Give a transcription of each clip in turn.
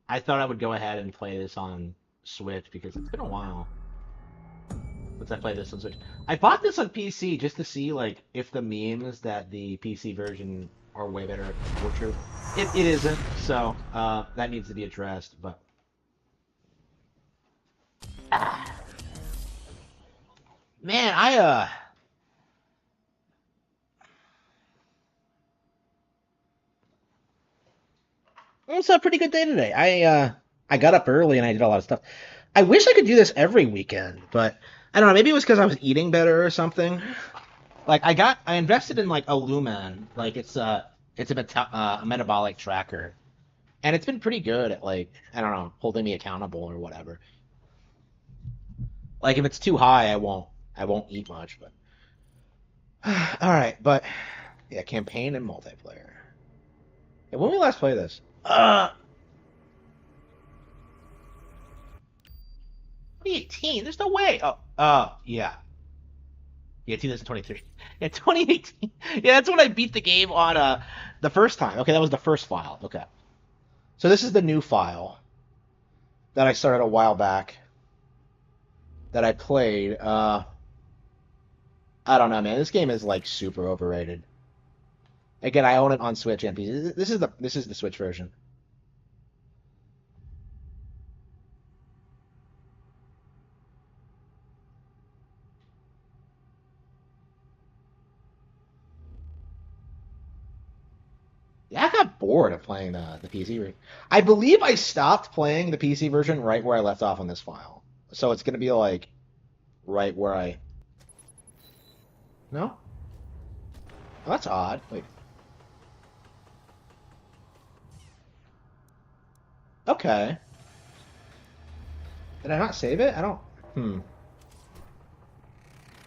I thought I would go ahead and play this on Switch because it's been a while since I played this on Switch. I bought this on PC just to see like if the memes that the PC version are way better were true. It isn't, so that needs to be addressed. But ah, man, it's a pretty good day today. I got up early and I did a lot of stuff. I wish I could do this every weekend, but I don't know. Maybe it was because I was eating better or something. Like I invested in like a Lumen, like it's a metabolic tracker, and it's been pretty good at like I don't know holding me accountable or whatever. Like if it's too high, I won't eat much. But all right, but yeah, campaign and multiplayer. Yeah, when we last play this? 2018. There's no way. Oh, yeah. Yeah, 2023. Yeah, 2018. Yeah, that's when I beat the game on the first time. Okay, that was the first file. Okay. So this is the new file that I started a while back that I played. I don't know, man. This game is like super overrated. Again, I own it on Switch and PC. This is the Switch version. Yeah, I got bored of playing the PC version. I believe I stopped playing the PC version right where I left off on this file. So it's gonna be like right where I. No? Oh, that's odd. Wait. Okay. Did I not save it? I don't. Hmm.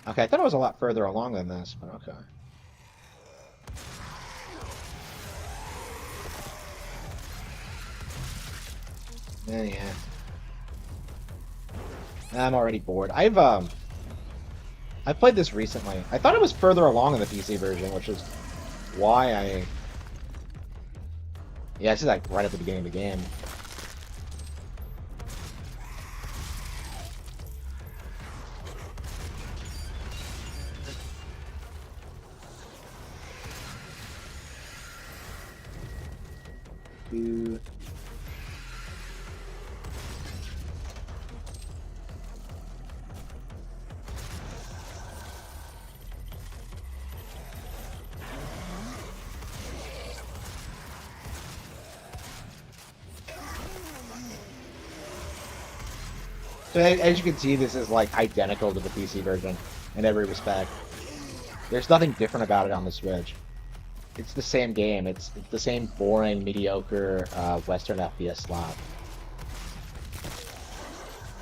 Okay, I thought it was a lot further along than this, but okay. Yeah. I'm already bored. I've played this recently. I thought it was further along in the PC version, which is why I. Yeah, this is like right at the beginning of the game. Dude. So as you can see, this is like identical to the PC version in every respect. There's nothing different about it on the Switch. It's the same game. It's the same boring, mediocre Western FPS slot.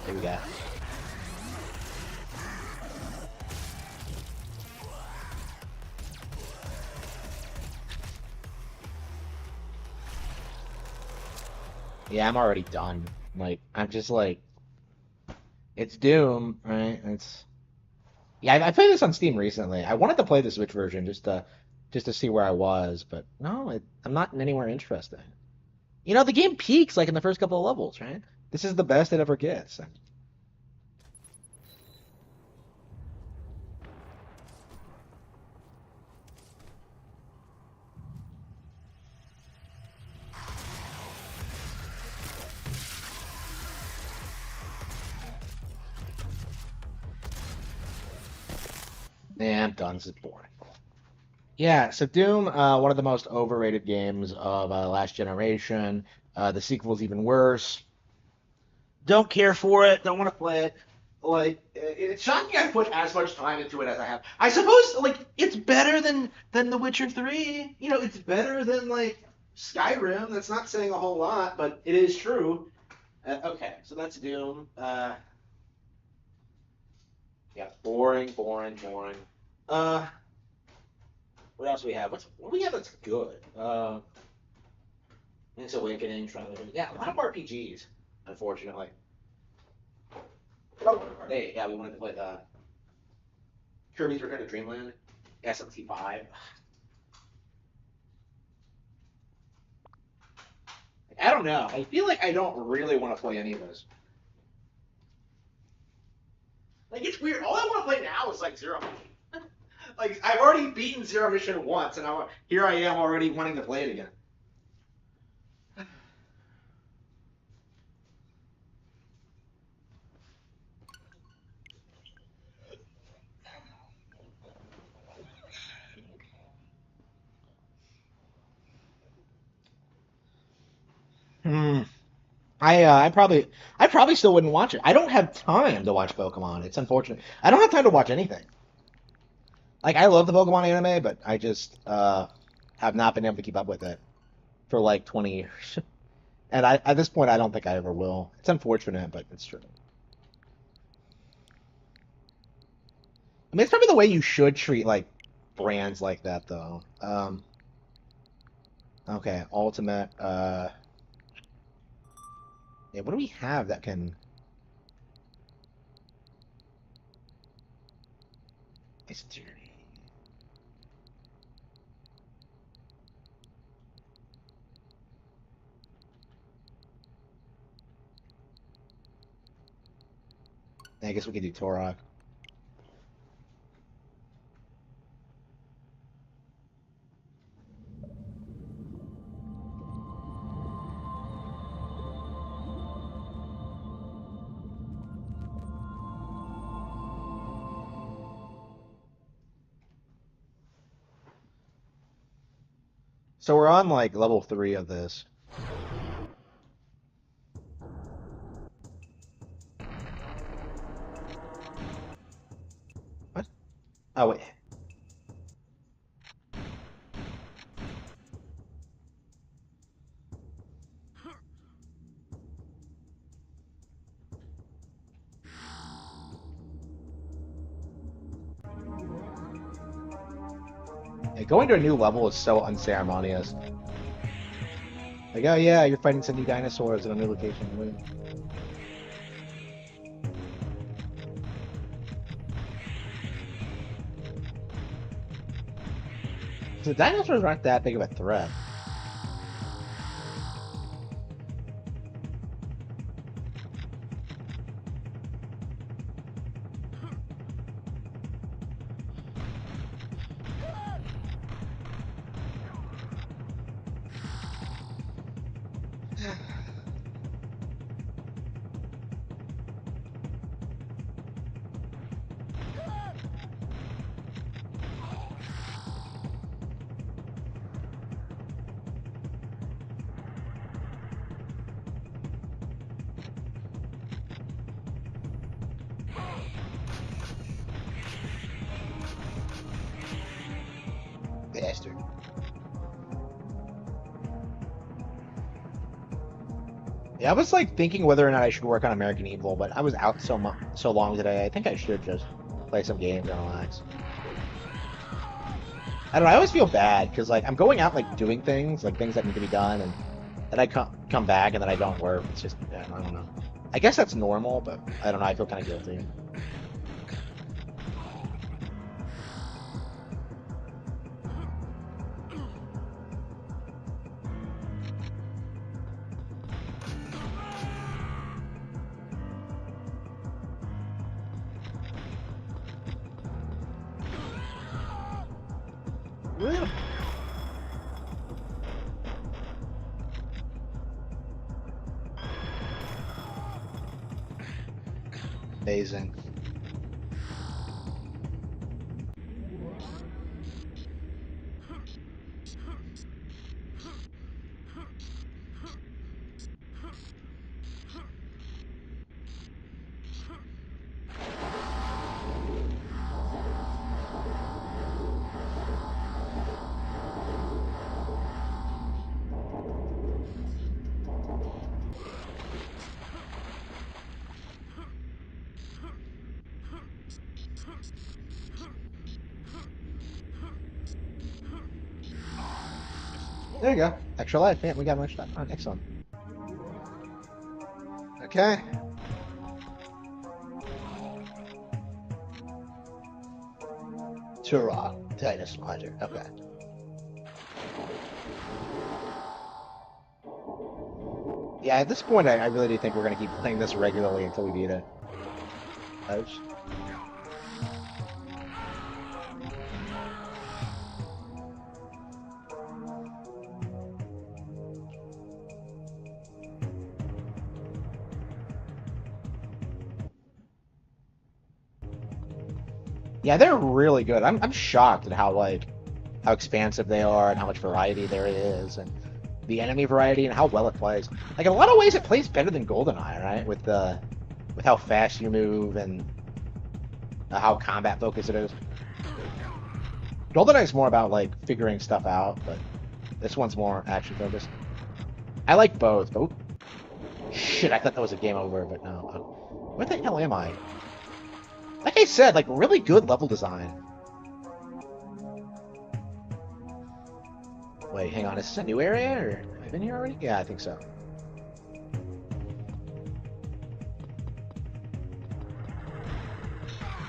Here we go. Yeah, I'm already done. Like, I'm just like, it's Doom, right? It's yeah. I played this on Steam recently. I wanted to play the Switch version just to see where I was, but no, I'm not anywhere interesting. You know, the game peaks like in the first couple of levels, right? This is the best it ever gets. Yeah, I'm done. This is boring. Yeah, so Doom, one of the most overrated games of last generation. The sequel's even worse. Don't care for it. Don't want to play it. Like, it's shocking I put as much time into it as I have. I suppose, like, it's better than The Witcher 3. You know, it's better than like Skyrim. That's not saying a whole lot, but it is true. Okay, so that's Doom. Yeah, boring, boring, boring. Uh, what else do we have? What do we have that's good? Link's Awakening, Trial of Yeah, a lot of RPGs, unfortunately. Oh, hey, yeah, we wanted to play the Kirby's Return to Dreamland, SMT5. I don't know. I feel like I don't really want to play any of those. Like it's weird. All I want to play now is like Zero Mission. Like I've already beaten Zero Mission once, and here I am already wanting to play it again. Hmm. I probably still wouldn't watch it. I don't have time to watch Pokemon. It's unfortunate. I don't have time to watch anything. Like I love the Pokemon anime, but I just have not been able to keep up with it for like 20 years. And at this point I don't think I ever will. It's unfortunate, but it's true. I mean, it's probably the way you should treat like brands like that though. Okay, Ultimate. Yeah, what do we have that can? It's dirty. I guess we could do Torok. So we're on like level 3 of this. What? Oh wait. Yeah, going to a new level is so unceremonious. Like, oh yeah, you're fighting some new dinosaurs in a new location. The dinosaurs aren't that big of a threat. Bastard. Yeah, I was like thinking whether or not I should work on American Evil, but I was out so long today. I think I should just play some games and relax. I don't know. I always feel bad because like I'm going out like doing things, like things that need to be done, and then I come back and then I don't work. It's just yeah, I don't know. I guess that's normal, but I don't know. I feel kind of guilty. Amazing. There you go. Extra life. Yeah, we got much stuff. Oh, excellent. Okay. Turok. Titus Monitor. Okay. Yeah, at this point, I really do think we're gonna keep playing this regularly until we beat it. Uh, yeah, they're really good. I'm shocked at how expansive they are and how much variety there is, and the enemy variety and how well it plays. Like in a lot of ways, it plays better than GoldenEye, right? With how fast you move and how combat focused it is. GoldenEye is more about like figuring stuff out, but this one's more action focused. I like both. Oh shit! I thought that was a game over, but no. Where the hell am I? Like I said, like really good level design. Wait, hang on. Is this a new area, or have I been here already? Yeah, I think so.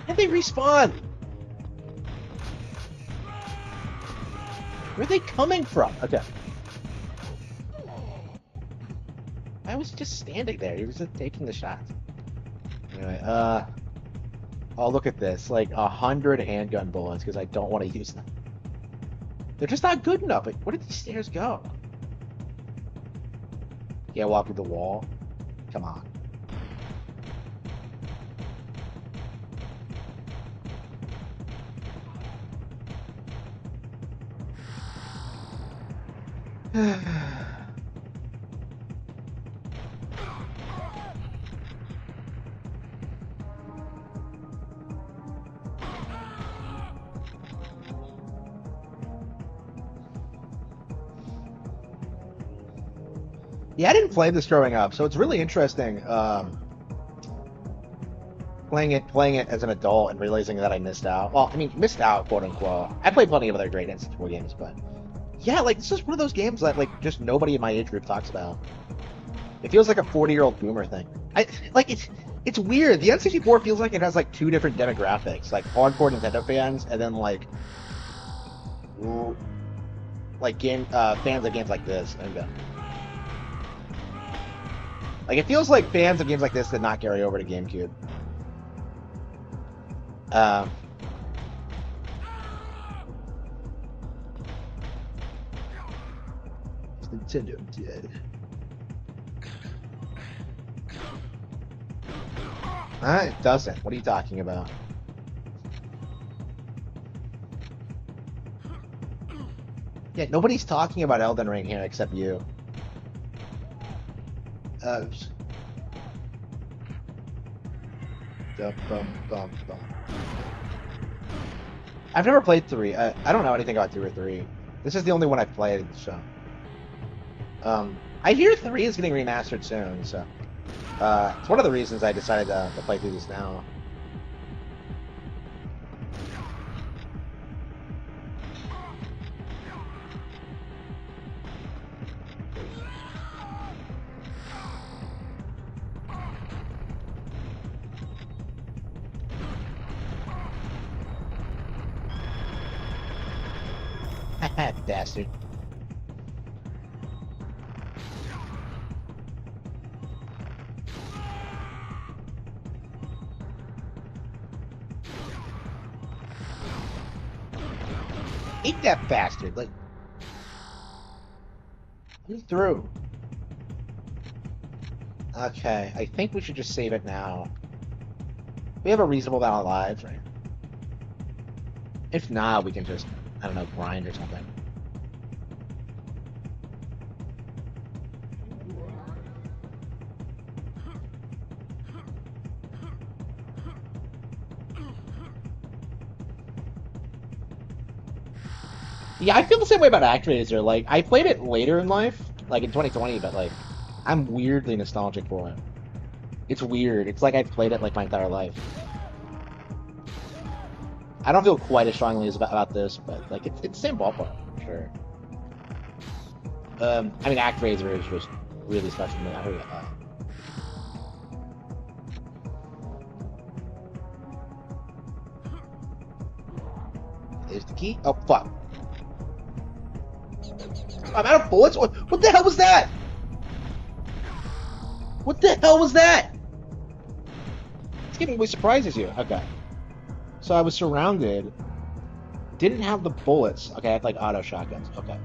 And they respawn. Where are they coming from? Okay. I was just standing there. He was just taking the shots. Anyway, oh, look at this. Like 100 handgun bullets because I don't want to use them. They're just not good enough. Like, where did these stairs go? Yeah, walk through the wall. Come on. Yeah, I didn't play this growing up, so it's really interesting playing it as an adult and realizing that I missed out. Well, I mean, missed out, quote unquote. I played plenty of other great N64 games, but yeah, like this is one of those games that like just nobody in my age group talks about. It feels like a 40-year-old boomer thing. I like it's weird. The N64 feels like it has like two different demographics, like hardcore Nintendo fans, and then like game fans of games like this. And like it feels like fans of games like this did not carry over to GameCube. Nintendo did. It doesn't. What are you talking about? Yeah, nobody's talking about Elden Ring here except you. Dum, bum, bum, bum. I've never played 3. I don't know anything about 2 or 3. This is the only one I've played, so. I hear 3 is getting remastered soon, so. It's one of the reasons I decided to play through this now. Bastard. Eat that bastard, like... He's through. Okay, I think we should just save it now. We have a reasonable amount of lives, right? If not, we can just, I don't know, grind or something. Yeah, I feel the same way about ActRaiser. Like, I played it later in life, like in 2020, but like, I'm weirdly nostalgic for it. It's weird. It's like I've played it like my entire life. I don't feel quite as strongly as about this, but like it's the same ballpark, for sure. I mean, ActRaiser is just really special to me. I heard that. There's the key. Oh fuck! I'm out of bullets. What the hell was that? What the hell was that? This game always surprises you. Okay. So I was surrounded. Didn't have the bullets. Okay, I had like auto shotguns. Okay.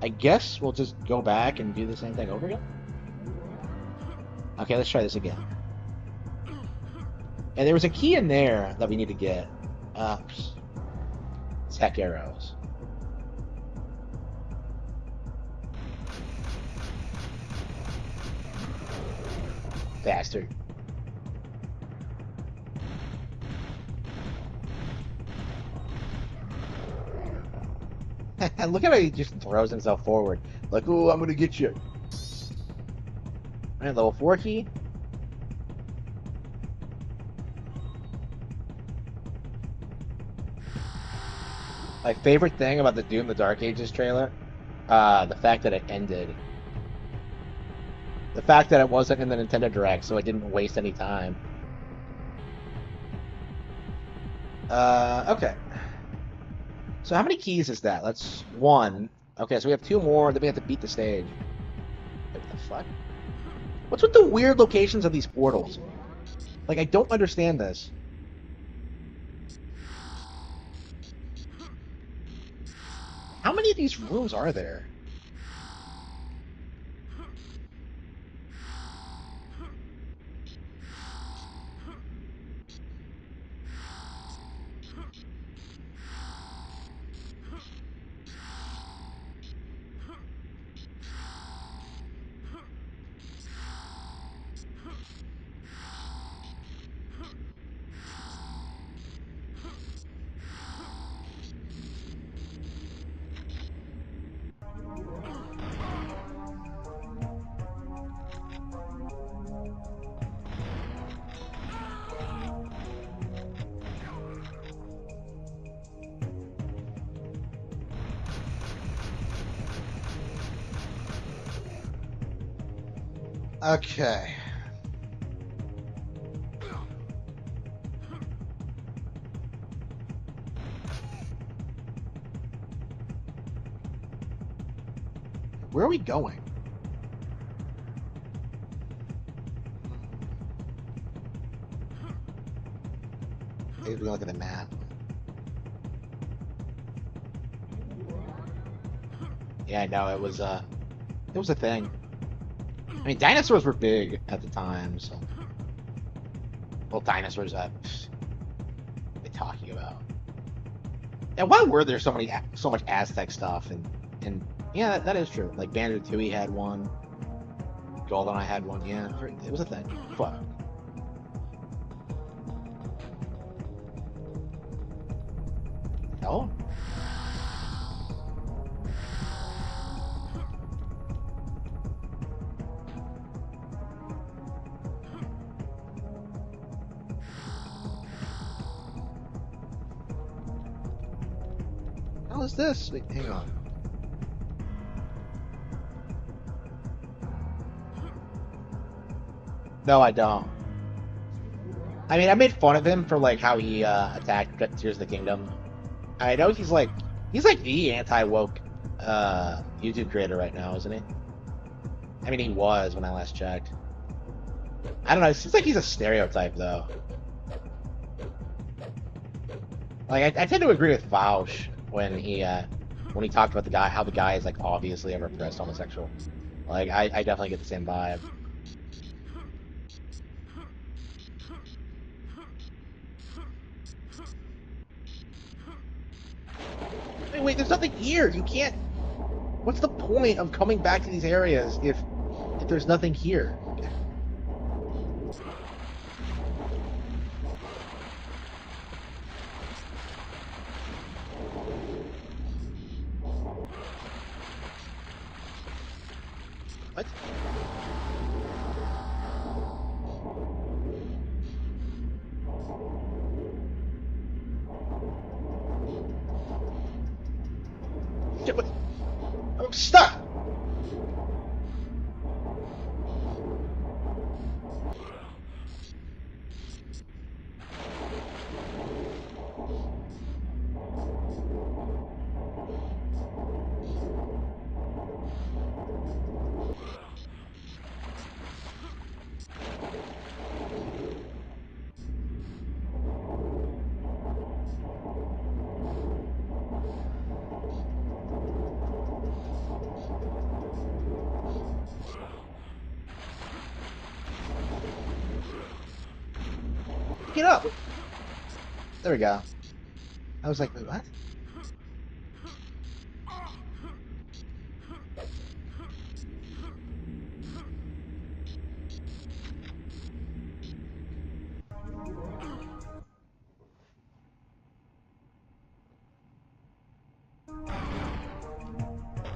I guess we'll just go back and do the same thing over again. Okay, let's try this again. And there was a key in there that we need to get. Tech arrows. Bastard. Look at how he just throws himself forward. Like, oh, I'm gonna get you. Alright, level 4 key. My favorite thing about the Doom the Dark Ages trailer, the fact that it ended. The fact that it wasn't in the Nintendo Direct, so it didn't waste any time. Okay. So how many keys is that? That's 1. Okay, so we have 2 more, then we have to beat the stage. What the fuck? What's with the weird locations of these portals? Like, I don't understand this. How many of these rooms are there? Okay. Where are we going? Maybe we look at the map. Yeah, I know, it was a thing. I mean, dinosaurs were big at the time, so. Well, dinosaurs, what are they talking about? And why were there so much Aztec stuff? And yeah, that is true. Like Banjo-Tooie had one, GoldenEye had one. Yeah, it was a thing. Fuck. Oh. How is this? Wait, hang on. No, I don't. I mean, I made fun of him for like how he attacked Tears of the Kingdom. I know he's like the anti-woke YouTube creator right now, isn't he? I mean, he was when I last checked. I don't know. It seems like he's a stereotype, though. Like, I tend to agree with Vaush when he talked about the guy, how the guy is like obviously a repressed homosexual. Like, I definitely get the same vibe. Wait, there's nothing here. You can't. What's the point of coming back to these areas if there's nothing here? What? Shit, what? I'm stuck! pick it up. There we go. I was like, wait, what?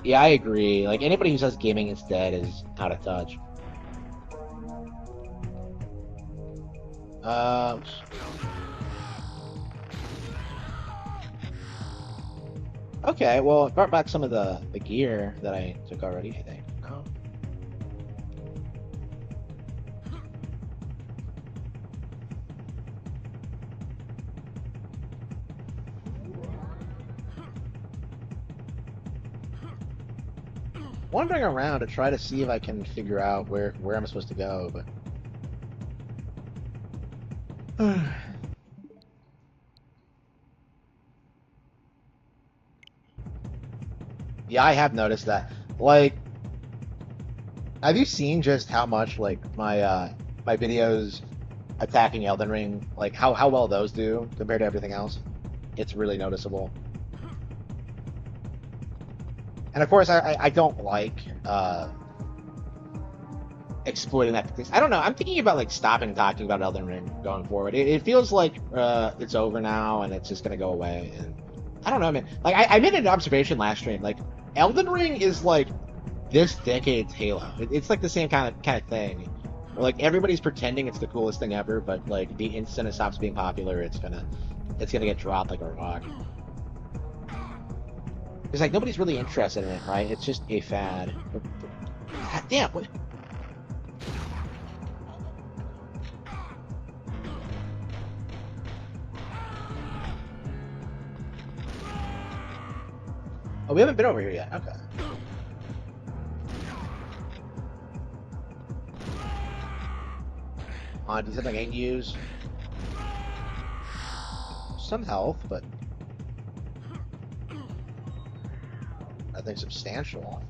Yeah, I agree. Like anybody who says gaming is dead is out of touch. Uh, okay, well, it brought back some of the gear that I took already, I think. Oh. Wandering around to try to see if I can figure out where I'm supposed to go, but yeah, I have noticed that. Like, have you seen just how much like my videos attacking Elden Ring, like how well those do compared to everything else? It's really noticeable. And of course, I don't like exploiting that. I don't know. I'm thinking about like stopping talking about Elden Ring going forward. It feels like it's over now and it's just gonna go away. And I don't know, man. Like I made an observation last stream. Like Elden Ring is like this decade's Halo. It's like the same kind of thing. Like everybody's pretending it's the coolest thing ever, but like the instant it stops being popular, it's gonna get dropped like a rock. It's like nobody's really interested in it, right? It's just a fad. God damn! What? Oh, we haven't been over here yet. Okay. Do something I can use some health, but nothing substantial.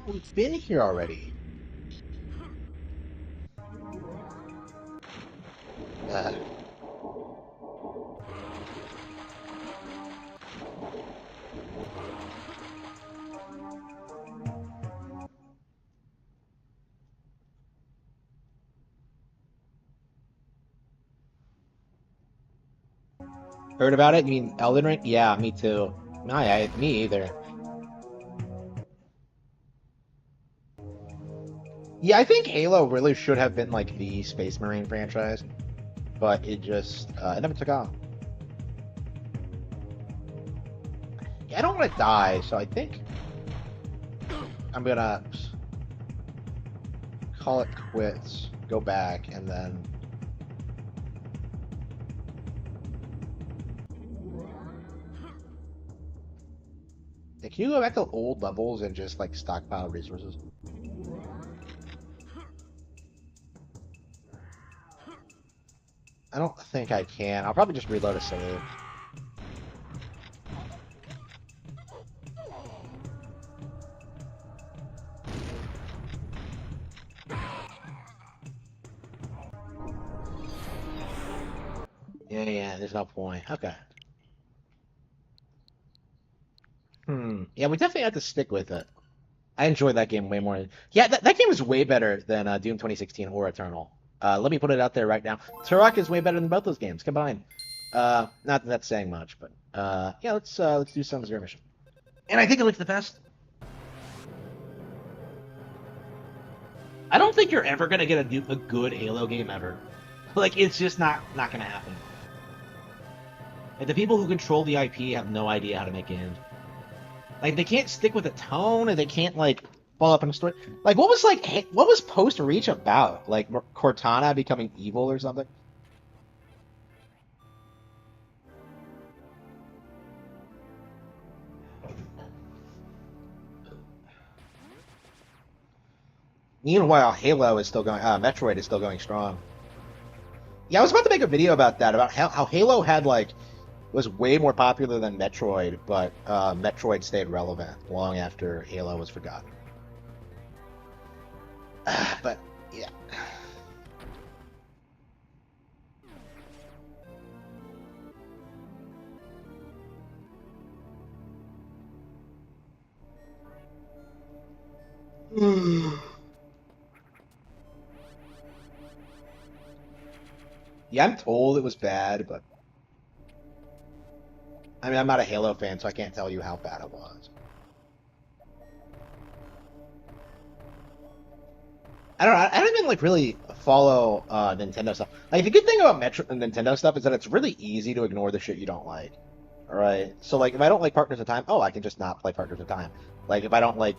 We've been here already. Uh, Heard about it? You mean Elden Ring? Yeah, me too. No, me either. Yeah, I think Halo really should have been like the Space Marine franchise, but it never took off. Yeah, I don't want to die, so I think I'm gonna call it quits, go back, and then. Yeah, can you go back to old levels and just like stockpile resources? I don't think I can. I'll probably just reload a save. Yeah, there's no point. Okay. Yeah, we definitely have to stick with it. I enjoyed that game way more. Yeah, that game is way better than Doom 2016 or Eternal. Let me put it out there right now. Turok is way better than both those games combined. Not that that's saying much, but yeah, let's do some zero mission. And I think it looks the best. I don't think you're ever gonna get a good Halo game ever. Like it's just not gonna happen. Like the people who control the IP have no idea how to make games. Like they can't stick with a tone, and they can't like follow up on a story. Like what was Post Reach about? Like Cortana becoming evil or something? Meanwhile, Halo is still going. Metroid is still going strong. Yeah, I was about to make a video about that, about how Halo had like was way more popular than Metroid, but Metroid stayed relevant long after Halo was forgotten. But yeah. Yeah, I'm told it was bad, but I mean, I'm not a Halo fan, so I can't tell you how bad it was. I don't know. I don't even like really follow Nintendo stuff. Like the good thing about Metro Nintendo stuff is that it's really easy to ignore the shit you don't like. All right. So like if I don't like Partners of Time, oh, I can just not play Partners of Time. Like if I don't like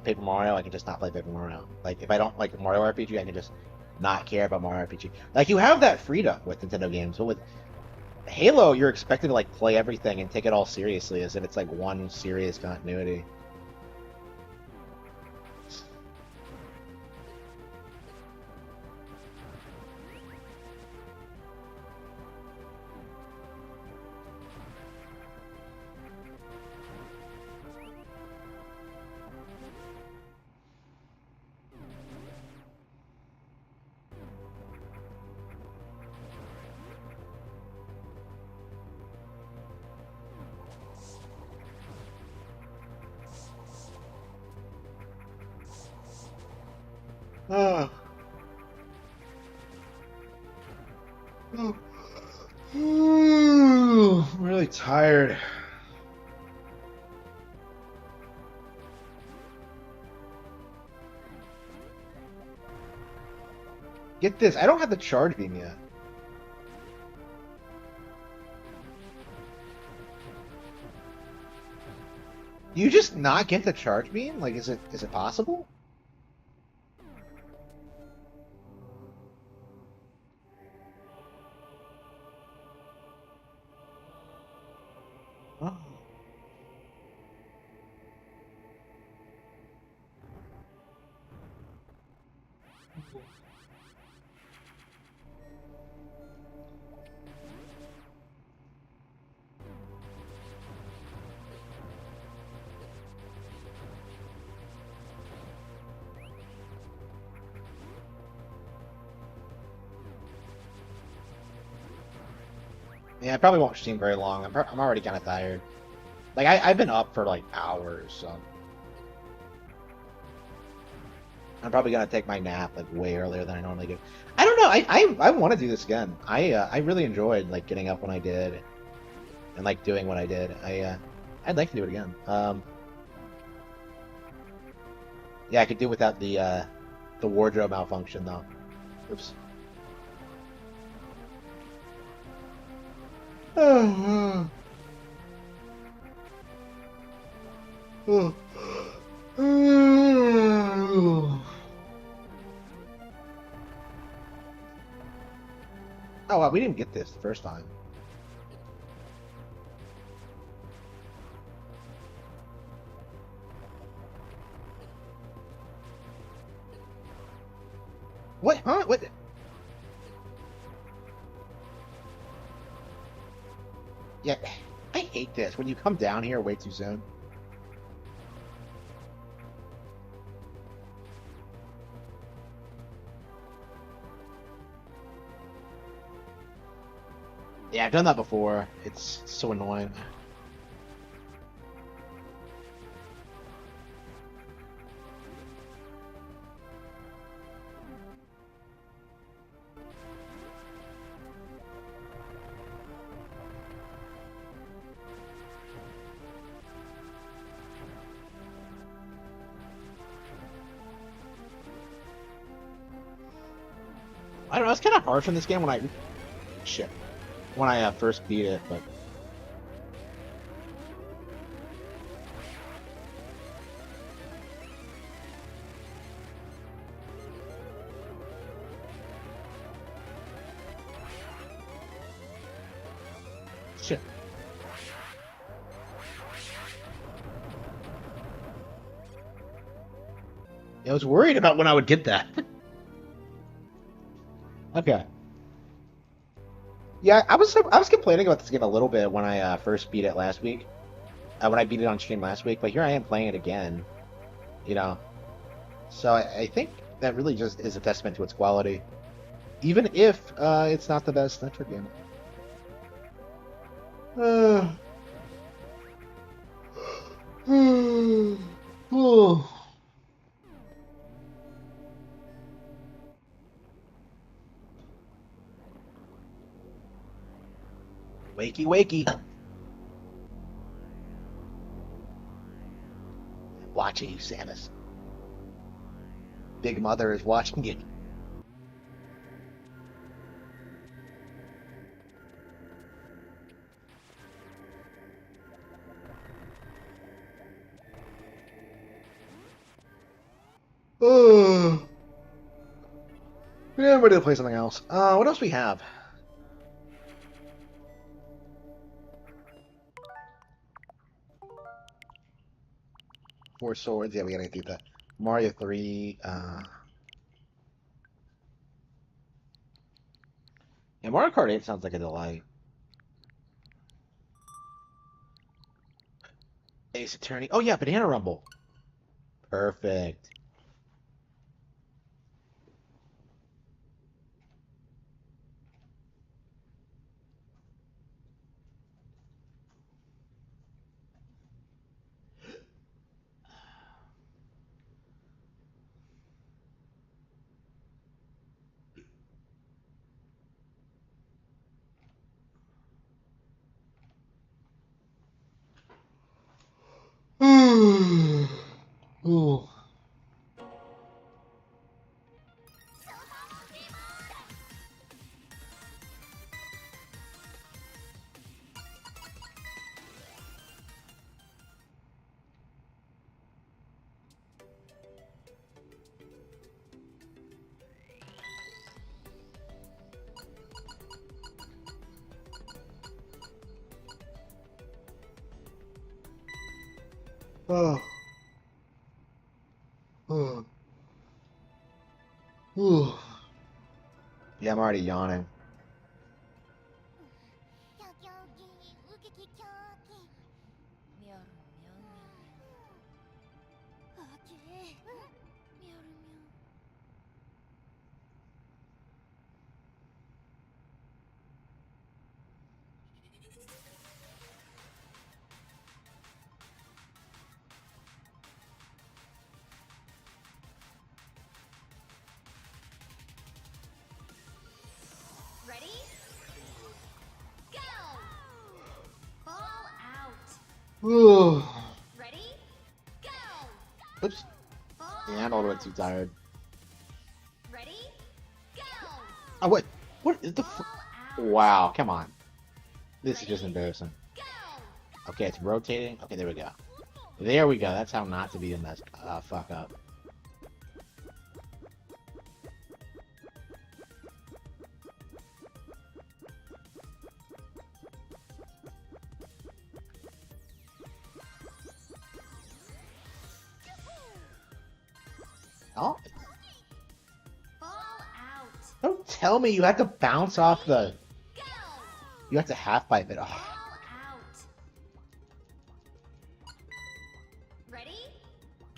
Paper Mario, I can just not play Paper Mario. Like if I don't like Mario RPG, I can just not care about Mario RPG. Like you have that freedom with Nintendo games, but with Halo, you're expected to like play everything and take it all seriously as if it's like one serious continuity. Oh, oh, I'm really tired. Get this, I don't have the charge beam yet. Do you just not get the charge beam? Like, is it possible? Oh. Yeah, I probably won't stream very long. I'm already kind of tired. Like, I've been up for like hours, so I'm probably gonna take my nap like way earlier than I normally do. I don't know. I want to do this again. I really enjoyed like getting up when I did and like doing what I did. I'd like to do it again. Yeah, I could do without the wardrobe malfunction though. Oops. Oh, wow, we didn't get this the first time. What? Huh? What? Yeah, I hate this when you come down here way too soon. Yeah, I've done that before. It's so annoying. I don't know. It's kind of harsh in this game when I shit when I first beat it, but shit. I was worried about when I would get that. Okay. Yeah, I was complaining about this game a little bit when I first beat it last week. When I beat it on stream last week, but here I am playing it again. You know, so I think that really just is a testament to its quality, even if it's not the best Metroid game. Wakey, wakey. Watching you, Samus. Big Mother is watching you. Oh. Yeah, I'm ready to play something else. What else we have? Four Swords. Yeah, we gotta do that. Mario 3. Yeah, Mario Kart 8 sounds like a delight. Ace Attorney. Oh yeah, Banana Rumble. Perfect. Ooh. Oh. Oh. Ooh. Yeah, I'm already yawning. Ready? Go! Ball out. Ooh. Ready? Go! Oops. Ball Yeah, I'm a little bit out. too tired. Ready? Go! Oh, what? What is the Ball out. Wow, come on. This is Ready? just embarrassing. Go! Okay, it's rotating. Okay, there we go. There we go. That's how not to be a mess. Fuck up. Oh, Ball out. don't tell me you have to bounce off the. Go! You have to half pipe it. Ball Oh. out. Ready?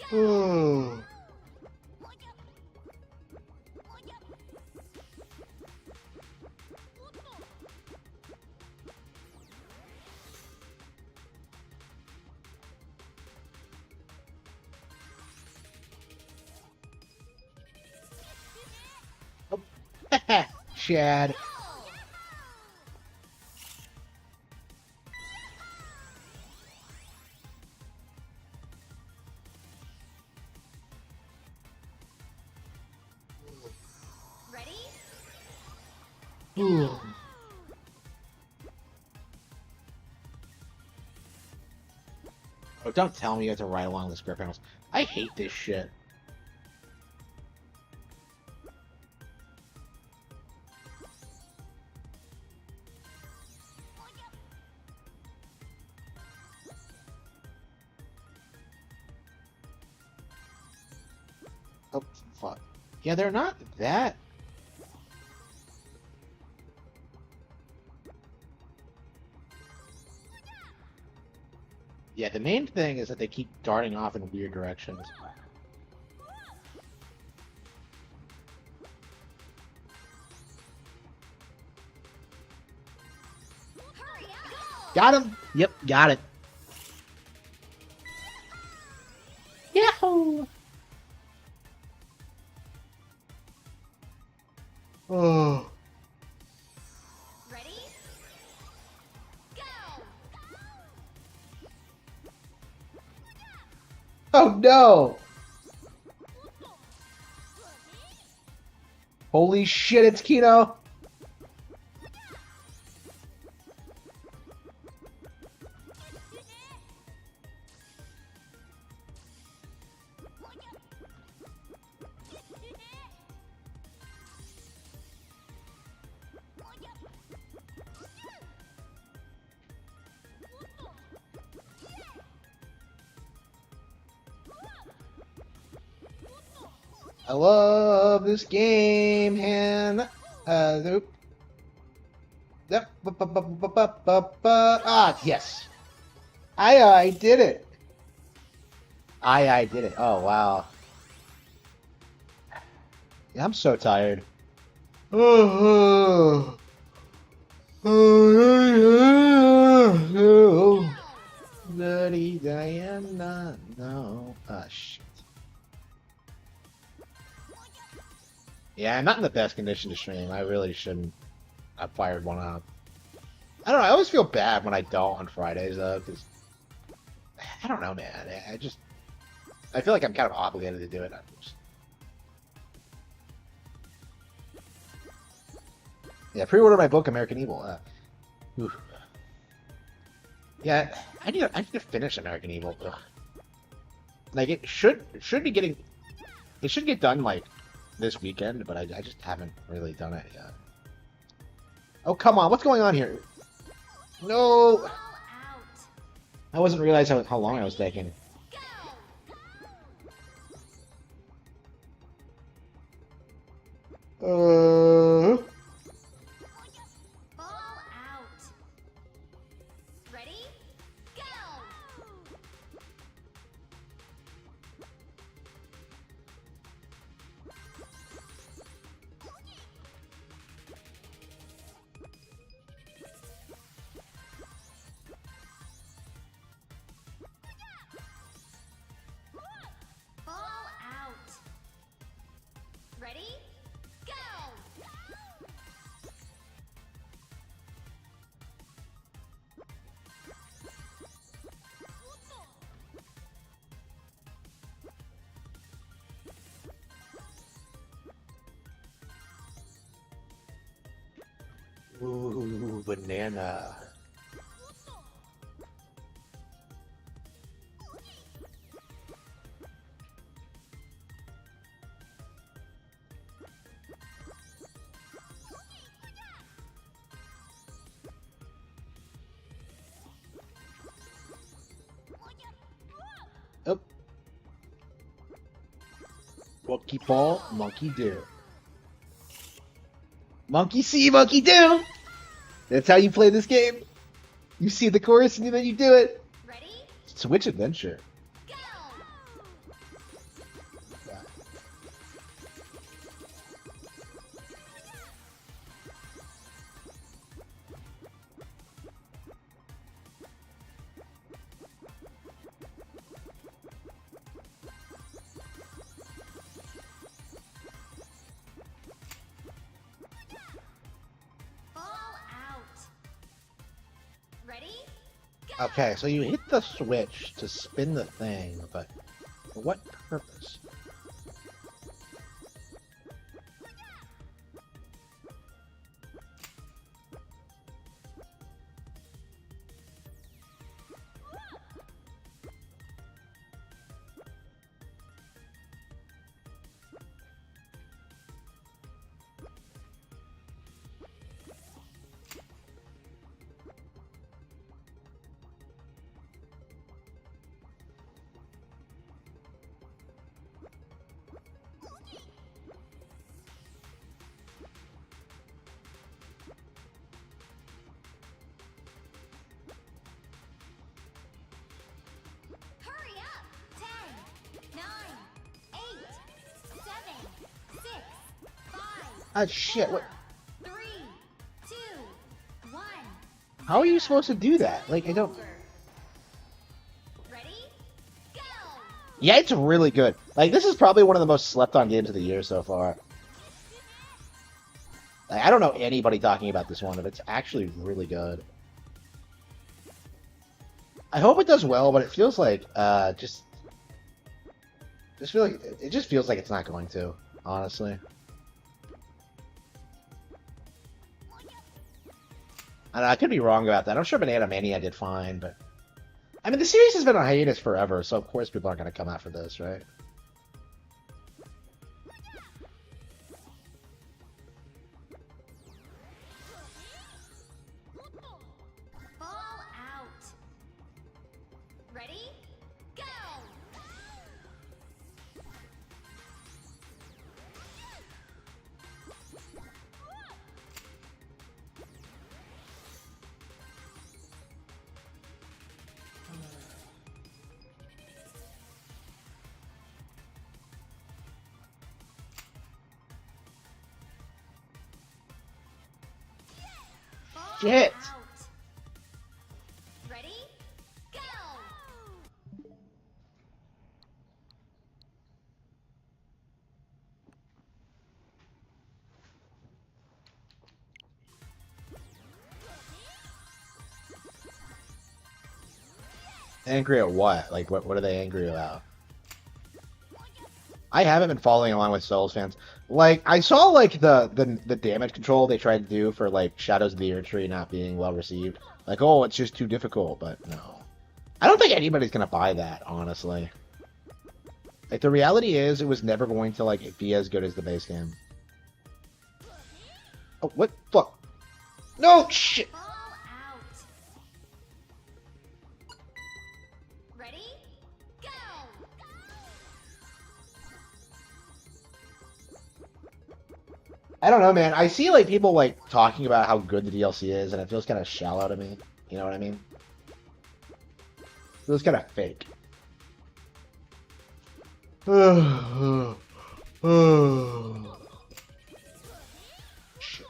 Go! Ooh. Chad. Ready? Ooh. Oh, don't tell me you have to ride along the square panels. I hate this shit. Oh, fuck. Yeah, they're not that. Yeah, the main thing is that they keep darting off in weird directions. Hurry up! Go! Got him! Yep, got it. Yahoo! Oh. Ready? Go! Oh no! Holy shit, it's Kino! I love this game, and nope. Yep. Ah, yes. I did it. I did it. Oh wow. Yeah, I'm so tired. Oh, Go! Bloody Diana, no. Ah, shit. Yeah, I'm not in the best condition to stream. I really shouldn't. I fired one up. I don't know. I always feel bad when I don't on Fridays, though, because I don't know, man. I feel like I'm kind of obligated to do it. Yeah, pre-order my book, American Evil. Oof. Yeah, I need to finish American Evil. Ugh. Like it should be getting it should get done like this weekend, but I just haven't really done it yet. Oh come on, what's going on here? No, All out! I wasn't realizing how long I was taking. Go! Uh, All out! Ready? Go! All out! Ready? Go! ooh, banana. Oh, monkey ball, monkey do. Monkey see, monkey do. That's how you play this game. You see the chorus and then you do it. Ready? Switch adventure. Go! All out! Ready? Go! Okay, so you hit the switch to spin the thing, but for what purpose? Ah, shit. What? 3, 2, 1. How are you supposed to do that? Like, I don't. Over. Ready? Go! Yeah, it's really good. Like, this is probably one of the most slept on games of the year so far. Like, I don't know anybody talking about this one, but it's actually really good. I hope it does well, but it feels like just feel like it just feels like it's not going to, honestly. I could be wrong about that. I'm sure Banana Mania did fine, but I mean the series has been on hiatus forever, so of course people aren't going to come out for this, right? Ball out. Ready? Go! Ball Shit. out. Ready? Go! Angry at what? Like what are they angry about? I haven't been following along with Souls fans. Like I saw like the damage control they tried to do for like Shadows of the Erdtree not being well received. Like, oh, it's just too difficult, but no. I don't think anybody's gonna buy that, honestly. Like the reality is it was never going to like be as good as the base game. Oh, what fuck? No shit. Ball out. Ready? Go! I don't know, man. I see like people like talking about how good the DLC is, and it feels kind of shallow to me. You know what I mean? It feels kind of fake. Shit.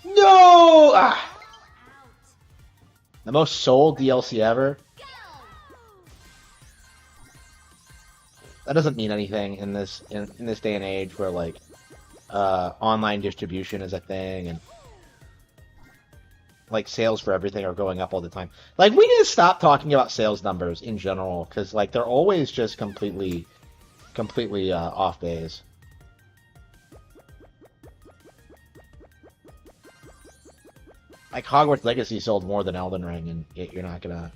No! Ah! Ball out. The most sold DLC ever. Go! That doesn't mean anything in this day and age where like online distribution is a thing and like sales for everything are going up all the time. Like we need to stop talking about sales numbers in general because like they're always just completely off base. Like Hogwarts Legacy sold more than Elden Ring, and yet you're not gonna.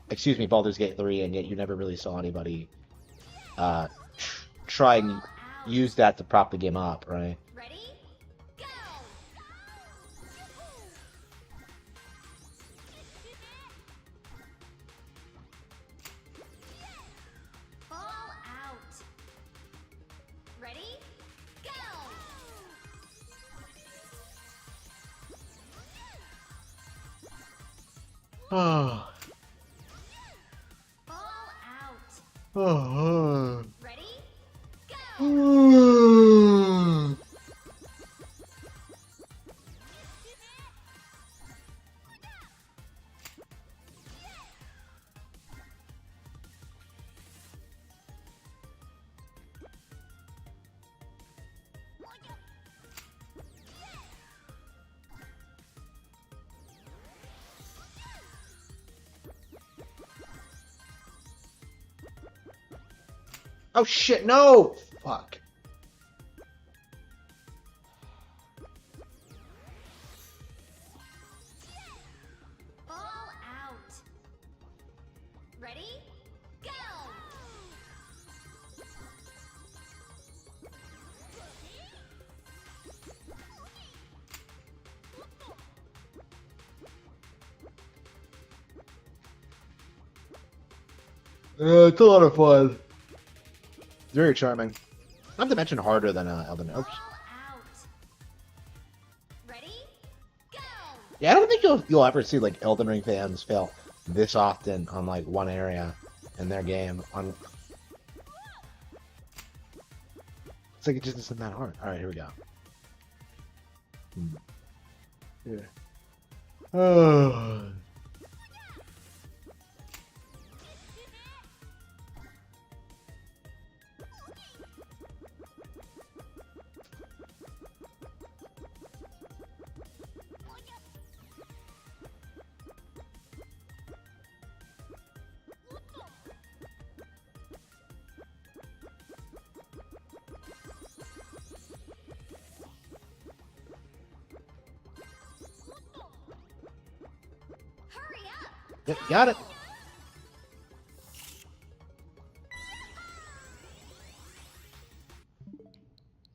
Excuse me, Baldur's Gate 3, and yet you never really saw anybody try and use that to prop the game up, right? Ready? Go! Ball out. Ready? Go! Oh. Ball out. Oh. Ready? Go! Oh shit, no! Fuck. Ball out. Ready? Go! It's a lot of fun. Very charming. Not to mention harder than Elden. Oops. Ball out. Ready? Go! Yeah, I don't think you'll ever see like Elden Ring fans fail this often on like one area in their game. On it's like it just isn't that hard. All right, here we go. Hmm. Yeah. Oh. Hurry up! Yep, got it.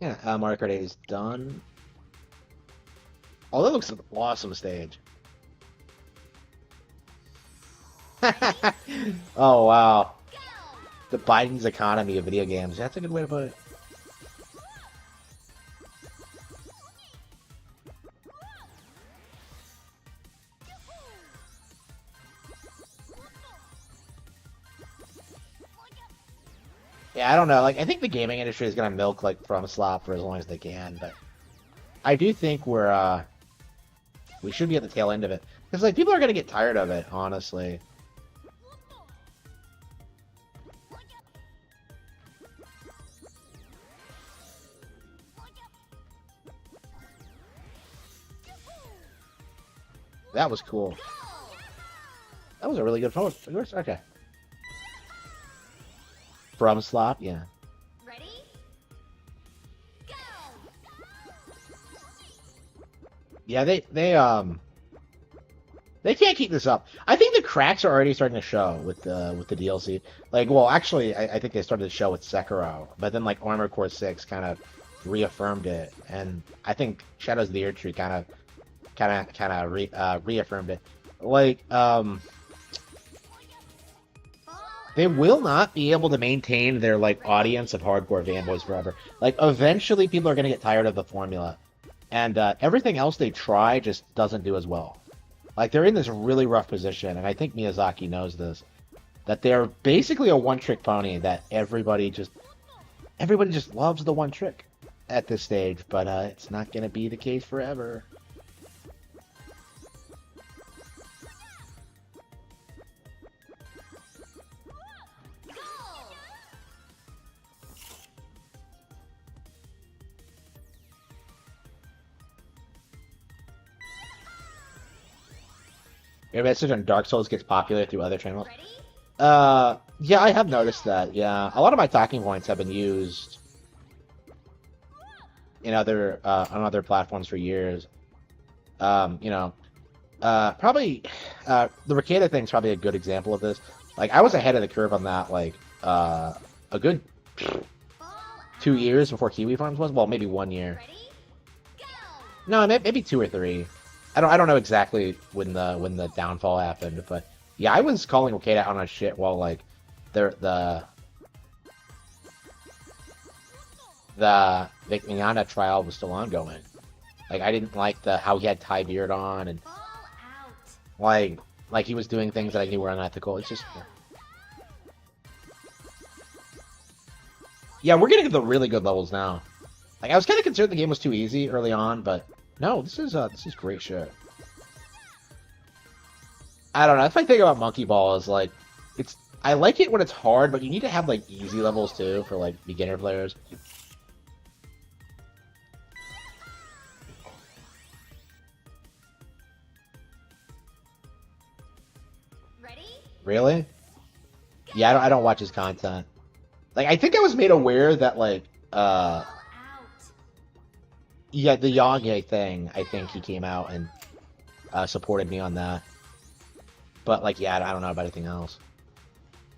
Yeah, Mario Kart 8 is done. Oh, that looks like an awesome stage. Oh wow, Go! the Biden's economy of video games. That's a good way to put it. Yeah, I don't know. Like, I think the gaming industry is gonna milk like From Slop for as long as they can, but I do think we should be at the tail end of it because like people are gonna get tired of it, honestly. That was cool. That was a really good forward. Okay. From Slop, yeah. Ready? Go! Yeah, they can't keep this up. I think the cracks are already starting to show with the DLC. Like, well, actually, I think they started to show with Sekiro, but then like Armored Core 6 kind of reaffirmed it, and I think Shadows of the Erdtree reaffirmed it. Like, they will not be able to maintain their like audience of hardcore fanboys forever. Like, eventually, people are gonna get tired of the formula, and everything else they try just doesn't do as well. Like, they're in this really rough position, and I think Miyazaki knows this. That they're basically a one-trick pony that everybody just loves the one trick at this stage, but it's not gonna be the case forever. Go! Your message on Dark Souls gets popular through other channels. Ready? Yeah, I have noticed that. Yeah, a lot of my talking points have been used in other on other platforms for years. You know, probably the Ricada thing's probably a good example of this. Like, I was ahead of the curve on that, like a good All 2 years before Kiwi Farms was. Well, maybe 1 year. ready? Go! No, maybe 2 or 3. I don't know exactly when the downfall happened, but yeah, I was calling Ricada out on shit while like the Vignana trial was still ongoing. Like, I didn't like the how he had tie beard on and All out. like he was doing things that I knew were unethical. It's just yeah, we're getting to the really good levels now. Like, I was kind of concerned the game was too easy early on, but no, this is great shit. I don't know. That's my thing about Monkey Ball is like I like it when it's hard, but you need to have like easy levels too for like beginner players. Ready? Really? Yeah, I don't watch his content. Like, I think I was made aware that like All out. yeah, the Yage thing, I think he came out and supported me on that. But like, yeah, I don't know about anything else.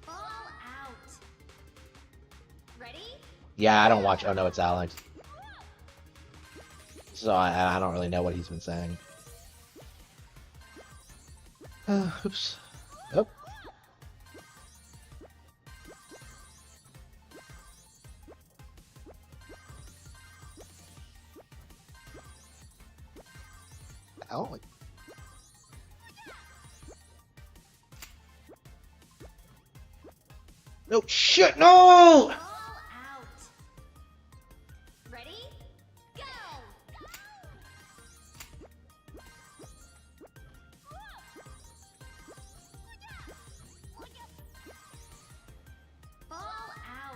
All out. Ready? Yeah, I don't watch. Oh no, it's Alex. So I don't really know what he's been saying. Oops. Oh. Ow. No shit. No. All out. Ready? Go! Ball out.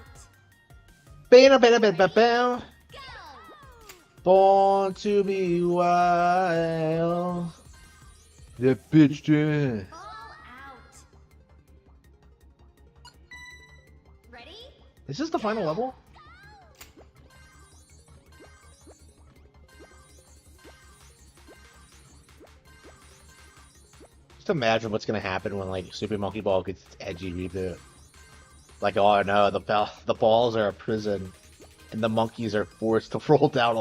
Bam, bam, bam, bam, bam. Go! Born to be wild. The bitch did. Ball out. Ready? Is this the final level? Just imagine what's gonna happen when like Super Monkey Ball gets its edgy reboot. Like, oh no, the balls are a prison, and the monkeys are forced to roll down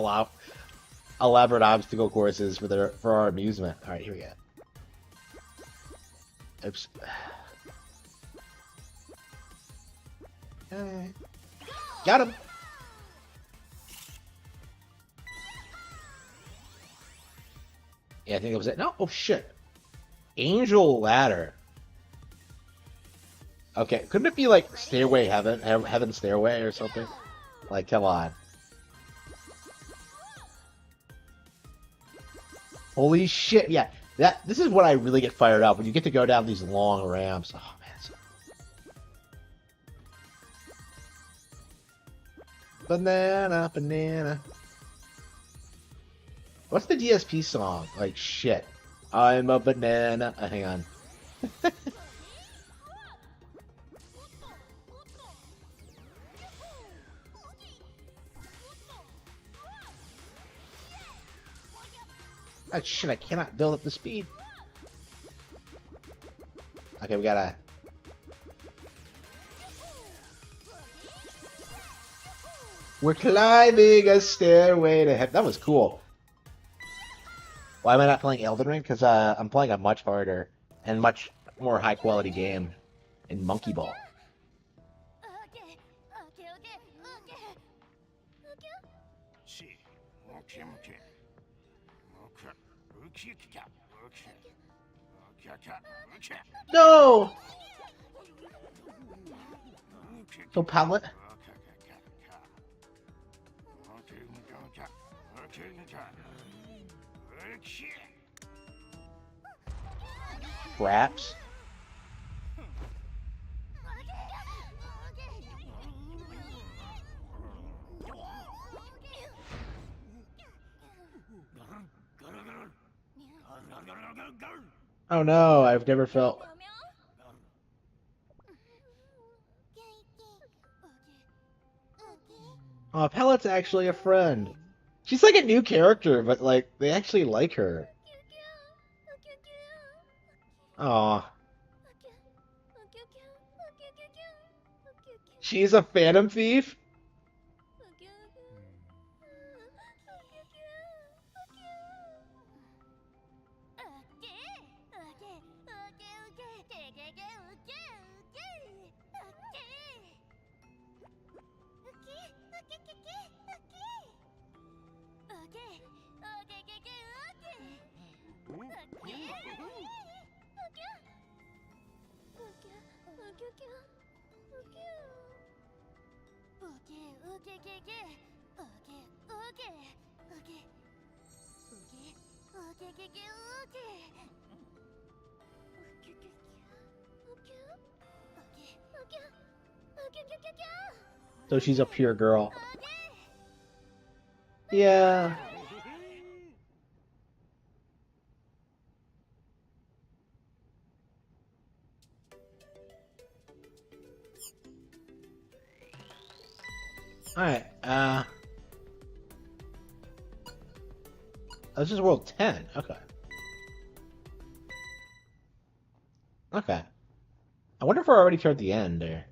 elaborate obstacle courses for our amusement. All right, here we go. Oops. Got him. Yeah, I think that was it. No, oh shit. Angel Ladder. Okay, couldn't it be like Stairway Heaven, Heaven Stairway or something? Like, come on. Holy shit! Yeah, this is what I really get fired up when you get to go down these long ramps. Oh man. Banana, banana. What's the DSP song? Like shit. I'm a banana. Hang on. Oh shit, I cannot build up the speed. Okay, we gotta... We're climbing a stairway to heaven. That was cool. Why am I not playing Elden Ring? Because I'm playing a much harder and much more high quality game in Monkey Ball. No! So pallet? Raps? Oh no, I've never felt... Oh, Pellet's actually a friend. She's like a new character, but like, they actually like her. Aw. She's a Phantom Thief? So she's a pure girl. Yeah. Alright, this is World 10. Okay. Okay. I wonder if we're already toward the end there.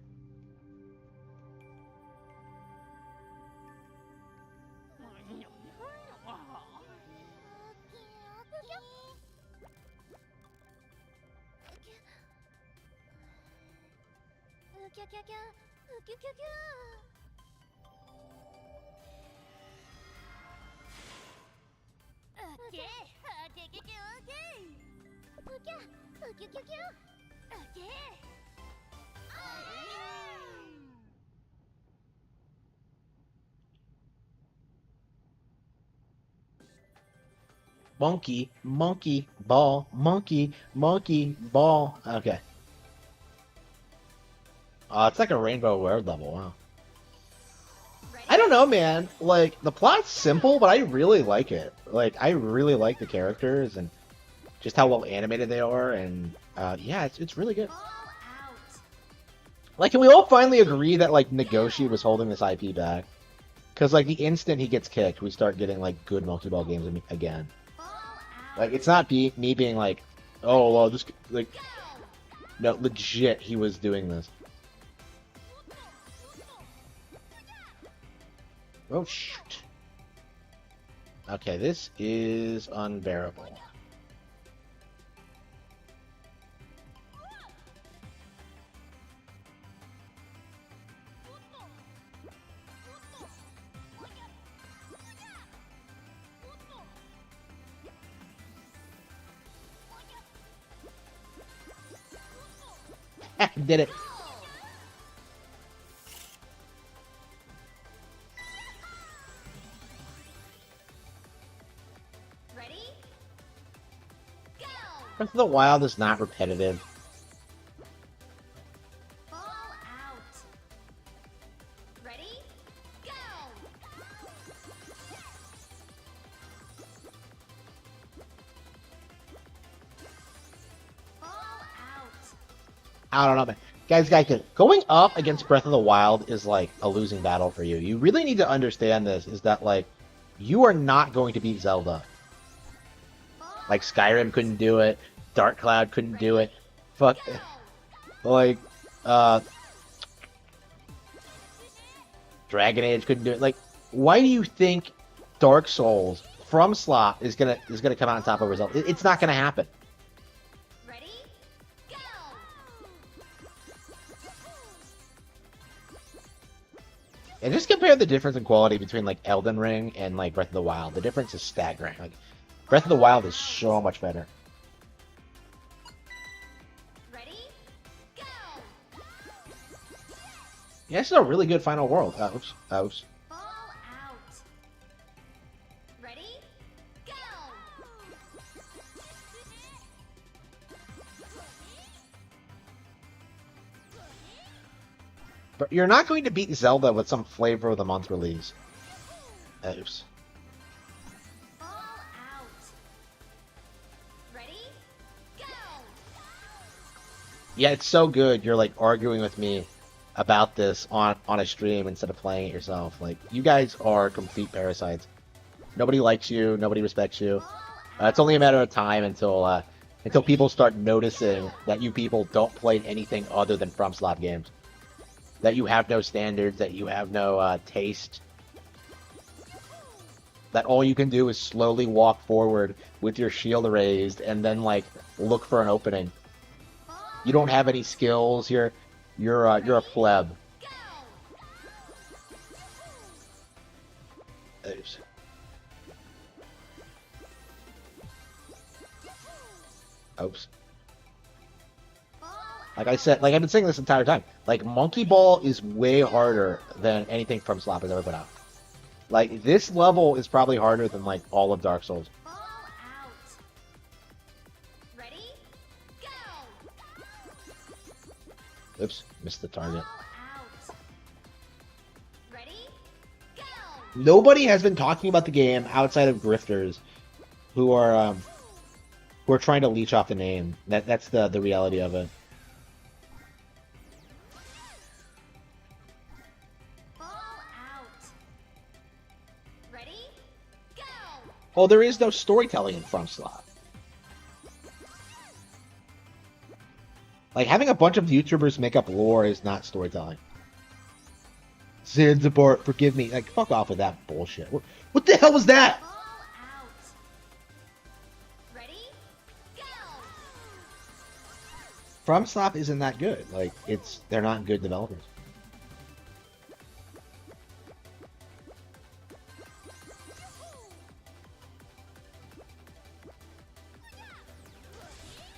monkey, ball, monkey, ball. Okay. It's like a Rainbow Road level. Wow. I Ready? don't know, man. Like the plot's simple, but I really like it. Like I really like the characters and just how well animated they are, and yeah, it's really good. Ball out. Like, can we all finally agree that like Negoshi was holding this IP back? Because like the instant he gets kicked, we start getting like good multi-ball games again. Ball out. Like it's not me being like, oh well, this like no, legit he was doing this. Oh shoot. Okay, this is unbearable. Did it. Ready? Go. Breath of the Wild is not repetitive. Ball out. Ready? Go. Ball out. I don't know, man. Guys, going up against Breath of the Wild is like a losing battle for you. You really need to understand this, is that like you are not going to beat Zelda. Like Skyrim couldn't do it, Dark Cloud couldn't do it. Fuck like Dragon Age couldn't do it. Like, why do you think Dark Souls from Slop is gonna come out on top over Zelda? It's not gonna happen. Ready? Go. And just compare the difference in quality between like Elden Ring and like Breath of the Wild. The difference is staggering. Like Breath of the Wild is so much better. Ready? Go. Yeah, this is a really good final world. Oops. Oops. Ball out. Ready? Go. But you're not going to beat Zelda with some flavor of the month release. Oops. Ball out. Ready? Go. Yeah, it's so good. You're like arguing with me about this on a stream instead of playing it yourself. Like, you guys are complete parasites. Nobody likes you. Nobody respects you. It's only a matter of time until people start noticing that you people don't play anything other than FromSlot games. That you have no standards. That you have no taste. That all you can do is slowly walk forward with your shield raised and then like look for an opening. You don't have any skills. You're a pleb. Oops. Oops. Like I said, like I've been saying this entire time, like Monkey Ball is way harder than anything from Slop has ever put out. Like this level is probably harder than like all of Dark Souls. Ball out. Ready? Go. Oops, missed the target. Ball out. Ready? Go. Nobody has been talking about the game outside of grifters who are trying to leech off the name. That's the reality of it. Ball out. Ready? Go. Well, there is no storytelling in FromSlot. Like, having a bunch of YouTubers make up lore is not storytelling. Zanzibar, forgive me. Like, fuck off with that bullshit. What the hell was that? Ball out. Ready? Go. FromSlot isn't that good. Like, they're not good developers.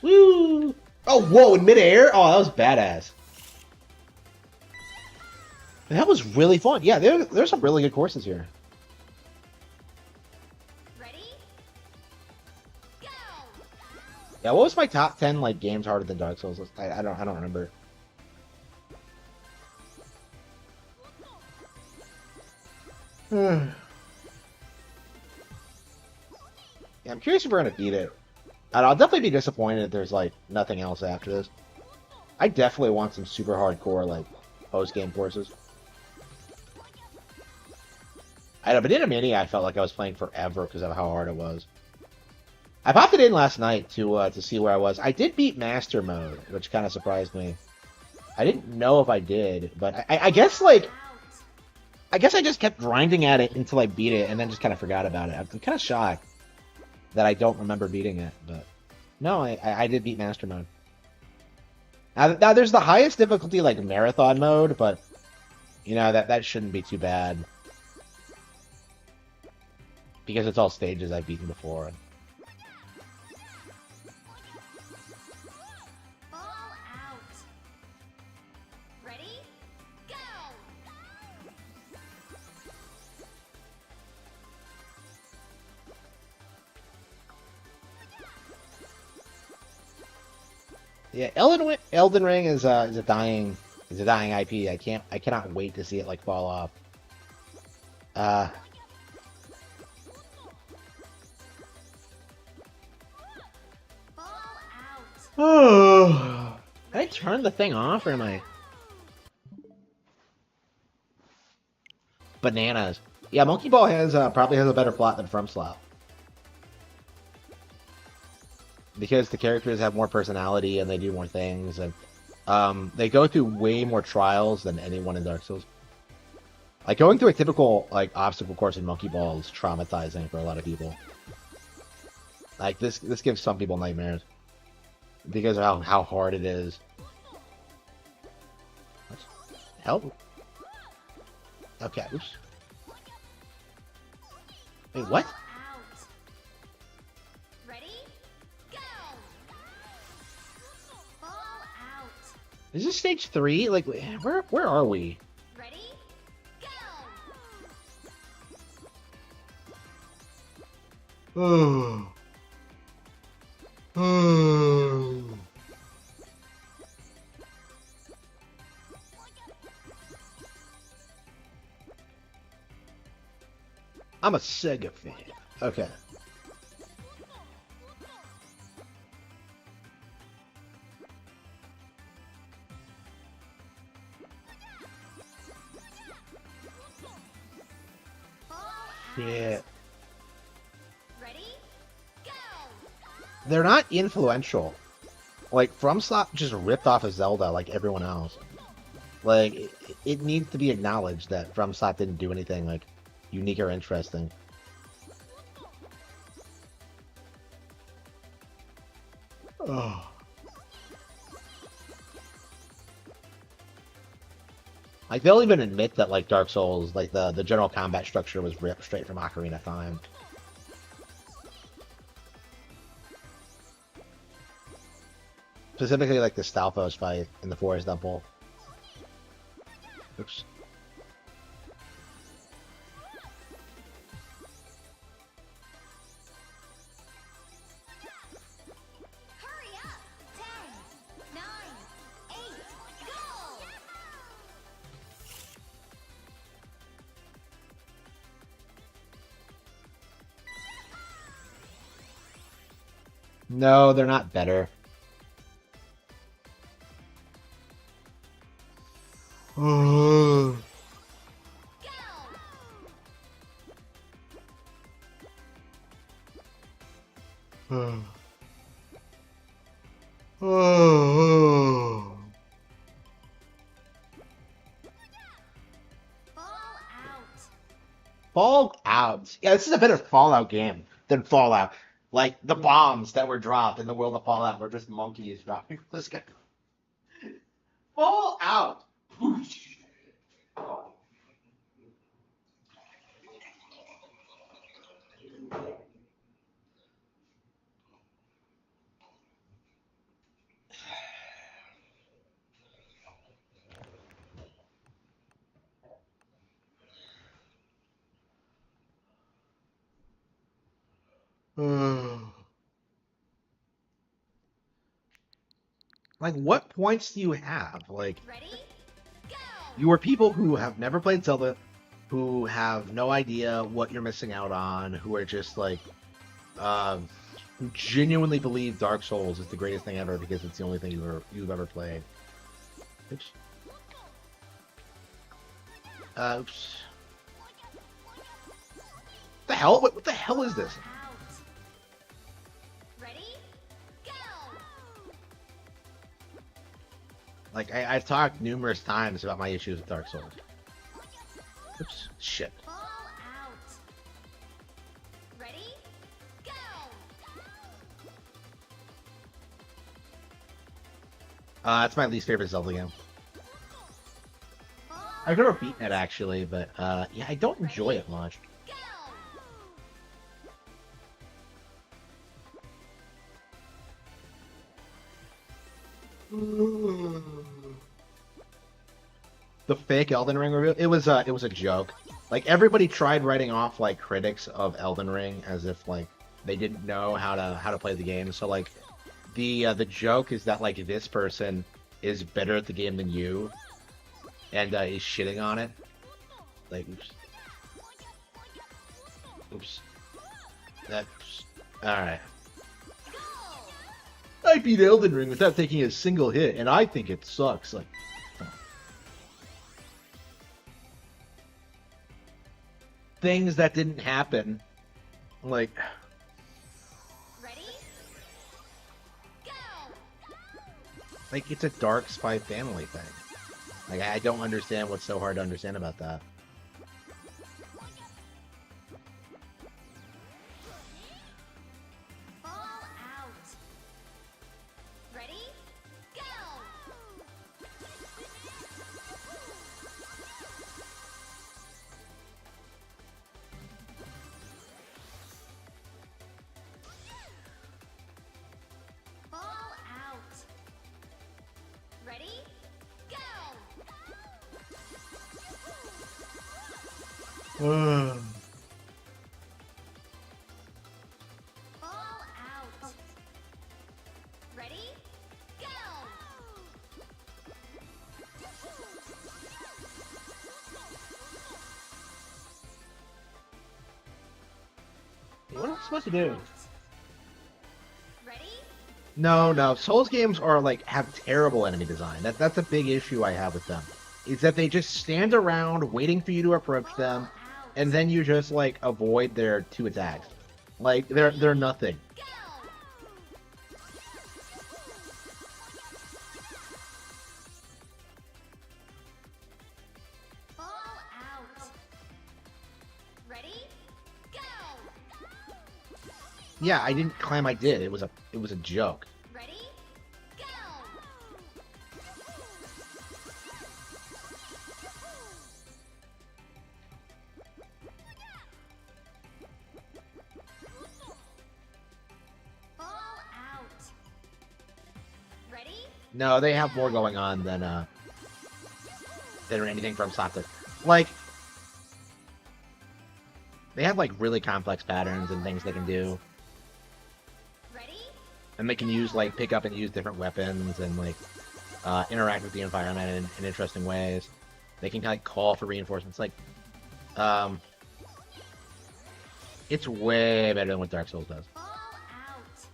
Woo! Oh, whoa, in midair? Oh, that was badass. That was really fun. Yeah, there's some really good courses here. Ready? Yeah, what was my top 10 like games harder than Dark Souls? I don't remember. Yeah, I'm curious if we're gonna beat it. I'll definitely be disappointed if there's like nothing else after this. I definitely want some super hardcore like post game courses. I know, but in a mini, I felt like I was playing forever because of how hard it was. I popped it in last night to see where I was. I did beat Master Mode, which kind of surprised me. I didn't know if I did, but I guess like Out. I guess I just kept grinding at it until I beat it, and then just kind of forgot about it. I'm kind of shocked that I don't remember beating it, but no, I did beat Master Mode. Now there's the highest difficulty like Marathon Mode, but you know that shouldn't be too bad because it's all stages I've beaten before. Ball out. Ready? Go! Yeah, Elden Ring is a dying IP. I cannot wait to see it like fall off. Uh, Ball out. oh, can I Ready? turn the thing off or am I bananas? Yeah, Monkey Ball has probably has a better plot than From Slot because the characters have more personality and they do more things and they go through way more trials than anyone in Dark Souls. Like going through a typical like obstacle course in Monkey Ball is traumatizing for a lot of people. Like this gives some people nightmares because of how hard it is. Help. Okay. Oops. Wait, what? Ball out. Ready? Go! Ball out. Is this stage 3? Like, where are we? Ready? Go! Oh. Oh. I'm a Sega fan. Okay. Ball out. Yeah. Ready? Go! They're not influential. Like, FromSoft just ripped off of Zelda like everyone else. Like, it needs to be acknowledged that FromSoft didn't do anything, like, unique or interesting. Oh. Like, they'll even admit that, like, Dark Souls, like, the general combat structure was ripped straight from Ocarina of Time. Specifically, like, the Stalfos fight in the Forest Temple. Oops. Hurry up! 10, 9, 8, go! No, they're not better. Oh. Go! Oh. Ball out. Fallout. Yeah, this is a better Fallout game than Fallout. Like the bombs that were dropped in the world of Fallout were just monkeys dropping. Let's go. Fallout. Like, what points do you have? Like, Ready? Go! you are people who have never played Zelda, who have no idea what you're missing out on, who are just like, um, who genuinely believe Dark Souls is the greatest thing ever because it's the only thing you've ever played. Oops. Oops. What the hell? What the hell is this? Out. Ready? Go! Like, I've talked numerous times about my issues with Dark Souls. Oops. Shit. Ball out. Ready? Go! That's my least favorite Zelda game. Ball I've never out. beaten it actually, but yeah, I don't enjoy it much. Go! The fake Elden Ring review, it was a joke. Like everybody tried writing off like critics of Elden Ring as if like they didn't know how to play the game. So like the joke is that like this person is better at the game than you and is shitting on it. Like oops. Oops. That's alright. I beat Elden Ring without taking a single hit, and I think it sucks. Like things that didn't happen. Like Ready? Go! like it's a dark spy family thing. Like I don't understand what's so hard to understand about that. Ball out. Ready? Go! Ball out. Ready? Go! Ball out. Ready? Go! What am I supposed to do? Ready? No. Souls games are like have terrible enemy design. That's a big issue I have with them. Is that they just stand around waiting for you to approach them, and then you just like avoid their two attacks. Like they're nothing. Go! Ball out. Ready? Go! Yeah, I didn't claim I did. It was a joke. Ready? Go! Ball out. Ready? No, they have more going on than anything from Software. Like they have like really complex patterns and things they can do. Ready? And they can use like pick up and use different weapons and like interact with the environment in interesting ways. They can like call for reinforcements. Like, it's way better than what Dark Souls does. Ball out.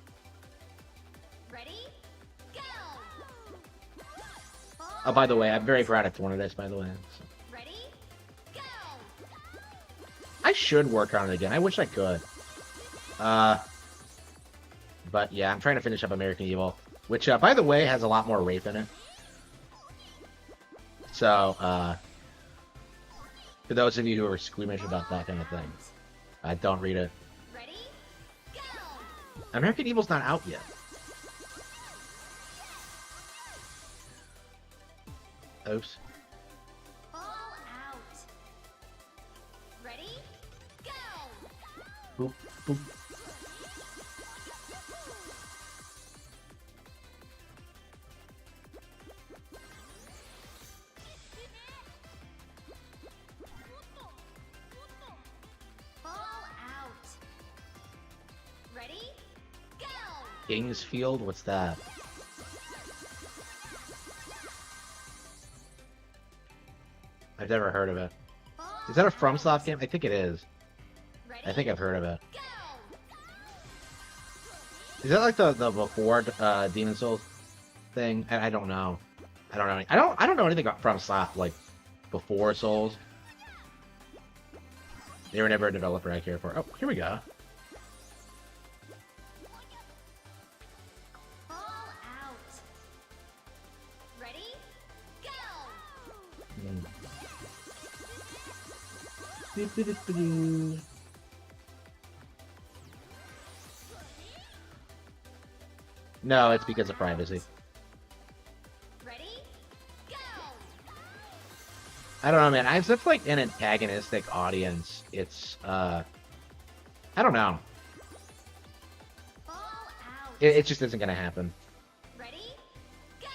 Ready? Go! Oh, by the way, I'm very proud of this. By the way, so. Ready? Go! I should work on it again. I wish I could. But yeah, I'm trying to finish up American Evil, which, by the way, has a lot more rape in it. So, for those of you who are squeamish about that kind of thing, don't read it. Ready? Go! American Evil's not out yet. Oops. Ball out. Ready? Go! Boop, boop. Ball out. Ready? Go! Kingsfield? What's that? I've never heard of it. Fall Is that a out. FromSoft game? I think it is. Ready? I think I've heard of it. Go. Is that like the before Demon Souls thing? I don't know. I don't know. I don't know anything about FromSoft like before Souls. They were never a developer I care for. Oh, here we go. Fall out. Ready? Go. Hmm. Doo-doo-doo-doo-doo. No, it's because of privacy. Ready? Go. I don't know, man. I have such like an antagonistic audience. It's I don't know. Fall out. It just isn't gonna happen. Ready? Go.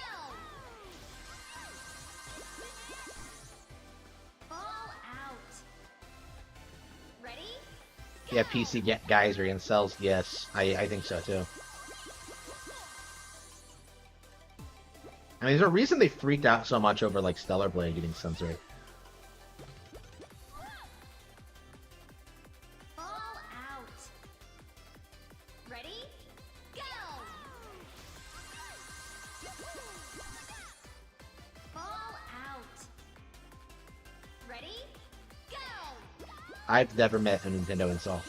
Fall out. Ready? Yeah, PC guys are incels. Yes, I think so too. I mean, there's a reason they freaked out so much over like Stellar Blade getting censored. Fall out. Ready? Go. Fall out. Ready? Go. I've never met a Nintendo incel.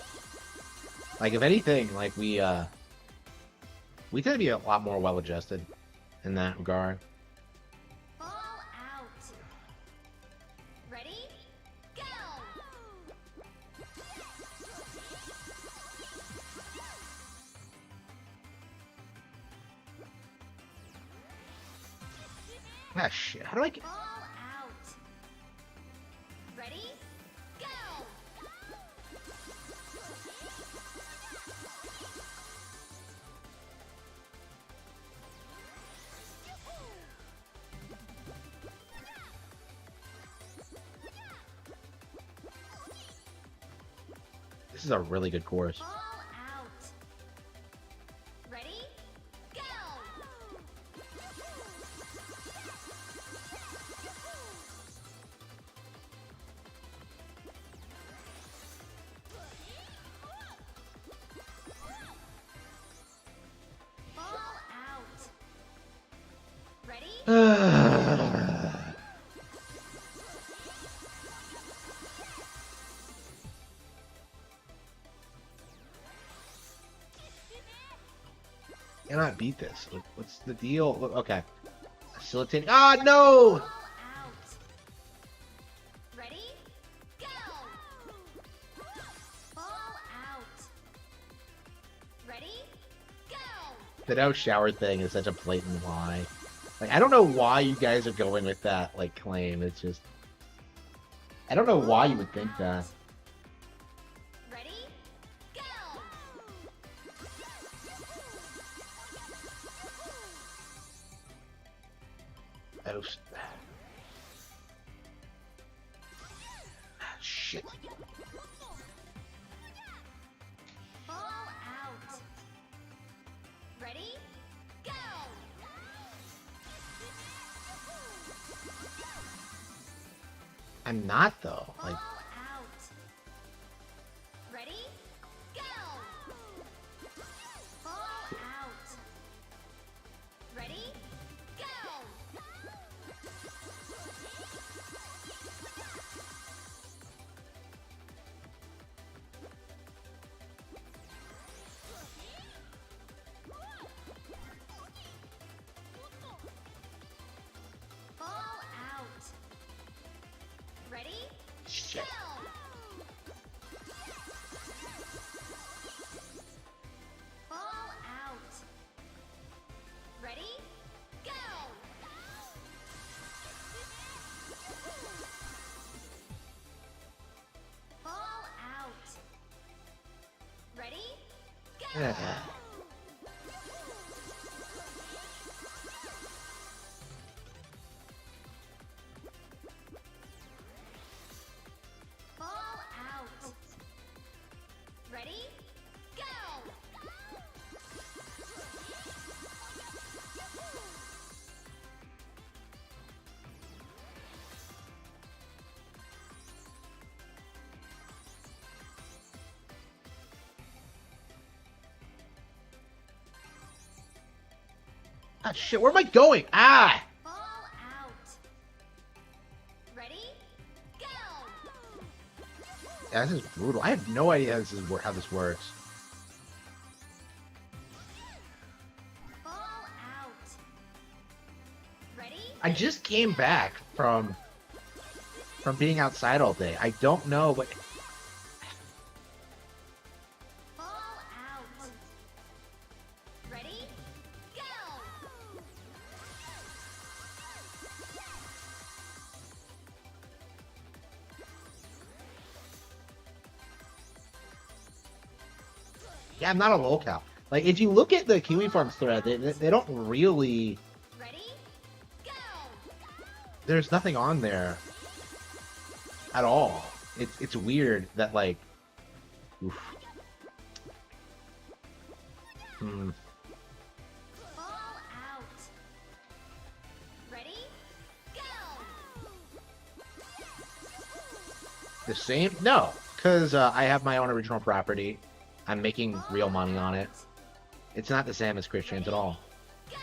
Like, if anything, like we tend to be a lot more well-adjusted in that regard. Fall out. Ready? Go. Ah, shit. How do I get... Fall out. Ready? Go. This is a really good course. Fall out. Ready? Go. Fall out. Ready? Cannot beat this. What's the deal? Okay. Facilitating. Ah, no! Fall out. Ready? Go. Fall out. Ready? Go. The no shower thing is such a blatant lie. Like, I don't know why you guys are going with that, like, claim. It's just... I don't know why you would think that. Ready? Go. Oh, shit. Fall out. Ready? Go. I'm not, though. Fall Like, out. Ready? Go. Fall out. Ready? Go. Fall out. Ready? shit. Go. Fall out. Ready? Go. Fall out. Ready? Go. Ah. Fall out. Ready? Go. Ah, shit, where am I going? Ah! Ball out. Ready? Go! Yeah, this is brutal. I have no idea how this works. Ball out. Ready? I just came back from being outside all day. I don't know what... Ball out. Ready? Go! Yeah, I'm not a lolcow. Like, if you look at the Kiwi Farms thread, they don't really... Ready? Go! There's nothing on there at all. It's weird that, like... Oof. Hmm. Ball out. Ready? Go! The same? No, because I have my own original property. I'm making real money on it. It's not the same as Christian's at all. Go!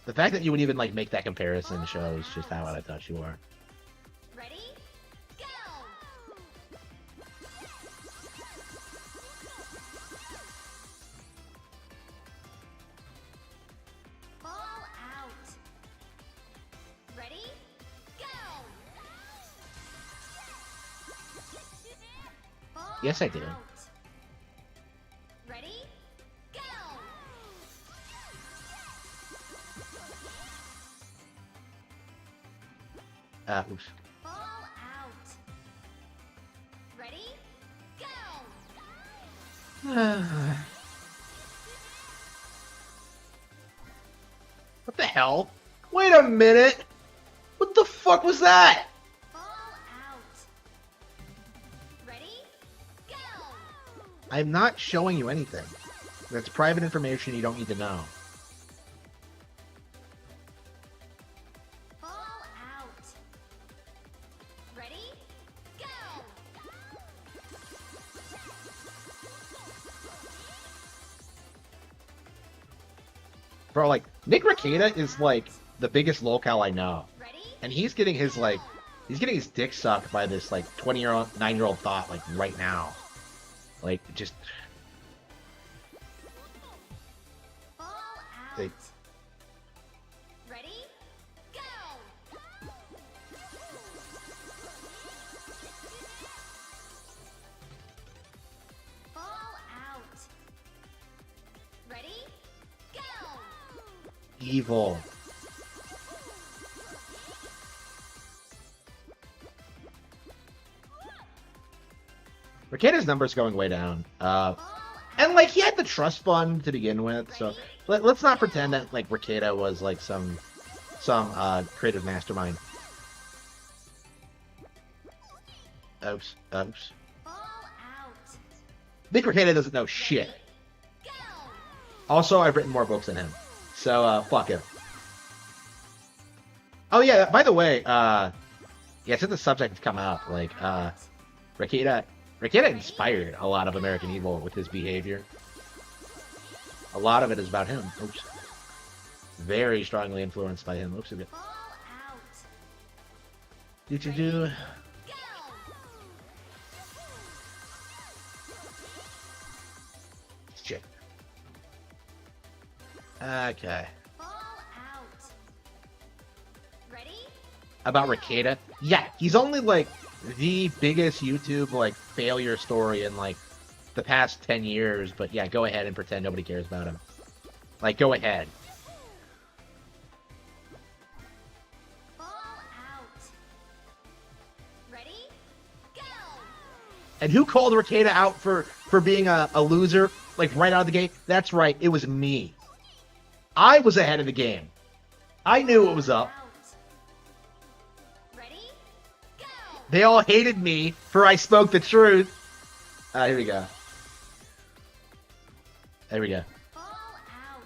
The fact that you would even like make that comparison shows just how out of touch you are. Ready? Go! Ball out. Ready? Go! Ball Yes, I do. out. Ready? Go! Oops. Ball out. Ready? Go! What the hell? Wait a minute! What the fuck was that? Ball out. Ready? Go! I'm not showing you anything. That's private information you don't need to know. Ball out. Ready? Go! Bro, like, Nick Rekieta is like the biggest lolcow I know. Ready? And he's getting his like he's getting his dick sucked by this like 20-year-old 9-year-old thought like right now. Like just Ball out. They- Ready? Go! Ball out. Ready? Go! evil. Rekieta's number's going way down. Ball And like he had the trust fund to begin with, so let's not pretend that like Rekieta was like some creative mastermind. Oops. Ball out. Nick Rekieta doesn't know shit. Go! Also, I've written more books than him, so fuck him. Oh yeah, by the way, yeah, since the subject has come up, like Rekieta inspired a lot of American Evil with his behavior. A lot of it is about him. Oops. Very strongly influenced by him. Oops a bit. Ball out. Do. Go! Shit. Okay. Ball out. Ready? About Rekieta? Yeah, he's only like the biggest YouTube like failure story in like the past 10 years, but yeah, go ahead and pretend nobody cares about him. Like, go ahead. Ball out. Ready? Go! And who called Rekieta out for being a loser, like right out of the gate? That's right, it was me. I was ahead of the game. I knew what was up. Out. Ready? Go! They all hated me for I spoke the truth. Here we go. There we go. Ball out.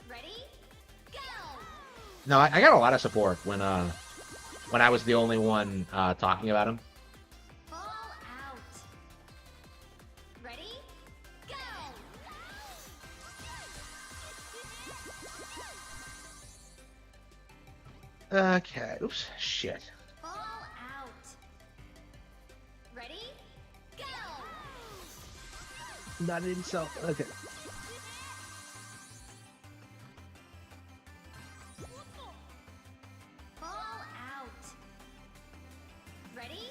Ready? Go! No, I got a lot of support when I was the only one talking about him. Ball out. Ready? Okay. Oops. Shit. Ball out. Ready? Go! Not himself. Okay. Ball out. Ready?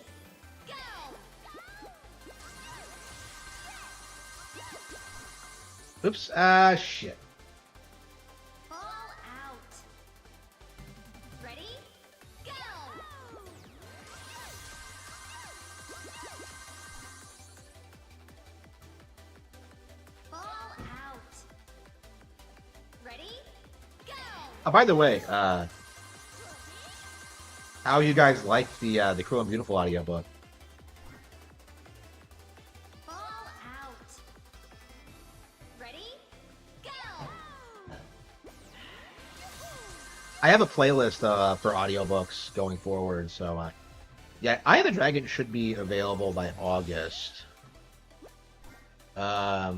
Go! Oops. Shit. Ball out. Ready? Go! Ball out. Ready? Go! Oh, by the way, how you guys like the Cruel and Beautiful audiobook? Ball out. Ready? Go! I have a playlist for audiobooks going forward, so yeah, Eye of the Dragon should be available by August. Yeah,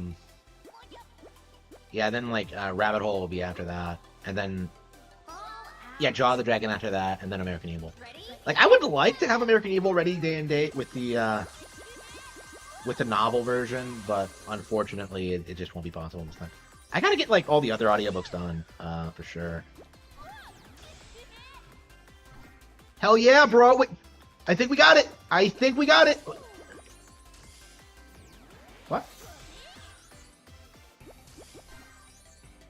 then like Rabbit Hole will be after that, and then Ball out. yeah, Jaw of the Dragon after that, and then American Evil. Ready? Like I would like to have American Evil ready day and date with the novel version, but unfortunately it just won't be possible this time. I gotta get like all the other audiobooks done, for sure. Hell yeah, bro! Wait, I think we got it. I think we got it. What?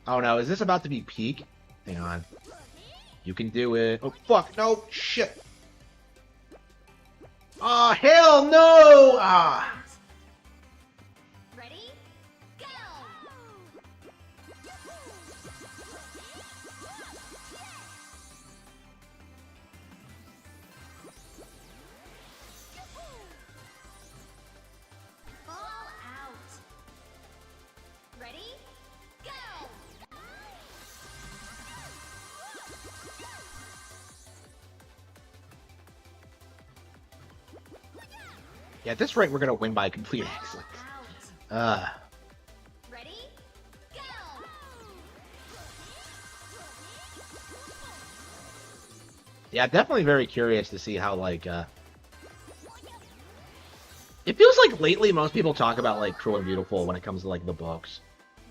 Oh no, is this about to be peak? Hang on. You can do it. Oh fuck, no, shit. Oh hell no! Ah. Ready? Go! Ball out. Ready? Go! Yeah, at this rate we're gonna win by complete accident. Out. Ready? Go! Yeah, definitely very curious to see how like it feels like lately most people talk about like Cruel and Beautiful when it comes to like the books.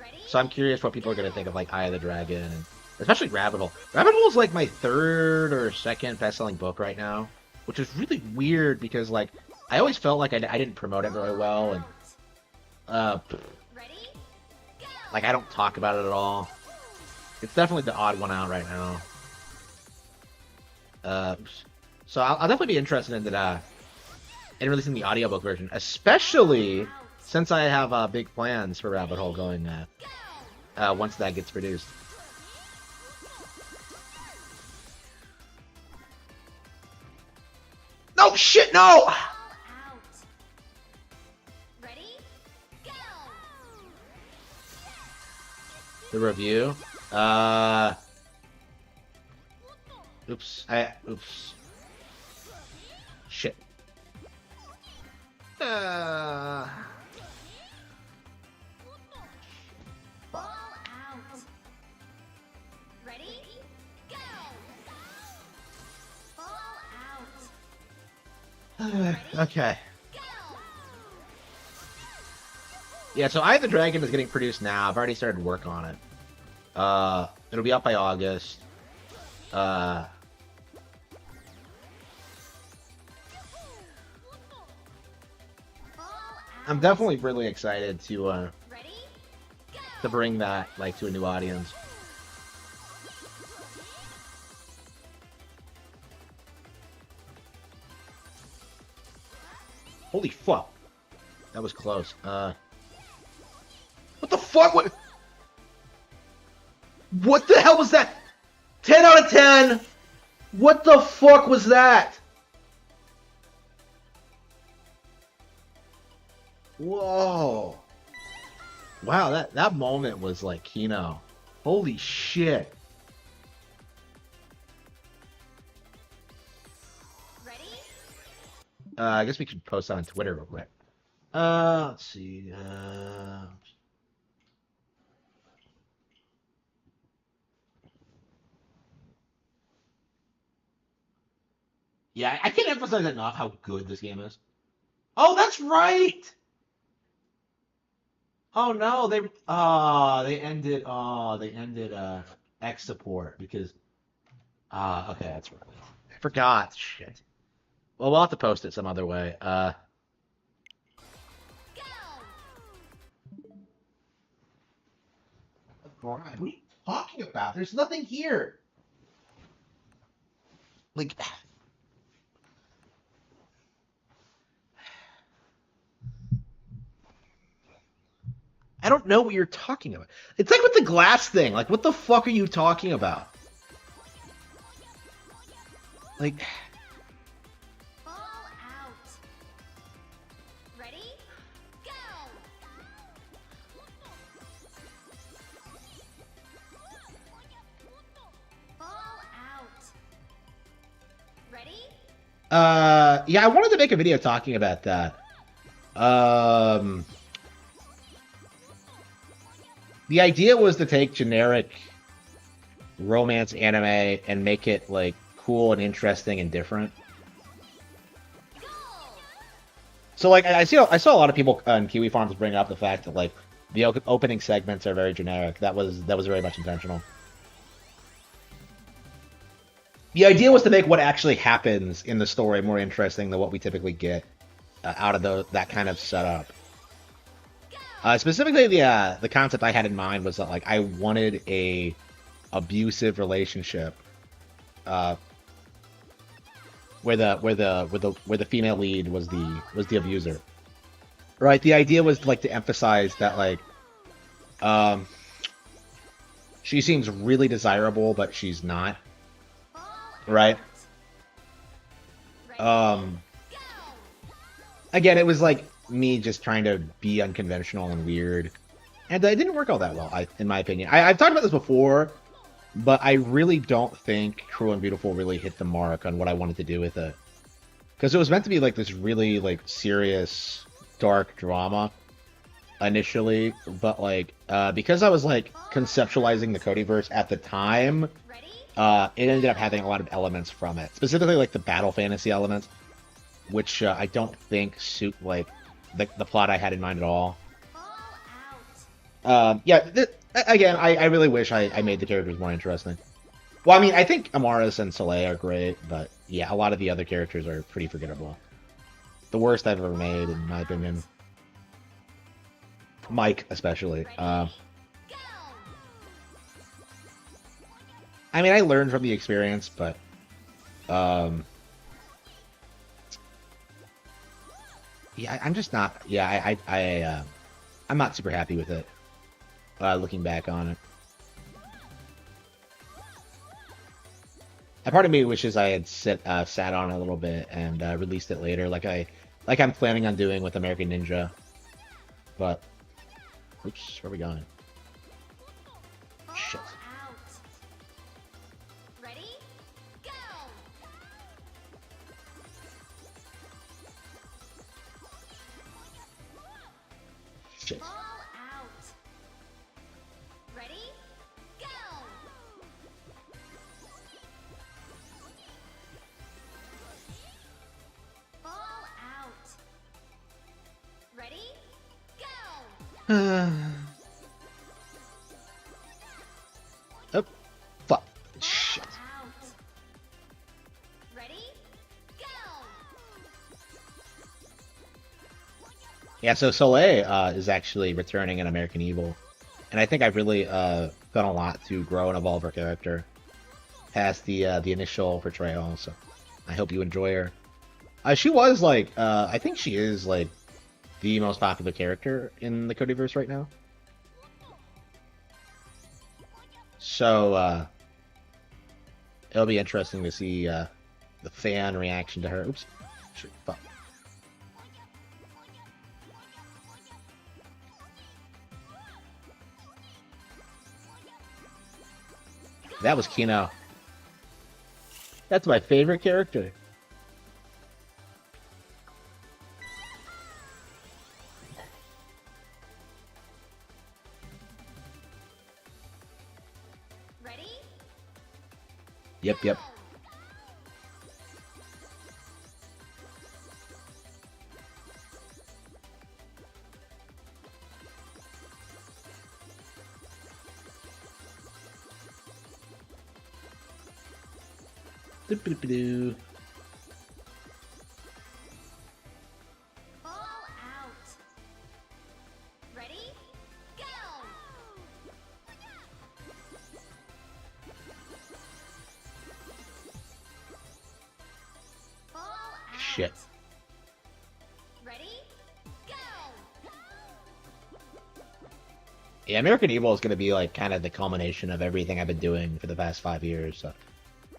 Ready? So I'm curious what people are gonna think of like Eye of the Dragon and especially Rabbit Hole. Rabbit Hole is like my third or second best-selling book right now, which is really weird because like I always felt like I didn't promote it very well and Ready? Go! like I don't talk about it at all. It's definitely the odd one out right now. So I'll definitely be interested in releasing the audiobook version, especially since I have big plans for Rabbit Hole going once that gets produced. No shit, no! Ball out. Ready? Go! The review. Oops. Oops. Shit. Ball out. Ready? Go! Ball out. Okay. Go! Yeah, so Eye of the Dragon is getting produced now. I've already started work on it. It'll be out by August. Ball I'm out. definitely really excited to Ready? Go! bring that like to a new audience. Holy fuck. That was close. What the fuck? What the hell was that? 10 out of 10. What the fuck was that? Whoa. Wow, that moment was like Kino. Holy shit. Ready? I guess we could post that on Twitter real quick. Let's see. Yeah, I can't emphasize enough how good this game is. Oh, that's right. Oh no, they ended X support because okay, that's right. I forgot. Shit. Well, we'll have to post it some other way. Brian, what are you talking about? There's nothing here. Like, I don't know what you're talking about. It's like with the glass thing. Like, what the fuck are you talking about? Like, Ball out. Ready? Go! Ball out. Ready? yeah, I wanted to make a video talking about that. Um, the idea was to take generic romance anime and make it like cool and interesting and different. Go! So like I saw a lot of people on Kiwi Farms bring up the fact that like the opening segments are very generic. That was very much intentional. The idea was to make what actually happens in the story more interesting than what we typically get out of that kind of setup. Specifically, the concept I had in mind was that like I wanted a abusive relationship uh, where the female lead was the abuser. Right. The idea was like to emphasize that like um, she seems really desirable, but she's not. Ball Right. ready? Um, Go! again, it was like me just trying to be unconventional and weird, and it didn't work all that well, in my opinion. I've talked about this before, but I really don't think Cruel and Beautiful really hit the mark on what I wanted to do with it, because it was meant to be like this really like serious, dark drama initially, but like because I was like conceptualizing the Codyverse at the time, Ready? it ended up having a lot of elements from it, specifically like the battle fantasy elements, which I don't think suit like the plot I had in mind at all. Ball out. Yeah, again, I really wish I made the characters more interesting. Well, I mean, I think Amaris and Soleil are great, but yeah, a lot of the other characters are pretty forgettable. The worst I've ever made, in my opinion. Mike, especially. Ready? Go! I mean, I learned from the experience, but um, yeah, I'm just not. Yeah, I'm not super happy with it. Looking back on it, a part of me wishes I had sat on it a little bit and released it later, like I'm planning on doing with American Ninja. But oops, where are we going? Ball Shit. out. Ready? Go! Shit. Ball out. Ready? Go! Ball out. Ready? Go! Oh, fuck. Ball Shit. out. Ready? Go! Yeah, so Soleil is actually returning in American Evil, and I think I've really done a lot to grow and evolve her character past the initial portrayal. So I hope you enjoy her. She was like, I think she is like the most popular character in the Codyverse right now. So it'll be interesting to see the fan reaction to her. Oops, shit, fuck. That was Kino. That's my favorite character. Ready? Yep, yep. Boop-a-doop-a-doo. Ball out. Ready? Go! Ball out. Shit. Ready? Go! Yeah, American Evil is going to be like kind of the culmination of everything I've been doing for the past 5 years. So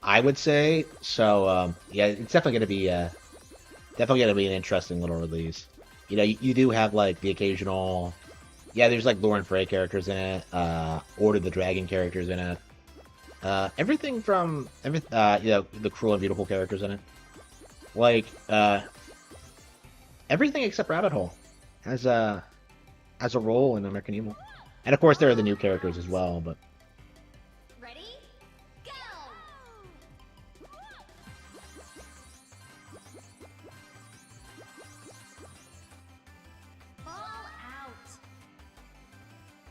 I would say so. Yeah, it's definitely gonna be an interesting little release. You know, you do have like the occasional, yeah. There's like Lauren Frey characters in it. Order the Dragon characters in it. You know, the Cruel and Beautiful characters in it. Like everything except Rabbit Hole has a role in American Evil. And of course, there are the new characters as well. But Ready? Go! Ball out.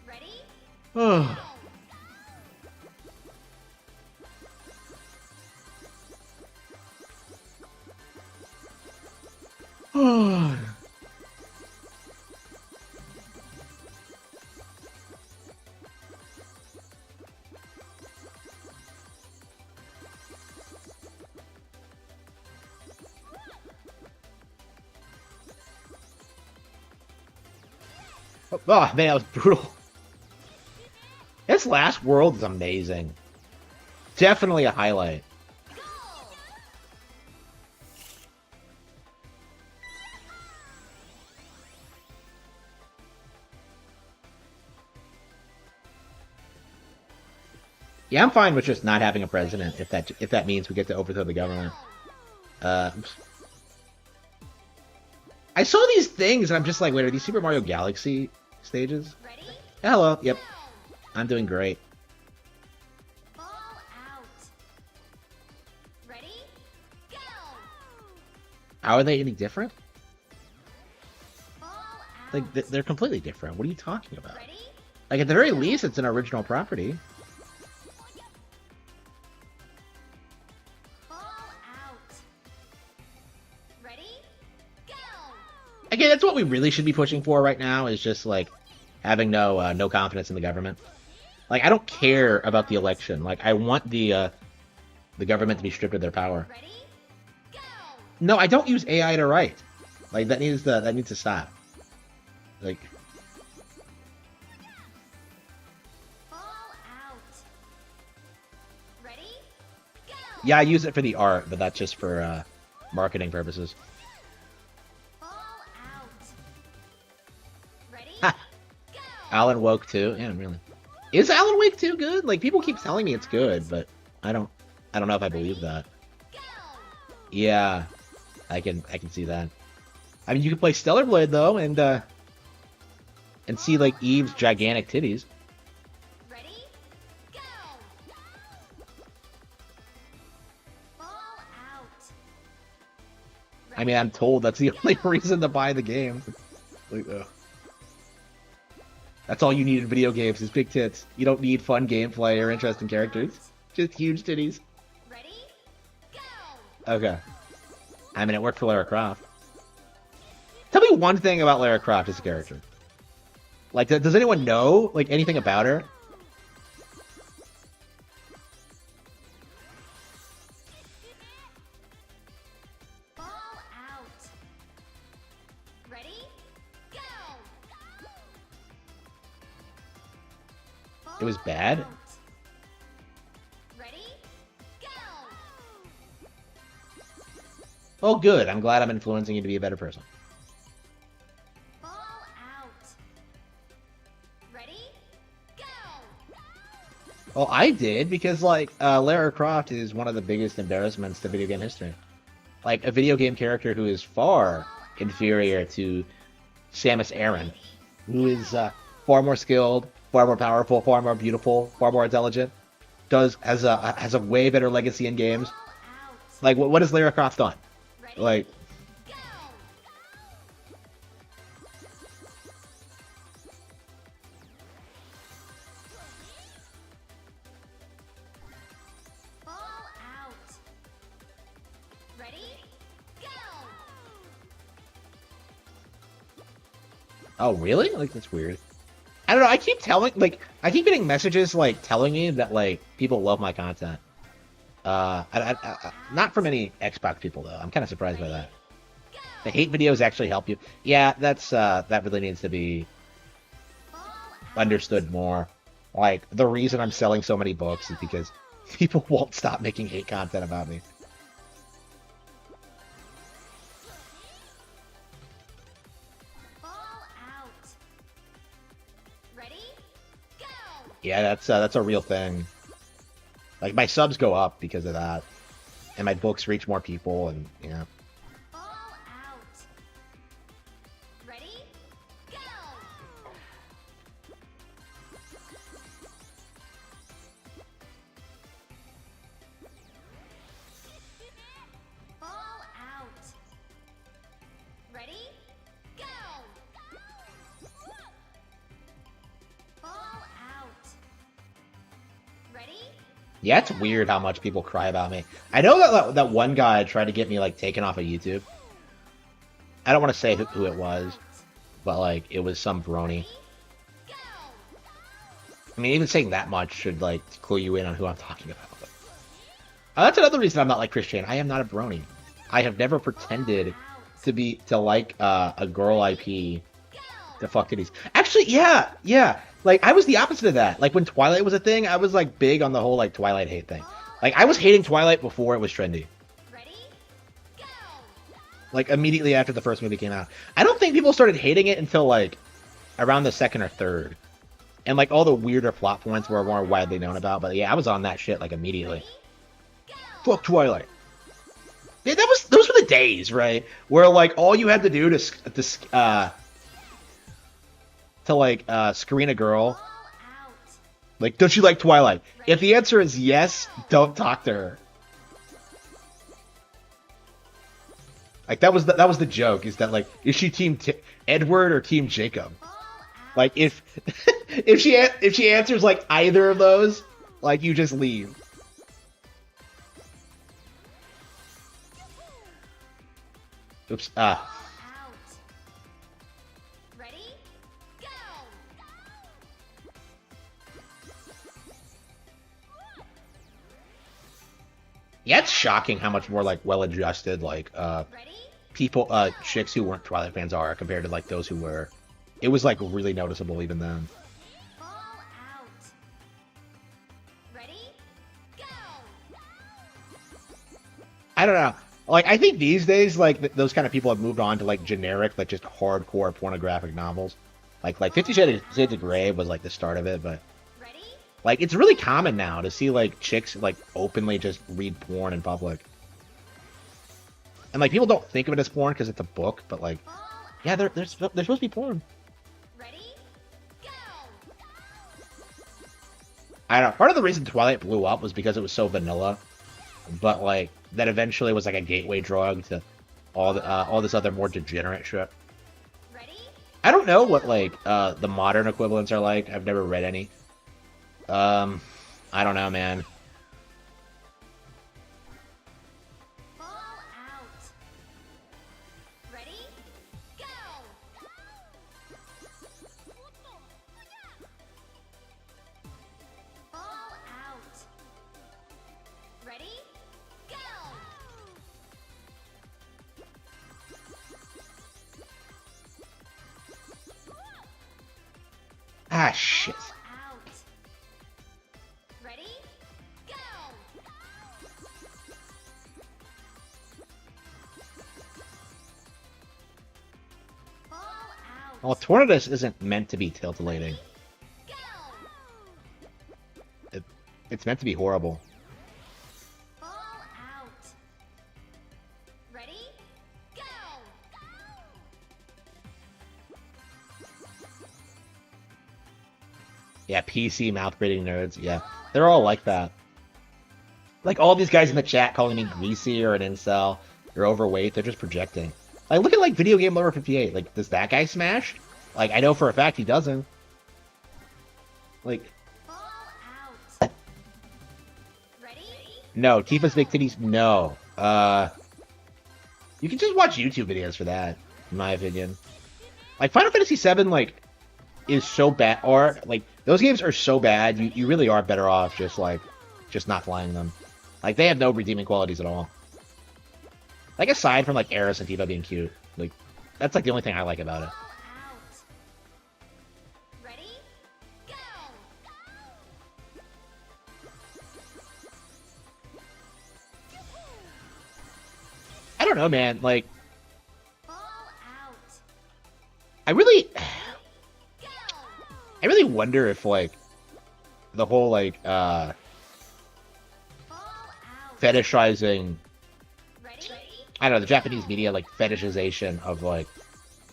Ready? Go! oh man, that was brutal. This last world is amazing. Definitely a highlight. Go! Yeah, I'm fine with just not having a president if that means we get to overthrow the government. Oops. I saw these things and I'm just like, wait, are these Super Mario Galaxy stages? Ready? Hello. Yep, Go! I'm doing great. Ball out. Ready? Go! How are they any different? Ball out. Like they're completely different. What are you talking about? Ready? Like at the very least, it's an original property. Ball out. Ready? Go! Again, that's what we really should be pushing for right now. Is just like having no confidence in the government. Like I don't care about the election. Like I want the government to be stripped of their power. Ready? Go! No, I don't use AI to write. Like that needs to stop. Like Ball out. Ready? Go! yeah, I use it for the art, but that's just for marketing purposes. Ball out. Ready? Ha! Go! Alan Woke 2. Yeah, really. Is Alan Wake 2 good? Like people keep telling me it's good, but I don't know if I believe that. Go! Yeah, I can see that. I mean, you can play Stellar Blade though, and see like Eve's gigantic titties. Ready? Go! Ball out. I mean, I'm told that's the only reason to buy the game. Like, that's all you need in video games is big tits. You don't need fun gameplay or interesting characters. Just huge titties. Ready? Go! Okay. I mean, it worked for Lara Croft. Tell me one thing about Lara Croft as a character. Like, does anyone know like anything about her? Ball out. Ready? Go! It was Ball bad? out. Ready? Go! Oh, good. I'm glad I'm influencing you to be a better person. Ball out. Ready? Go! Well, I did because like Lara Croft is one of the biggest embarrassments to video game history. Like a video game character who is far inferior to Samus Aran, who is far more skilled, far more powerful, far more beautiful, far more intelligent, has a way better legacy in games. Out. Like what has Lara Croft done? Ready? Like Go! Ball out. Oh, really? Like, that's weird. I don't know. I keep getting messages like telling me that like people love my content. Not from any Xbox people though. I'm kind of surprised by Ready? that. The hate videos actually help you. Yeah, that really needs to be Ball understood more. Like the reason I'm selling so many books is because people won't stop making hate content about me. Ball out. Ready? Go! Yeah, that's a real thing. Like my subs go up because of that, and my books reach more people, and yeah. Ball out. Ready? Go! Ball out. Ready? Go! Ball out. Ready? Yeah, it's weird how much people cry about me. I know that one guy tried to get me like taken off of YouTube. I don't want to say who it was, Out. but like it was some brony. Ready? Go! I mean, even saying that much should like clue you in on who I'm talking about. That's another reason I'm not like Christian. I am not a brony. I have never pretended to like a girl IP to fuck titties. Actually, yeah. Like I was the opposite of that. Like when Twilight was a thing, I was like big on the whole like Twilight hate thing. Like I was hating Twilight before it was trendy. Ready? Go! Like immediately after the first movie came out. I don't think people started hating it until like around the second or third. And like all the weirder plot points were more widely known about. But yeah, I was on that shit like immediately. Ready? Go! Fuck Twilight. Yeah, those were the days, right? Where like all you had to do to screen a girl, Ball out. like, does she like Twilight? If the answer is yes, don't talk to her. Like that was the joke, is that like, is she team Edward or team Jacob? Ball out. Like if if she answers like either of those, like you just leave. Oops. Ball out. Ready? Go! Yeah, it's shocking how much more like well-adjusted like Ready? people chicks who weren't Twilight fans are compared to like those who were. It was like really noticeable even then. Ball out. Ready? Go! I don't know. Like I think these days like those kind of people have moved on to like generic like just hardcore pornographic novels. Like 50 Shades of Grey was like the start of it, but Ready? like it's really common now to see like chicks like openly just read porn in public. And like people don't think of it as porn because it's a book, but like Ball yeah, they're supposed to be porn. Ready? Go! I don't know. Part of the reason Twilight blew up was because it was so vanilla, but like that eventually was like a gateway drug to all this other more degenerate shit. Ready? I don't know what like the modern equivalents are like. I've never read any. I don't know, man. Ball out. Ready? Go! Ball out. Ready? Go! Ah, shit. Ball out. Ready? Go! Ball out. Well, Tornadus isn't meant to be titillating. Go! It's meant to be horrible. Ball out. Ready? Go! Yeah, PC mouth breathing nerds. Yeah, they're all like that. Like all these guys in the chat calling me greasy or an incel or overweight. They're just projecting. Like look at like Video Game Lover 58. Like does that guy smash? Like I know for a fact he doesn't. Like Ball out. Ready? no, Tifa's big titties. No. You can just watch YouTube videos for that, in my opinion. Like Final Fantasy VII, like is so bad, or like those games are so bad. You really are better off just not playing them. Like they have no redeeming qualities at all. Like aside from like Eris and Tifa being cute, like that's like the only thing I like about it. All out. Ready? Go! I don't know, man. Like All out. I really, Go! I really wonder if like the whole like All out. fetishizing, Ready? I don't know, the Japanese media like fetishization of like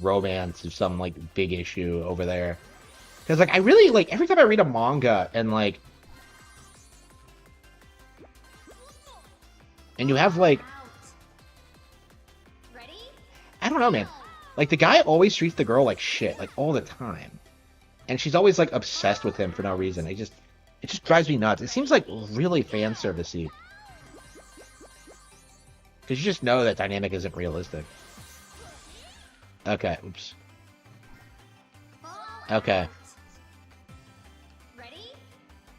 romance is some like big issue over there. Because like I really like every time I read a manga and you have like Out. Ready? I don't know, man. Like the guy always treats the girl like shit, like all the time, and she's always like obsessed with him for no reason. It just drives me nuts. It seems like really fan servicey because you just know that dynamic isn't realistic. Okay, oops. All Okay, out. Ready?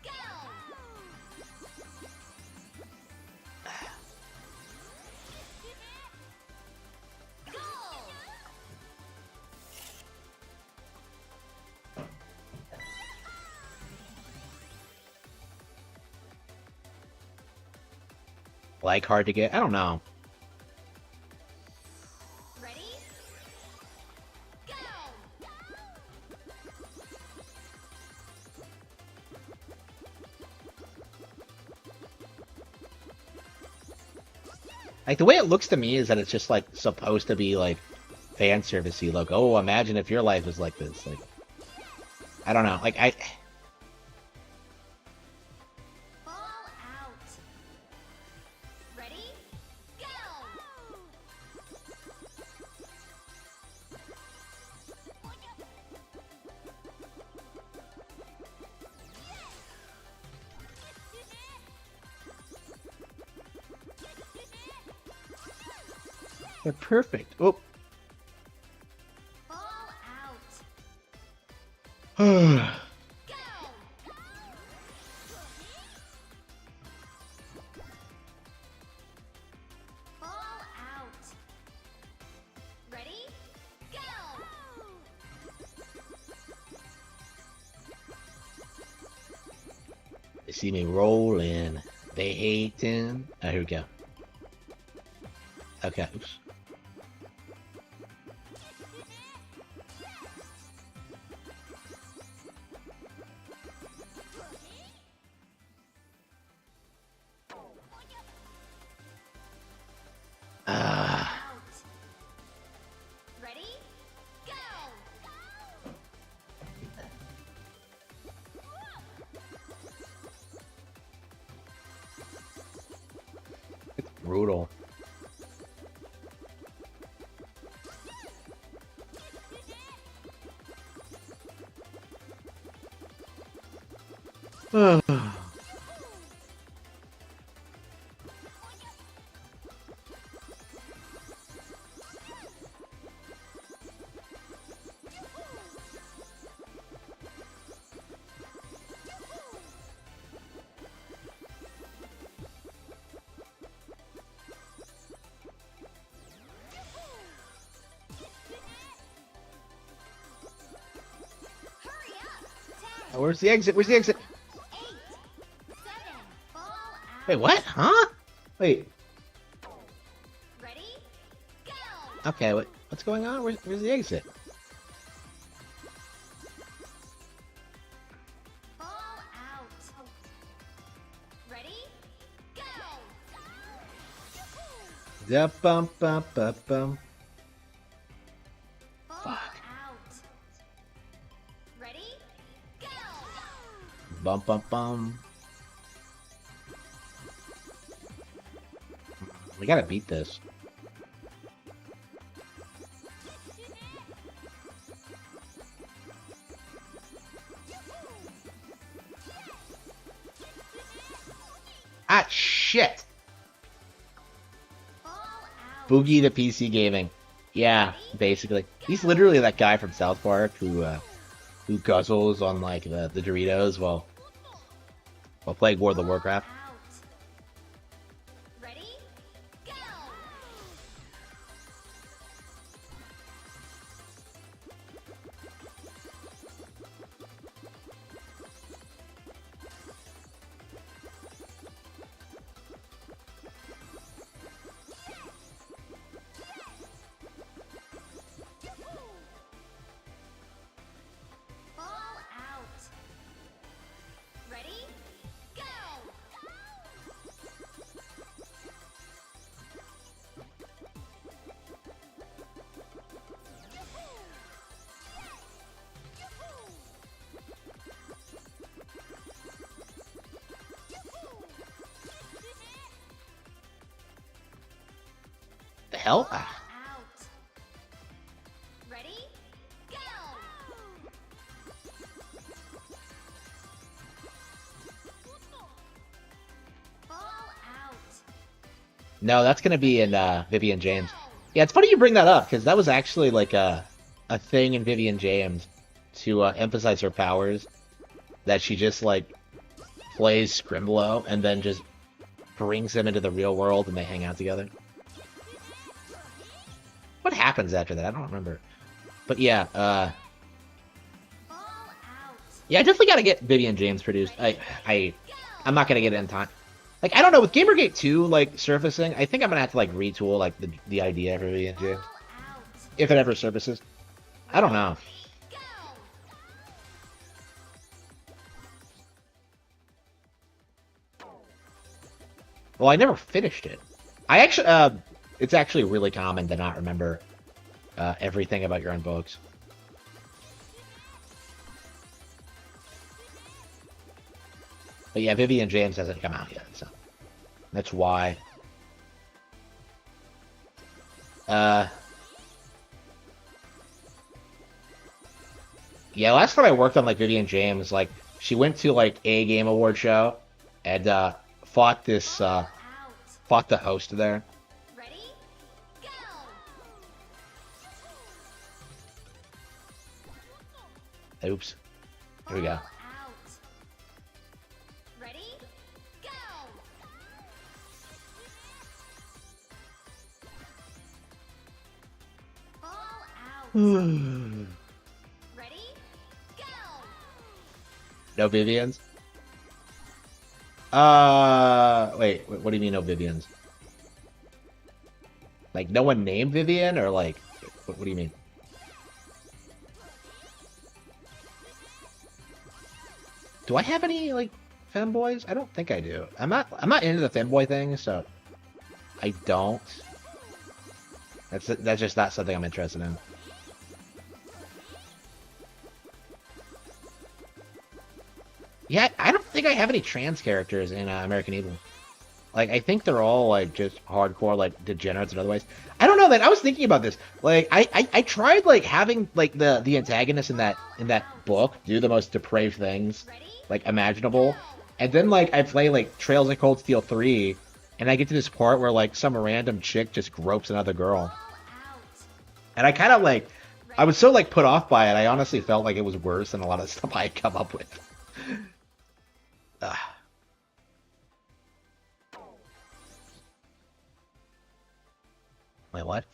Go! Go! like hard to get. I don't know. Ready? Go! Like the way it looks to me is that it's just like supposed to be like fan servicey. Like, oh, imagine if your life was like this. Like, I don't know. Like All out. Ready? Go! they're perfect. Oh. All out. Oh. Go! All out. Ready? Go! They see me rolling. They hating. Oh, here we go. Okay. Oops. Ah, Out. Ready? Go! it's brutal. Hurry up! 10, Where's the exit? Where's the exit? 8, 7, fall out. Wait, what? Huh? Wait. Ready? Go! Okay, what's going on? Where's the exit? Fall out. Ready? Go! Da bum bum bum bum. Fall Fuck. out. Ready? Go! Bum bum bum. We gotta beat this. Ah, shit! Fall out. Boogie the PC Gaming. Yeah, Ready? basically. He's Go! literally that guy from South Park who guzzles on like the Doritos while playing World of All Warcraft. out. Ready? Go! All out. Ready? Go! The hell? All Ah. out. Ready? Go! All out. No, that's gonna be in Vivian Go! James. Yeah, it's funny you bring that up because that was actually like a thing in Vivian James to emphasize her powers that she just like plays Scrimblow and then just brings him into the real world and they hang out together. What happens after that? I don't remember. But yeah, All out. yeah, I definitely gotta get Vivian James produced. I, Go! I'm not gonna get it in time. Like, I don't know, with Gamergate 2, like, surfacing, I think I'm gonna have to, like, retool, like, the idea for Vivian All James. out. If it ever surfaces. I don't know. Go! Well, I never finished it. I actually, it's actually really common to not remember everything about your own books. But yeah, Vivian James hasn't come out yet, so that's why. Uh, yeah, last time I worked on like Vivian James, like she went to like a game award show and fought this All out. fought the host there. Ready? Go! Oops. Here we go. All out. Ready? Go! All out. No Ready? Go! Vivians? Wait, what do you mean no Vivians? Like no one named Vivian or like what do you mean? Do I have any like femboys? I don't think I do. I'm not into the femboy thing, so I don't. That's just not something I'm interested in. Yeah, I don't think I have any trans characters in American Evil. Like, I think they're all like just hardcore like degenerates in other ways. I don't know, man. I was thinking about this. Like, I tried like having like the antagonist in that book do the most depraved things Ready? like imaginable, and then like I play like Trails of Cold Steel 3, and I get to this part where like some random chick just gropes another All girl, out. and I kind of like I Ready? was so like put off by it. I honestly felt like it was worse than a lot of stuff I had come up with. Ugh. Wait, what?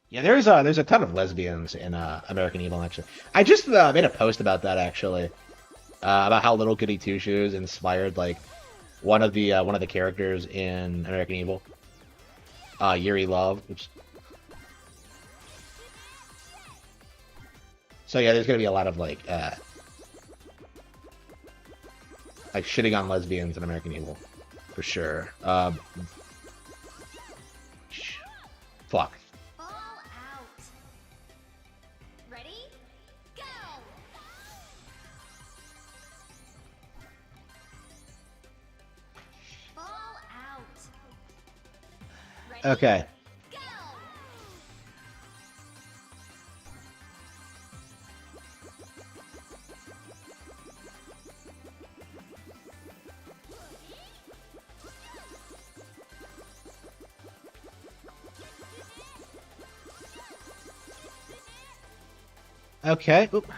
Yeah, there's a ton of lesbians in American Evil actually. I just made a post about that actually, about how Little Goody Two Shoes inspired like one of the characters in American Evil, Yuri Love. Oops. So yeah, there's gonna be a lot of like shitting on lesbians in American Evil, for sure. Fuck. All out. Ready? Go! All out. Ready? Okay. Go! Okay. Oop.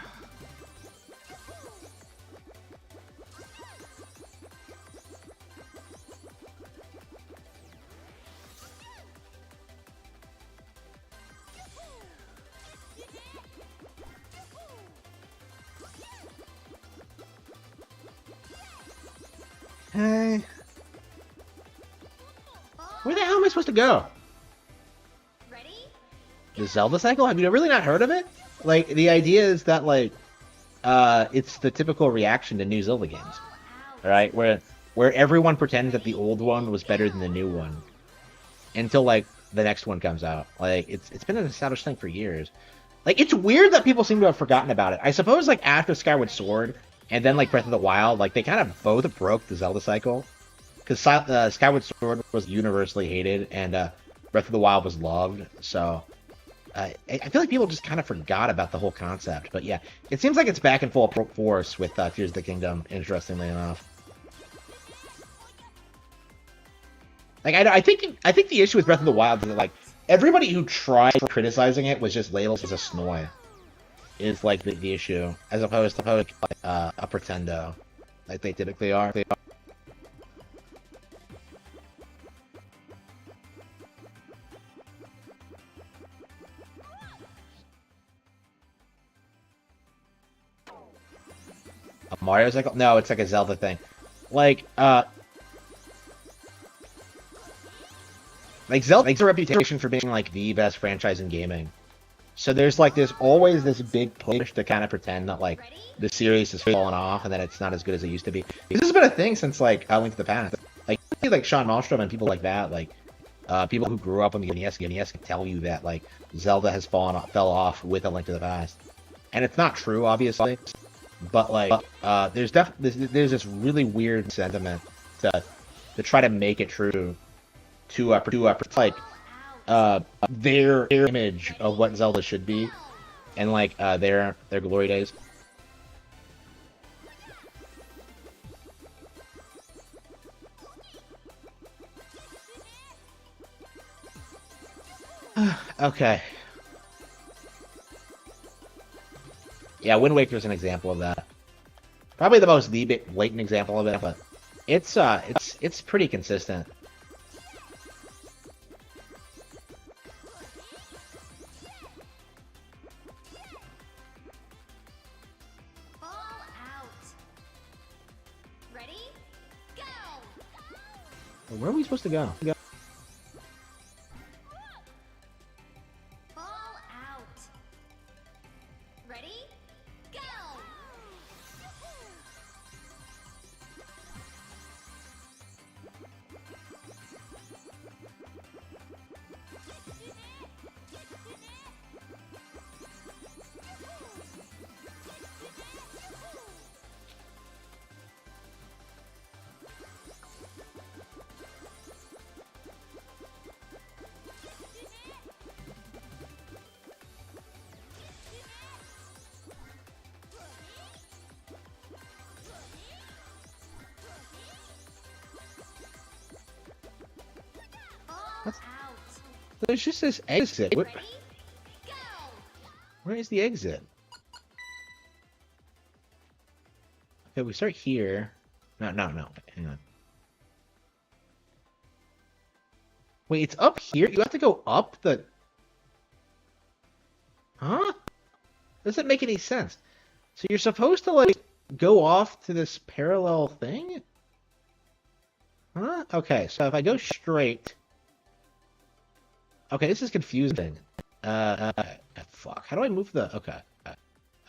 Hey. Where the hell am I supposed to go? Ready? The Zelda cycle? Have you really not heard of it? Like, the idea is that, like, it's the typical reaction to new Zelda games. Out. Alright? Where everyone pretends that the old one was better than the new one. Until, like, the next one comes out. Like, it's been an established thing for years. Like, it's weird that people seem to have forgotten about it. I suppose, like, after Skyward Sword, and then, like, Breath of the Wild, like, they kind of both broke the Zelda cycle. Because Skyward Sword was universally hated, and Breath of the Wild was loved, so I feel like people just kind of forgot about the whole concept. But yeah, it seems like it's back in full force with Tears of the Kingdom, interestingly enough. Like, I think the issue with Breath of the Wild is that, like, everybody who tried criticizing it was just labeled as a snoy, is, like, the issue, as opposed to, like, a pretendo, like they typically are. A Mario cycle? No, it's like a Zelda thing. Like, like Zelda makes a reputation for being like the best franchise in gaming. So there's like always this big push to kind of pretend that like the series has fallen off and that it's not as good as it used to be. This has been a thing since like Link to the Past. Like Sean Malmstrom and people like that, like people who grew up on the NES can tell you that like Zelda has fell off with A Link to the Past, and it's not true, obviously. But like, there's there's this really weird sentiment to try to make it true to like their image of what Zelda should be, and like their glory days. Okay. Yeah, Wind Waker is an example of that. Probably the most blatant example of it, but it's pretty consistent. Ball out. Ready? Go. Where are we supposed to go? Ball out. Ready? Go. Ball That's- out. There's just this exit. Ready? Go. Where is the exit? Okay, we start here. No. Hang on. Wait, it's up here? You have to go up the... Huh? Doesn't make any sense. So you're supposed to, like, go off to this parallel thing? Huh? Okay, so if I go straight... Okay, this is confusing. Fuck. How do I move the... Okay.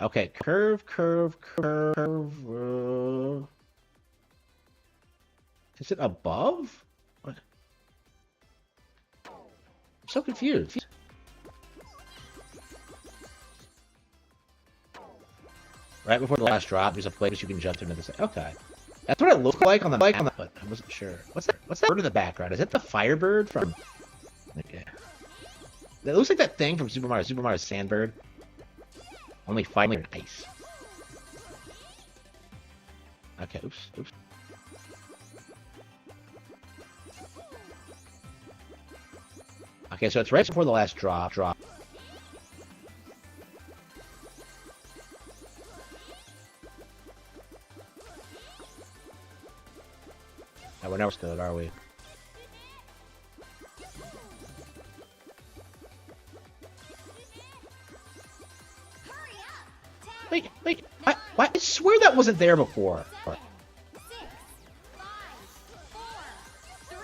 Okay, curve. Is it above? What? I'm so confused. Right before the last drop, there's a place you can jump to another side. Okay. That's what it looked like on the bike, but I wasn't sure. What's that bird in the background? Is it the Firebird from... Okay. It looks like that thing from Super Mario Sandbird. Only fire and ice. Okay, oops. Okay, so it's right before the last drop. good, are we? Hurry up! 10, Wait, I swear that wasn't there before. 7, 6, 5, 4, 3,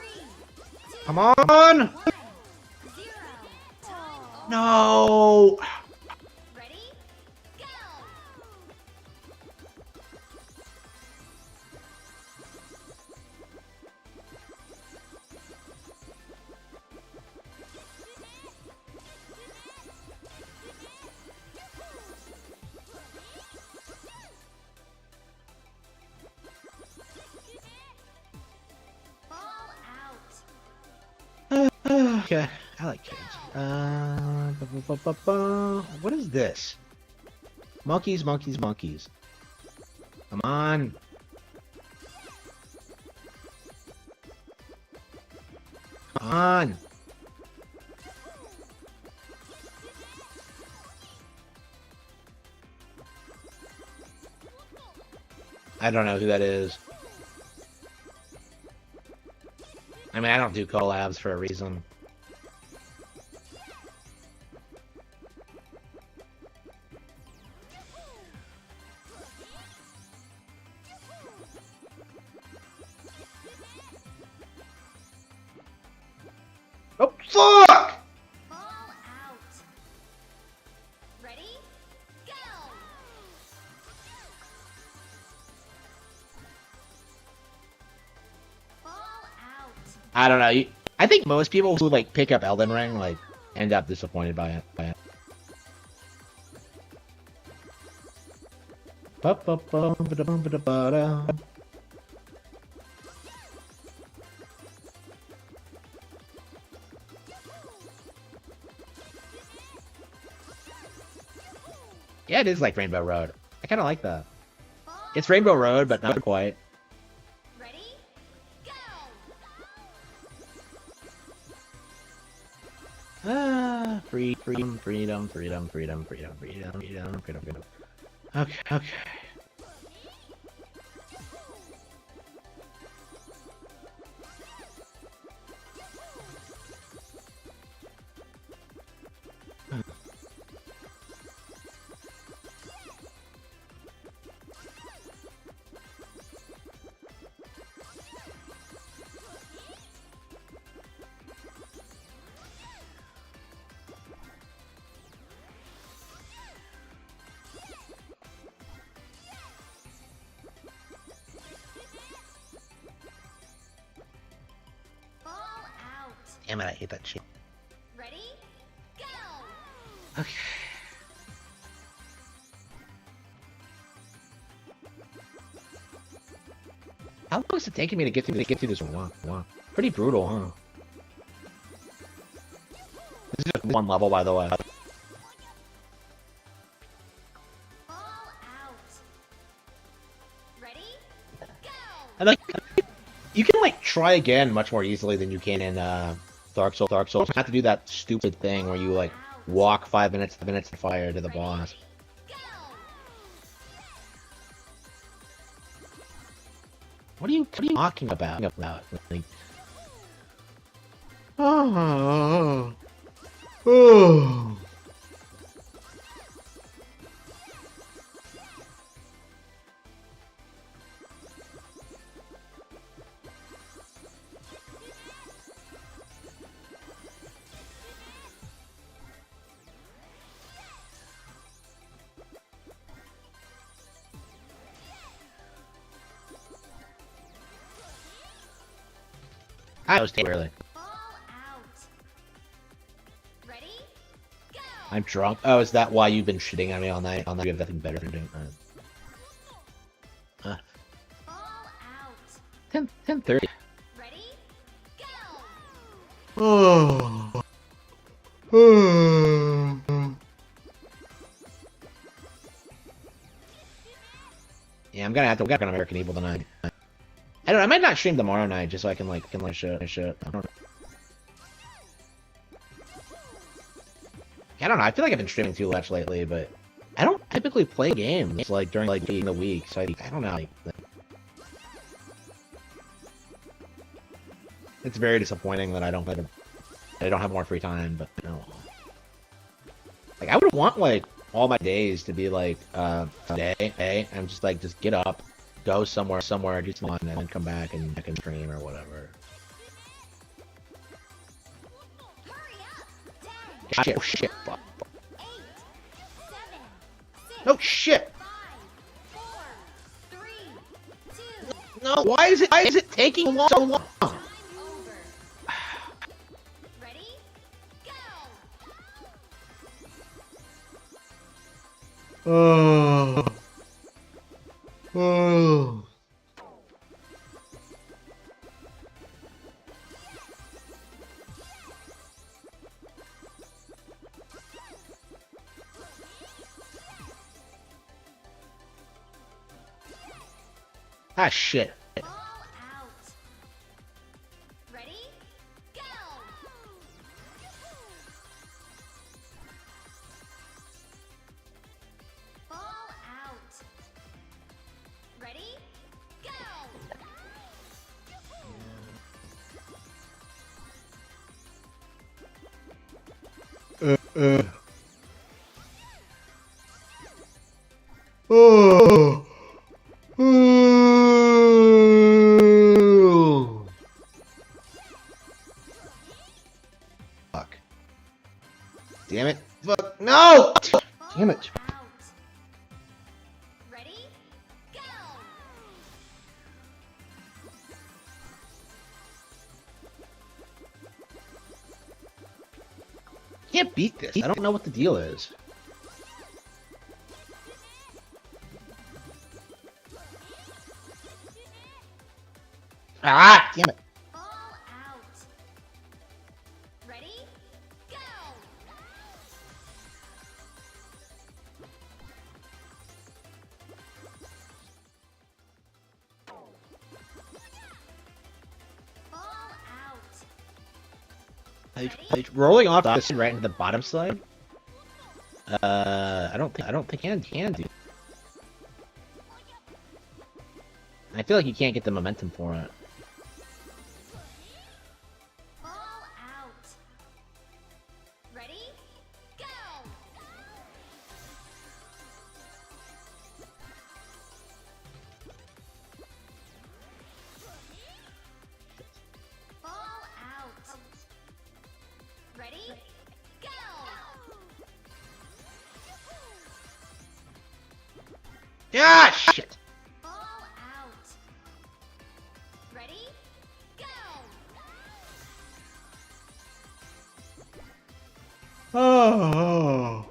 2, Come on! 1, 0. Time over. No! Ready? Go! Ball out. Okay, I like kids. What is this? Monkeys. Come on. Come on. I don't know who that is. I mean, I don't do collabs for a reason. Oh, fuck! Ball out. Ready? Go! Ball out. I don't know. I think most people who like pick up Elden Ring like end up disappointed by it. Yeah, it is like Rainbow Road. I kind of like that. Ball It's Rainbow Road, but not quite. ready? Go! Freedom. Okay. Ball out. Damn it, I hate that shit. Ready? Go! Okay. How long is it taking me to get through this one? Wow. Pretty brutal, huh? This is just one level, by the way. Ball out. Ready? Go! And like, you can like try again much more easily than you can in Dark Souls. You have to do that stupid thing where you like walk 5 minutes to fire to the boss. Go! What are you talking about? Like, oh. I was really. Ball out. Ready? Go! I'm drunk. Oh, is that why you've been shitting on me all night? You have nothing better to do. Ball out. 10:30. Ready? Go! Oh. Yeah, I'm gonna have to work on American Evil tonight. I might not stream tomorrow night just so I can like shit. I don't know. I feel like I've been streaming too much lately, but I don't typically play games like during like the week, so I don't know. It's very disappointing that I don't have more free time, but you know. Like I would want like all my days to be like day, and just like just get up, go somewhere, do something, and then come back and I can stream or whatever. Hurry up! 10, Shit, oh shit, fuck. 8, 7, 6, No shit. 5, 4, 3, 2, No, why is it taking so long? over. Ready? Go! Oh. Oh. Ah, shit. All out. Ready? Go! All out. Ready? Go! Oh. Oh. Fuck. Damn it. Fuck. No! Damn it. All out. Ready? Go! Can't beat this. I don't know what the deal is. Ah! Damn it. All out. Ready? Go! All out. Rolling off this right into the bottom slide. I don't think can do. I feel like you can't get the momentum for it. All out. Ready? Go! All out. Ready? Go! Yeah, shit. All out. Ready? Go! Oh.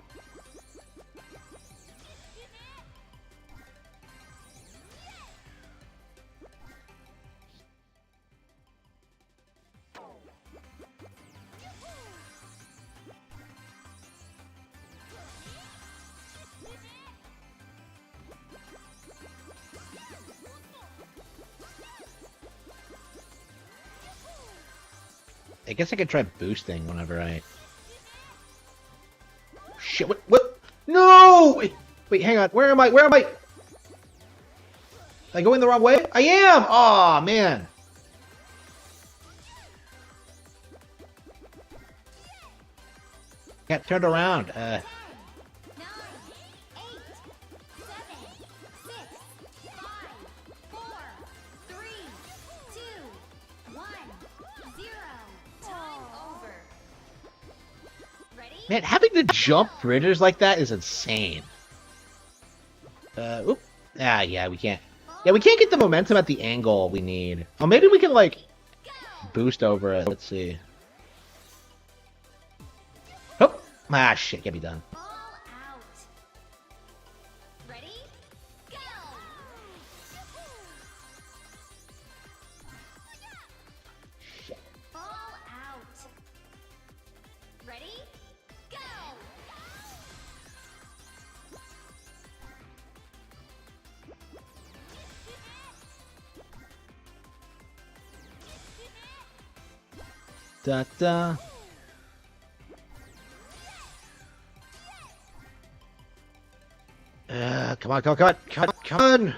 I guess I could try boosting whenever I... Shit, what? No! Wait, hang on. Where am I? Am I going the wrong way? I am! Aw, man. Got turned around. 10, 9, 8, 7, 6, 5, 4, 3, 2, 1, 0. Time over. Ready? Man, having to jump bridges like that is insane. Oop. Ah, yeah, we can't. Yeah, we can't get the momentum at the angle we need. Oh, maybe we can, like, boost over it. Let's see. Oh! Ah, shit, can't be done. All out. Ready? Go! Shit. All out. Ready? Go! Da-da. Come on, come on!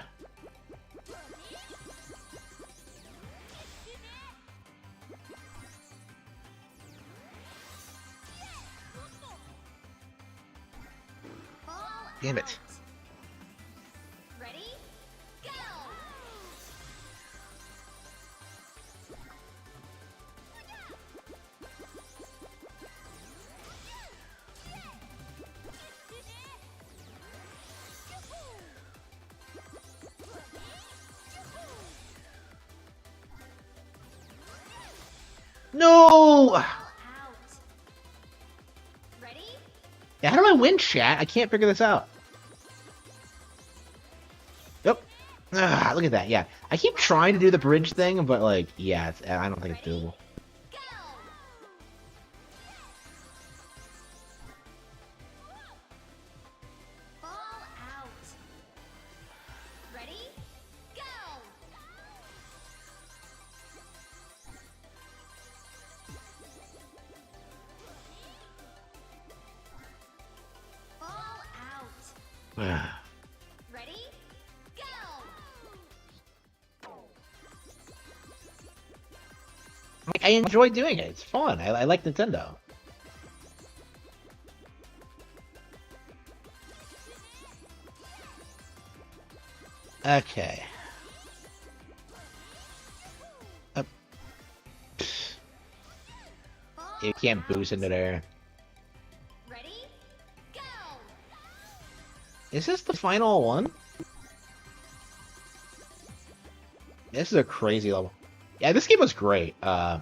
Damn it. Ready? Go! No! Out. Ready? Yeah, how do I win, chat? I can't figure this out. Yep. Ah, look at that. Yeah, I keep trying to do the bridge thing, but like, yeah, I don't think it's Ready? doable. Go! Ball out. Ready? Go! Ball out. Ready? Go! Like, I enjoy doing it. It's fun. I like Nintendo. Okay. Uh, Ball you can't out. boost into there. Ready? Go! Is this the final one? This is a crazy level. Yeah, this game was great. Definitely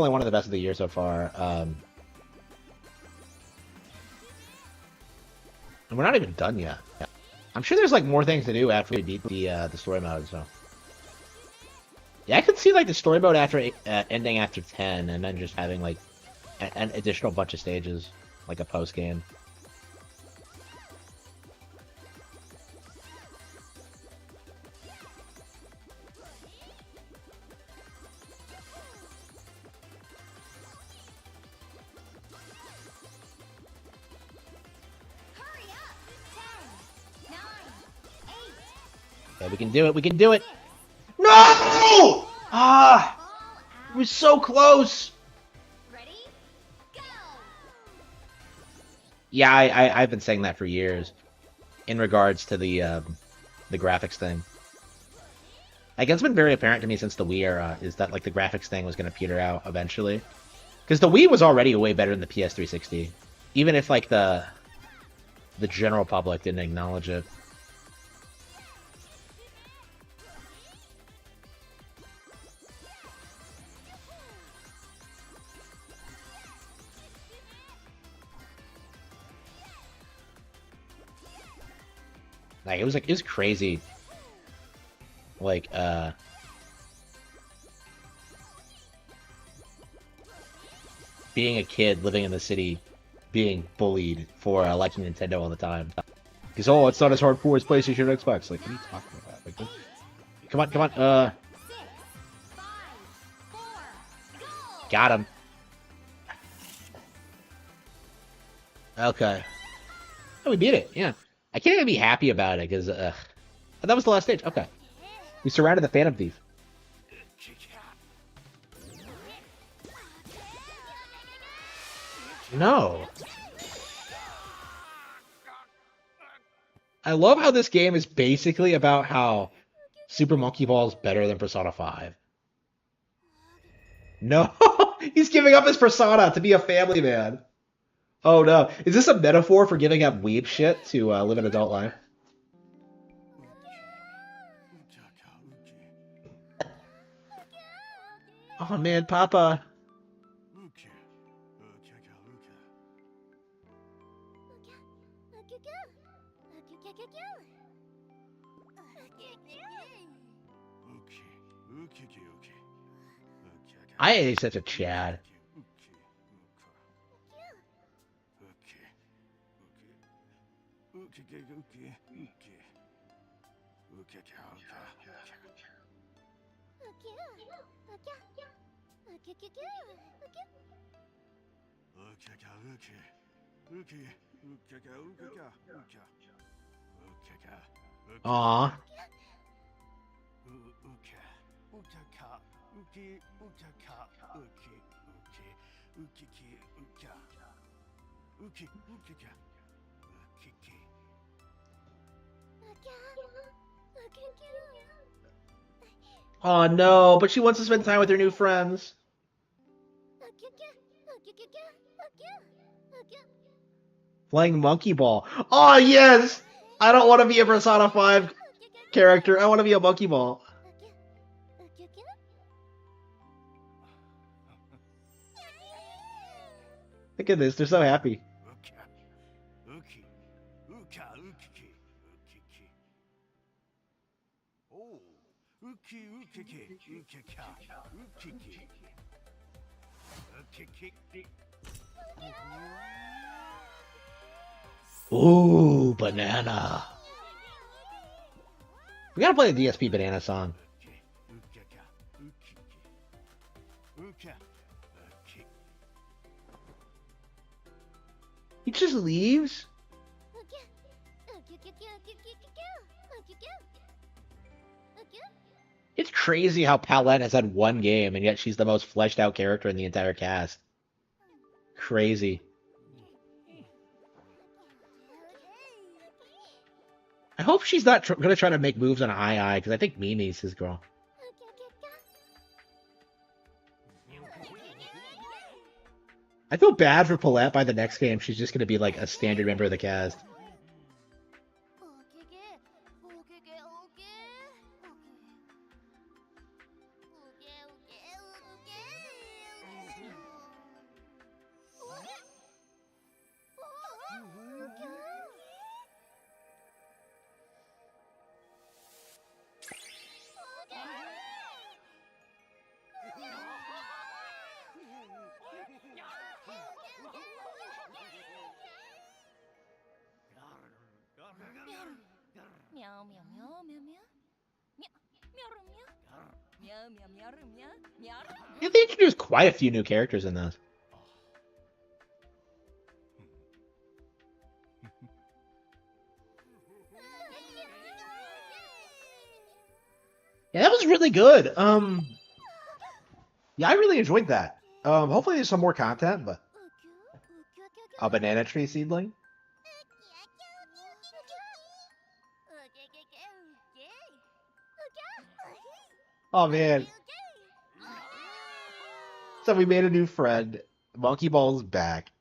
one of the best of the year so far. And we're not even done yet. I'm sure there's like more things to do after we beat the story mode. So yeah, I could see like the story mode after ending after 10, and then just having like an additional bunch of stages, like a post game. Hurry up! 10, 9, 8, Yeah, we can do it. We can do it. 6, No! Ah, ball it was out. so close. Ready? Go! Yeah, I've been saying that for years in regards to the graphics thing. Like it's been very apparent to me since the Wii era is that like the graphics thing was going to peter out eventually. Because the Wii was already way better than the PS360, even if like the general public didn't acknowledge it. Like it was crazy. Like being a kid living in the city, being bullied for liking Nintendo all the time. Because oh, it's not as hardcore as PlayStation or Xbox. Like, what are you talking about? Like, come on, come on. 6, 5, 4, go! Got him. Okay. Oh, we beat it. Yeah. I can't even be happy about it because that was the last stage. Okay. We surrounded the Phantom Thief. No. I love how this game is basically about how Super Monkey Ball is better than Persona 5. No, he's giving up his persona to be a family man. Oh no, is this a metaphor for giving up weeb shit to live an adult life? Oh man, Papa. I ain't such a Chad. Aw. Oh no, but she wants to spend time with her new friends. Playing Monkey Ball. Oh yes! I don't want to be a Persona 5 character. I want to be a Monkey Ball. Look at this. They're so happy. Ooh, banana. We gotta play the DSP banana song. He just leaves? It's crazy how Palette has had one game, and yet she's the most fleshed out character in the entire cast. Crazy. I hope she's not gonna try to make moves on I, because I think Mimi's his girl. I feel bad for Palette by the next game. She's just gonna be like a standard member of the cast. Yeah, they introduced quite a few new characters in this. Yeah, that was really good. Yeah, I really enjoyed that. Hopefully there's some more content, but a banana tree seedling. Oh man. So we made a new friend. Monkey Ball's back.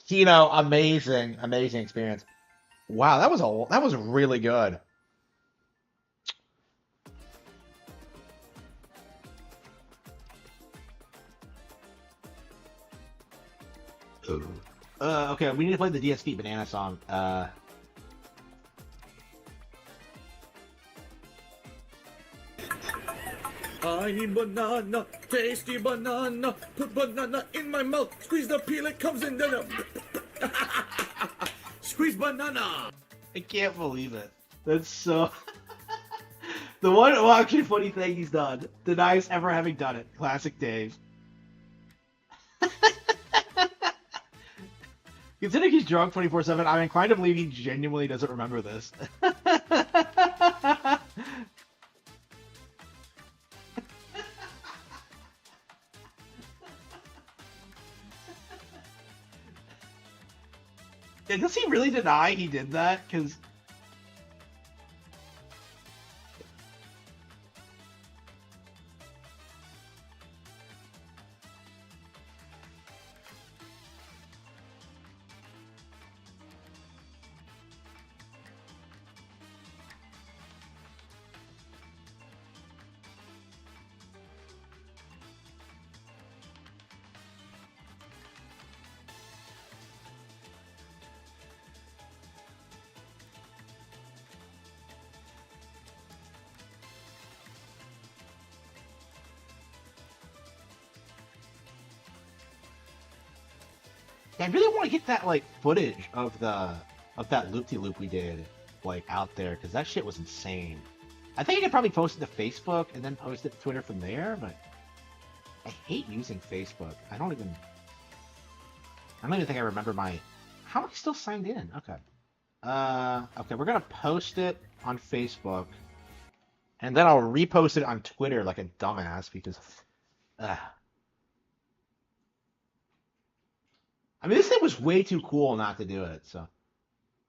Kino, amazing, amazing experience. Wow, that was really good. Okay, we need to play the DSP banana song. I need banana, tasty banana. Put banana in my mouth. Squeeze the peel, it comes in there. Squeeze banana. I can't believe it. That's so. The one actually funny thing he's done denies ever having done it. Classic Dave. Considering he's drunk 24/7, I'm inclined to believe he genuinely doesn't remember this. Does he really deny he did that? Because I really want to get that like footage of that loop-de-loop we did like out there because that shit was insane. I think I could probably post it to Facebook and then post it to Twitter from there, but I hate using Facebook. I don't even think I remember my. How am I still signed in? Okay. Okay, we're gonna post it on Facebook, and then I'll repost it on Twitter like a dumbass because. I mean, this thing was way too cool not to do it. So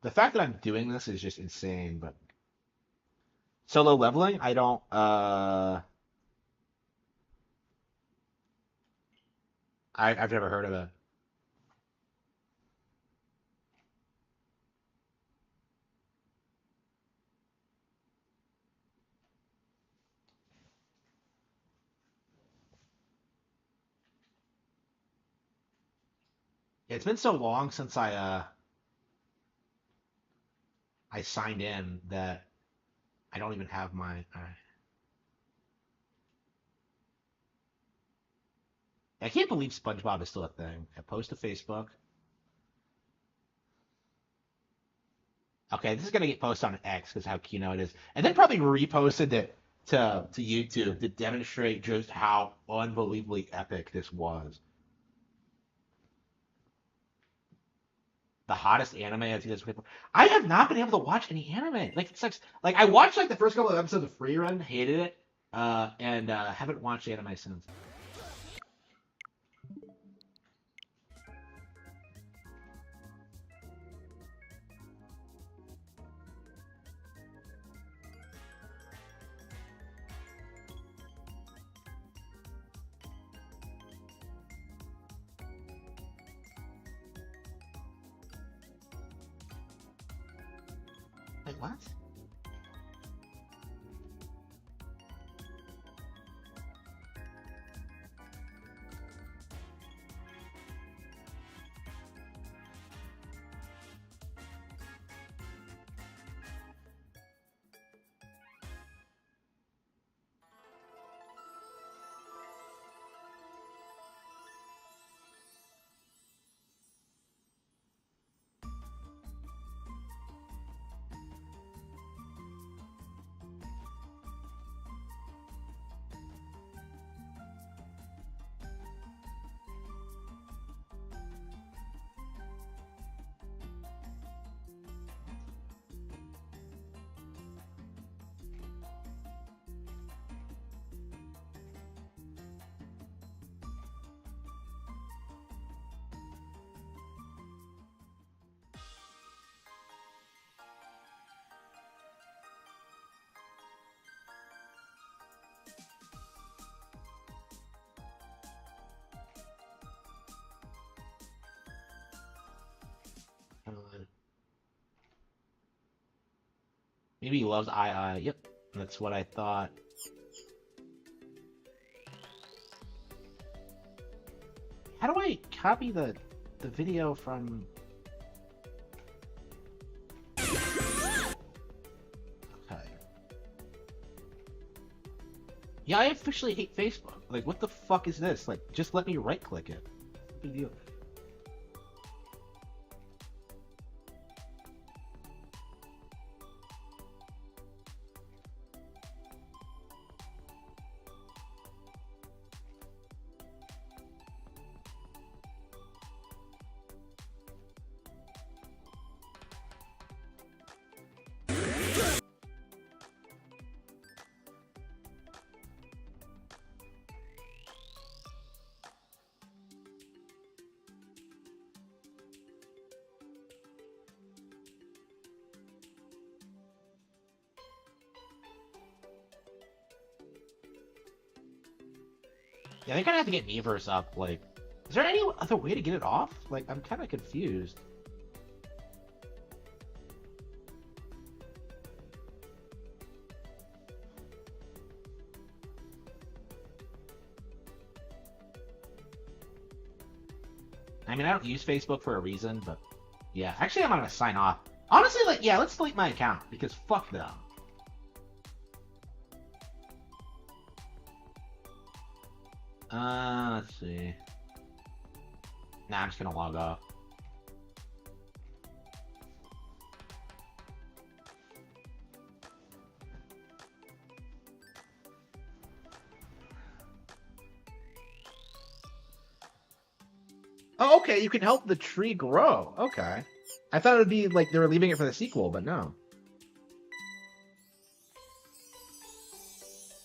the fact that I'm doing this is just insane. But solo leveling, I don't. I've never heard of it. It's been so long since I signed in that I don't even have my. I can't believe SpongeBob is still a thing. I post to Facebook. Okay, this is gonna get posted on X because how Kino it is, and then probably reposted it to YouTube to demonstrate just how unbelievably epic this was. The hottest anime I've seen this before. I have not been able to watch any anime. Like it sucks. Like I watched like the first couple of episodes of Free Run, hated it, and haven't watched anime since. Like what? Maybe he loves I. Yep, that's what I thought. How do I copy the video from? Okay. Yeah, I officially hate Facebook. Like, what the fuck is this? Like, just let me right click it. Big deal. Yeah, they're gonna have to get Miiverse up. Like, is there any other way to get it off? Like, I'm kind of confused. I mean, I don't use Facebook for a reason, but yeah. Actually, I'm gonna sign off. Honestly, like, yeah, let's delete my account because fuck them. Let's see. Nah, I'm just gonna log off. Oh, okay, you can help the tree grow. Okay. I thought it would be like they were leaving it for the sequel, but no.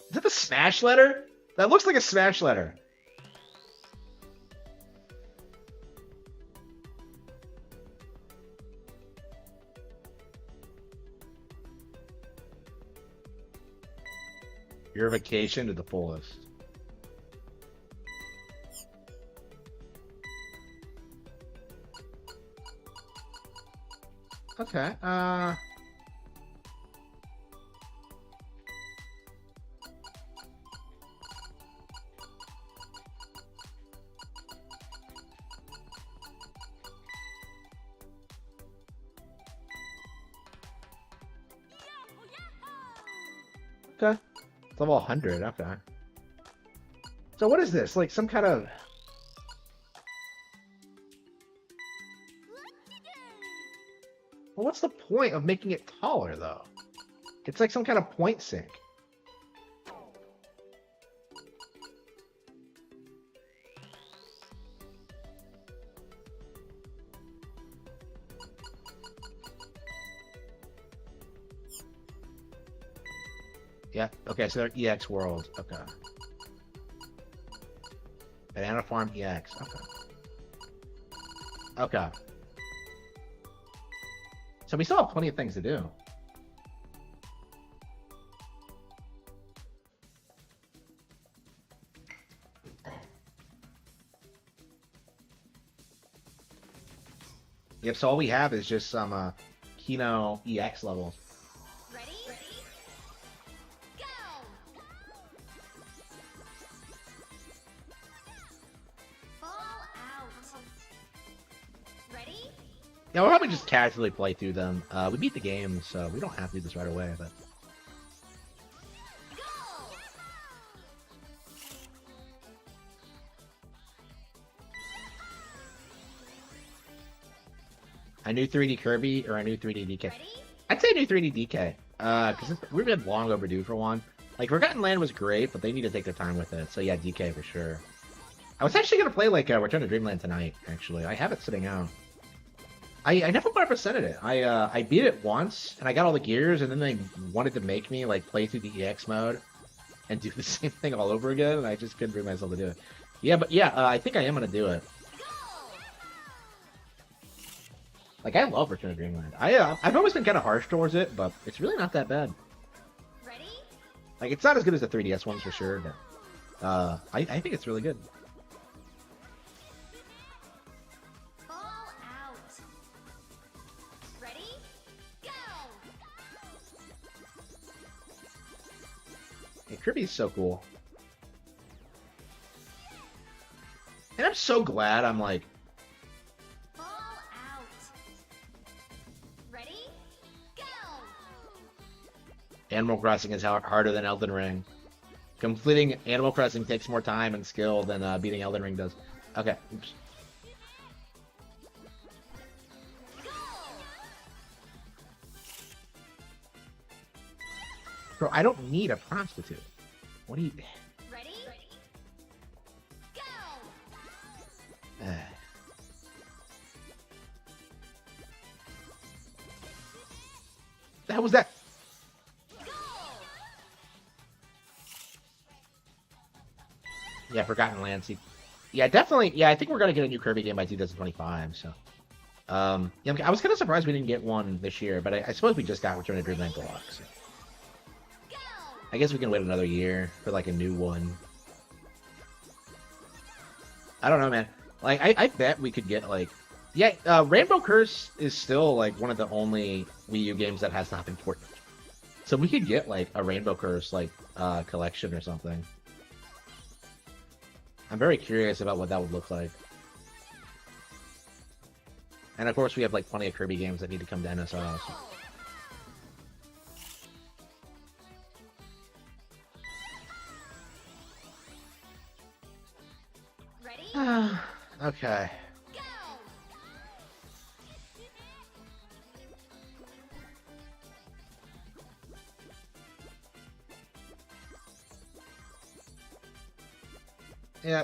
Is that the Smash letter? That looks like a Smash letter. Your vacation to the fullest. Okay. Okay. It's level 100. Okay. So what is this? Like some kind of... Well, what's the point of making it taller, though? It's like some kind of point sink. Yeah, okay, so they're EX World. Okay. Banana Farm EX. Okay. Okay. So we still have plenty of things to do. Yep, so all we have is just some Kino EX levels. Ready? Go! Fall out. Ready? Yeah, we'll probably just casually play through them. We beat the game, so we don't have to do this right away, but... Go! A new 3D Kirby or a new 3D DK? Ready? I'd say new 3D DK. Because we've been long overdue for one. Like, Forgotten Land was great, but they need to take their time with it. So yeah, DK for sure. I was actually going to play, like, Return to Dreamland tonight, actually. I have it sitting out. I never 100%ed it. I beat it once, and I got all the gears, and then they wanted to make me, like, play through the EX mode and do the same thing all over again, and I just couldn't bring myself to do it. Yeah, but yeah, I think I am going to do it. Like, I love Return to Dreamland. I've always been kind of harsh towards it, but it's really not that bad. Ready? Like, it's not as good as the 3DS ones for sure, but I think it's really good. Fall out. Ready? Go! Yeah, Kirby's so cool. And I'm so glad I'm like, Fall out. Ready? Go! Animal Crossing is harder than Elden Ring. Completing Animal Crossing takes more time and skill than beating Elden Ring does. Okay. Oops. Bro, I don't need a prostitute. What do you... Ready? Go! The hell was that? Yeah, Forgotten Land. See, yeah, definitely. Yeah, I think we're gonna get a new Kirby game by 2025. So, yeah, I was kind of surprised we didn't get one this year, but I suppose we just got Return to Dreamland Deluxe. So. I guess we can wait another year for like a new one. I don't know, man. Like, I bet we could get like, yeah, Rainbow Curse is still like one of the only Wii U games that has not been ported. So we could get like a Rainbow Curse like collection or something. I'm very curious about what that would look like. And of course, we have like plenty of Kirby games that need to come to NSO. So. Ready? Okay. Go!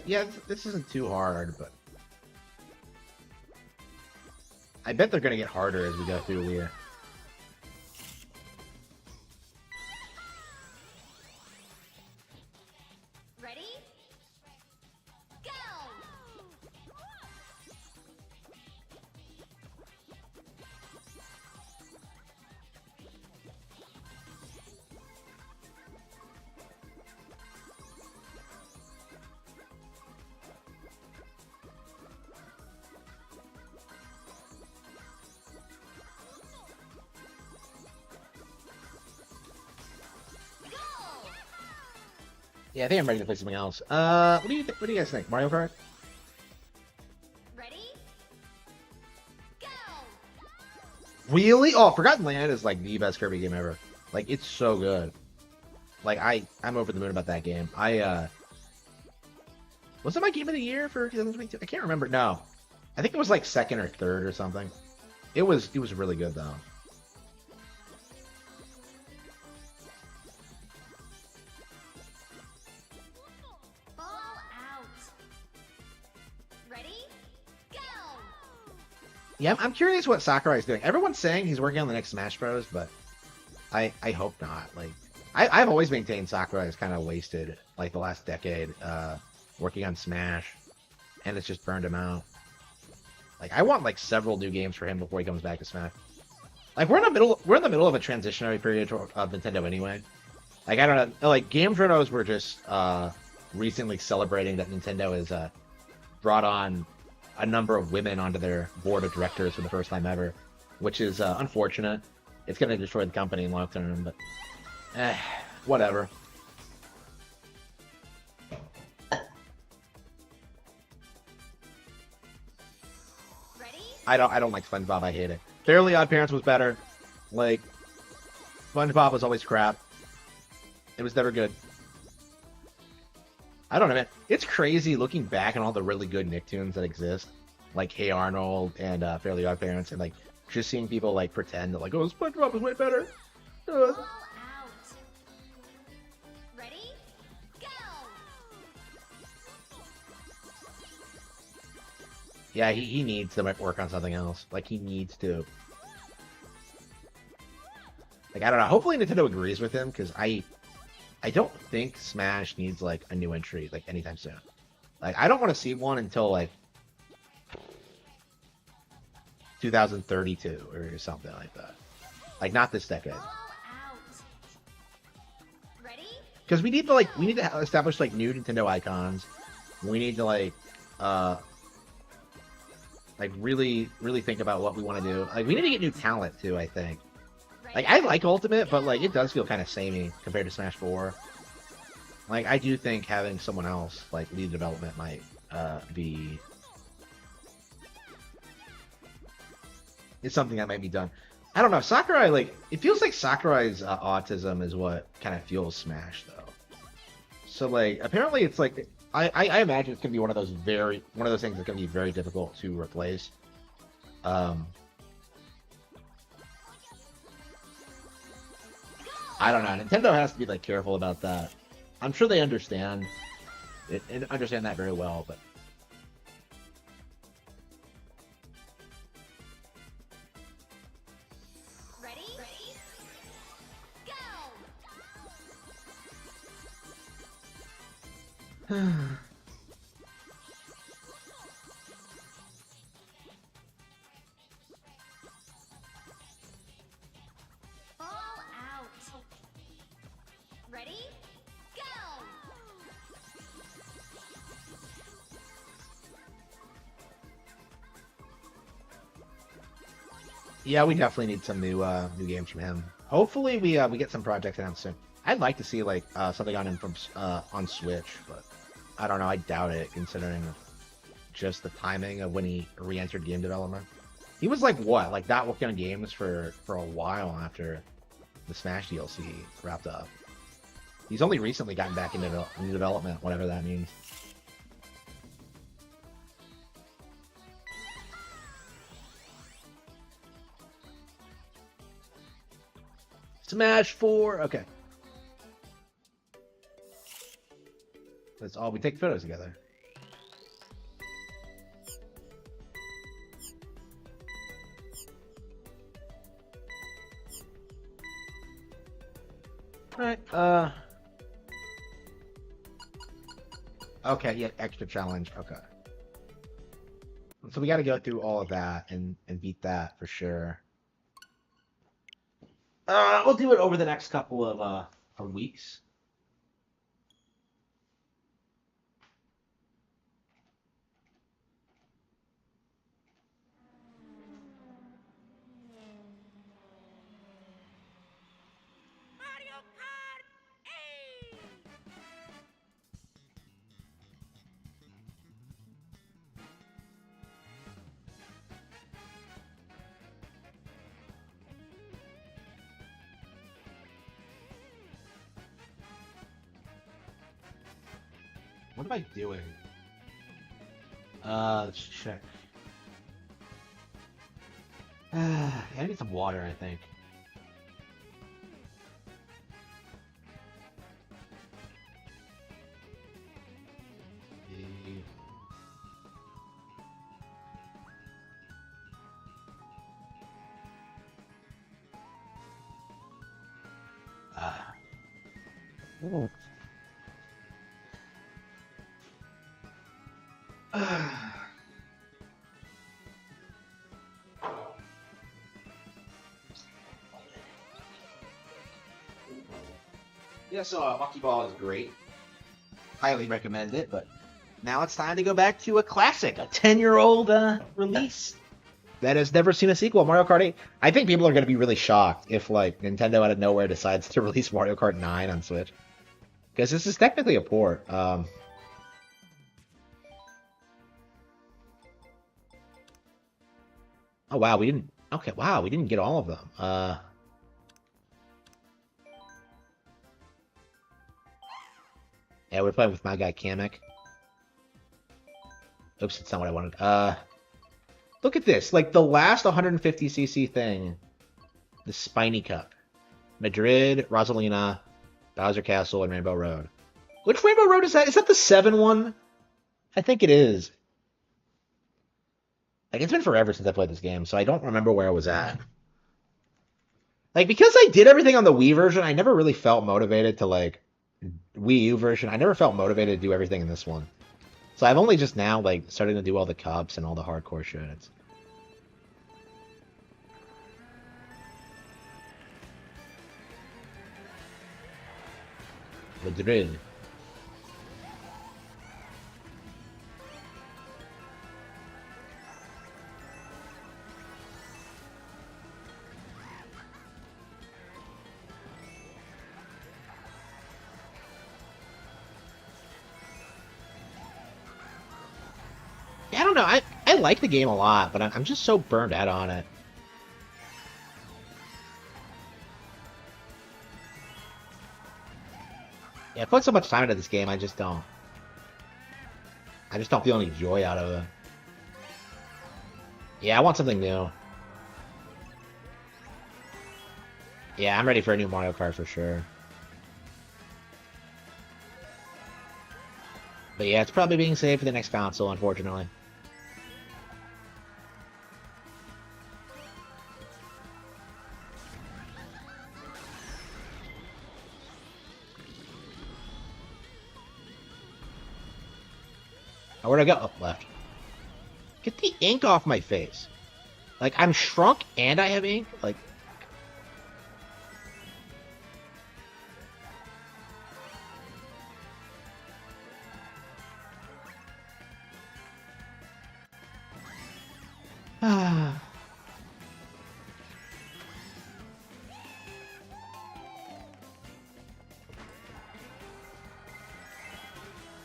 Yeah, this isn't too hard, but I bet they're gonna get harder as we go through here. Ready? Go! Yeah, I think I'm ready to play something else. What do you guys think? Mario Kart? Ready? Go! Really? Oh, Forgotten Land is like the best Kirby game ever. Like it's so good. Like I'm over the moon about that game. Was it my game of the year for 2022? I can't remember. No. I think it was like second or third or something. It was really good though. Ball out. Ready? Go! Yeah, I'm curious what Sakurai's doing. Everyone's saying he's working on the next Smash Bros, but I hope not. Like I've always maintained Sakurai is kind of wasted like the last decade working on Smash, and it's just burned him out. Like I want like several new games for him before he comes back to Smash. Like we're in the middle of a transitionary period of Nintendo anyway. Like I don't know, like Game Journos were just recently celebrating that Nintendo has brought on a number of women onto their board of directors for the first time ever, which is unfortunate. It's going to destroy the company in long term, but whatever. Ready? I don't like SpongeBob. I hate it. Fairly Odd Parents was better. Like SpongeBob was always crap. It was never good. I don't know, man. It's crazy looking back on all the really good Nicktoons that exist, like Hey Arnold and Fairly Odd Parents, and like just seeing people like pretend that like, oh, SpongeBob is way better. Ball out. Ready? Go! Yeah, he needs to work on something else. Like he needs to. Like I don't know. Hopefully Nintendo agrees with him because I don't think Smash needs like a new entry like anytime soon. Like I don't want to see one until like 2032 or something like that. Like not this decade. Ball out. Ready? Because we need to establish like new Nintendo icons. We need to like really think about what we want to do. Like we need to get new talent too, I think. Like I like Ultimate, but like it does feel kind of samey compared to Smash 4. Like I do think having someone else like lead development might be it's something that might be done. I don't know. Sakurai, like it feels like Sakurai's autism is what kind of fuels Smash though. So like apparently it's like I imagine it's gonna be one of those things that's gonna be very difficult to replace. I don't know. Nintendo has to be like careful about that. I'm sure they understand it and understand that very well, but Ready? Go! Ball out. Ready? Go! yeah, we definitely need some new games from him. Hopefully we get some projects announced soon. I'd like to see like something on him from on Switch, but I don't know. I doubt it considering just the timing of when he re-entered game development. He was like what, like not working on games for a while after the Smash DLC wrapped up. He's only recently gotten back into development, whatever that means. Smash 4. Okay. That's all. We take photos together. Alright, okay, yeah, extra challenge. Okay. So we gotta go through all of that and beat that for sure. We'll do it over the next couple of weeks. Mario Kart 8! What am I doing? Let's check. I need some water, I think. Ooh. Yeah, so Monkey Ball is great. Highly recommend it, but now it's time to go back to a classic, a 10-year-old release that has never seen a sequel, Mario Kart 8. I think people are going to be really shocked if, like, Nintendo out of nowhere decides to release Mario Kart 9 on Switch. Because this is technically a port. Oh, wow, we didn't... Okay, wow, we didn't get all of them. Yeah, we're playing with my guy, Kamek. Oops, it's not what I wanted. Look at this. Like, the last 150cc thing. The Spiny Cup. Madrid, Rosalina, Bowser Castle, and Rainbow Road. Which Rainbow Road is that? Is that the 7 one? I think it is. Like, it's been forever since I played this game, so I don't remember where I was at. Like, because I did everything on the Wii version, I never really felt motivated to, like, Wii U version. I never felt motivated to do everything in this one. So I've only just now, like, starting to do all the cups and all the hardcore shit. It's... Madrid. I don't know. I like the game a lot, but I'm just so burned out on it. Yeah, I put so much time into this game, I just don't feel any joy out of it. Yeah, I want something new. Yeah, I'm ready for a new Mario Kart for sure. But yeah, it's probably being saved for the next console, unfortunately. Oh, where'd I go? Oh, left. Get the ink off my face. Like, I'm shrunk and I have ink? Like... Ah.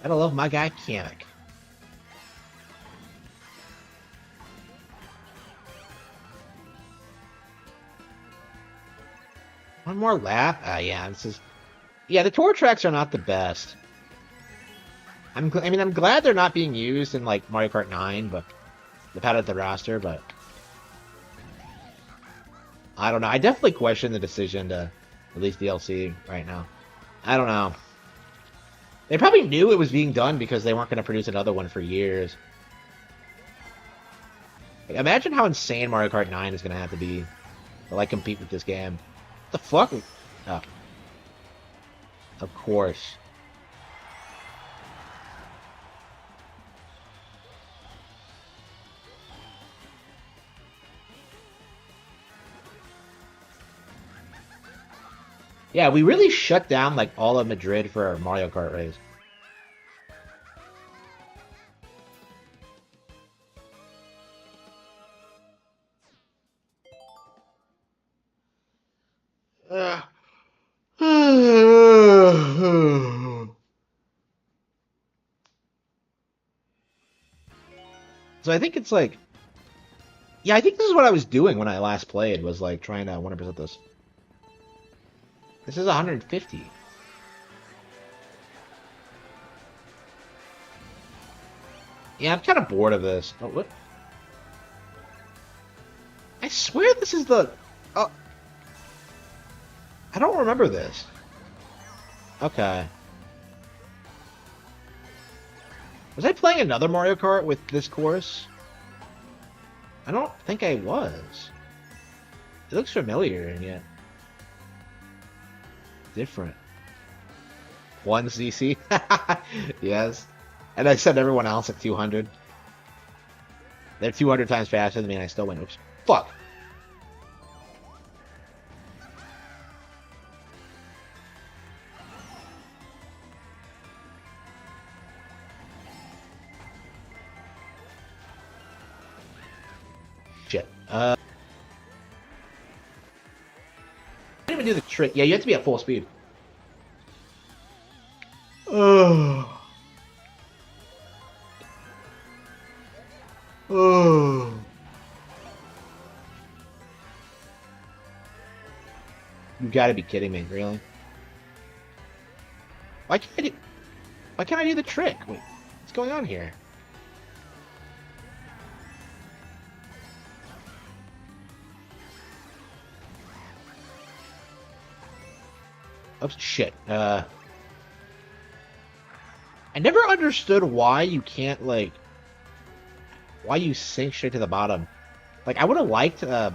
Gotta love my guy, Kamek. One more lap? Yeah, this is... Yeah, the tour tracks are not the best. I mean, I'm glad they're not being used in, like, Mario Kart 9, but... They've added the roster, but... I don't know. I definitely question the decision to release DLC right now. I don't know. They probably knew it was being done because they weren't going to produce another one for years. Like, imagine how insane Mario Kart 9 is going to have to be to, like, compete with this game. What the fuck? Oh. Of course. Yeah, we really shut down, like, all of Madrid for our Mario Kart race. So I think it's like... Yeah, I think this is what I was doing when I last played, was like trying to 100% this. This is 150. Yeah, I'm kind of bored of this. Oh, what? I swear this is the. Oh, I don't remember this. Okay. Was I playing another Mario Kart with this course? I don't think I was. It looks familiar and yet different. One CC? Yes. And I sent everyone else at 200. They're 200 times faster than me and I still win. Oops. Fuck. Shit. I didn't even do the trick. Yeah, you have to be at full speed. Oh. Oh. You gotta be kidding me, really? Why can't I do, why can't I do the trick? Wait, what's going on here? Oops, shit. I never understood why you can't, like, why you sink straight to the bottom. Like, I would have liked a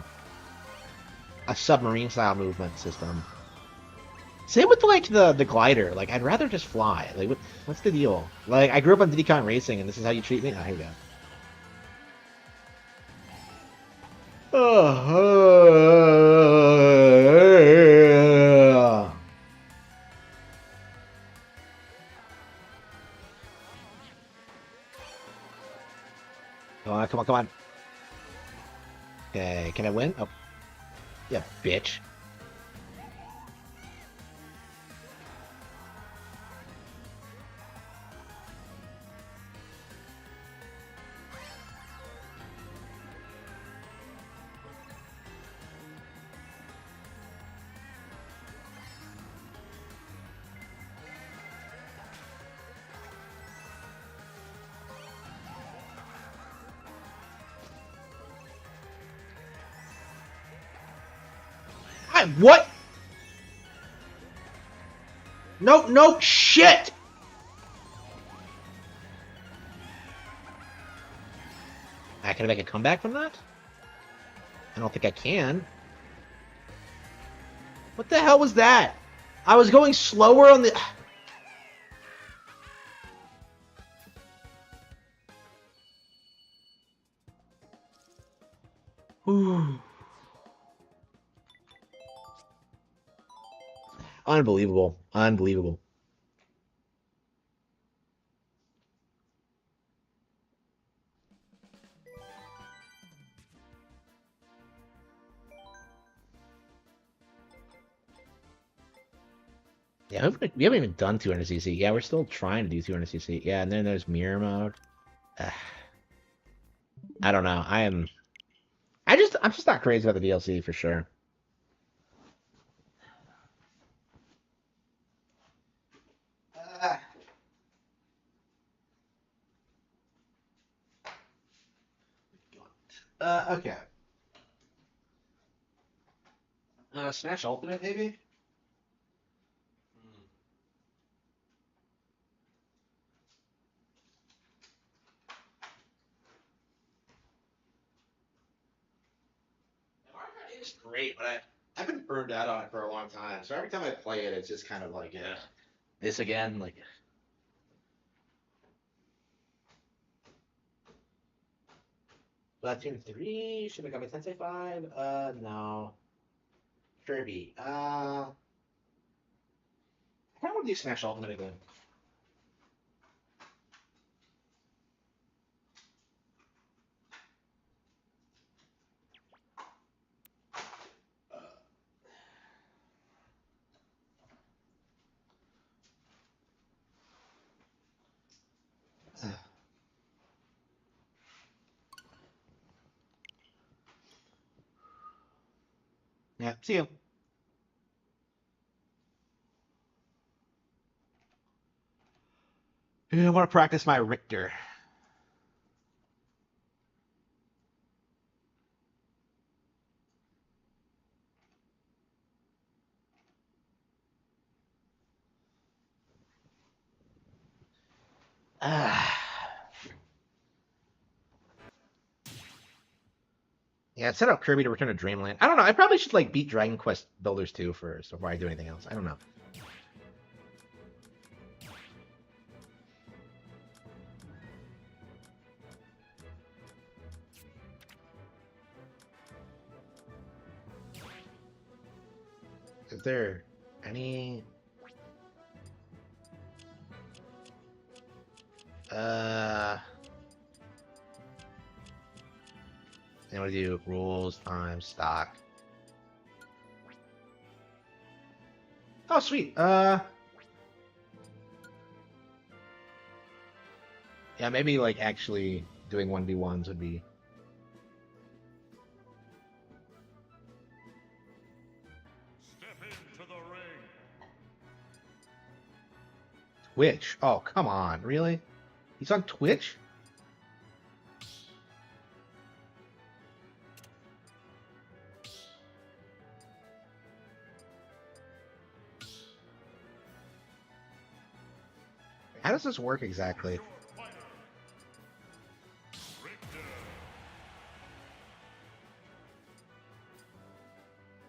submarine style movement system. Same with like the glider. Like I'd rather just fly. Like what's the deal? Like I grew up on Diddy Kong Racing, and this is how you treat me. Oh, here we go. Come on, come on, come on. Okay, can I win? Oh, yeah, bitch. What? No, no, shit! Can I make a comeback from that? I don't think I can. What the hell was that? I was going slower on the... Unbelievable. Unbelievable. Yeah, we haven't even done 200cc. Yeah, we're still trying to do 200cc. Yeah, and then there's mirror mode. Ugh. I don't know. I'm just not crazy about the DLC for sure. Uh, okay. Smash Ultimate, maybe? Hmm. Mario Kart is great, but I've been burned out on it for a long time. So every time I play it, it's just kind of like, this again. Like, Splatoon 3, Shin Megami Tensei 5, no. Kirby, I kind of want to do Smash Ultimate again. Yeah, see you. Yeah, I want to practice my Richter. Yeah, set up Kirby to Return to Dreamland. I don't know. I probably should like beat Dragon Quest Builders 2 first before I do anything else. I don't know. Is there any uh what do you do? Rules, time, stock. Oh sweet. Yeah, maybe like actually doing 1v1s would be Step into the ring. Twitch. Oh, come on. Really? He's on Twitch? How does this work exactly?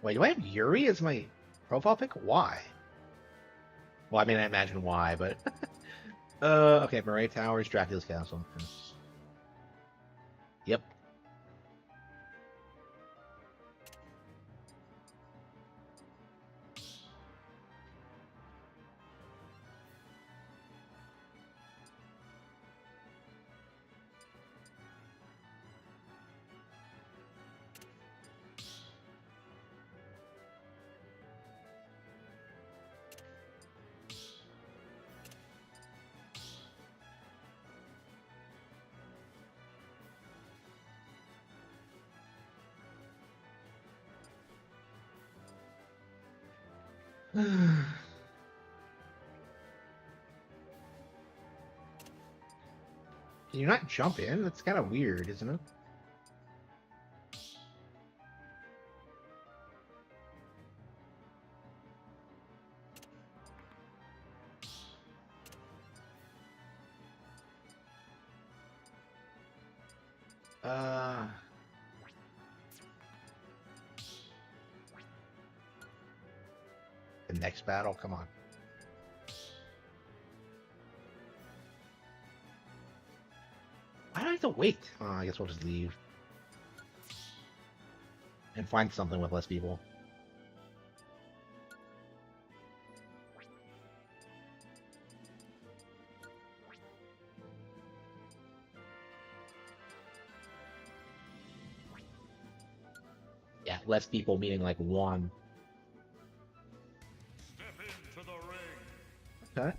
Wait, do I have Yuri as my profile pic? Why? Well, I mean, I imagine why, but... okay, Murray Towers, Dracula's Castle. Yep. Can you not jump in? That's kind of weird, isn't it? Uh... The next battle? Come on. Why do I have to wait? Oh, I guess we'll just leave. And find something with less people. Yeah, less people meaning like one. Step into the ring. Okay,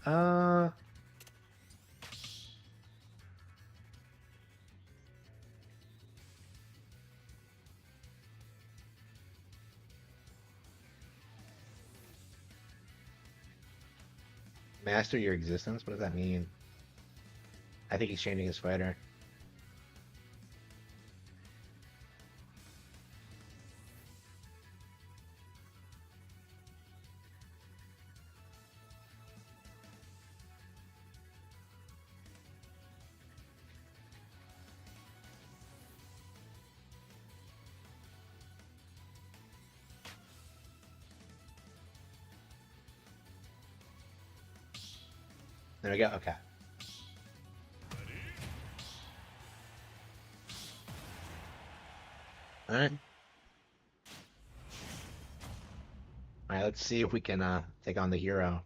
master your existence? What does that mean? I think he's changing his fighter. There we go, okay. Alright. Alright, let's see if we can take on the hero.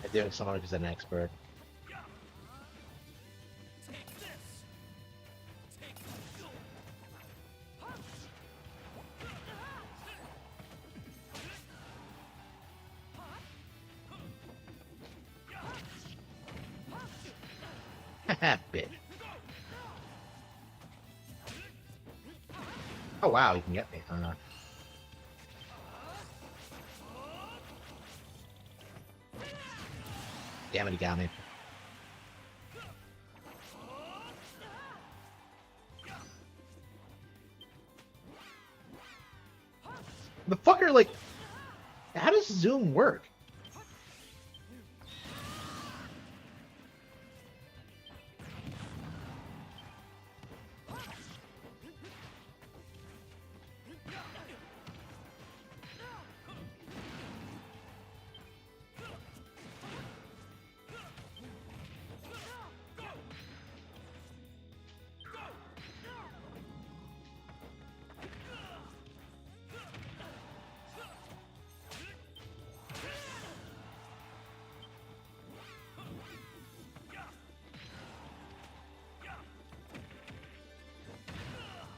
I'm doing someone who's an expert. Bitch. Oh wow, he can get me. Damn it, he got me. The fucker, like, how does Zoom work?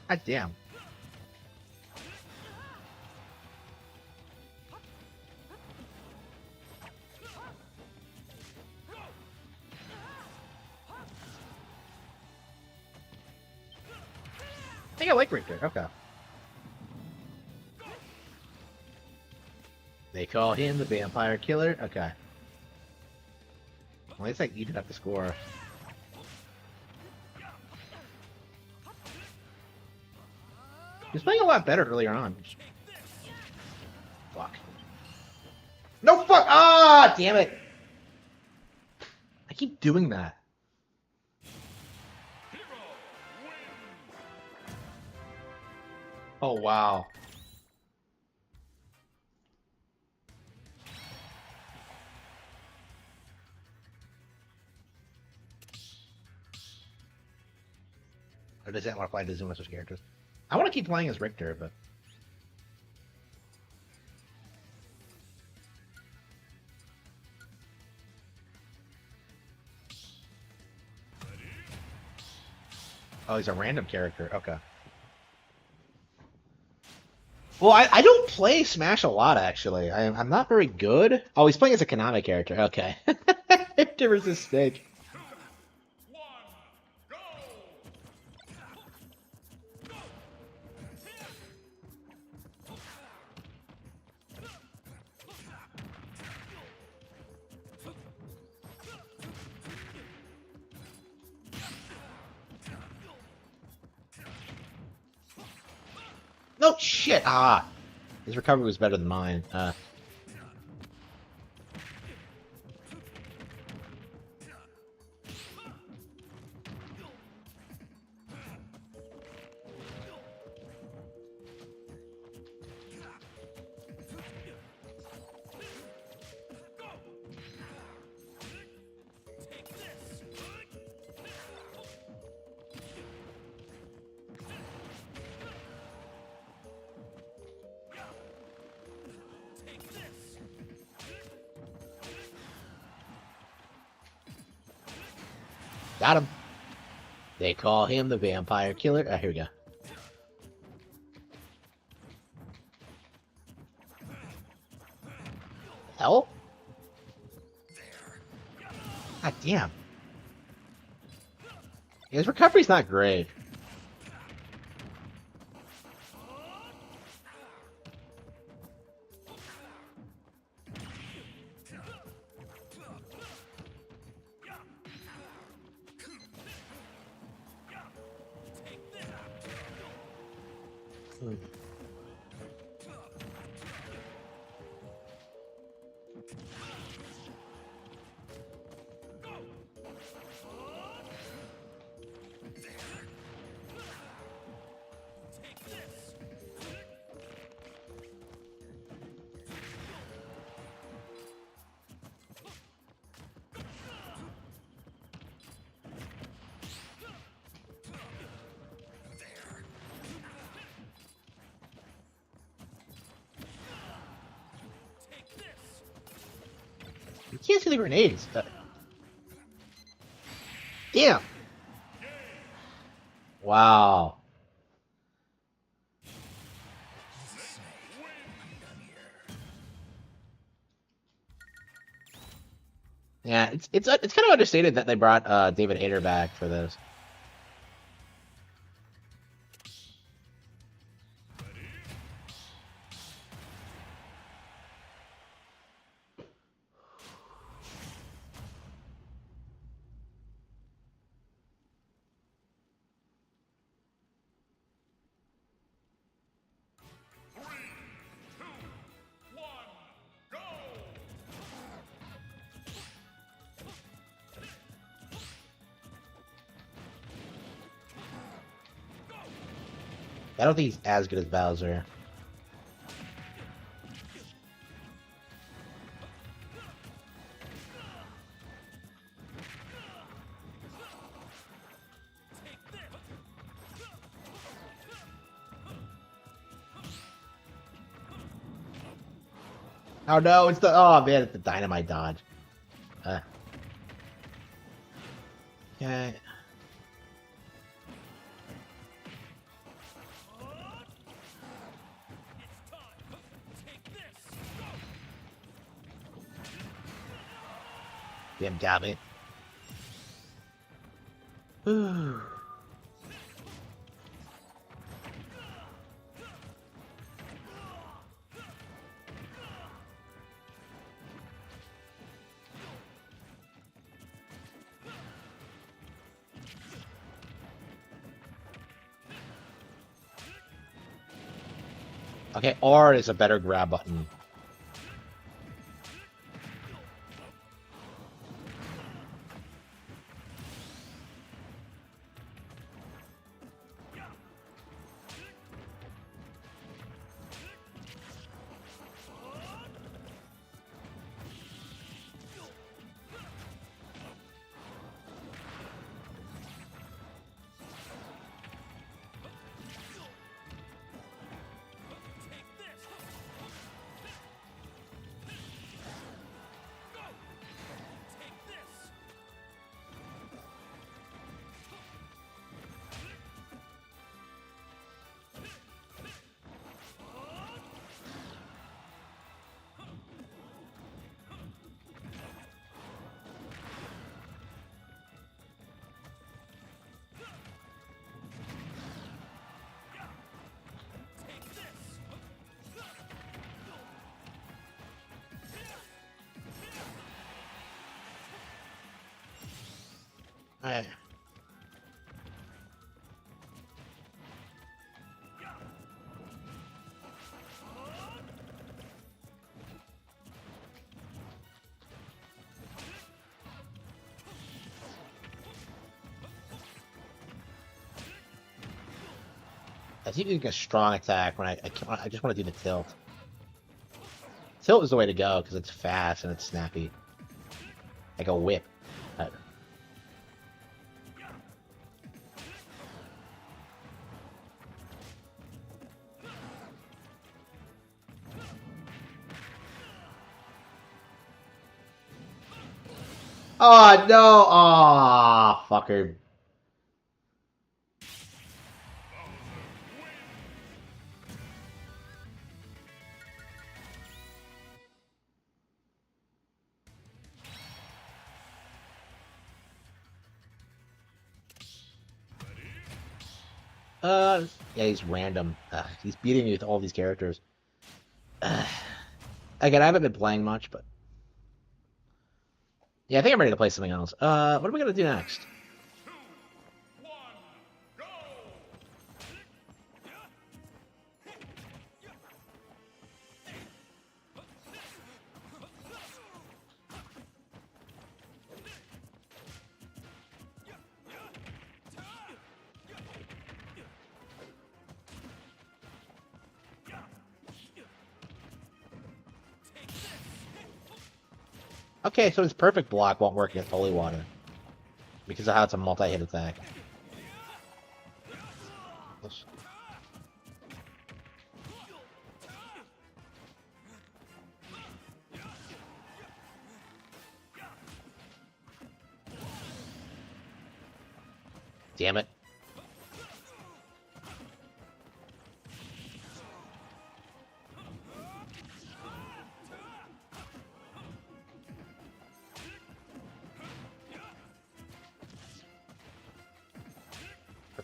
God damn. I think I like Richter. Okay. They call him the vampire killer? Okay. Well, at least I even up the score. He was playing a lot better earlier on. Fuck. No fuck! Ah, damn it! I keep doing that. Oh, wow. Or does that want to play the Zoom with characters? I want to keep playing as Richter, but... Oh, he's a random character. Okay. Well, I don't play Smash a lot, actually. I'm not very good. Oh, he's playing as a Konami character. Okay. Richter versus Stage. No shit! Ah! His recovery was better than mine. Got him. They call him the vampire killer. Ah, here we go. Hell? God damn. His recovery's not great. You can't see the grenades. Damn. Wow. Yeah, it's kind of understated that they brought David Hayter back for this. I don't think he's as good as Bowser. Oh no, it's the oh man, it's the dynamite dodge. Uh, yeah. Damn, got me. Ooh. Okay, R is a better grab button. I think you get a strong attack when I just want to do the tilt. Tilt is the way to go because it's fast and it's snappy, like a whip. Uh, Oh no! Oh fucker. Yeah, he's random. He's beating me with all these characters. Again, I haven't been playing much, but yeah, I think I'm ready to play something else. What are we gonna do next? Okay, so his perfect block won't work against Holy Water because of how it's a multi-hit attack. Damn it.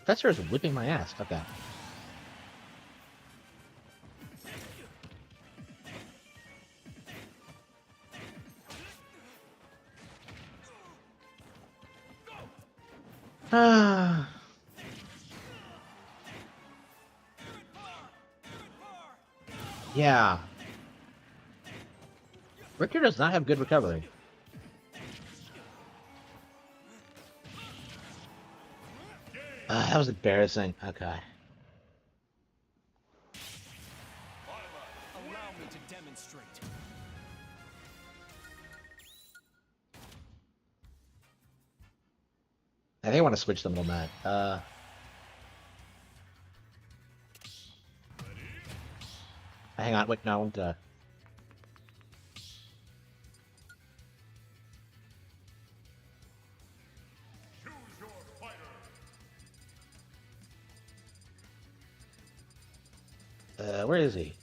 Professor is whipping my ass. Okay. Ah. Yeah. Richter does not have good recovery. That was embarrassing. Okay. Allow me to demonstrate. I think I want to switch the middle mat. Hang on. Wait, no. I want to... where is he?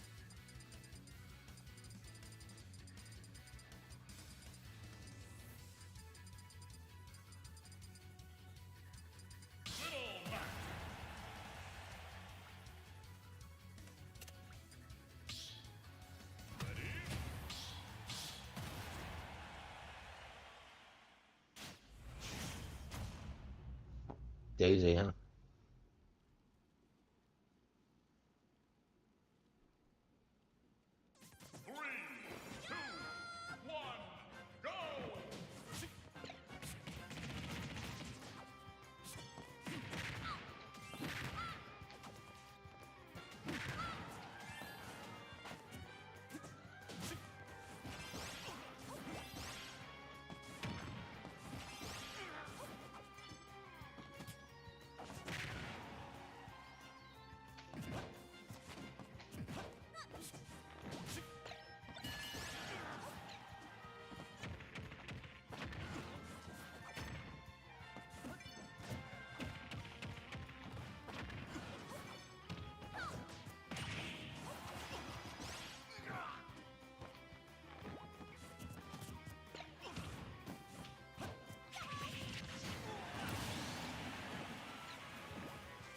Daisy, huh?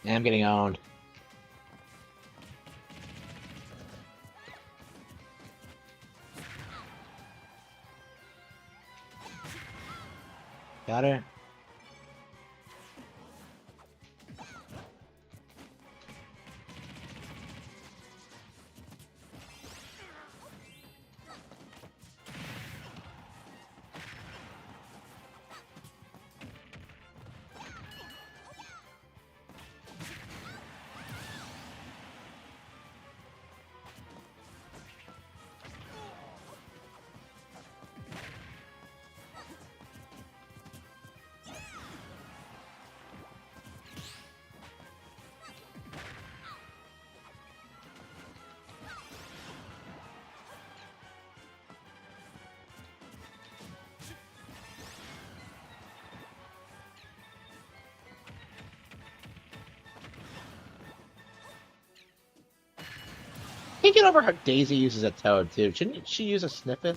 Yeah, I'm getting owned. Got it. Can't get over how Daisy uses a toad too. Shouldn't she use a snippet?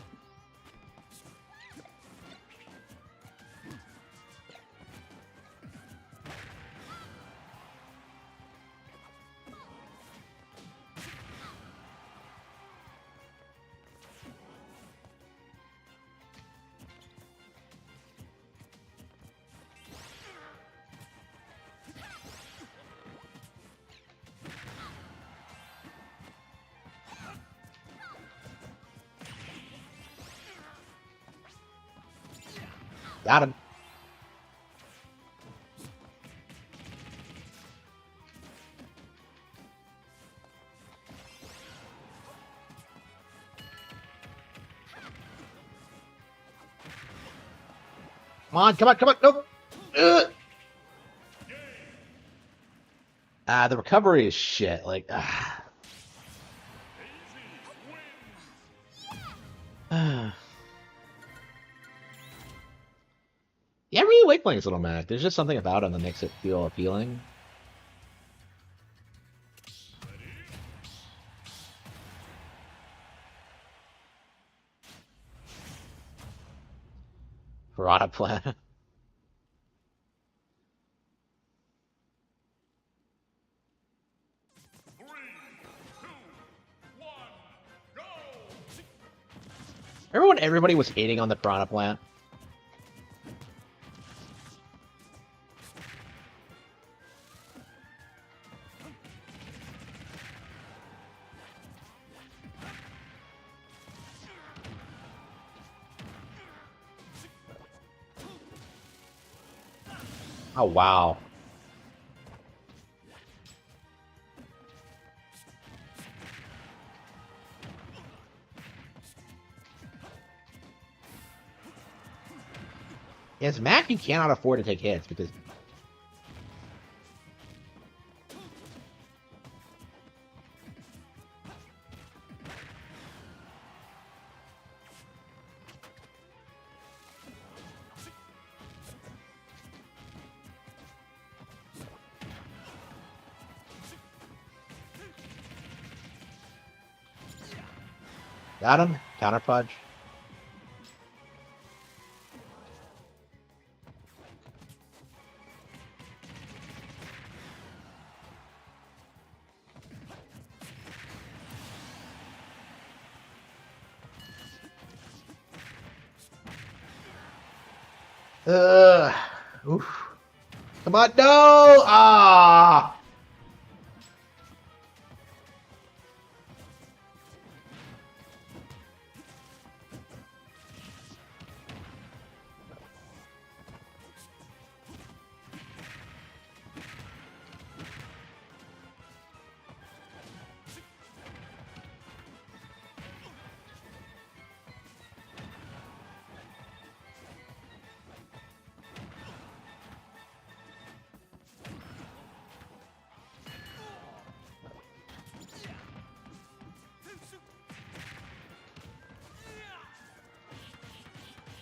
Got him. Come on, come on, come on. No. The recovery is shit. Like, yeah, I really like playing as Little Mac. There's just something about him that makes it feel appealing. Piranha Plant. Remember when everybody was hating on the Piranha Plant? Oh, wow. Yes, Mac, you cannot afford to take hits because... Got him. Counter punch. Ugh. Oof. Come on, no! Ah!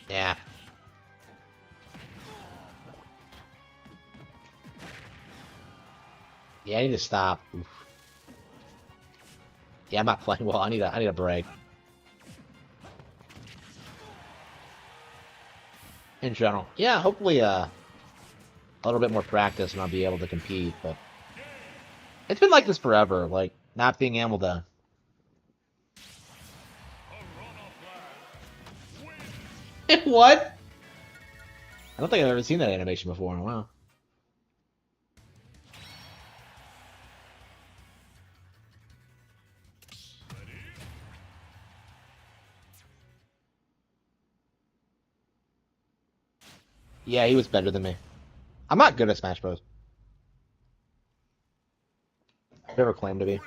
Yeah. Yeah, I need to stop. Oof. Yeah, I'm not playing well. I need a break. In general. Yeah, hopefully a little bit more practice and I'll be able to compete, but it's been like this forever, like not being able to What? I don't think I've ever seen that animation before in a while. Yeah, he was better than me. I'm not good at Smash Bros. I've never claimed to be.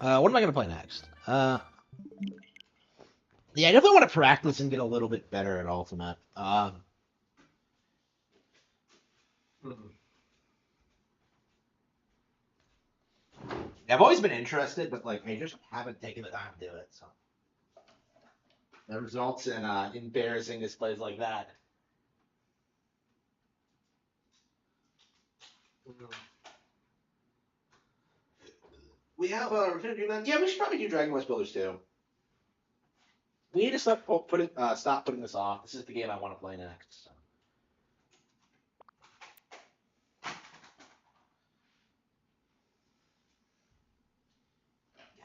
What am I gonna play next? Yeah, I definitely want to practice and get a little bit better at Ultimate. I've always been interested, but like I just haven't taken the time to do it. So that results in embarrassing displays like that. We have we're gonna do that. Yeah, we should probably do Dragon Quest Builders too. We need to stop putting this off. This is the game I want to play next. So.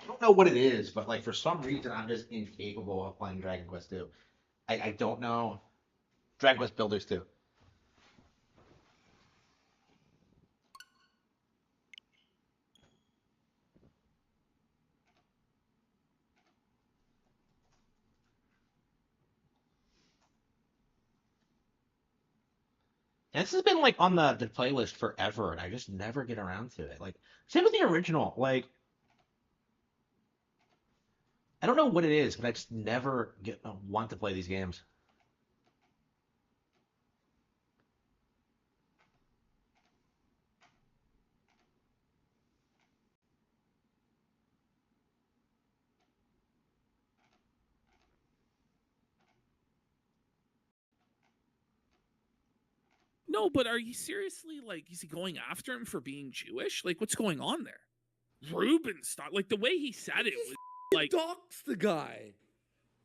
I don't know what it is, but like for some reason I'm just incapable of playing Dragon Quest 2. I don't know. Dragon Quest Builders 2. And this has been like on the playlist forever, and I just never get around to it. Like same with the original. Like I don't know what it is, but I just never get want to play these games. No, but are you seriously, like, is he going after him for being Jewish? Like, what's going on there? Rubenstein, like, the way he said it was like, Dox the guy.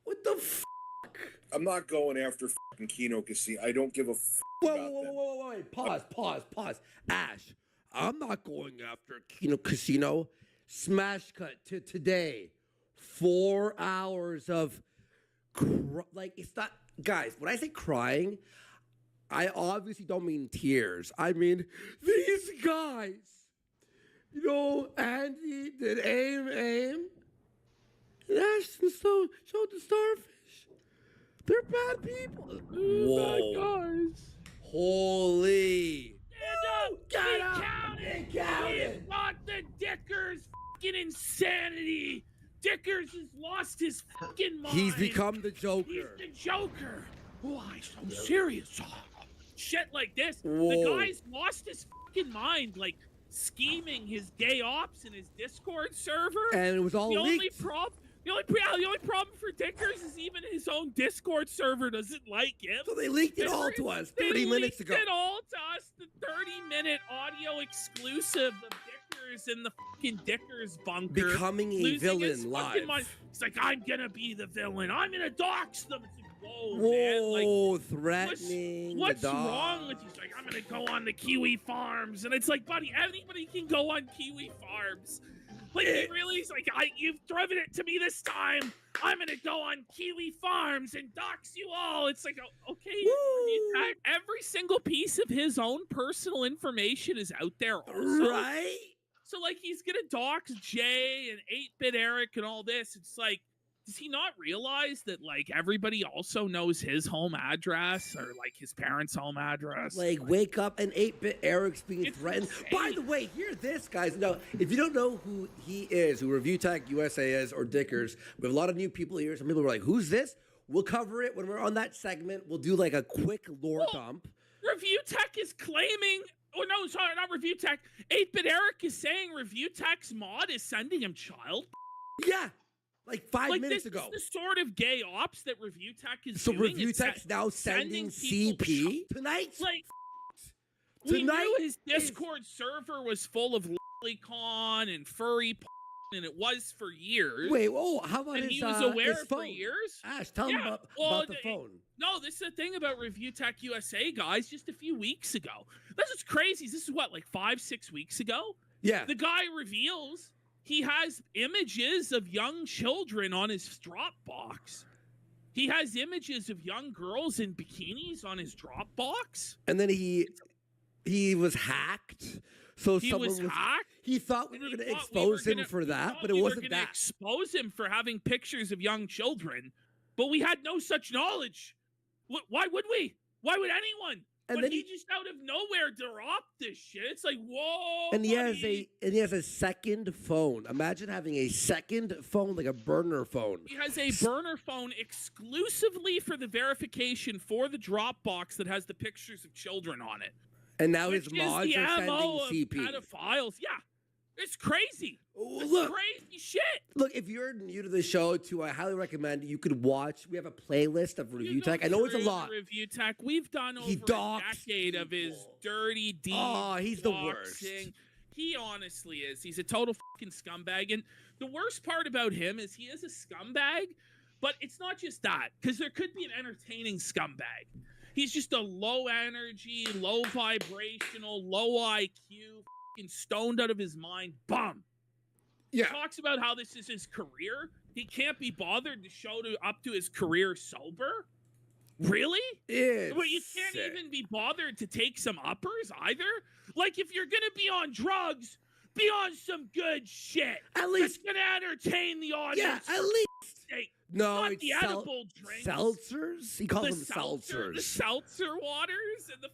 What the I'm not going after fucking Kino Casino. I don't give a Whoa. Pause. Ash, I'm not going after Kino Casino. Smash cut to today. 4 hours of like, it's not, guys, when I say crying, I obviously don't mean tears. I mean, these guys, you know, Andy did aim, and Ashton showed the starfish. They're bad people. Whoa. bad guys. Holy. Stand up! Get counted! He's not the Dicker's fucking insanity! Dickers has lost his fucking mind! He's become the Joker. He's the Joker! Why so serious? Shit like this. Whoa. The guy's lost his fucking mind, like scheming his gay ops in his Discord server. And it was all leaked. The only problem for Dickers is even his own Discord server doesn't like him. So they leaked it all to us 30 minutes ago. They leaked it all to us, the 30-minute audio exclusive of Dickers in the fucking Dickers bunker. Becoming a villain live. He's like, I'm gonna be the villain. I'm gonna dox them. It's like, whoa, Whoa, man. Like, threatening what's the dog. wrong with you? He's like, I'm gonna go on the Kiwi Farms. And it's like, buddy, anybody can go on Kiwi Farms. Like, he really is like, you've driven it to me this time. I'm going to go on Kiwi Farms and dox you all. It's like, okay. Every single piece of his own personal information is out there also. Right? So, like, he's going to dox Jay and 8-Bit Eric and all this. It's like, does he not realize that, like, everybody also knows his home address or, like, his parents' home address? Like, wake up and 8-Bit Eric's being threatened. Insane. By the way, hear this, guys. No, if you don't know who he is, who Review Tech USA is, or Dickers, we have a lot of new people here. Some people are like, who's this? We'll cover it when we're on that segment. We'll do, like, a quick lore dump. Review Tech is claiming... Oh, no, sorry, not Review Tech. 8-Bit Eric is saying Review Tech's mod is sending him child. Yeah. Like 5 minutes ago. This is the sort of gay ops that Review Tech is so doing. Review Tech's now sending people CP tonight? Like, we knew his Discord server was full of lolicon and furry and it was for years. Wait, how about and his he was aware his for phone? years. Ash, tell him about the phone. No, this is the thing about Review Tech USA, guys, just a few weeks ago. This is crazy. This is what, like 5-6 weeks ago? Yeah. The guy reveals he has images of young children on his Dropbox. He has images of young girls in bikinis on his Dropbox. And then he was hacked. So he was hacked. He thought we were going to expose him for that, but it wasn't that. Expose him for having pictures of young children, but we had no such knowledge. Why would we? Why would anyone? And then he just out of nowhere dropped this shit. It's like, whoa. And he has a second phone. Imagine having a second phone, like a burner phone. He has a burner phone exclusively for the verification for the Dropbox that has the pictures of children on it. And now his mods are sending CP. Pedophiles. Yeah. It's crazy. Look, crazy shit. Look, if you're new to the show, I highly recommend you could watch. We have a playlist of Review Tech. I know it's a lot. Review Tech. We've done over a decade of his dirty deeds. Oh, he's the worst. He honestly is. He's a total fucking scumbag. And the worst part about him is he is a scumbag, but it's not just that, because there could be an entertaining scumbag. He's just a low energy, low vibrational, low IQ, fucking stoned out of his mind bum. Yeah. He talks about how this is his career. He can't be bothered to show up to his career sober. Really? Well, you can't even be bothered to take some uppers either? Like, if you're going to be on drugs, be on some good shit. At least. That's going to entertain the audience. Yeah, at least. No, not the edible drinks. Seltzers? He calls them seltzers. The seltzer waters and the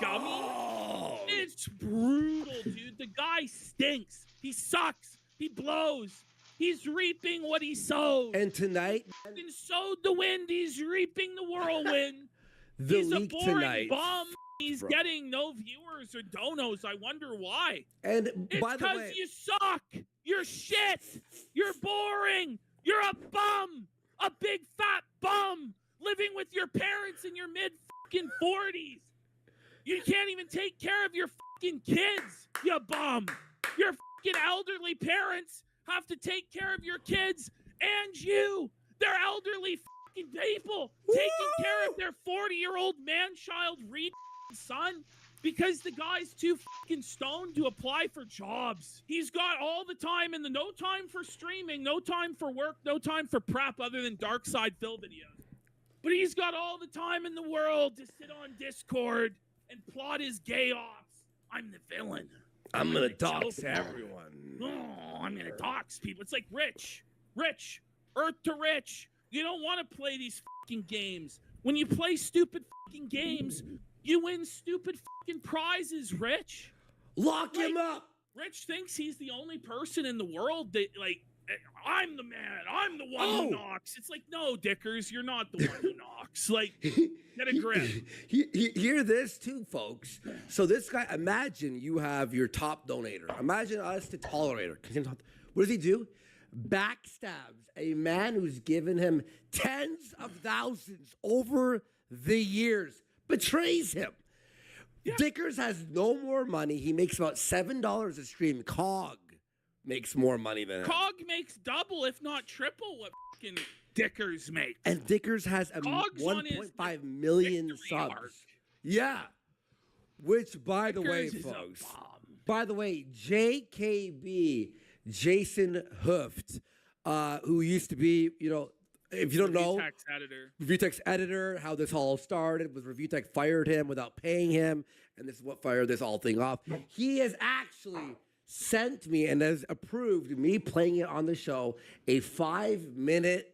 gummy. Oh. It's brutal, dude. The guy stinks. He sucks. He blows. He's reaping what he sowed. And tonight, he sowed the wind. He's reaping the whirlwind. He's a boring tonight. bum. He's getting no viewers or donos. I wonder why. And it's by the way, because you suck. You're shit. You're boring. You're a bum. A big fat bum living with your parents in your mid-40s. You can't even take care of your fucking kids, you bum. Your fucking elderly parents have to take care of your kids and you. They're elderly fucking people taking care of their 40-year-old man-child son because the guy's too fucking stoned to apply for jobs. He's got all the time and no time for streaming, no time for work, no time for prep other than Dark Side Phil videos. But he's got all the time in the world to sit on Discord and plot his gay offs. I'm the villain. I'm gonna dox everyone. Oh, I'm gonna dox people. It's like Rich, Earth to Rich. You don't want to play these fucking games. When you play stupid fucking games, you win stupid fucking prizes, Rich. Lock him up. Rich thinks he's the only person in the world that, like, I'm the man. I'm the one who knocks. It's like, no, Dickers, you're not the one who knocks. Like, get a grip. Hear this too, folks. So this guy, imagine you have your top donator. Imagine us to tolerator. What does he do? Backstabs a man who's given him tens of thousands over the years. Betrays him. Yeah. Dickers has no more money. He makes about $7 a stream. Cog makes more money than him. Cog makes double, if not triple, what fucking Dickers makes. And Dickers has a 1.5 million subs. Arc. Yeah. Which, by the way, folks, JKB, Jason Hooft, who used to be, if you don't know, Review Tech's editor, how this all started was Review Tech fired him without paying him, and this is what fired this all thing off. He has actually sent me and has approved me playing it on the show a 5-minute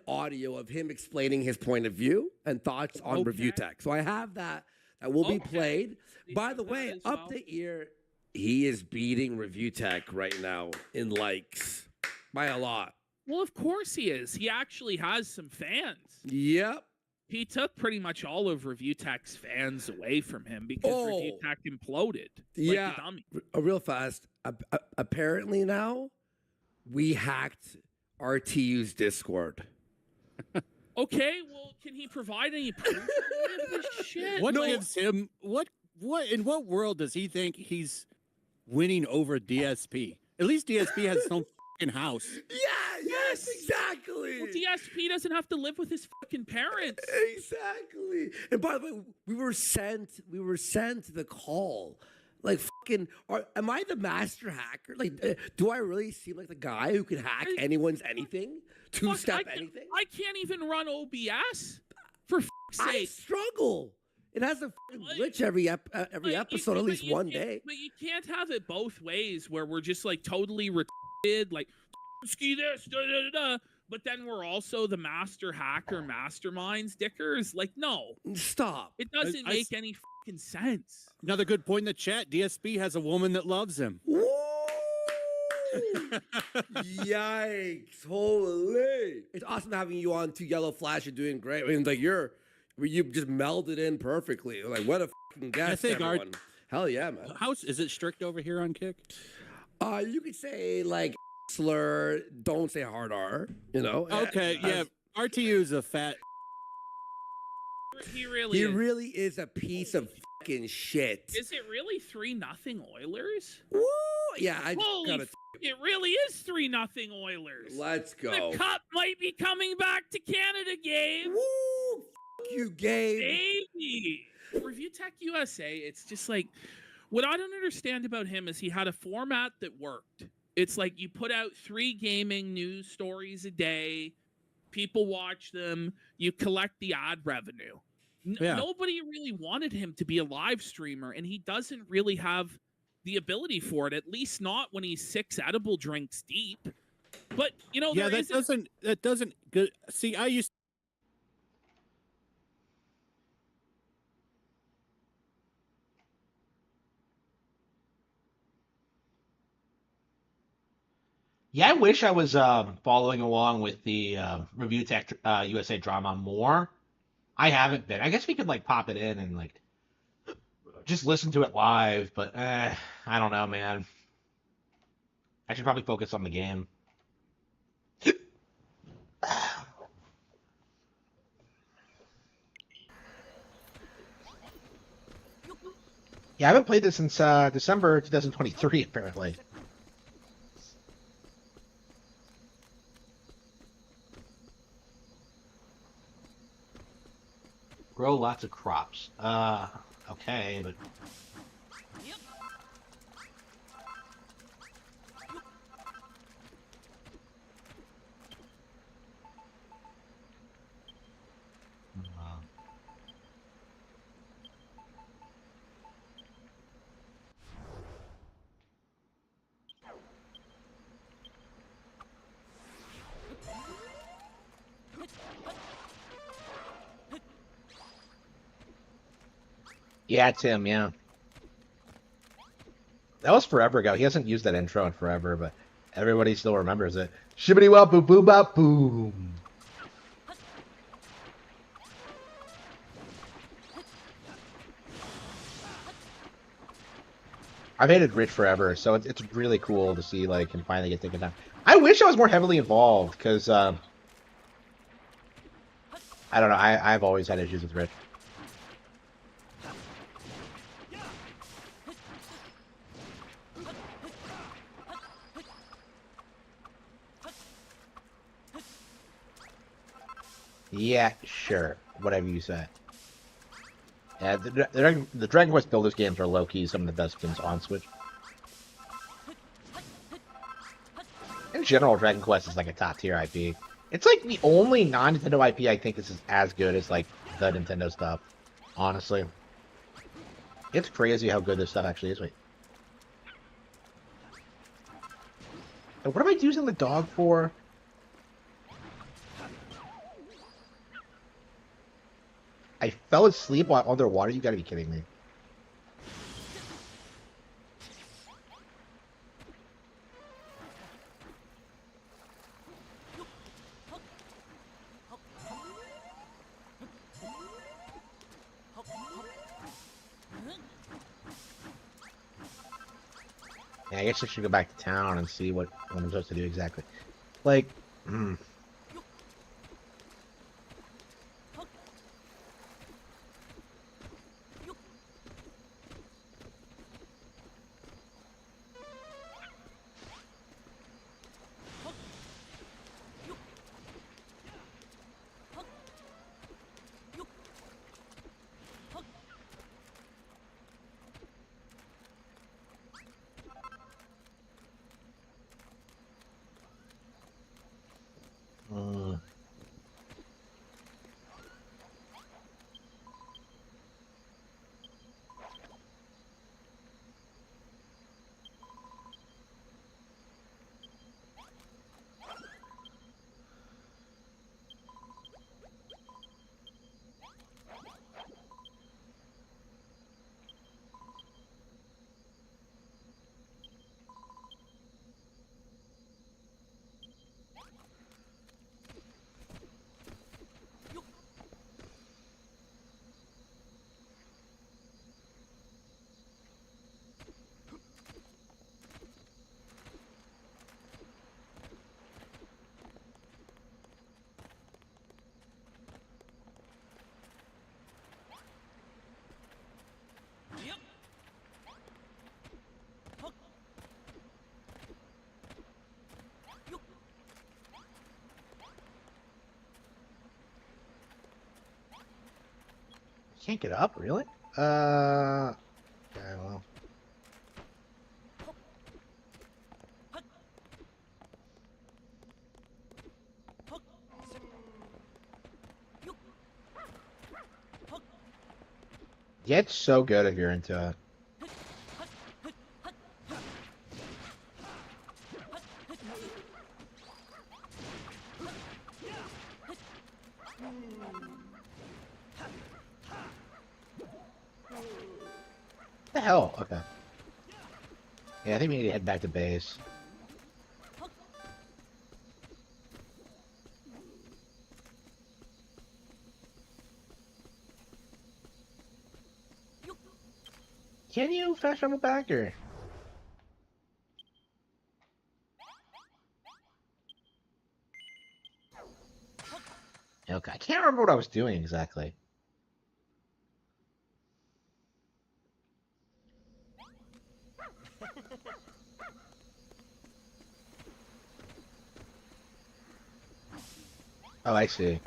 audio of him explaining his point of view and thoughts on Review Tech. So I have that will be played. By the way, up the ear, he is beating Review Tech right now in likes by a lot. Well, of course he is. He actually has some fans. Yep. He took pretty much all of Review Tech's fans away from him because Review Tech imploded. Yeah. Real fast. Apparently now, we hacked RTU's Discord. Okay, well, can he provide any proof of this shit? What gives him what in what world does he think he's winning over DSP? At least DSP has some fucking house. Yes, exactly. Well, DSP doesn't have to live with his fucking parents. Exactly. And by the way, we were sent the call. Like fucking, am I the master hacker? Like, do I really seem like the guy who can hack anyone's anything? Two-step anything? I can't even run OBS. For fuck's sake. I struggle. It has a glitch every episode, at least one day. But you can't have it both ways, where we're just like totally retarded, like ski this, da da da. But then we're also the master hacker, masterminds, Dickers. Like, no, stop. It doesn't make any fucking sense. Another good point in the chat. DSP has a woman that loves him. Yikes! Holy! It's awesome having you on to Yellow Flash. You're doing great. I mean, like you just melded in perfectly. Like what a fucking guest, everyone. Hell yeah, man. Is it strict over here on Kick? You could say like slur. Don't say hard R. Okay, yeah. RTU's a fat. He really is a piece of fucking shit. Is it really 3-0 Oilers? Woo! Yeah, it really is 3-0 Oilers. Let's go. The cup might be coming back to Canada, Gabe. Woo! Fuck you, Gabe. Baby. Review Tech USA, it's just like, what I don't understand about him is he had a format that worked. It's like you put out 3 gaming news stories a day. People watch them. You collect the ad revenue. Nobody really wanted him to be a live streamer, and he doesn't really have the ability for it, at least not when he's 6 edible drinks deep. But, that doesn't good. See, I used Yeah, I wish I was following along with the Review Tech USA drama more. I haven't been. I guess we could like pop it in and like just listen to it live, but I don't know, man. I should probably focus on the game. Yeah, I haven't played this since December 2023, apparently. Grow lots of crops. Okay, but uh, yeah, it's him. Yeah, that was forever ago. He hasn't used that intro in forever, but everybody still remembers it. Shibbity wop boop boop bop boom. I've hated Rich forever, so it's really cool to see like him finally get taken down. I wish I was more heavily involved because I don't know. I've always had issues with Rich. Yeah, sure. Whatever you say. Yeah, the Dragon Quest Builders games are low key some of the best games on Switch. In general, Dragon Quest is like a top tier IP. It's like the only non-Nintendo IP I think is as good as like the Nintendo stuff. Honestly, it's crazy how good this stuff actually is. Wait, what am I using the dog for? I fell asleep while underwater. You gotta be kidding me. Yeah, I guess I should go back to town and see what I'm supposed to do exactly. Like, hmm. Hmm. Can't get up, really? Yeah, well. Yeah, it's so good if you're into it. The hell? Okay. Yeah, I think we need to head back to base. Can you fast travel back or? Okay, I can't remember what I was doing exactly. Oh, I see.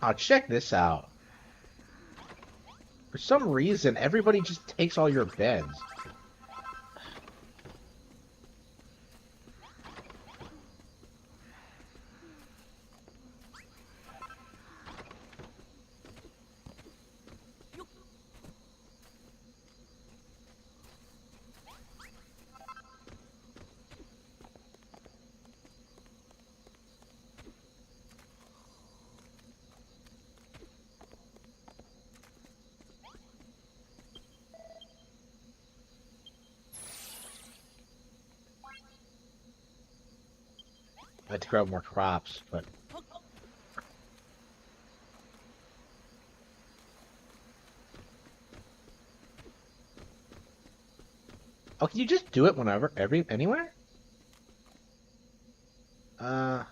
Oh, check this out. For some reason, everybody just takes all your beds. I had to grow more crops, but oh, can you just do it whenever, anywhere? Uh,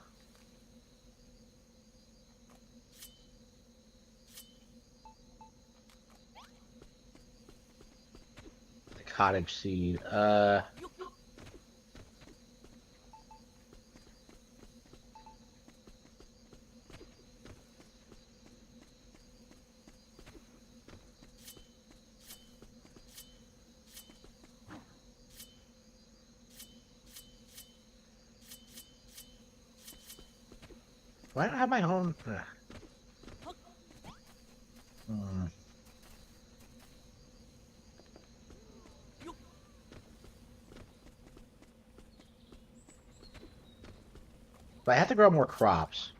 the cottage seed. Why don't I have my own? Hmm. But I have to grow more crops.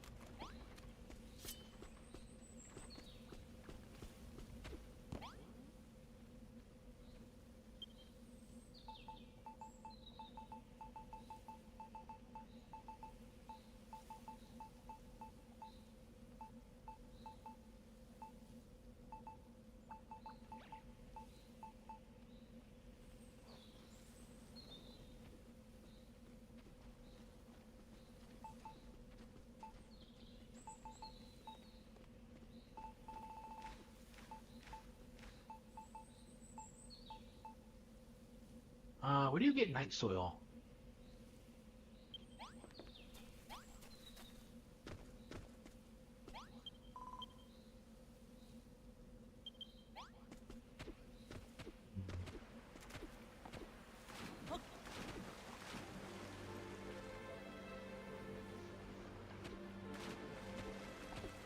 Where do you get night soil?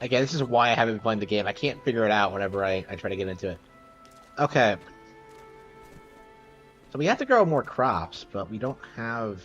Again, this is why I haven't been playing the game. I can't figure it out whenever I try to get into it. Okay. So we have to grow more crops, but we don't have...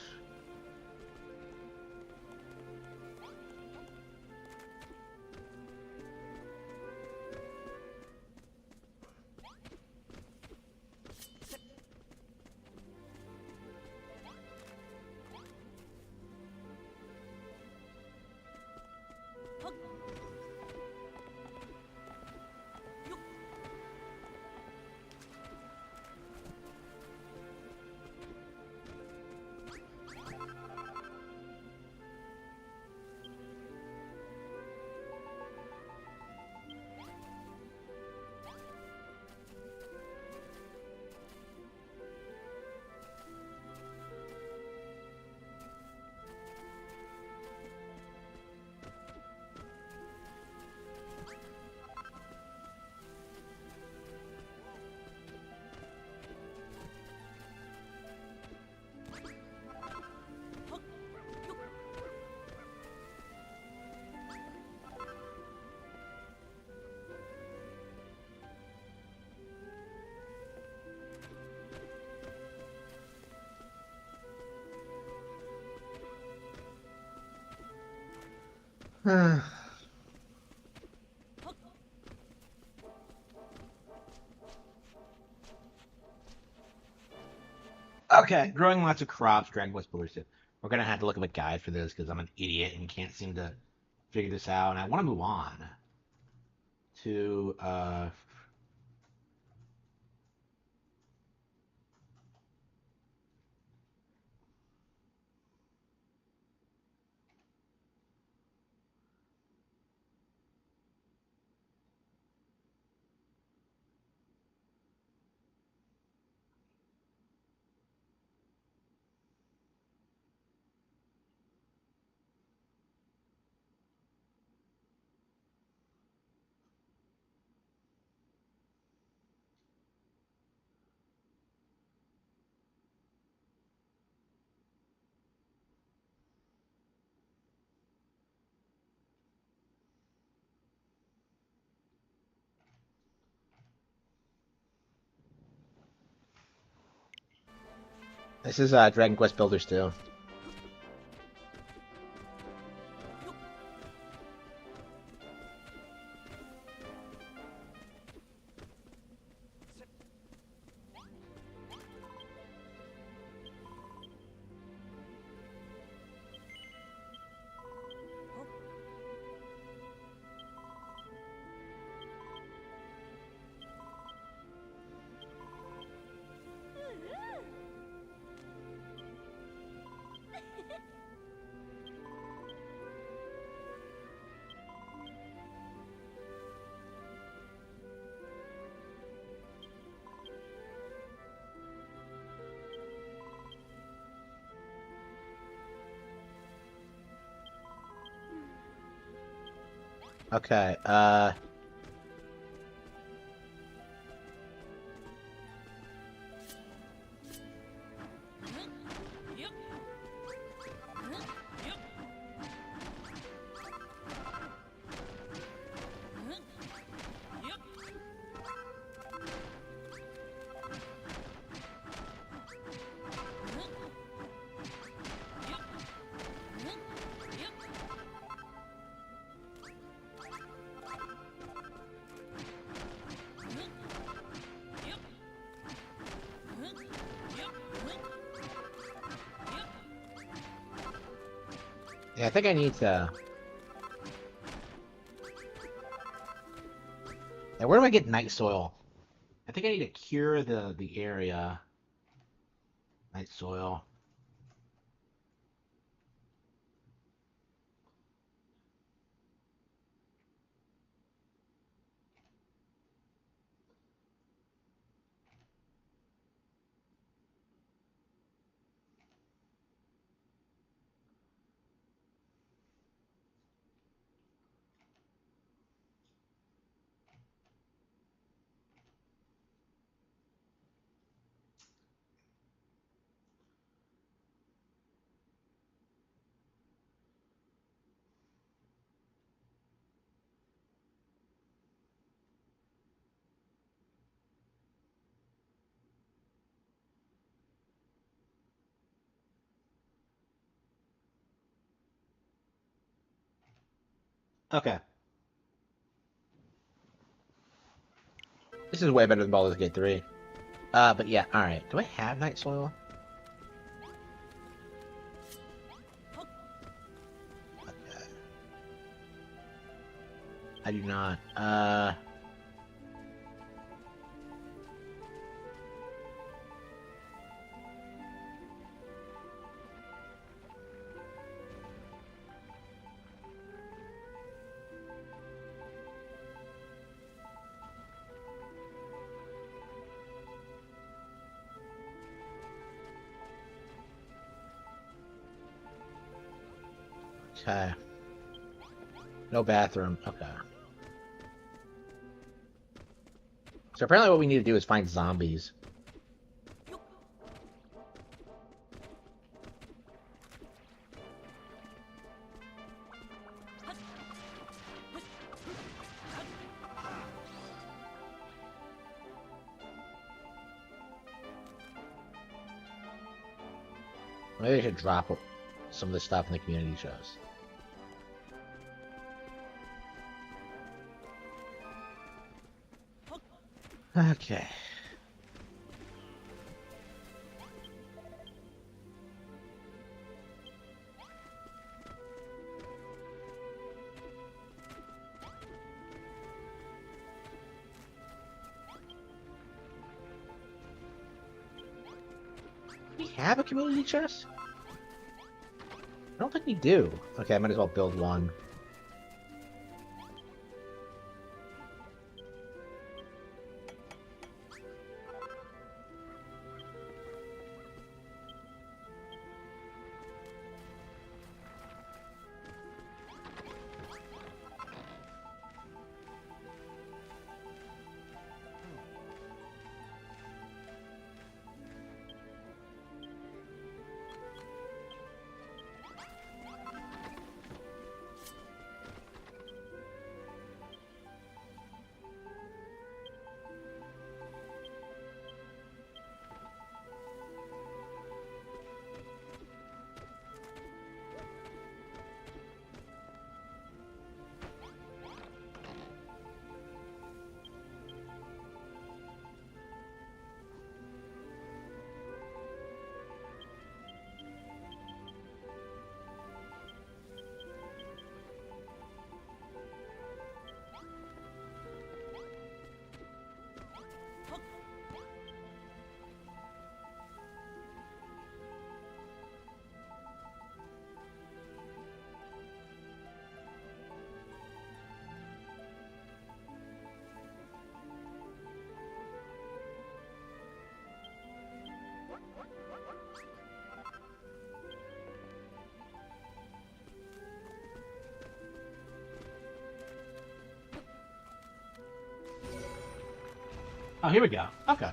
Okay, growing lots of crops, Dragon Quest Builders tip. We're gonna have to look up a guide for this because I'm an idiot and can't seem to figure this out. And I want to move on to This is Dragon Quest Builders 2. Okay, yeah, I think I need to... Yeah, where do I get night soil? I think I need to cure the area. Night soil. Okay. This is way better than Baldur's Gate 3. But yeah, alright. Do I have night soil? Okay. I do not. Okay. No bathroom. Okay. So apparently what we need to do is find zombies. Maybe I should drop some of the stuff in the community shows. Okay. Do we have a community chest? I don't think we do. Okay, I might as well build one. Oh, here we go. Okay.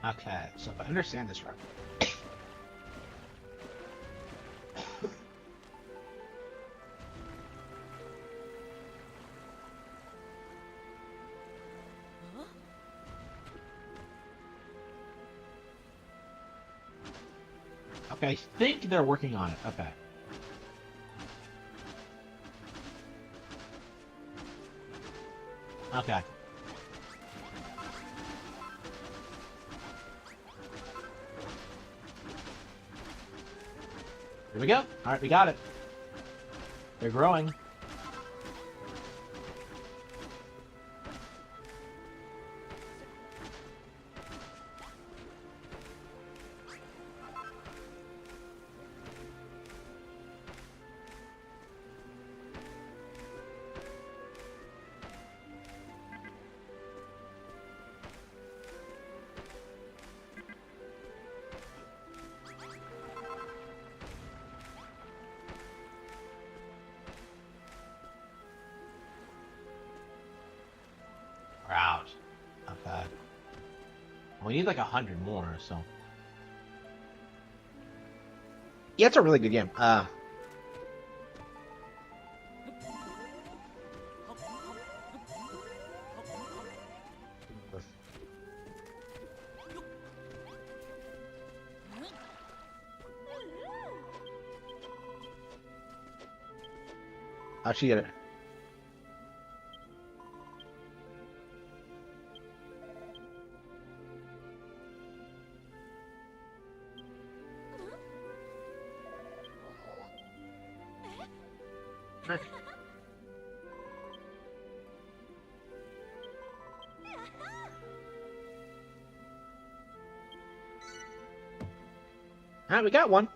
Okay, so if I understand this right. Okay, I think they're working on it. Okay. Okay. Here we go. All right, we got it. They're growing. We're out. Okay. We need like 100 more, so. Yeah, it's a really good game. How'd she get it? Nice. All right, we got one.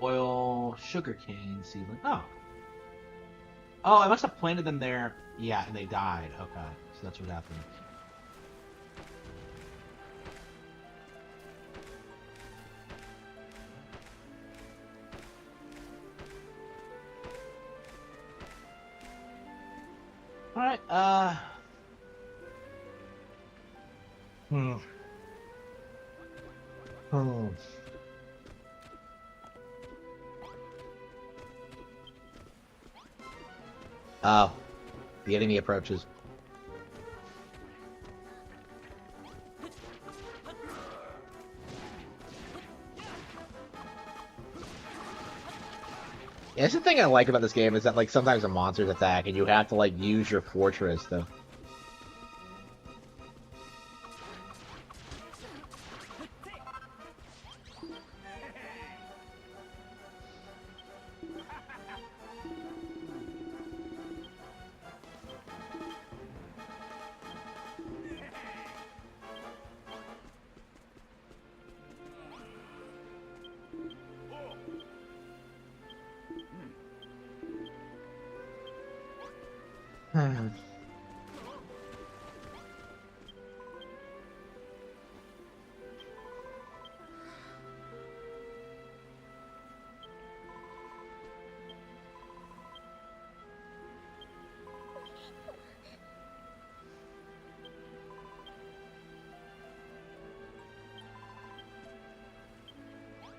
Oil, sugarcane seedling. Oh. Oh, I must have planted them there. Yeah, and they died. Okay, so that's what happened. All right. Hmm. Hmm. Oh, the enemy approaches. Yeah, that's the thing I like about this game is that like sometimes the monsters attack and you have to like use your fortress to.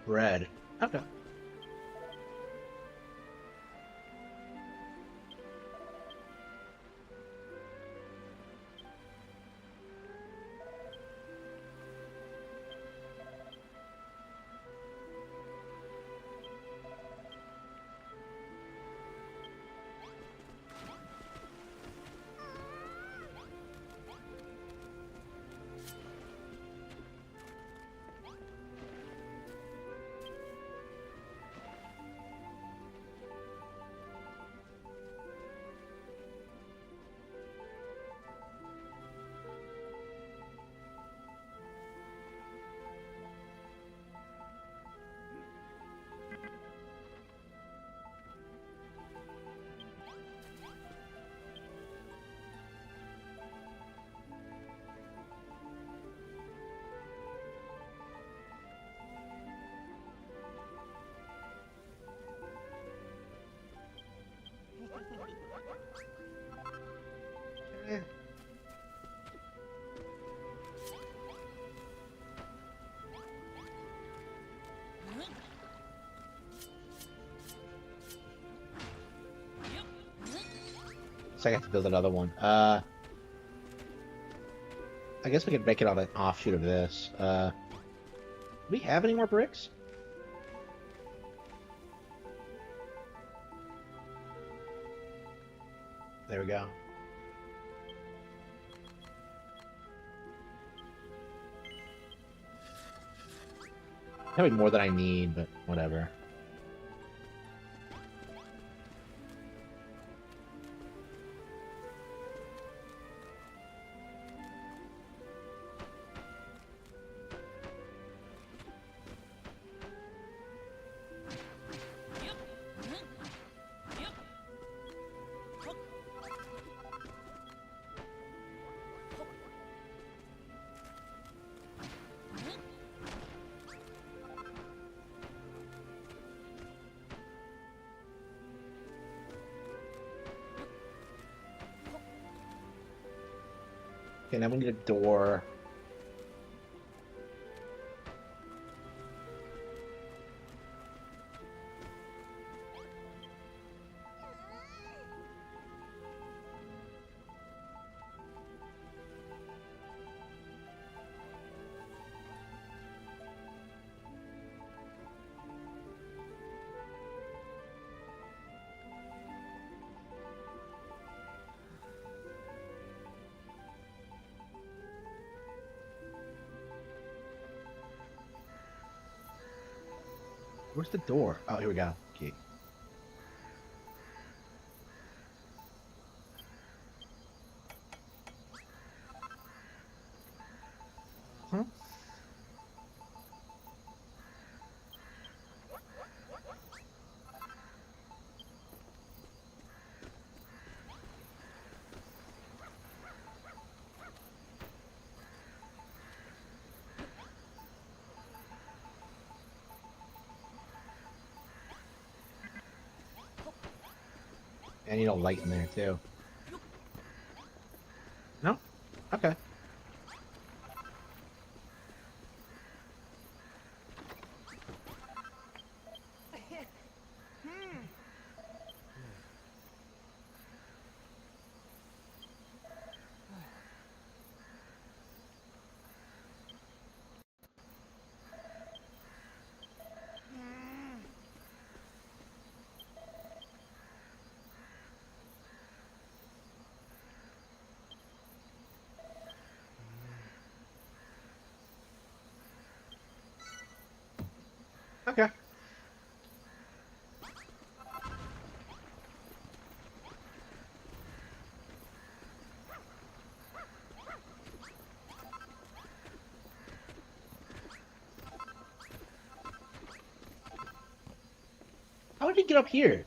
Red. Okay. like I have to build another one. I guess we could make it on an offshoot of this. Do we have any more bricks? There we go. Probably more than I need, but whatever. Okay, now we need a door. Where's the door? Oh, here we go. Okay. Huh? And you know, light in there too. No? Okay. Okay. How did he get up here?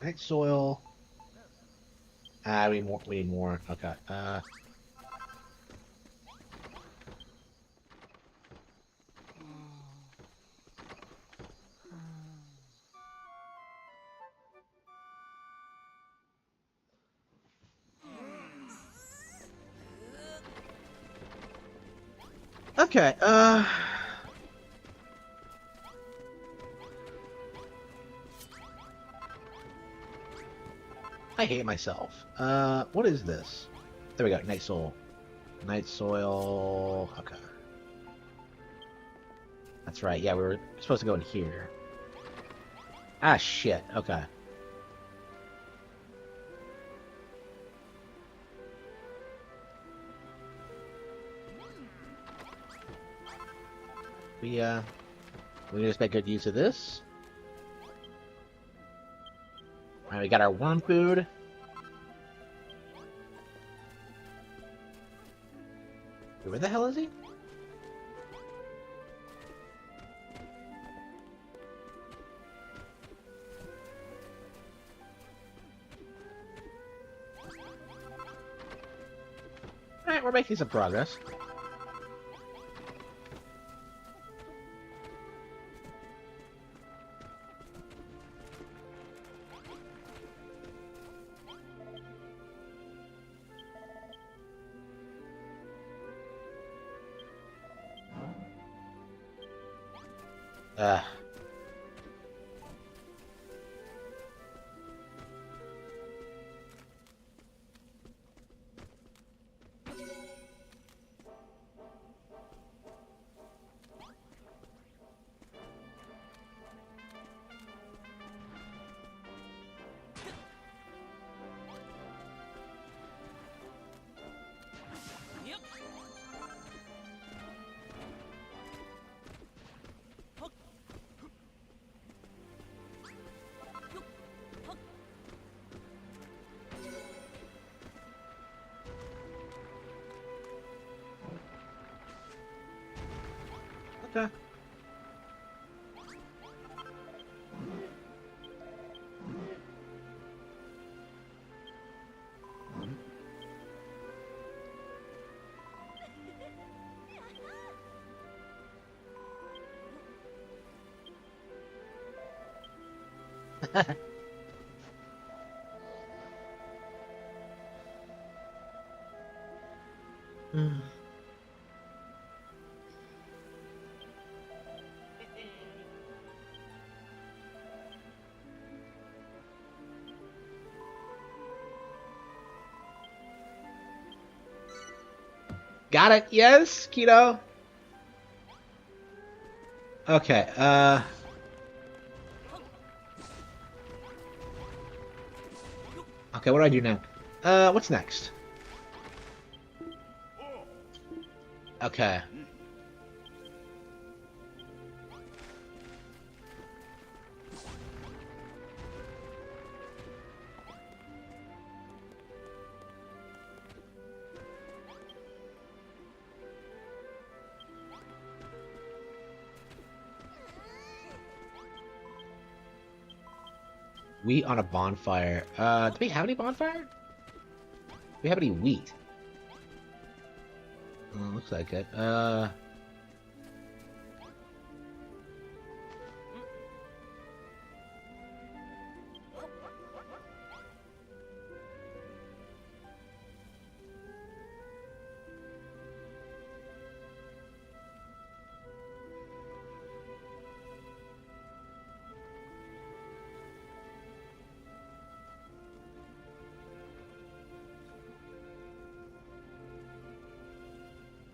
Night soil. Ah, we need more. We need more. Okay. Okay. I hate myself. What is this? There we go. Night soil. Night soil. Okay. That's right. Yeah, we were supposed to go in here. Ah, shit. Okay. We just make good use of this. Alright, we got our worm food. where the hell is he? Alright, we're making some progress. Uh. Okay. Got it. Yes, Keto. Okay. Okay, what do I do now? What's next? Okay. Wheat on a bonfire. Do we have any bonfire? Do we have any wheat? Looks like it.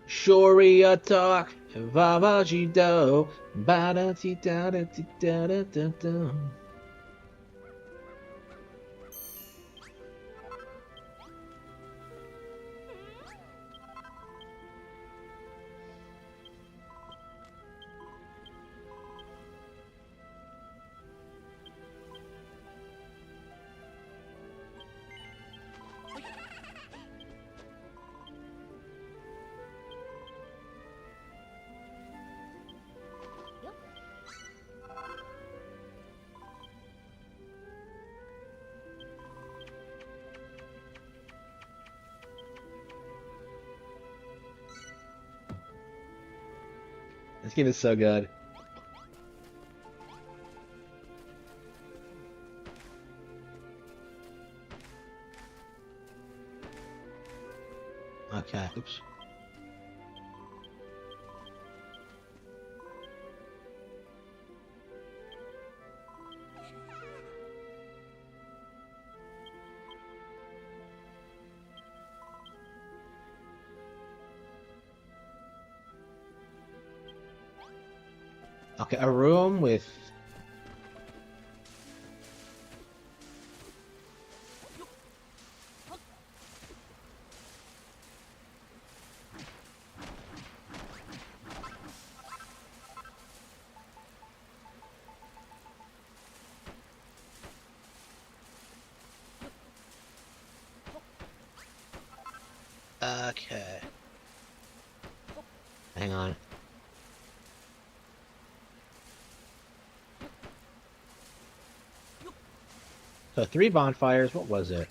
Shoria talk, Vavaji do, ba da ti da da ti da da da da. This game is so good. Okay. Oops. Okay, a room with okay. hang on. So 3 bonfires. What was it?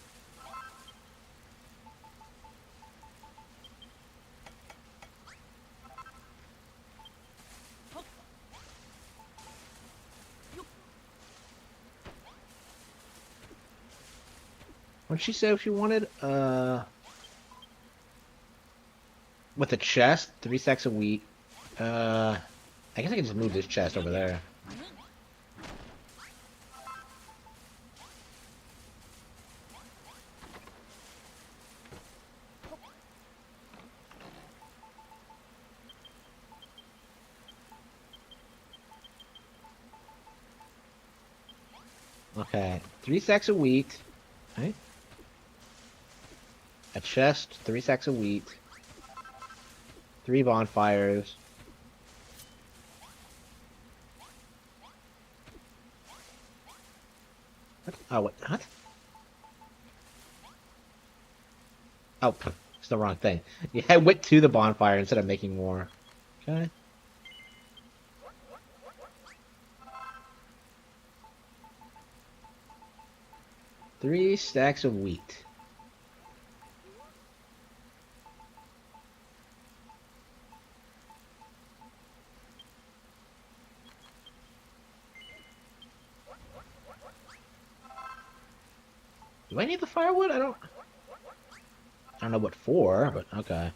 What did she say she wanted? With a chest, 3 stacks of wheat. I guess I can just move this chest over there. Okay, 3 stacks of wheat. Right? A chest, 3 stacks of wheat. 3 bonfires. What? Oh, what? What? Oh, it's the wrong thing. Yeah, I went to the bonfire instead of making more. Okay. Three stacks of wheat. Do I need the firewood? I don't know what for, but okay.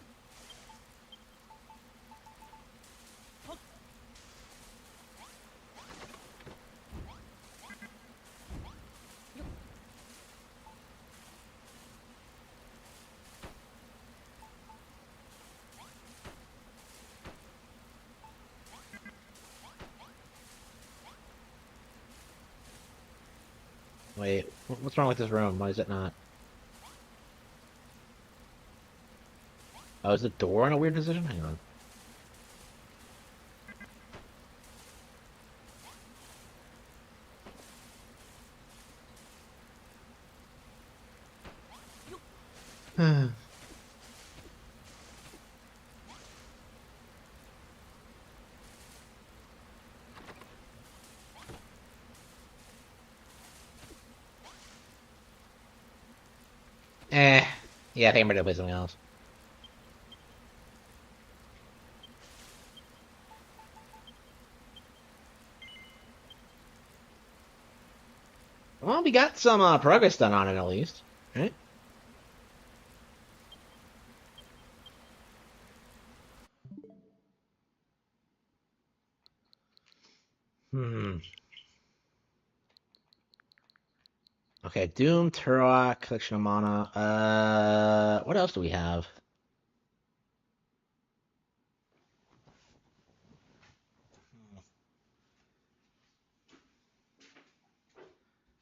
Wait, what's wrong with this room? Why is it not? Oh, is the door in a weird position? Hang on. Yeah, I think I'm ready to play something else. Well, we got some progress done on it at least, right? Hmm. Okay, Doom, Turok, Collection of Mana. What else do we have?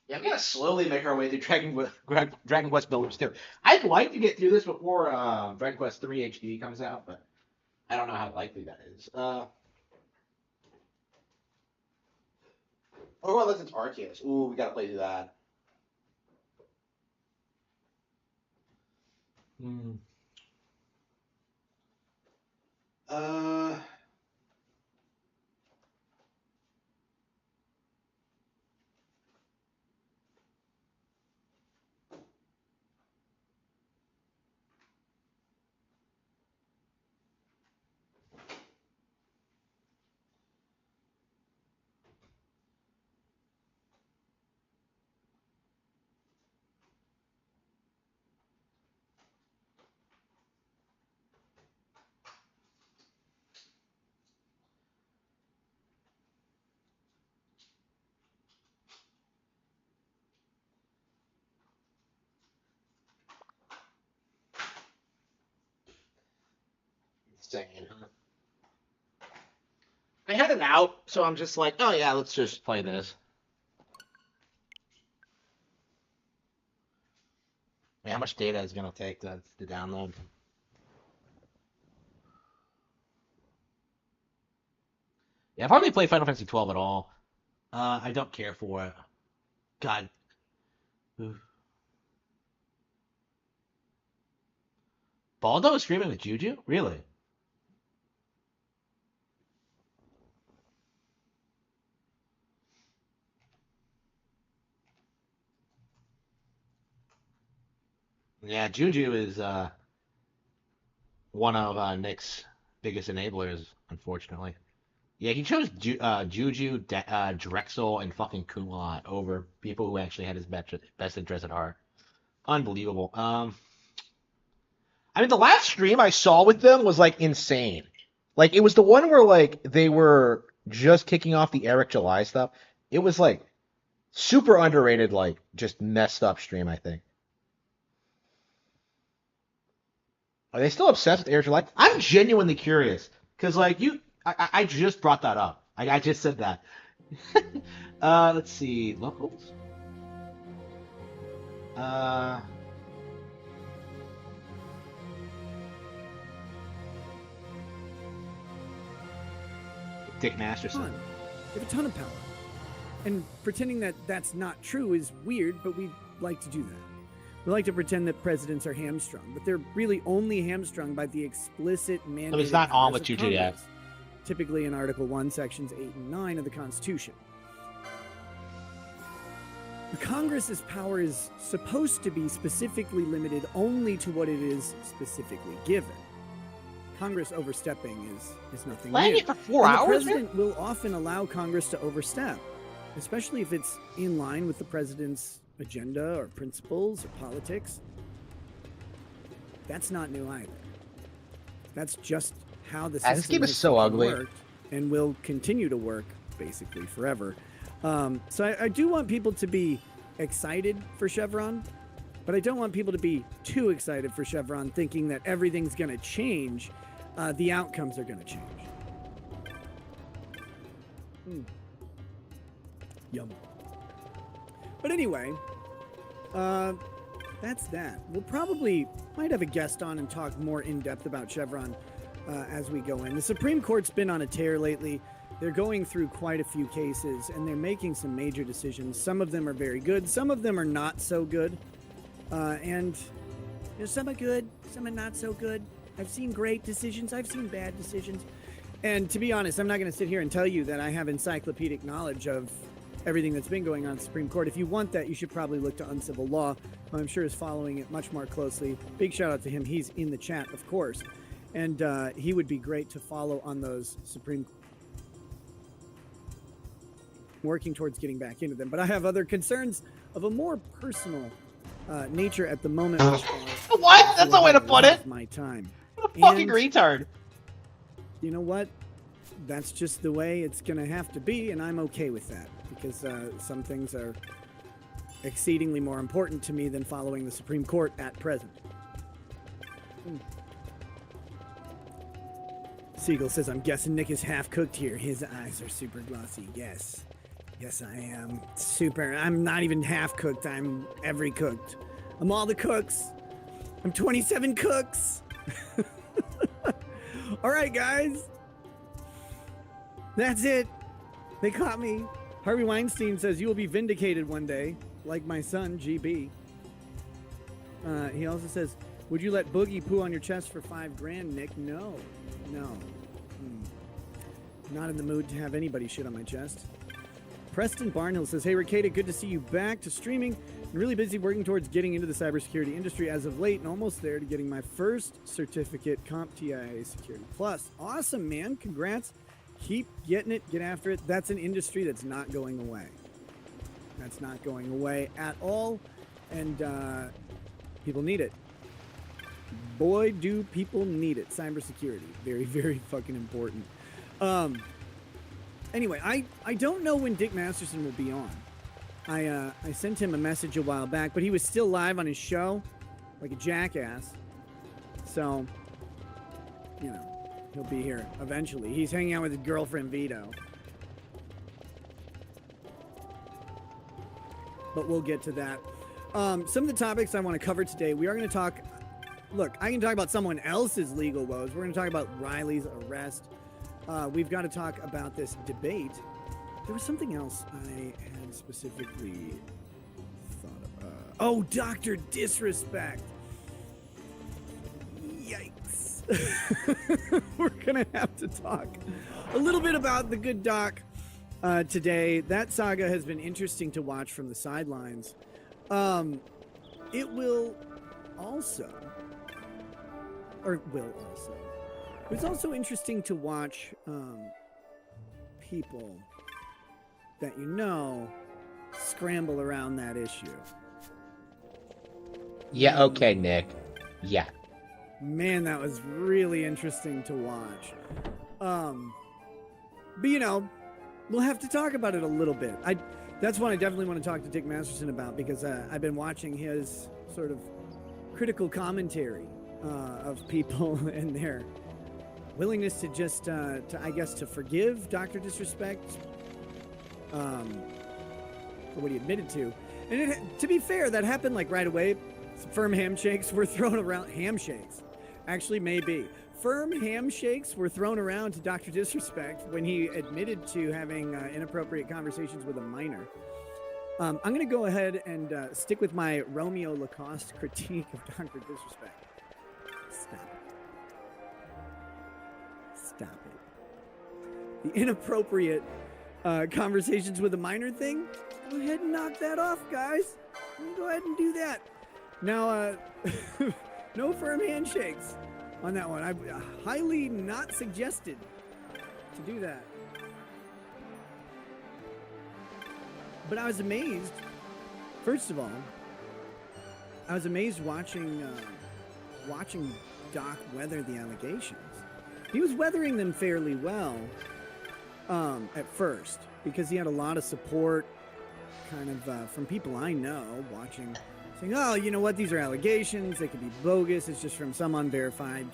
Yeah, we gotta slowly make our way through Dragon Quest Builders too. I'd like to get through this before Dragon Quest 3 HD comes out, but I don't know how likely that is. Oh, unless it's Arceus. Ooh, we gotta play through that. Hmm. Uh, insane, huh? I had it out, so I'm just like, oh yeah, let's just play this. I mean, how much data is it gonna take to download? Yeah, I've hardly played Final Fantasy 12 at all. I don't care for it. God. Oof. Baldo is streaming with Juju? Really? Yeah, Juju is one of Nick's biggest enablers, unfortunately. Yeah, he chose Juju, Drexel, and fucking Kumlat over people who actually had his best interest at heart. Unbelievable. I mean, the last stream I saw with them was like insane. Like it was the one where like they were just kicking off the Eric July stuff. It was like super underrated, like just messed up stream, I think. Are they still obsessed with Eric July? I'm genuinely curious because like I just brought that up. I just said that. Let's see, locals. Uh, Dick Masterson. Fun. We have a ton of power. And pretending that that's not true is weird, but we like to do that. We like to pretend that presidents are hamstrung, but they're really only hamstrung by the explicit mandate. So he's not on with Juju yet. Typically in Article 1, Sections 8 and 9 of the Constitution. The Congress's power is supposed to be specifically limited only to what it is specifically given. Congress overstepping is nothing Playing new. it for 4 And hours. the president will often allow Congress to overstep, especially if it's in line with the president's agenda or principles or politics. That's not new either. That's just how the system This game is has so ugly. worked and will continue to work basically forever. So I do want people to be excited for Chevron, but I don't want people to be too excited for Chevron thinking that everything's going to change. The outcomes are going to change. Yum. But anyway, that's that. We'll probably might have a guest on and talk more in depth about Chevron as we go in. The Supreme Court's been on a tear lately. They're going through quite a few cases and they're making some major decisions. Some of them are very good. Some of them are not so good. And you know, some are good. Some are not so good. I've seen great decisions. I've seen bad decisions. And to be honest, I'm not going to sit here and tell you that I have encyclopedic knowledge of everything that's been going on in the Supreme Court. If you want that, you should probably look to Uncivil Law, who I'm sure is following it much more closely. Big shout out to him. He's in the chat, of course. And he would be great to follow on those Supreme Court. Working towards getting back into them. But I have other concerns of a more personal nature at the moment. What? That's the way to put it. My time. What a fucking retard. You know what? That's just the way it's going to have to be, and I'm okay with that because some things are exceedingly more important to me than following the Supreme Court at present. Siegel says, I'm guessing Nick is half cooked here. His eyes are super glossy. Yes. Yes, I am. Super. I'm not even half cooked. I'm every cooked. I'm all the cooks. I'm 27 cooks. All right, guys. That's it. They caught me. Harvey Weinstein says, you will be vindicated one day, like my son, GB. He also says, would you let Boogie poo on your chest for $5,000, Nick? No. Not in the mood to have anybody shit on my chest. Preston Barnhill says, hey, Ricada, good to see you back to streaming. I'm really busy working towards getting into the cybersecurity industry as of late and almost there to getting my first certificate, CompTIA Security Plus. Awesome, man. Congrats. Keep getting it. Get after it. That's an industry that's not going away. That's not going away at all. And people need it. Boy, do people need it. Cybersecurity. Very, very fucking important. Anyway, I don't know when Dick Masterson will be on. I sent him a message a while back, but he was still live on his show, like a jackass. So, you know, he'll be here eventually. He's hanging out with his girlfriend, Vito. But we'll get to that. Some of the topics I want to cover today, we are going to talk... Look, I can talk about someone else's legal woes. We're going to talk about Riley's arrest. We've got to talk about this debate. There was something else I had specifically thought about. Oh, Dr. Disrespect. Yikes. We're going to have to talk a little bit about the good doc today. That saga has been interesting to watch from the sidelines. It will also, it was also interesting to watch people that you know scramble around that issue. Yeah, okay, Nick. Yeah. Man, that was really interesting to watch. But you know, we'll have to talk about it a little bit. That's one I definitely want to talk to Dick Masterson about, because I've been watching his sort of critical commentary of people and their willingness to just to forgive Dr. Disrespect for what he admitted to. And to be fair, that happened like right away. Some firm handshakes were thrown around. Handshakes, actually, maybe. Firm handshakes were thrown around to Dr. Disrespect when he admitted to having inappropriate conversations with a minor. I'm going to go ahead and stick with my Romeo Lacoste critique of Dr. Disrespect. Stop it. The inappropriate conversations with a minor thing, go ahead and knock that off, guys. Go ahead and do that. Now, no firm handshakes on that one. I highly not suggested to do that. But I was amazed. First of all, I was amazed watching Doc weather the allegations. He was weathering them fairly well at first, because he had a lot of support kind of from people I know watching, saying, oh, you know what, these are allegations, they could be bogus, it's just from some unverified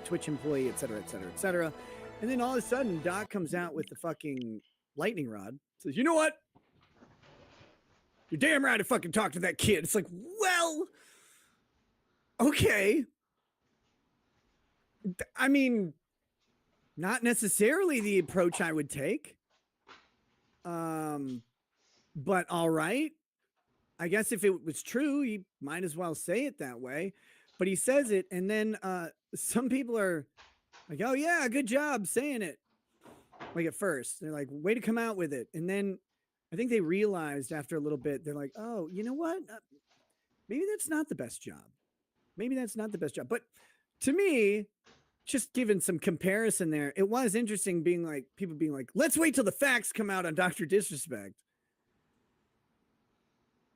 Twitch employee, et cetera, et cetera, et cetera. And then all of a sudden, Doc comes out with the fucking lightning rod, says, you know what? You're damn right to fucking talk to that kid. It's like, well, okay. I mean, not necessarily the approach I would take. But all right. I guess if it was true, he might as well say it that way. But he says it, and then some people are like, oh yeah, good job saying it. Like at first, they're like, way to come out with it. And then I think they realized after a little bit, they're like, oh, you know what? Maybe that's not the best job. Maybe that's not the best job. But to me, just given some comparison there, it was interesting people being like, let's wait till the facts come out on Dr. Disrespect.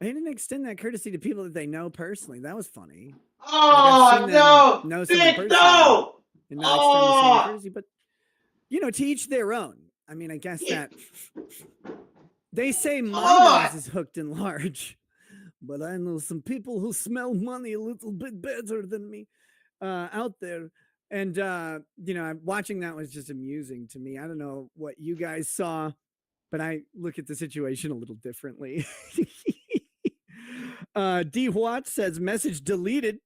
I didn't extend that courtesy to people that they know personally. That was funny. Oh, no! Know someone personally No! and not extend the same courtesy, but you know, to each their own. I mean, I guess that they say my nose is hooked and large, but I know some people who smell money a little bit better than me out there. And, you know, watching that was just amusing to me. I don't know what you guys saw, but I look at the situation a little differently. D. Watt says, message deleted.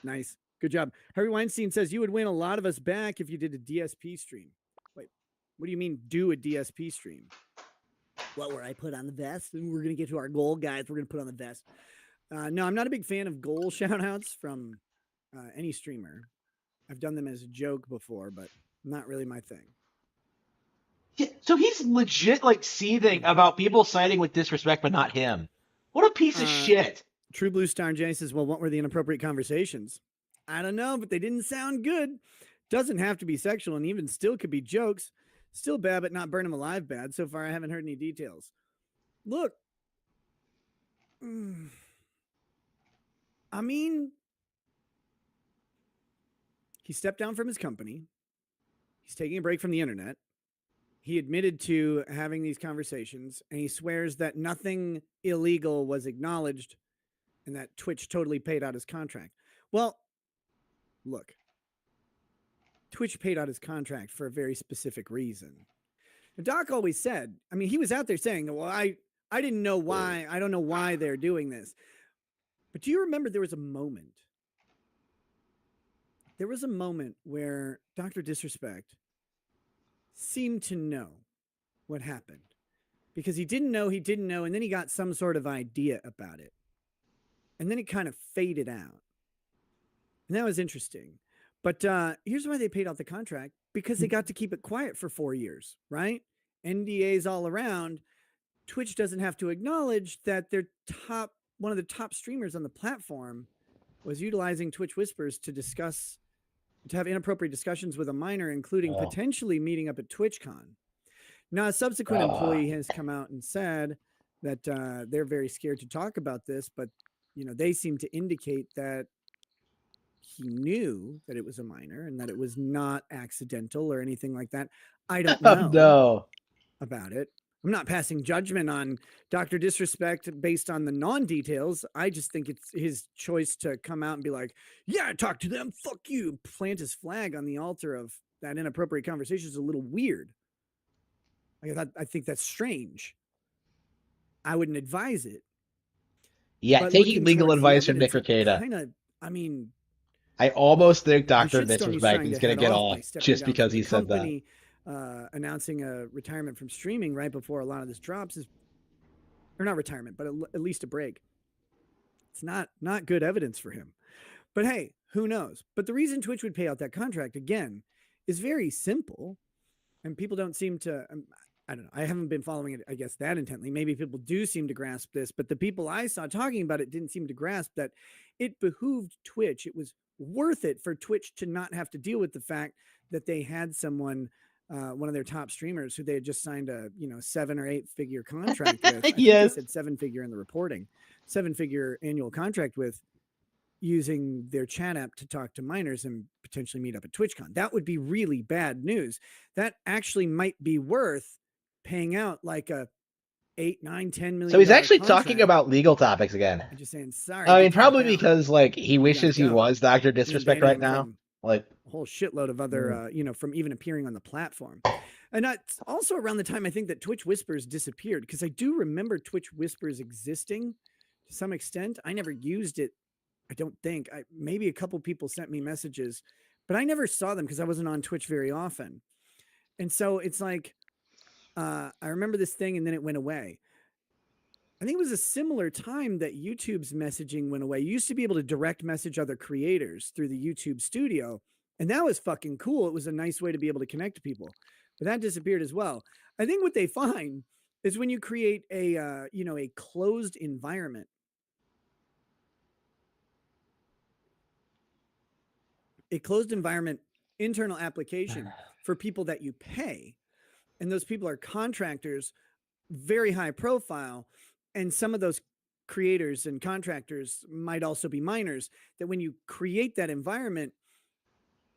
Nice. Good job. Harry Weinstein says, you would win a lot of us back if you did a DSP stream. Wait, what do you mean do a DSP stream? What, where I put on the vest? And we're going to get to our goal, guys. We're going to put on the vest. No, I'm not a big fan of goal shout-outs from any streamer. I've done them as a joke before, but not really my thing. Yeah, so he's legit like seething about people siding with Disrespect, but not him. What a piece of shit. True Blue Star J says, well, what were the inappropriate conversations? I don't know, but they didn't sound good. Doesn't have to be sexual, and even still could be jokes. Still bad, but not burn him alive bad. So far, I haven't heard any details. Look. I mean, he stepped down from his company. He's taking a break from the internet. He admitted to having these conversations, and he swears that nothing illegal was acknowledged and that Twitch totally paid out his contract. Well, look, Twitch paid out his contract for a very specific reason. The Doc always said, I mean, he was out there saying, well, I didn't know why. I don't know why they're doing this. But do you remember there was a moment? There was a moment where Dr. Disrespect seemed to know what happened because he didn't know, and then he got some sort of idea about it. And then it kind of faded out. And that was interesting. But here's why they paid out the contract, because they got to keep it quiet for 4 years, right? NDAs all around. Twitch doesn't have to acknowledge that they're one of the top streamers on the platform was utilizing Twitch Whispers to have inappropriate discussions with a minor, including potentially meeting up at TwitchCon. Now, a subsequent employee has come out and said that they're very scared to talk about this, but they seem to indicate that he knew that it was a minor and that it was not accidental or anything like that. I don't know No. about it. I'm not passing judgment on Dr. Disrespect based on the non-details. I just think it's his choice to come out and be like, yeah, I talked to them, fuck you, plant his flag on the altar of that inappropriate conversation is a little weird. I think that's strange. I wouldn't advise it. Yeah, But taking looking legal towards the advice from Nick evidence, it Ricada. kinda, I mean, I almost think the Dr. shitstorm he's Disrespect trying is to going head to get off off by stepping just down because from he the said that. company, announcing a retirement from streaming right before a lot of this drops or not retirement, but at least a break. It's not good evidence for him. But hey, who knows? But the reason Twitch would pay out that contract again is very simple, and people don't seem to. I don't know. I haven't been following it, I guess, that intently. Maybe people do seem to grasp this, but the people I saw talking about it didn't seem to grasp that it behooved Twitch. It was worth it for Twitch to not have to deal with the fact that they had someone, one of their top streamers, who they had just signed a 7 or 8 figure contract with. I think they said 7-figure in the reporting, 7-figure annual contract with, using their chat app to talk to minors and potentially meet up at TwitchCon. That would be really bad news. That actually might be worth paying out like a 8, 9, 10 million. So he's actually contract. talking about legal topics again. I'm just saying, sorry. I mean, probably because like he wishes he go. was Dr. Disrespect right Banning him now. from Like a whole shitload of other, from even appearing on the platform. And that's also around the time I think that Twitch Whispers disappeared, because I do remember Twitch Whispers existing to some extent. I never used it. I don't think. Maybe a couple people sent me messages, but I never saw them because I wasn't on Twitch very often. And so it's like, I remember this thing and then it went away. I think it was a similar time that YouTube's messaging went away. You used to be able to direct message other creators through the YouTube studio, and that was fucking cool. It was a nice way to be able to connect to people, but that disappeared as well. I think what they find is when you create a closed environment, internal application for people that you pay, and those people are contractors, very high profile, and some of those creators and contractors might also be minors, that when you create that environment,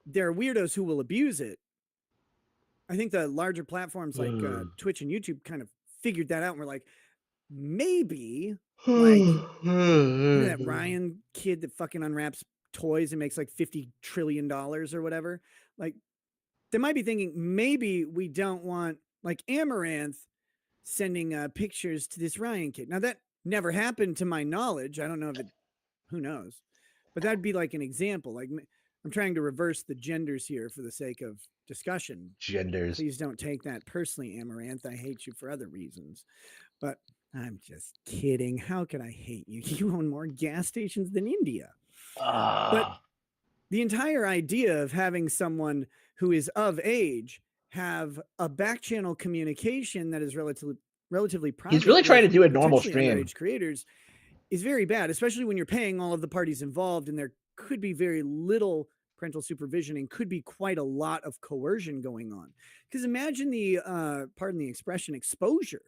there are weirdos who will abuse it. I think the larger platforms like Twitch and YouTube kind of figured that out, and were like, maybe like that Ryan kid that fucking unwraps toys and makes like $50 trillion or whatever. Like, they might be thinking, maybe we don't want like Amaranth sending pictures to this Ryan kid. Now, that never happened to my knowledge. I don't know if it, who knows, but that'd be like an example. Like, I'm trying to reverse the genders here for the sake of discussion. genders. Please don't take that personally, Amaranth. I hate you for other reasons, but I'm just kidding. How could I hate you? You own more gas stations than India. But the entire idea of having someone who is of age have a back channel communication that is relatively private. He's really trying to do a normal potentially stream. underage creators is very bad, especially when you're paying all of the parties involved, and there could be very little parental supervision and could be quite a lot of coercion going on. Because imagine the, pardon the expression, exposure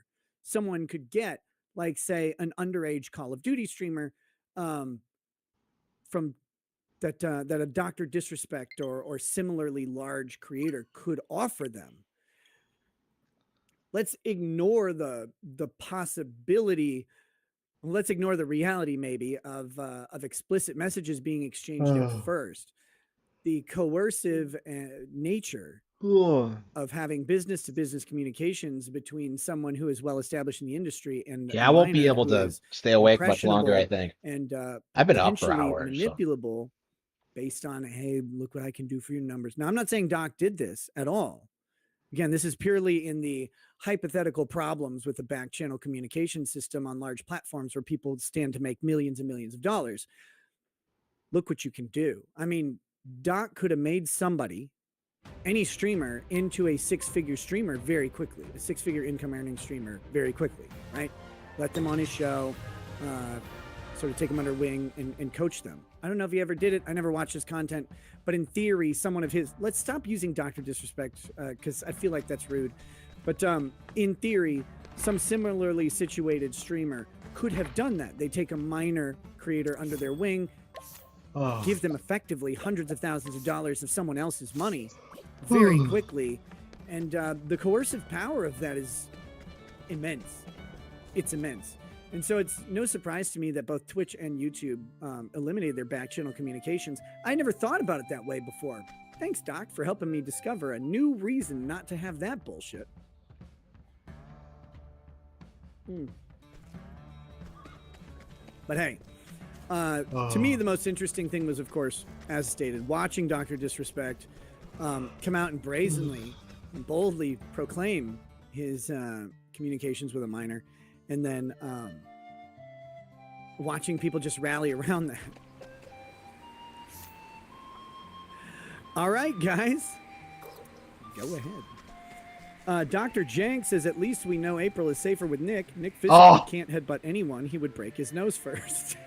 someone could get, like, say, an underage Call of Duty streamer from that a Dr. Disrespect or similarly large creator could offer them. Let's ignore the possibility. Let's ignore the reality, maybe, of explicit messages being exchanged at first. The coercive nature of having business-to-business communications between someone who is well established in the industry and I won't be able to stay awake much longer, I think. And I've been up for hours. Manipulable based on, hey, look what I can do for your numbers. Now, I'm not saying Doc did this at all. Again, this is purely in the hypothetical problems with the back channel communication system on large platforms where people stand to make millions and millions of dollars. Look what you can do. I mean, Doc could have made somebody, any streamer, into a 6-figure streamer very quickly, a 6-figure income earning streamer very quickly, right? Let them on his show, sort of take them under wing and coach them. I don't know if he ever did it. I never watched his content, but in theory, someone of his, let's stop using Dr. Disrespect because I feel like that's rude. But in theory, some similarly situated streamer could have done that. They take a minor creator under their wing, give them effectively hundreds of thousands of dollars of someone else's money very quickly. And the coercive power of that is immense. It's immense. And so it's no surprise to me that both Twitch and YouTube eliminated their back channel communications. I never thought about it that way before. Thanks, Doc, for helping me discover a new reason not to have that bullshit. But hey, to me, the most interesting thing was, of course, as stated, watching Dr. Disrespect come out and brazenly and boldly proclaim his communications with a minor, and then watching people just rally around that. All right, guys, go ahead. Dr. Jank says, at least we know April is safer with Nick. Nick physically can't headbutt anyone. He would break his nose first.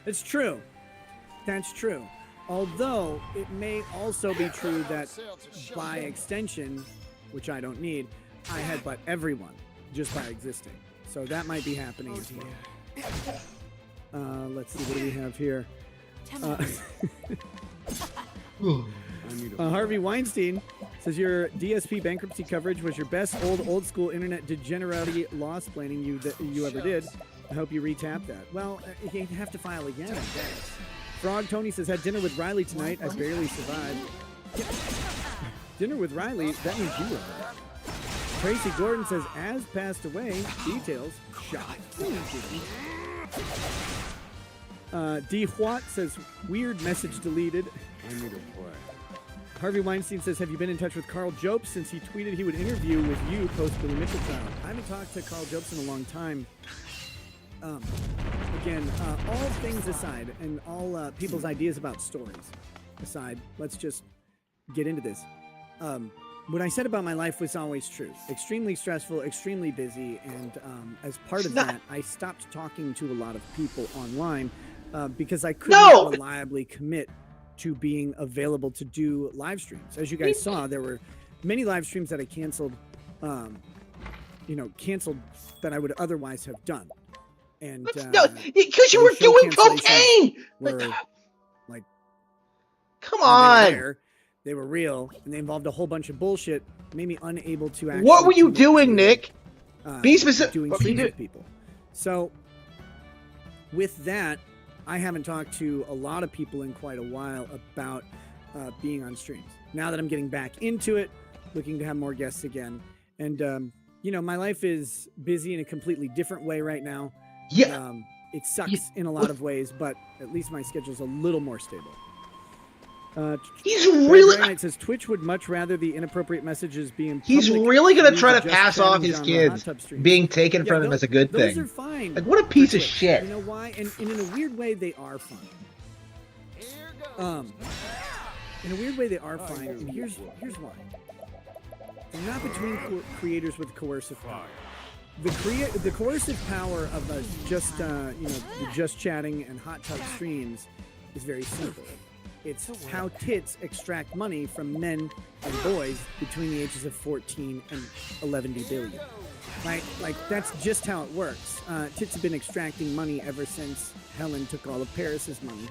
It's true. That's true. Although it may also be true that by extension, which I don't need, I headbutt everyone just by existing. So that might be happening as well. Let's see, what do we have here? Harvey Weinstein says your DSP bankruptcy coverage was your best old school internet degenerate loss planning you ever did. I hope you retap that. Well, you have to file again, I guess. Frog Tony says, had dinner with Riley tonight. I barely survived. Dinner with Riley? That means you were there. Tracy Gordon says, as passed away. Details. Shot. D. Huat says, weird message deleted. I need a play. Harvey Weinstein says, have you been in touch with Carl Jopes since he tweeted he would interview with you post Billy Mitchell trial? I haven't talked to Carl Jopes in a long time. Again, all things aside, and all people's ideas about stories aside, let's just get into this. What I said about my life was always true. Extremely stressful, extremely busy, and as part of that, I stopped talking to a lot of people online because I couldn't reliably commit to being available to do live streams. As you guys saw, there were many live streams that I canceled, canceled that I would otherwise have done. And because you were doing cocaine. Like, come on. They were real, and they involved a whole bunch of bullshit. Made me unable to actually. What were you doing, Nick? Be specific. Doing streams with people. So, with that, I haven't talked to a lot of people in quite a while about being on streams. Now that I'm getting back into it, looking to have more guests again, and my life is busy in a completely different way right now. Yeah. It sucks in a lot of ways, but at least my schedule's a little more stable. He's really. It says Twitch would much rather the inappropriate messages be in public. He's really gonna try to pass off his kids being taken from him as a good thing. Those are fine. Like, what a piece of shit. You know why? And in a weird way, they are fine. In a weird way, they are fine. And here's why. They're not between creators with coercive power. The coercive power of just chatting and hot tub streams is very simple. It's how tits extract money from men and boys between the ages of 14 and 11 billion. Right? Like, that's just how it works. Tits have been extracting money ever since Helen took all of Paris's money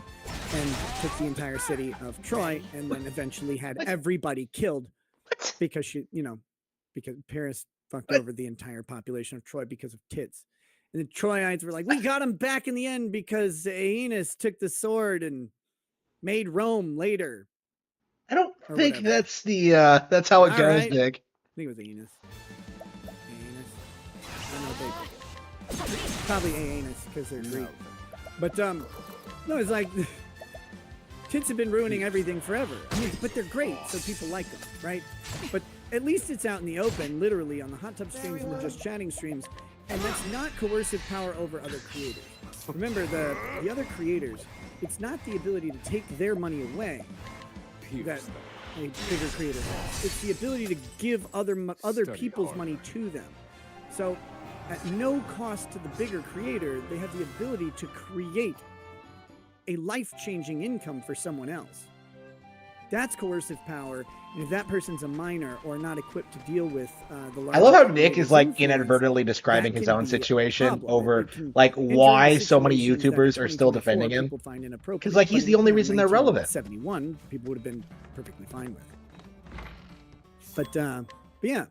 and took the entire city of Troy, and then eventually had everybody killed because because Paris fucked over the entire population of Troy because of tits. And the Troyites were like, we got him back in the end because Aeneas took the sword and made Rome later. I don't think that's that's how it goes, right. Nick. I think it was Aeneas. I know they probably Aeneas because they're Greek. But no, it's like tits have been ruining everything forever. I mean, but they're great, so people like them, right? But at least it's out in the open, literally on the hot tub streams and the just chatting streams, and that's not coercive power over other creators. Remember, the other creators, it's not the ability to take their money away that a bigger creator has. It's the ability to give other people's money to them. So at no cost to the bigger creator, they have the ability to create a life-changing income for someone else. That's coercive power, and if that person's a minor or not equipped to deal with the larger I love how Nick creator's is like influence, inadvertently describing that his can own be a situation problem. over It can like enter why into so many situations that in YouTubers are still 2024 defending him. people find inappropriate, Because like he's but the only in reason they're relevant. 1971, people would have been perfectly fine with it. But yeah,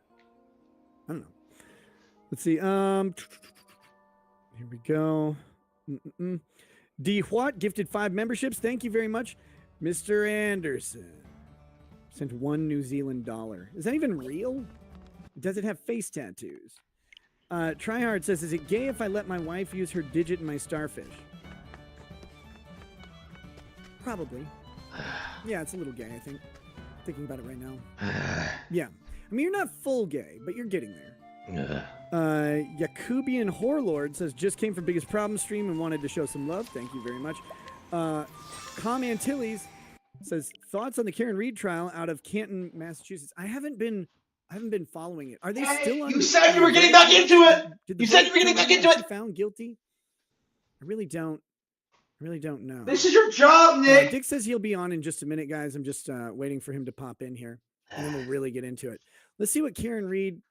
I don't know. Let's see. Here we go. D. What gifted 5 memberships. Thank you very much, Mr. Anderson. Sent 1 New Zealand dollar. Is that even real? Does it have face tattoos? Tryhard says, is it gay if I let my wife use her digit in my starfish? Probably. Yeah, it's a little gay, I think. Thinking about it right now. Yeah. I mean, you're not full gay, but you're getting there. Yakubian Horlord says, just came from Biggest Problem stream and wanted to show some love. Thank you very much. Com Antilles says, thoughts on the Karen Reed trial out of Canton, Massachusetts. I haven't been following it. Are they still on? You said you were getting back into it. You said you were getting back into it. Found guilty? I really don't know. This is your job, Nick. Dick says he'll be on in just a minute, guys. I'm just waiting for him to pop in here, and then we'll really get into it. Let's see what Karen Reed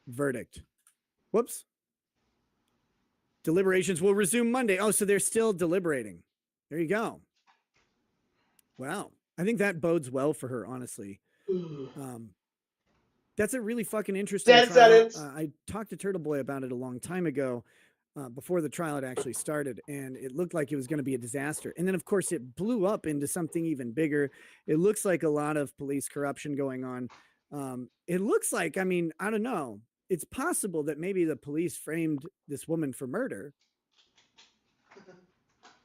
verdict. Whoops. Deliberations will resume Monday. Oh, so they're still deliberating. There you go. Wow. I think that bodes well for her, honestly. That's a really fucking interesting trial. I talked to Turtle Boy about it a long time ago, before the trial had actually started, and it looked like it was going to be a disaster. And then, of course, it blew up into something even bigger. It looks like a lot of police corruption going on. It looks like, I mean, I don't know. It's possible that maybe the police framed this woman for murder.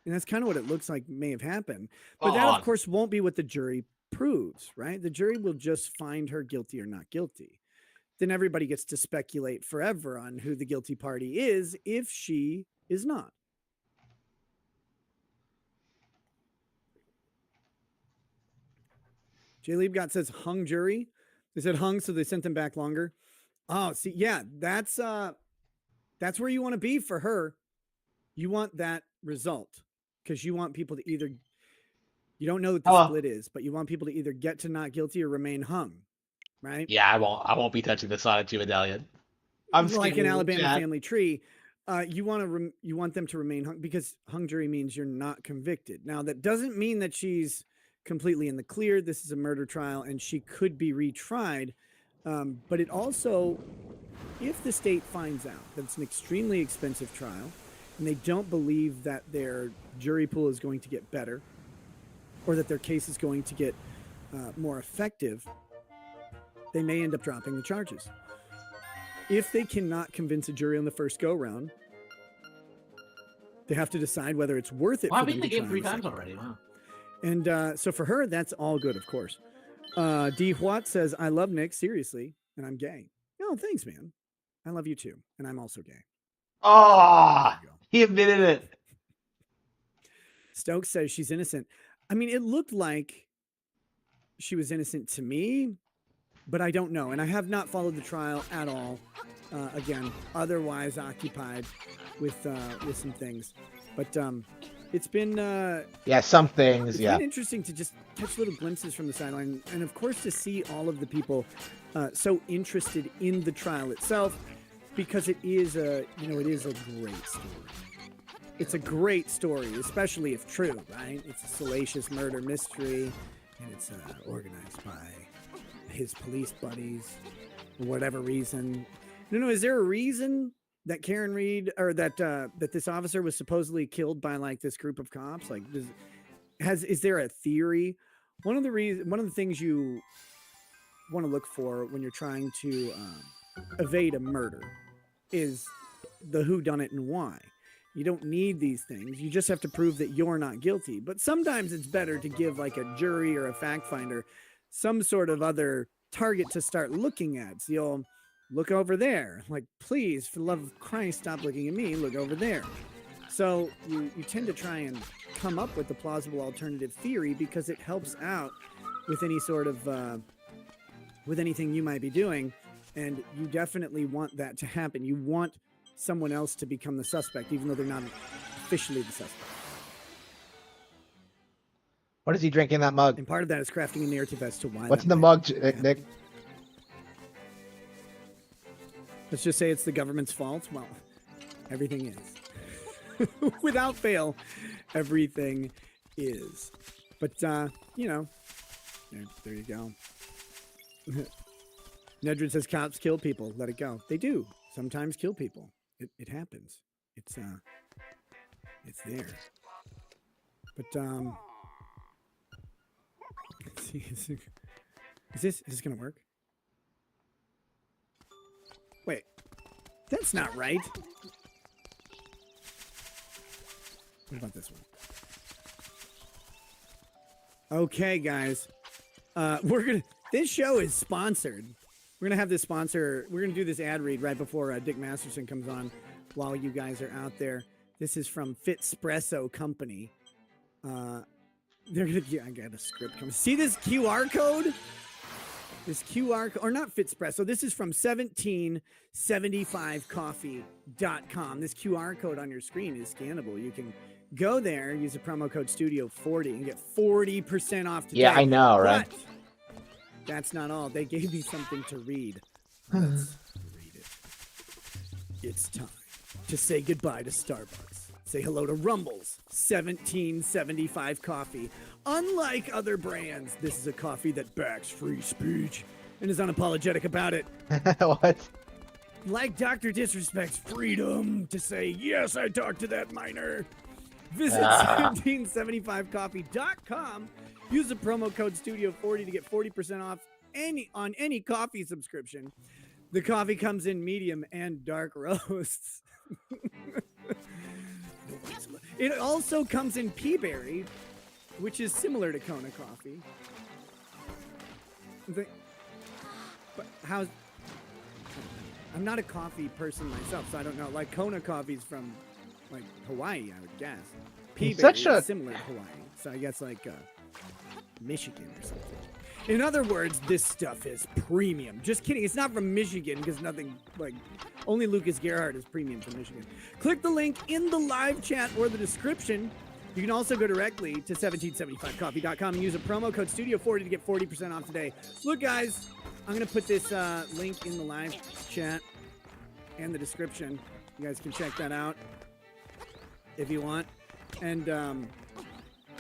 And that's kind of what it looks like may have happened. But that, of course, won't be what the jury proves, right? The jury will just find her guilty or not guilty. Then everybody gets to speculate forever on who the guilty party is if she is not. Jay Liebgott says hung jury. They said hung, so they sent them back longer. Oh, see, yeah, that's where you want to be for her. You want that result because you want people to either, you don't know what the split is, but you want people to either get to not guilty or remain hung, right? Yeah, I won't be touching the Sonic 2 medallion. I'm like in Alabama Family Tree. You want them to remain hung because hung jury means you're not convicted. Now that doesn't mean that she's completely in the clear. This is a murder trial and she could be retried. But it also, if the state finds out that it's an extremely expensive trial and they don't believe that their jury pool is going to get better or that their case is going to get more effective, they may end up dropping the charges. If they cannot convince a jury on the first go round, they have to decide whether it's worth it. Well, I've beaten the game 3 times already. Wow. And so for her, that's all good, of course. D. Watt says, I love Nick, seriously, and I'm gay. No, thanks, man. I love you too, and I'm also gay. Oh, he admitted it. Stokes says she's innocent. I mean, it looked like she was innocent to me, but I don't know. And I have not followed the trial at all. Again, otherwise occupied with some things. But it's been some things. It's been interesting to just catch little glimpses from the sideline, and of course to see all of the people so interested in the trial itself, because it is a great story. It's a great story, especially if true, right? It's a salacious murder mystery, and it's organized by his police buddies for whatever reason. No, is there a reason that Karen Reed or that this officer was supposedly killed by like this group of cops? Like, is there a theory? One of the things you want to look for when you're trying to evade a murder is the who done it and why. You don't need these things. You just have to prove that you're not guilty. But sometimes it's better to give like a jury or a fact finder some sort of other target to start looking at. So you'll look over there. Like, please, for the love of Christ, stop looking at me. Look over there. So you tend to try and come up with a plausible alternative theory because it helps out with any sort of with anything you might be doing. And you definitely want that to happen. You want someone else to become the suspect, even though they're not officially the suspect. What is he drinking in that mug? And part of that is crafting a narrative as to why. What's in that the might mug, happen. Nick? Let's just say it's the government's fault. Well, everything is. Without fail, everything is. But, you know, there you go. Nedred says cops kill people. Let it go. They do sometimes kill people. It happens. It's there. But, let's see, is this going to work? Wait, that's not right. What about this one? Okay, guys. This show is sponsored. We're gonna have this sponsor. We're gonna do this ad read right before Dick Masterson comes on while you guys are out there. This is from Fitspresso Company. They're gonna. Yeah, I got a script coming. See this QR code? This QR code, or not Fitspresso. This is from 1775coffee.com. This QR code on your screen is scannable. You can go there, use the promo code Studio40 and get 40% off today. Yeah, I know, right? But that's not all. They gave me something to read. Let's read it. It's time to say goodbye to Starbucks. Say hello to Rumble's 1775 coffee. Unlike other brands, this is a coffee that backs free speech and is unapologetic about it. What? Like Dr. Disrespect's freedom to say, yes, I talked to that minor. Visit 1775coffee.com. Use the promo code Studio40 to get 40% off on any coffee subscription. The coffee comes in medium and dark roasts. It also comes in pea berry, which is similar to Kona coffee. But how's... I'm not a coffee person myself, so I don't know. Like, Kona coffee's from, like, Hawaii, I would guess. Pea berry is similar to Hawaii, so I guess, like, Michigan or something. In other words, this stuff is premium. Just kidding. It's not from Michigan, because nothing, like, only Lucas Gerhardt is premium from Michigan. Click the link in the live chat or the description. You can also go directly to 1775coffee.com and use a promo code Studio40 to get 40% off today. Look, guys, I'm going to put this link in the live chat and the description. You guys can check that out if you want. And, I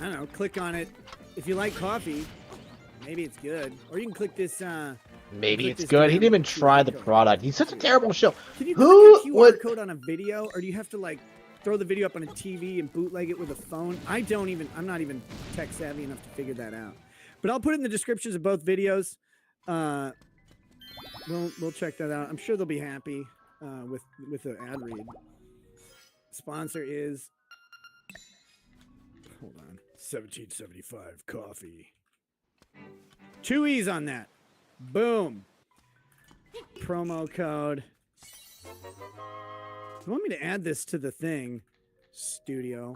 don't know, click on it. If you like coffee, maybe it's good. Or you can click this... Maybe it's good. He didn't even try the product. He's such a terrible show. Can you click a QR code on a video, or do you have to, like, throw the video up on a TV and bootleg it with a phone? I'm not even tech savvy enough to figure that out. But I'll put it in the descriptions of both videos. We'll check that out. I'm sure they'll be happy with the ad read. Sponsor is, hold on, 1775 coffee. 2 E's on that. Boom. Promo code. You want me to add this to the thing? Studio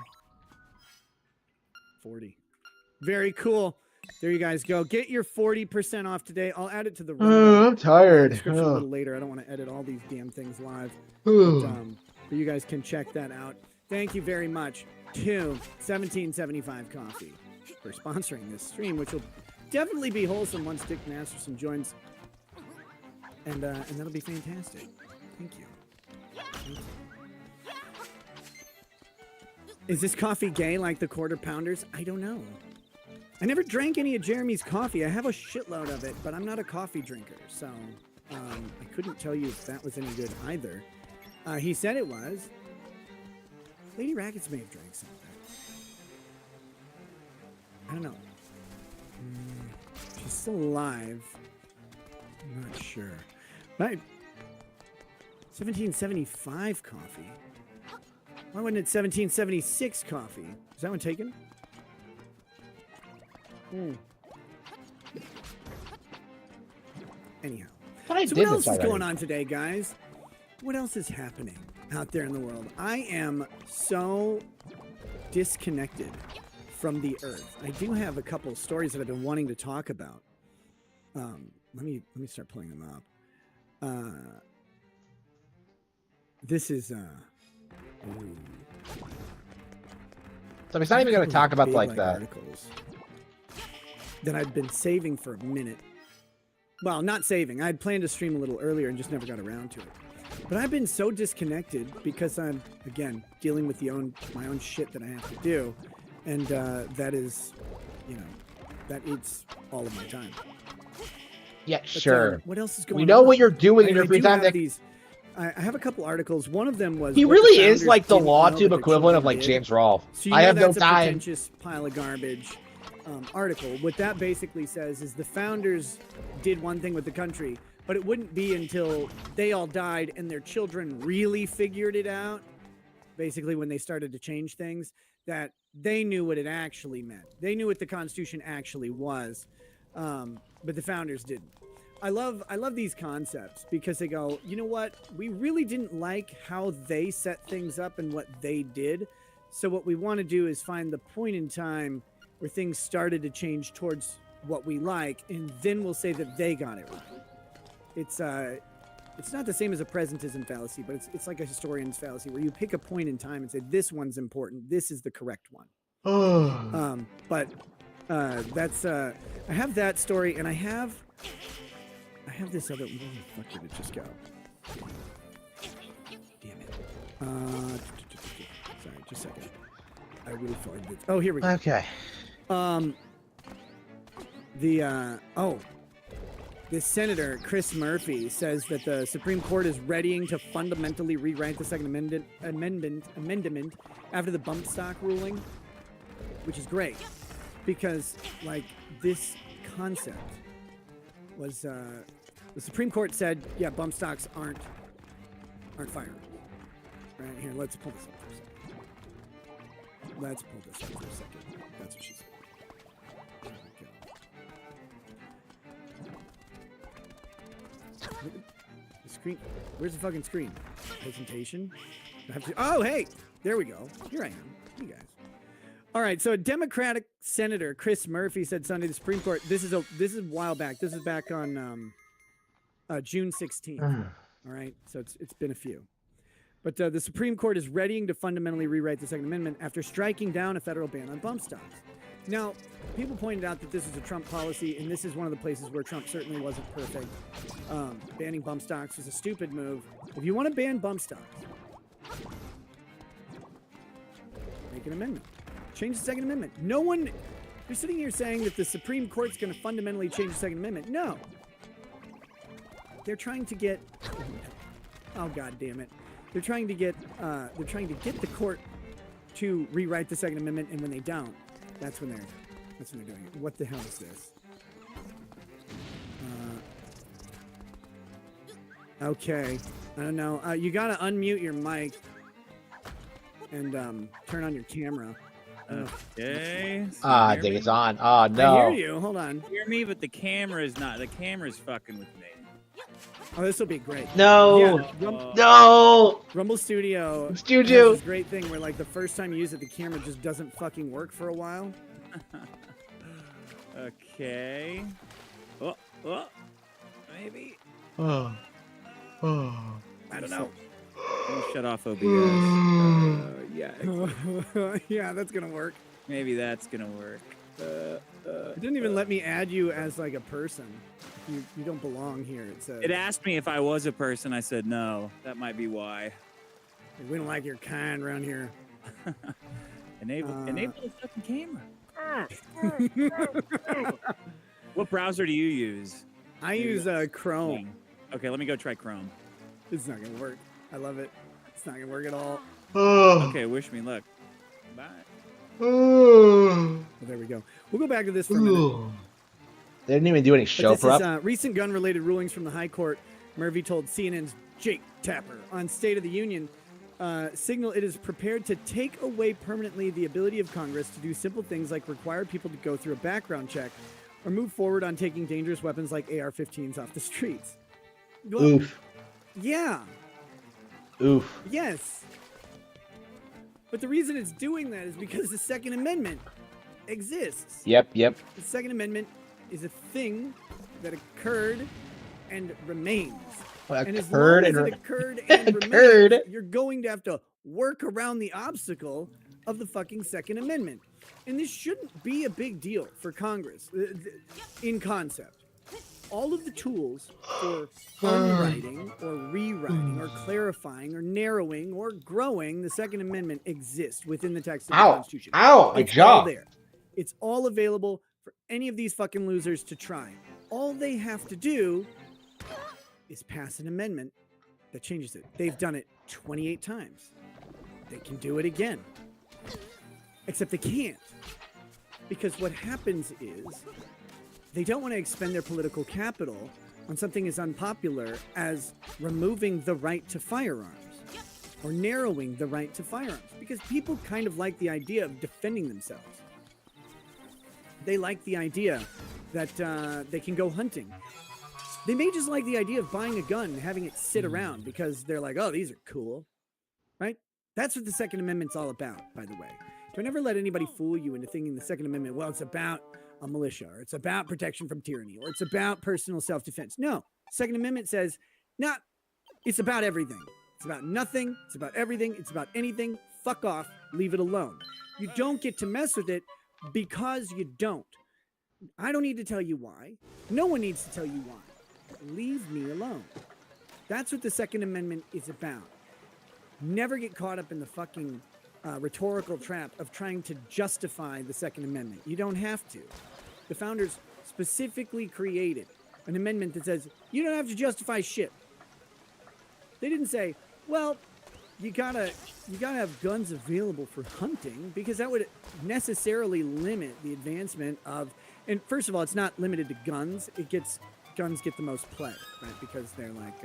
40. Very cool. There you guys go. Get your 40% off today. I'll add it to the I'm tired. description a little later. I don't want to edit all these damn things live. But you guys can check that out. Thank you very much to 1775 Coffee for sponsoring this stream, which will definitely be wholesome once Dick Masterson joins. And that'll be fantastic. Thank you. Is this coffee gay like the Quarter Pounders? I don't know. I never drank any of Jeremy's coffee. I have a shitload of it, but I'm not a coffee drinker, so I couldn't tell you if that was any good either. He said it was. Lady Rackets may have drank something. I don't know. She's still alive. I'm not sure. But 1775 coffee. Why wasn't it 1776 coffee? Is that one taken? Anyhow. So what else is going on today, guys? What else is happening out there in the world? I am so disconnected from the earth. I do have a couple of stories that I've been wanting to talk about. Let me start pulling them up. This is So he's not even going to talk about big, like that. articles that I'd been saving for a minute. Well, not saving. I'd planned to stream a little earlier and just never got around to it. But I've been so disconnected because I'm, again, dealing with my own shit that I have to do. And that is, that eats all of my time. Yeah, But, sure. what else is going on? We know what you're doing in your free do time. have these. I have a couple articles. One of them was He what the really is founders like the didn't know law that tube their equivalent of children like did. James Rolfe. So I have no that's a time. pretentious pile of garbage article. What that basically says is the founders did one thing with the country, but it wouldn't be until they all died and their children really figured it out, basically when they started to change things, that they knew what it actually meant. They knew what the Constitution actually was, but the founders didn't. I love these concepts because they go, you know what? We really didn't like how they set things up and what they did. So what we want to do is find the point in time where things started to change towards what we like, and then we'll say that they got it right. It's not the same as a presentism fallacy, but it's like a historian's fallacy where you pick a point in time and say this one's important. This is the correct one. That's I have that story, and I have this other. Where the fuck did it just go? Damn it. Sorry, just a second. I really felt like this. Oh, here we go. Okay. This Senator Chris Murphy says that the Supreme Court is readying to fundamentally rewrite the Second Amendment after the bump stock ruling, which is great because like this concept was the Supreme Court said, yeah, bump stocks aren't firearms. Right here, let's pull this up for a second. That's what she said. There we go. Look at the screen. Where's the fucking screen? Presentation? Oh, hey! There we go. Here I am. You guys. All right, so a Democratic Senator, Chris Murphy, said Sunday the Supreme Court. This is a while back. This is back on June 16th. All right, so it's been a few. But the Supreme Court is readying to fundamentally rewrite the Second Amendment after striking down a federal ban on bump stocks. Now, people pointed out that this is a Trump policy, and this is one of the places where Trump certainly wasn't perfect. Banning bump stocks is a stupid move. If you want to ban bump stocks, make an amendment. Change the Second Amendment. No one... You're sitting here saying that the Supreme Court's going to fundamentally change the Second Amendment. No. They're trying to get... Oh, God damn it. They're trying to get the court to rewrite the Second Amendment, and when they don't, that's when they're doing it. What the hell is this? Okay. I don't know. You gotta unmute your mic and turn on your camera. Okay. I think it's on. Oh no. I hear you. Hold on. Hear me, but the camera is not. The camera's fucking with me. Oh, this will be great. No. Yeah, No. Rumble Studio. Studio. This great thing where like the first time you use it, the camera just doesn't fucking work for a while. Okay. Oh, maybe. Oh. I don't know. Let me shut off OBS. Yeah. Yeah, that's gonna work. Maybe that's gonna work. It didn't even let me add you as like a person. You don't belong here. It says. It asked me if I was a person. I said no. That might be why. We don't like your kind around here. Enable the fucking camera. What browser do you use? I use Chrome. Okay, let me go try Chrome. It's not gonna work. I love it. It's not gonna work at all. Okay, wish me luck. Bye. Well, there we go. We'll go back to this for a minute. They didn't even do any show This prep. is recent gun-related rulings from the High Court. Murphy told CNN's Jake Tapper on State of the Union. Signal it is prepared to take away permanently the ability of Congress to do simple things like require people to go through a background check or move forward on taking dangerous weapons like AR-15s off the streets. Well, Oof. Yeah. Oof. Yes. But the reason it's doing that is because the Second Amendment exists. Yep. The Second Amendment is a thing that occurred and remains. And as long as it occurred and occurred. remains, you're going to have to work around the obstacle of the fucking Second Amendment. And this shouldn't be a big deal for Congress in concept. All of the tools for unwriting or rewriting or clarifying or narrowing or growing the Second Amendment exist within the text of the Constitution. Ow, my It's jaw. all there. It's all available for any of these fucking losers to try. All they have to do is pass an amendment that changes it. They've done it 28 times. They can do it again. Except they can't. Because what happens is they don't want to expend their political capital on something as unpopular as removing the right to firearms or narrowing the right to firearms. Because people kind of like the idea of defending themselves. They like the idea that they can go hunting. They may just like the idea of buying a gun and having it sit around because they're like, oh, these are cool, right? That's what the Second Amendment's all about, by the way. Don't ever let anybody fool you into thinking the Second Amendment, well, it's about a militia, or it's about protection from tyranny, or it's about personal self-defense. No, Second Amendment says, nah, it's about everything. It's about nothing. It's about everything. It's about anything. Fuck off. Leave it alone. You don't get to mess with it because you don't. I don't need to tell you why. No one needs to tell you why. Leave me alone. That's what the Second Amendment is about. Never get caught up in the fucking rhetorical trap of trying to justify the Second Amendment. You don't have to. The founders specifically created an amendment that says you don't have to justify shit. They didn't say, well, you gotta have guns available for hunting, because that would necessarily limit the advancement of. And first of all, it's not limited to guns. Guns get the most play, right? Because they're like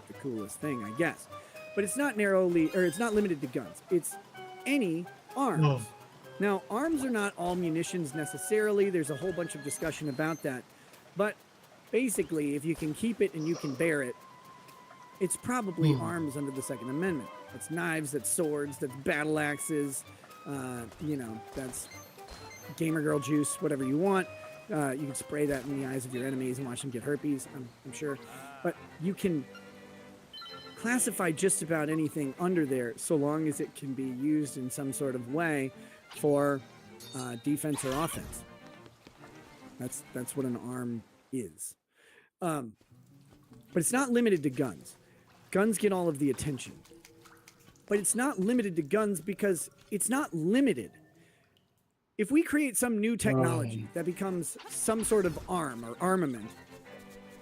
the coolest thing, I guess. But it's not it's not limited to guns. It's any arms. No. Now, arms are not all munitions necessarily. There's a whole bunch of discussion about that. But basically, if you can keep it and you can bear it, it's probably arms under the Second Amendment. That's knives, that's swords, that's battle axes, that's gamer girl juice, whatever you want. You can spray that in the eyes of your enemies and watch them get herpes, I'm sure. But you can classify just about anything under there so long as it can be used in some sort of way for defense or offense. That's what an arm is. But it's not limited to guns. Guns get all of the attention. But it's not limited to guns because it's not limited. If we create some new technology that becomes some sort of arm or armament,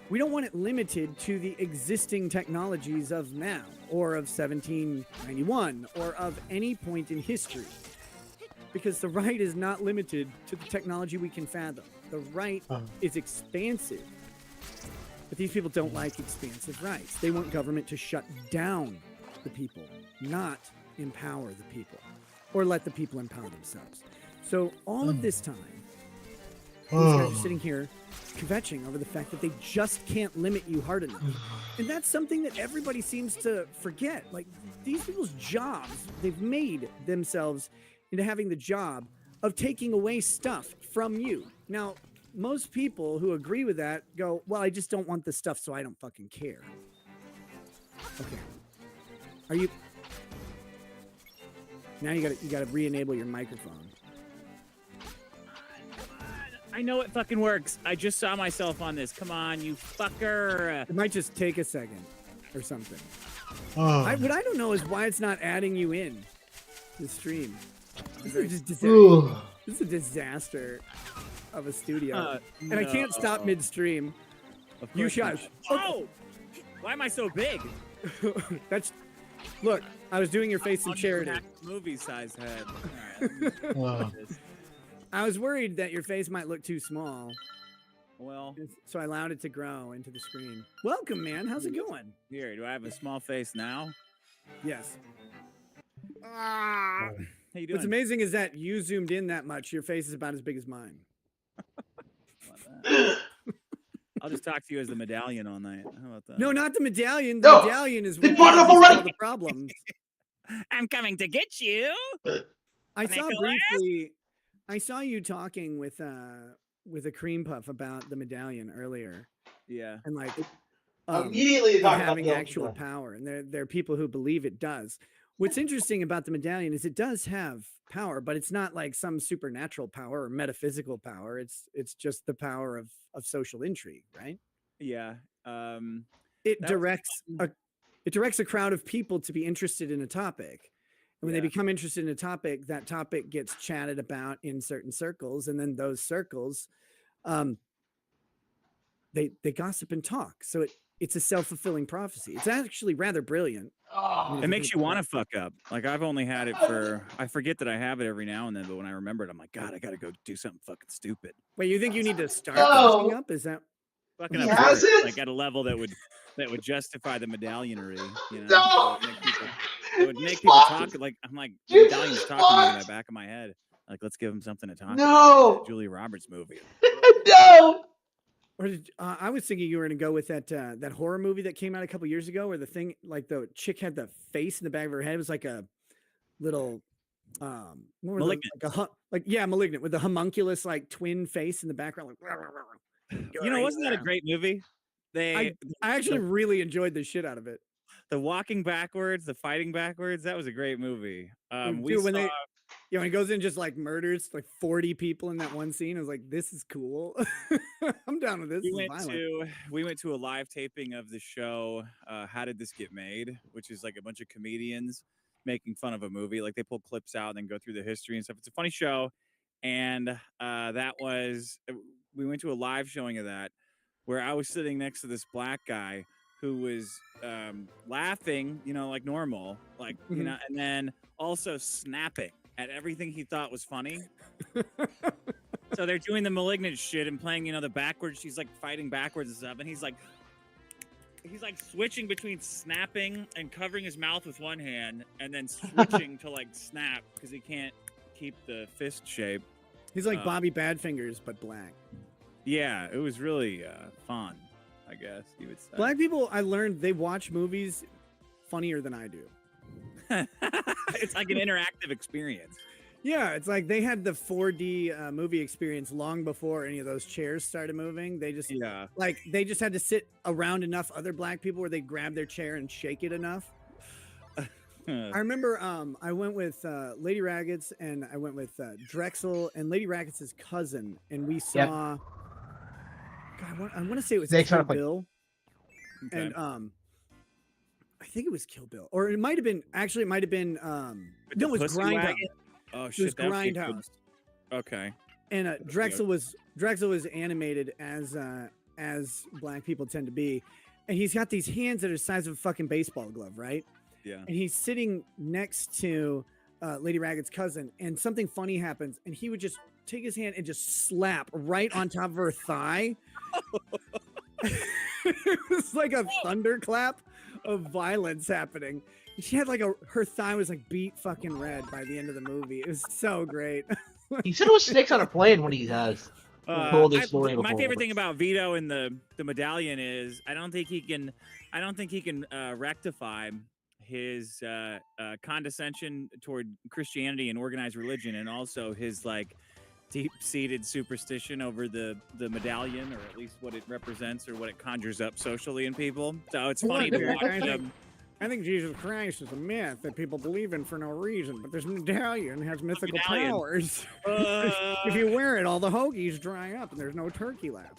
we don't want it limited to the existing technologies of now or of 1791 or of any point in history. Because the right is not limited to the technology we can fathom. The right is expansive. But these people don't like expansive rights. They want government to shut down the people, not empower the people or let the people empower themselves. So all of this time, these guys are sitting here kvetching over the fact that they just can't limit you hard enough. And that's something that everybody seems to forget. Like, these people's jobs, they've made themselves into having the job of taking away stuff from you. Now, most people who agree with that go, well, I just don't want this stuff, so I don't fucking care. Okay. Are you... Now you gotta re-enable your microphone. I know it fucking works. I just saw myself on this. Come on, you fucker. It might just take a second or something. What I don't know is why it's not adding you in the stream. This is a disaster of a studio. And I can't stop midstream. You shot. Oh! Why am I so big? Look, I was doing your face in charity. Movie size head. All right, I was worried that your face might look too small. Well, so I allowed it to grow into the screen. Welcome, man. How's it going? Here, do I have a small face now? Yes. How you doing? What's amazing is that you zoomed in that much. Your face is about as big as mine. I'll just talk to you as the medallion all night. How about that? No, not the medallion. The medallion is what brought it up causes already. all the problems. I'm coming to get you. I saw you talking with a cream puff about the medallion earlier. Yeah. And like, Immediately of talking about having the actual power, and there are people who believe it does. What's interesting about the medallion is it does have power, but it's not like some supernatural power or metaphysical power. It's just the power of social intrigue, right? Yeah. It That was directs a crowd of people to be interested in a topic. And when they Yeah. become interested in a topic, that topic gets chatted about in certain circles, and then those circles, they gossip and talk. So it's a self-fulfilling prophecy. It's actually rather brilliant. I mean, It if makes think you about want to fuck up. Like I've only had it for. I forget that I have it every now and then, but when I remember it, I'm like, God, I gotta go do something fucking stupid. Wait, you think you need to start No. fucking up? Is that Fucking He up has for it, it? like at a level that would justify the medallionery. You know, No. it would He's make people talk. fucked. Like I'm like the Jesus medallion's is talking to me in the fucked. back of my head. Like let's give him something to talk about. No. Julia Roberts movie. No. Or I was thinking you were going to go with that that horror movie that came out a couple years ago, where the thing, like the chick had the face in the back of her head. It was like a little, what were Malignant. Malignant, with the homunculus like twin face in the background. Like, You know, wasn't that a great movie? I actually really enjoyed the shit out of it. The walking backwards, the fighting backwards. That was a great movie. Dude, when he goes in just like murders like 40 people in that one scene, I was like, this is cool. I'm down with this. We went to a live taping of the show How Did This Get Made, which is like a bunch of comedians making fun of a movie. Like they pull clips out and then go through the history and stuff. It's a funny show. And we went to a live showing of that where I was sitting next to this black guy who was laughing, you know, like normal, like, you know, and then also snapping at everything he thought was funny. So they're doing the malignant shit and playing, you know, the backwards. She's like fighting backwards and stuff. And he's like switching between snapping and covering his mouth with one hand and then switching to like snap because he can't keep the fist shape. He's like Bobby Badfingers, but black. Yeah, it was really fun, I guess you would say. Black people, I learned they watch movies funnier than I do. It's like an interactive experience. Yeah, it's like they had the 4D movie experience long before any of those chairs started moving. They just they just had to sit around enough other black people where they grab their chair and shake it enough. I remember I went with Lady Raggets and I went with Drexel and Lady Raggets' cousin, and we saw. God, I want to say it was Kill Bill, and I think it was Kill Bill, or it might have been. Actually, it might have been. No, it was Grindhouse. Oh shit! It was Grindhouse. Okay. And Drexel was animated as black people tend to be, and he's got these hands that are the size of a fucking baseball glove, right? Yeah. And he's sitting next to Lady Ragged's cousin, and something funny happens, and he would just take his hand and just slap right on top of her thigh. It was like a thunderclap of violence happening. She had like her thigh was like beat fucking red by the end of the movie. It was so great. He said it was snakes on a plane when he has told his story before. My favorite thing about Vito and the medallion is I don't think he can rectify his condescension toward Christianity and organized religion, and also his like deep-seated superstition over the medallion, or at least what it represents or what it conjures up socially in people. So it's funny to watch them. I think Jesus Christ is a myth that people believe in for no reason, but this medallion has mythical powers. If you wear it, all the hoagies dry up and there's no turkey left.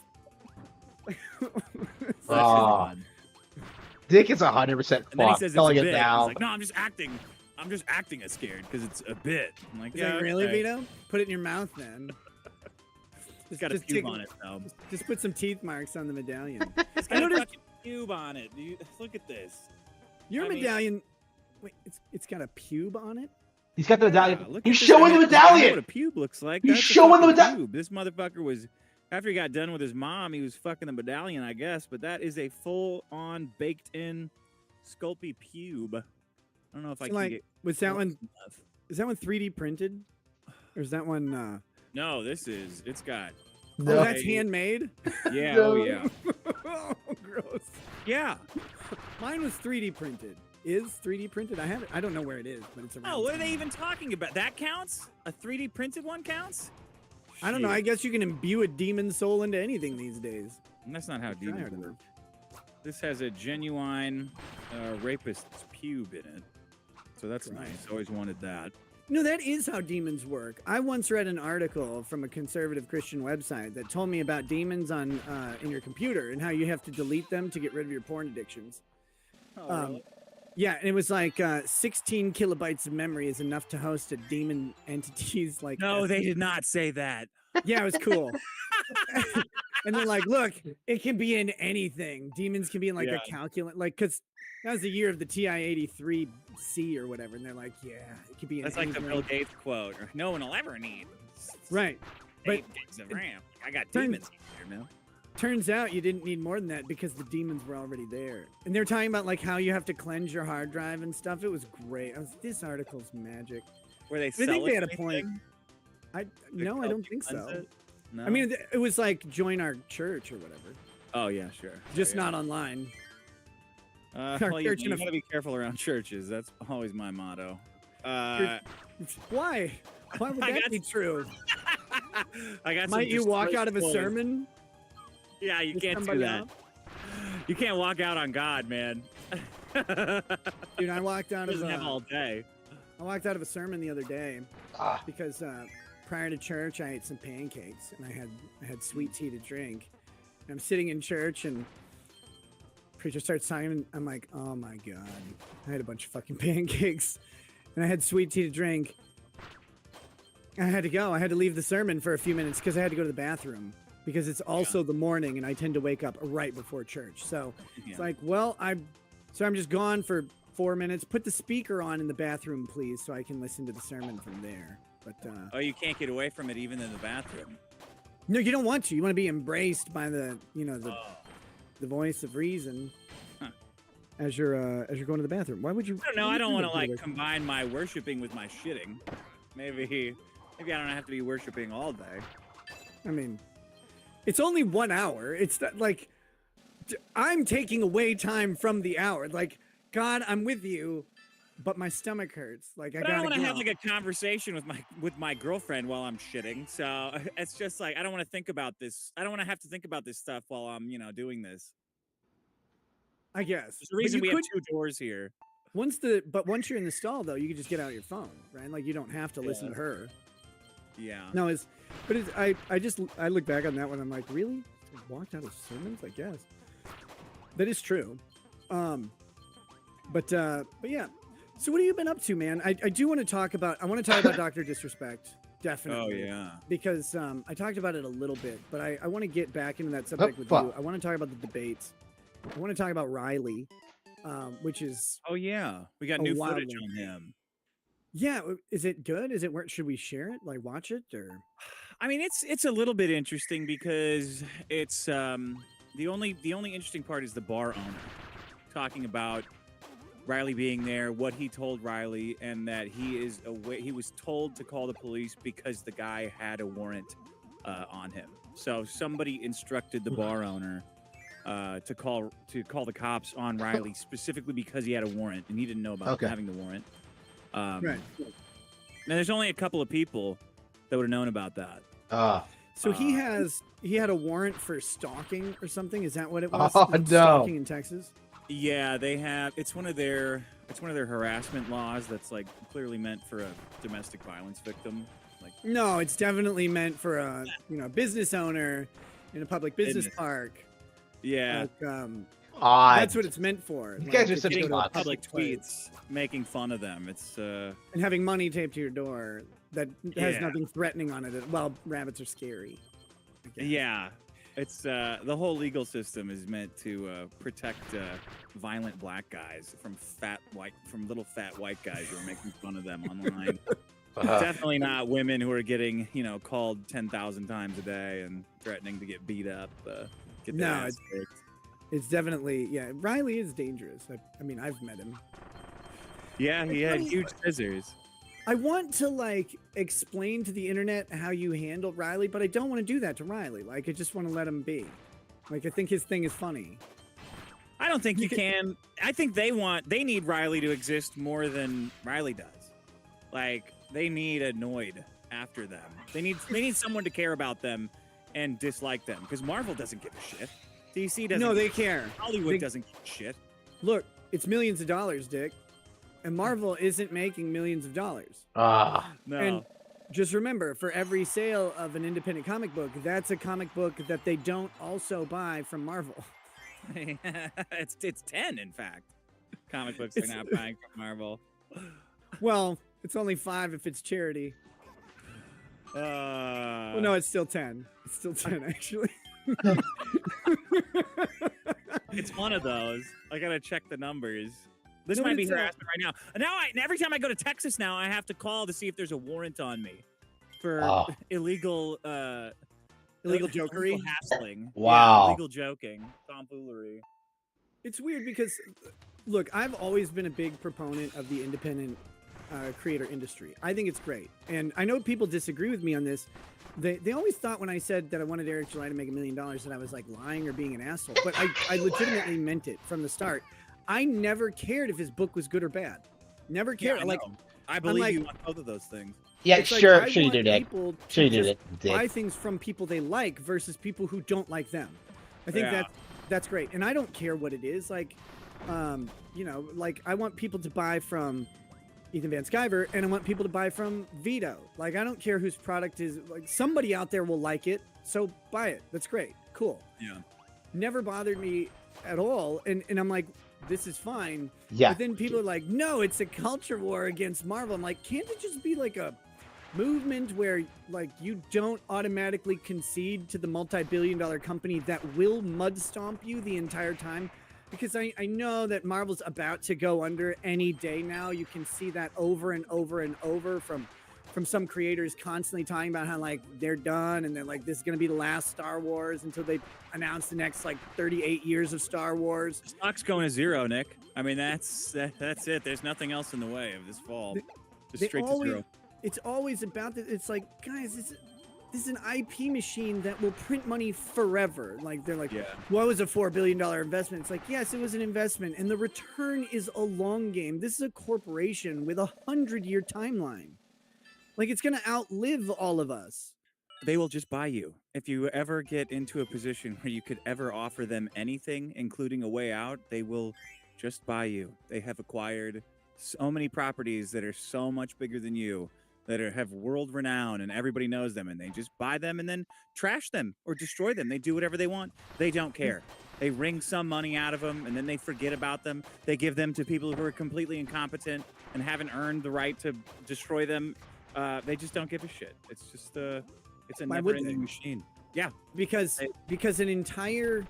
Dick is 100% fucked. Telling it down. Like, no, I'm just acting as scared because it's a bit. I'm like, is that really, Vito? Put it in your mouth then. It's got a pube on it, though. Just put some teeth marks on the medallion. It's got a fucking pube on it. Look at this. Your medallion. Wait, it's got a pube on it? He's got the medallion. He's showing the medallion. You know what a pube looks like. He's showing the medallion. This motherfucker was, after he got done with his mom, he was fucking the medallion, I guess. But that is a full-on, baked-in, Sculpey pube. I don't know if I can get. Was that one? Is that one 3D printed, or is that one? No, it's got. No. Oh, that's handmade. Yeah. No. Oh yeah. Oh, gross. Yeah. Mine was 3D printed. Is 3D printed? I have it. I don't know where it is, but it's around. Oh, what are they even talking about? That counts? A 3D printed one counts? I don't know. I guess you can imbue a demon soul into anything these days. And that's not how demons work. This has a genuine rapist's pube in it. So that's nice. Always wanted that. No, that is how demons work. I once read an article from a conservative Christian website that told me about demons on in your computer and how you have to delete them to get rid of your porn addictions. Really? Yeah, and it was like 16 kilobytes of memory is enough to host a demon entities like. No, they did not say that. Yeah, it was cool. And they're like, look, it can be in anything. Demons can be in like a calculate, like, because that was the year of the TI-83C or whatever. And they're like, yeah, it could be in That's anything. like the Bill Gates quote. No one will ever need. Right. 8 gigs of RAM. I got demons here, man. Turns out you didn't need more than that because the demons were already there. And they're talking about like how you have to cleanse your hard drive and stuff. It was great. This article's magic. Were they I think they had a anything? point. No, I don't think so. It? No? I mean, it was like join our church or whatever. Oh yeah, sure. Just not online. Well, church you gotta be careful around churches. That's always my motto. Why? Why would that be true? I got. Might you walk out of a sermon? Yeah, you can't do that. You can't walk out on God, man. Dude, I walked out of all day. I walked out of a sermon the other day because prior to church I ate some pancakes and I had sweet tea to drink. And I'm sitting in church and preacher starts talking and I'm like, oh my god, I had a bunch of fucking pancakes and I had sweet tea to drink. I had to go. I had to leave the sermon for a few minutes because I had to go to the bathroom because it's also the morning and I tend to wake up right before church. So it's like, well, I'm just gone for 4 minutes. Put the speaker on in the bathroom, please, so I can listen to the sermon from there. But oh, you can't get away from it even in the bathroom. No, you don't want to. You want to be embraced by the the voice of reason as you're going to the bathroom. Why would you? I don't know. I don't want to like combine my worshiping with my shitting. Maybe I don't have to be worshiping all day. I mean, it's only 1 hour. It's not like I'm taking away time from the hour. Like, God, I'm with you, but my stomach hurts. Like, I don't want to have like a conversation with my girlfriend while I'm shitting. So it's just like I don't want to think about this. I don't want to have to think about this stuff while I'm doing this. I guess there's a reason we have 2 doors here. Once you're in the stall though, you can just get out your phone, right? Like you don't have to listen to her. Yeah. No, I look back on that one. I'm like, really? I walked out of sermons? I guess that is true. But yeah. So what have you been up to, man? I do want to talk about. I want to talk about Dr. Disrespect. Definitely. Oh yeah. Because I talked about it a little bit, but I want to get back into that subject with you. I want to talk about the debates. I want to talk about Riley, which is. Oh yeah, we got new footage on him. Yeah, is it good? Is it where should we share it? Like watch it or? I mean, it's a little bit interesting because it's the only interesting part is the bar owner talking about Riley being there, what he told Riley, and that he was told to call the police because the guy had a warrant on him. So somebody instructed the bar owner to call the cops on Riley specifically because he had a warrant and he didn't know about having the warrant. Right. Now there's only a couple of people that would have known about that. So he had a warrant for stalking or something. Is that what it was? Oh, no. Stalking in Texas. Yeah, they have. It's one of their harassment laws that's like clearly meant for a domestic violence victim. Like no, it's definitely meant for a business owner in a public business park. Yeah, like, that's what it's meant for. You guys are such public tweets making fun of them. It's and having money taped to your door that has nothing threatening on it. Well, rabbits are scary. Yeah. It's the whole legal system is meant to protect violent black guys from little fat white guys who are making fun of them online. Definitely not women who are getting called 10,000 times a day and threatening to get beat up. It's definitely Riley is dangerous. I mean, I've met him. Yeah, he had huge scissors. I want to explain to the internet how you handle Riley, but I don't want to do that to Riley. Like, I just want to let him be. Like, I think his thing is funny. I don't think you can. I think they need Riley to exist more than Riley does. Like, they need a Noid after them. They need someone to care about them and dislike them because Marvel doesn't give a shit. DC doesn't. No, they care. Hollywood They- doesn't give a shit. Look, it's millions of dollars, Dick, and Marvel isn't making millions of dollars. Ah, No. And just remember, for every sale of an independent comic book, that's a comic book that they don't also buy from Marvel. it's 10, in fact. Comic books they're not buying from Marvel. Well, it's only 5 if it's charity. Well, no, it's still 10. It's still 10, actually. It's one of those. I gotta check the numbers. This No, but might be it's, harassment right now. Every time I go to Texas now, I have to call to see if there's a warrant on me for Oh. illegal jokery? illegal hassling. Wow. Yeah, illegal joking, tomfoolery. It's weird because, look, I've always been a big proponent of the independent creator industry. I think it's great. And I know people disagree with me on this. They always thought when I said that I wanted Eric July to make $1 million that I was like lying or being an asshole. But I legitimately meant it from the start. I never cared if his book was good or bad. Never cared. Yeah, I believe you on both of those things. yeah, It's like, sure, I sure you want did it. people to Sure you did just it. Dick. buy things from people they like versus people who don't like them. I think Yeah. that's great, and I don't care what it is. Like, like I want people to buy from Ethan Van Sciver, and I want people to buy from Vito. Like, I don't care whose product is. Like, somebody out there will like it, so buy it. That's great, cool. Yeah. Never bothered me at all, and I'm like, this is fine. Yeah. But then people are like, no, it's a culture war against Marvel. I'm like, can't it just be like a movement where like you don't automatically concede to the multi-billion-dollar company that will mud stomp you the entire time? Because I know that Marvel's about to go under any day now. You can see that over and over and over from some creators constantly talking about how like they're done and they're like this is going to be the last Star Wars until they announce the next like 38 years of Star Wars. The stock's going to zero, Nick. I mean, that's it. There's nothing else in the way of this fall. Just They straight to always- zero. It's always about that. It's like, guys, this is an IP machine that will print money forever. Like they're like, Yeah. what was a $4 billion investment? It's like, yes, it was an investment, and the return is a long game. This is a corporation with a 100-year timeline. Like it's gonna outlive all of us. They will just buy you. If you ever get into a position where you could ever offer them anything, including a way out, they will just buy you. They have acquired so many properties that are so much bigger than you, that have world renown, and everybody knows them, and they just buy them and then trash them or destroy them. They do whatever they want. They don't care. They wring some money out of them, and then they forget about them. They give them to people who are completely incompetent and haven't earned the right to destroy them. They just don't give a shit. It's just it's a Why would never-ending they? machine. Yeah. Because an entire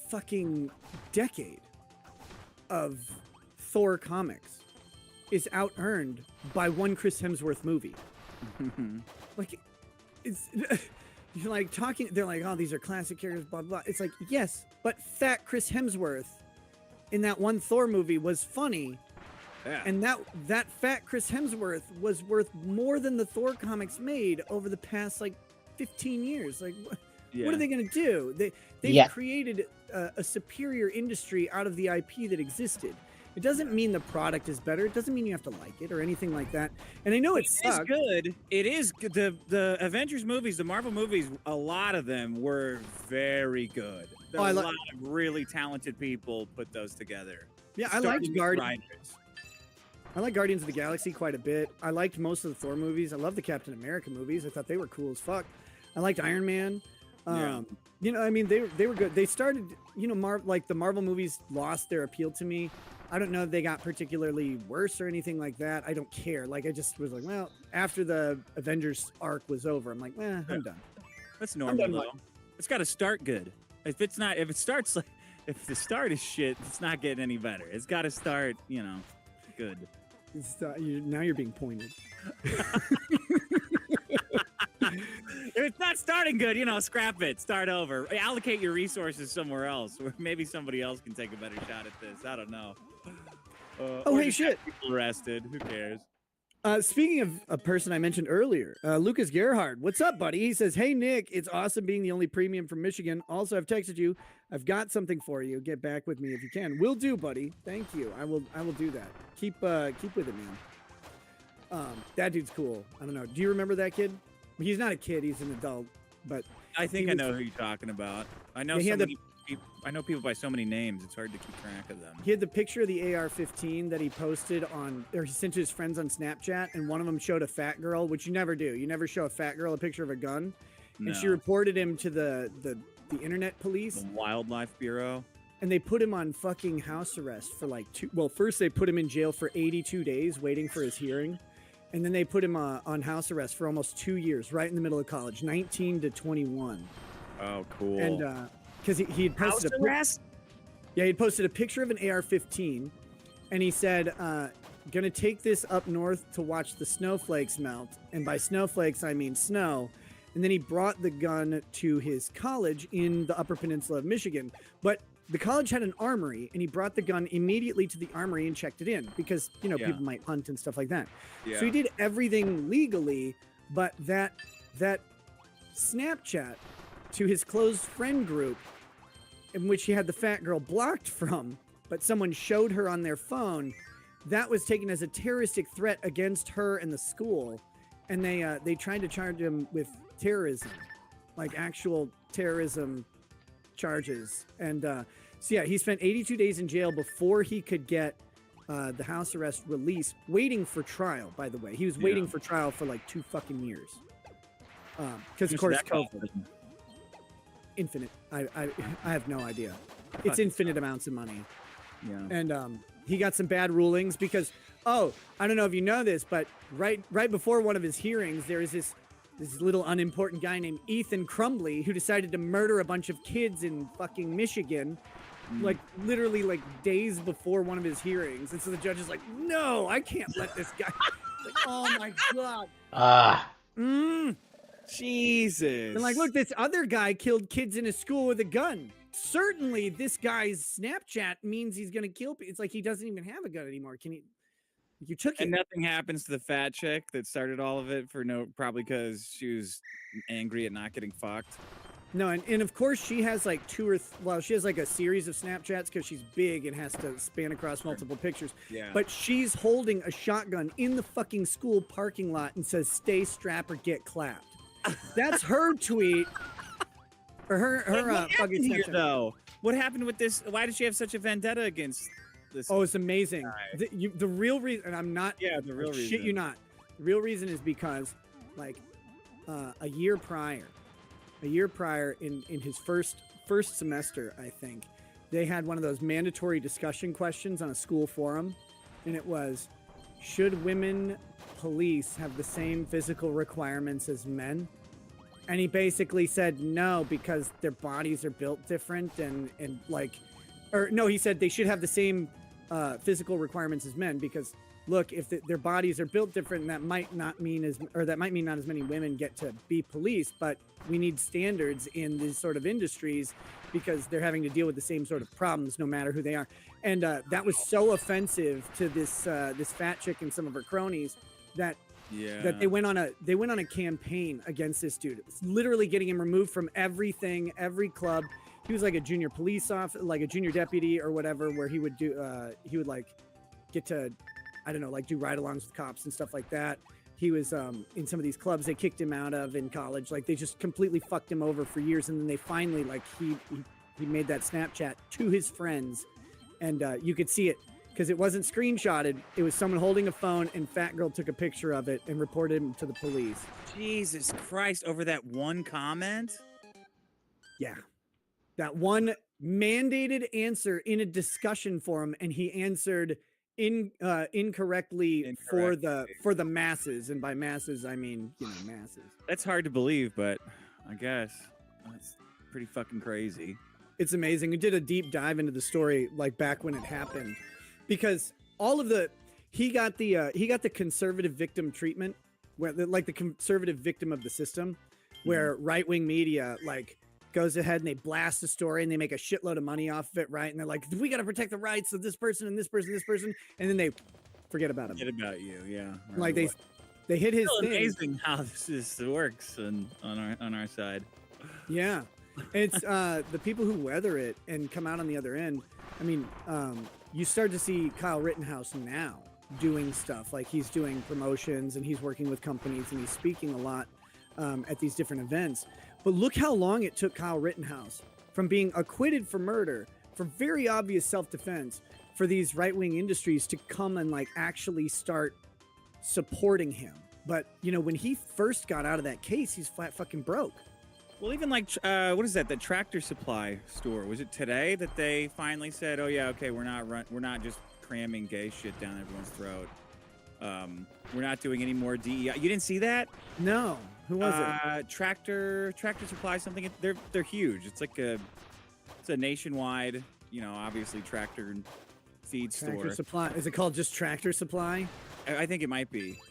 fucking decade of Thor comics is out-earned by one Chris Hemsworth movie. Like, it's you're like talking. They're like, oh, these are classic characters, blah blah. It's like, yes, but fat Chris Hemsworth in that one Thor movie was funny, Yeah. and that fat Chris Hemsworth was worth more than the Thor comics made over the past like 15 years. Like, what are they gonna do? They've Yeah. created a superior industry out of the IP that existed. It doesn't mean the product is better. It doesn't mean you have to like it or anything like that. And I know it It's sucks. good. It is good. The Avengers movies, the Marvel movies, a lot of them were very good. Oh, I A li- lot of really talented people put those together. Yeah, I liked Starting with Guardians. writers. I like Guardians of the Galaxy quite a bit. I liked most of the Thor movies. I love the Captain America movies. I thought they were cool as fuck. I liked Iron Man. Yeah. You know, I mean, they were good. They started, you know, like the Marvel movies lost their appeal to me. I don't know if they got particularly worse or anything like that. I don't care. Like, I just was like, well, after the Avengers arc was over, I'm like, I'm done. That's I'm normal done though. It's got to start good. If it starts like, if the start is shit, it's not getting any better. It's got to start, good. Now you're being pointed. If it's not starting good, scrap it, start over, allocate your resources somewhere else, where maybe somebody else can take a better shot at this. I don't know. Oh, Or hey, just have shit. people arrested. Who cares? Speaking of a person I mentioned earlier, Lucas Gerhard, what's up, buddy? He says, "Hey Nick, it's awesome being the only premium from Michigan. Also, I've texted you. I've got something for you. Get back with me if you can. Will do, buddy. Thank you. I will do that. Keep with it, man. That dude's cool. I don't know. Do you remember that kid? He's not a kid. He's an adult. But I think He I was- know who you're talking about. I know Yeah, he so had the- many people. I know people by so many names. It's hard to keep track of them. He had the picture of the AR-15 that he posted on, or he sent to his friends on Snapchat, and one of them showed a fat girl, which you never do. You never show a fat girl a picture of a gun. No. And she reported him to the internet police, The Wildlife Bureau. and they put him on fucking house arrest for like first they put him in jail for 82 days waiting for his hearing. And then they put him on house arrest for almost 2 years, right in the middle of college, 19 to 21. Oh, cool. And because he had House posted arrest? Yeah, he posted a picture of an AR-15, and he said, "Gonna take this up north to watch the snowflakes melt." And by snowflakes, I mean snow. And then he brought the gun to his college in the Upper Peninsula of Michigan. But the college had an armory, and he brought the gun immediately to the armory and checked it in because, you know, Yeah. people might hunt and stuff like that. Yeah. So he did everything legally, but that Snapchat to his close friend group, in which he had the fat girl blocked from, but someone showed her on their phone, that was taken as a terroristic threat against her and the school, and they tried to charge him with terrorism, like actual terrorism charges. And so yeah, he spent 82 days in jail before he could get the house arrest release, waiting for trial. By the way, he was waiting for trial for like 2 fucking years, because of course COVID. Infinite. I have no idea. It's infinite amounts of money. Yeah. And he got some bad rulings because, I don't know if you know this, but right before one of his hearings, there is this little unimportant guy named Ethan Crumbly who decided to murder a bunch of kids in fucking Michigan, like literally like days before one of his hearings. And so the judge is like, "No, I can't let this guy." Like, oh my god. Jesus. And like, look, this other guy killed kids in a school with a gun. Certainly, this guy's Snapchat means he's gonna kill people. It's like he doesn't even have a gun anymore. Can he? You took it. And nothing happens to the fat chick that started all of it probably because she was angry at not getting fucked. No, and of course she has like she has like a series of Snapchats because she's big and has to span across multiple pictures. Yeah. But she's holding a shotgun in the fucking school parking lot and says, "Stay strapped or get clapped." That's her tweet. Or her What fucking happened here, Snapchat. though? What happened with this? Why did she have such a vendetta against this? Oh, it's amazing. The real reason, and I'm not. Yeah, the real Shit reason. you not. The real reason is because, like, a year prior, in his first semester, I think, they had one of those mandatory discussion questions on a school forum, and it was, should women police have the same physical requirements as men? And he basically said no, because their bodies are built different, and like, or no, he said they should have the same physical requirements as men, because look, if their bodies are built different, and that might mean not as many women get to be police, but we need standards in these sort of industries because they're having to deal with the same sort of problems no matter who they are. And that was so offensive to this fat chick and some of her cronies that they went on a campaign against this dude. It was literally getting him removed from everything, every club. He was like a junior police officer, like a junior deputy or whatever, where he would like get to, I don't know, like do ride-alongs with cops and stuff like that. He was in some of these clubs they kicked him out of in college. Like they just completely fucked him over for years, and then they finally, like, he made that Snapchat to his friends, and you could see it because it wasn't screenshotted. It was someone holding a phone, and Fat Girl took a picture of it and reported him to the police. Jesus Christ! Over that one comment. Yeah, that one mandated answer in a discussion forum, and he answered incorrectly for the masses, and by masses I mean, you know, masses. That's hard to believe, but I guess that's pretty fucking crazy. It's amazing. We did a deep dive into the story, like back when it happened, because all of he got the conservative victim treatment, where like the conservative victim of the system, where right-wing media like goes ahead and they blast the story and they make a shitload of money off of it, right? And they're like, we got to protect the rights of this person and this person, this person, and then they forget about him. Forget about you, yeah. Like they hit his thing. Amazing how this works on our side. Yeah, it's the people who weather it and come out on the other end. I mean, you start to see Kyle Rittenhouse now doing stuff, like he's doing promotions and he's working with companies and he's speaking a lot at these different events. But look how long it took Kyle Rittenhouse from being acquitted for murder, for very obvious self-defense, for these right-wing industries to come and like actually start supporting him. But you know, when he first got out of that case, he's flat fucking broke. Well, even like, what is that? The Tractor Supply store. Was it today that they finally said, "Oh yeah, okay, we're not just cramming gay shit down everyone's throat. We're not doing any more DEI." You didn't see that? No. Who was it? Tractor Supply something. They're huge. It's like it's a nationwide, you know, obviously tractor and feed Tractor store. Supply. Is it called just Tractor Supply? I think it might be.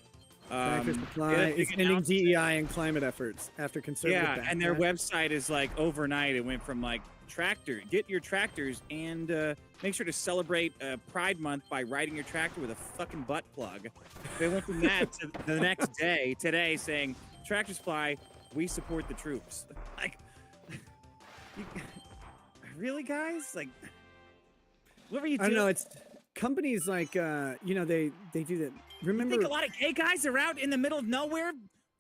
Tractor Supply yeah, is ending DEI and climate efforts after conservative. Yeah, and their backlash. website is like overnight. It went from like get your tractors and make sure to celebrate Pride Month by riding your tractor with a fucking butt plug. They went from that to the next day, today, saying Tractor Supply, we support the troops. Like, really, guys? Like, what were you doing? I don't know. It's companies like you know, they do that. Remember, You think a lot of gay guys are out in the middle of nowhere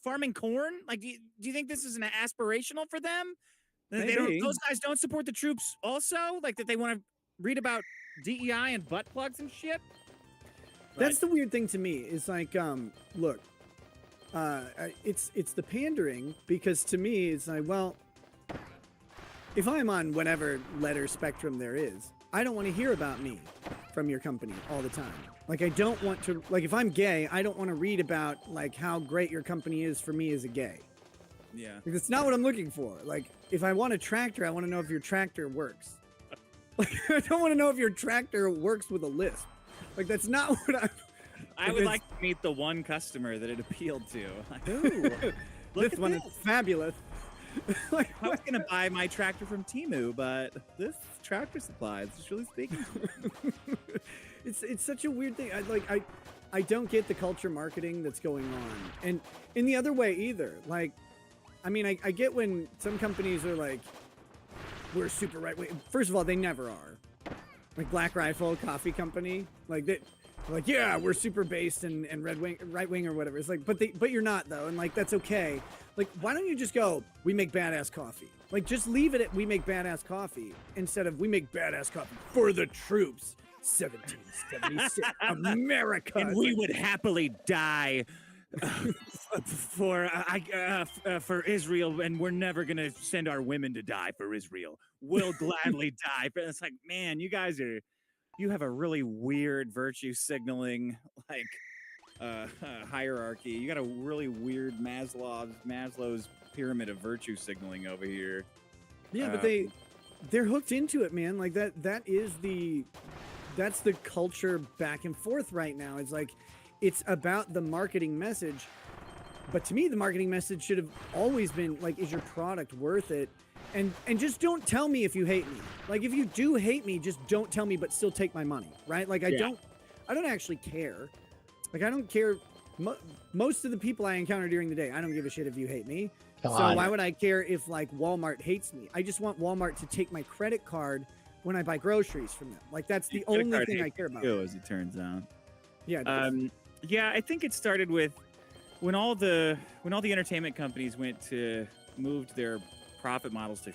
farming corn? Like, do you think this is an aspirational for them? Maybe. Those guys don't support the troops also? Like, that they want to read about DEI and butt plugs and shit? That's the weird thing to me. Is like, look, it's the pandering, because to me it's like, well, if I'm on whatever letter spectrum there is, I don't want to hear about me from your company all the time. Like, I don't want to, like, if I'm gay, I don't want to read about like how great your company is for me as a gay. Yeah. Like, that's not what I'm looking for. Like, if I want a tractor, I want to know if your tractor works. Like, I don't want to know if your tractor works with a lisp. Like, that's not what I would like to meet the one customer that it appealed to. Like, Ooh, look this at one this. is fabulous. Like, I was going to buy my tractor from Temu, but this Tractor Supply is just really speaking to me. it's such a weird thing. I don't get the culture marketing that's going on, and in the other way either. Like, I mean, I get when some companies are like, we're super right wing. First of all, they never are. Like Black Rifle Coffee Company, like that. Like, yeah, we're super based and right wing or whatever. It's like, but you're not though, and like that's okay. Like, why don't you just go, we make badass coffee? Like, just leave it at we make badass coffee instead of we make badass coffee for the troops. 1776 America. And we would happily die for Israel, and we're never gonna send our women to die for Israel. We'll gladly die. But it's like, man, you have a really weird virtue signaling hierarchy. You got a really weird Maslow's pyramid of virtue signaling over here. Yeah, but they're hooked into it, man. Like that's the culture back and forth right now. It's like, it's about the marketing message. But to me, the marketing message should have always been like, is your product worth it? And just don't tell me if you hate me. Like, if you do hate me, just don't tell me, but still take my money, right? Like, I don't actually care. Like, I don't care. Most of the people I encounter during the day, I don't give a shit if you hate me. So why would I care if like Walmart hates me? I just want Walmart to take my credit card when I buy groceries from them. Like, that's the only thing I care about. Too, as it turns out. Yeah. It does. Yeah, I think it started with when all the entertainment companies moved their profit models to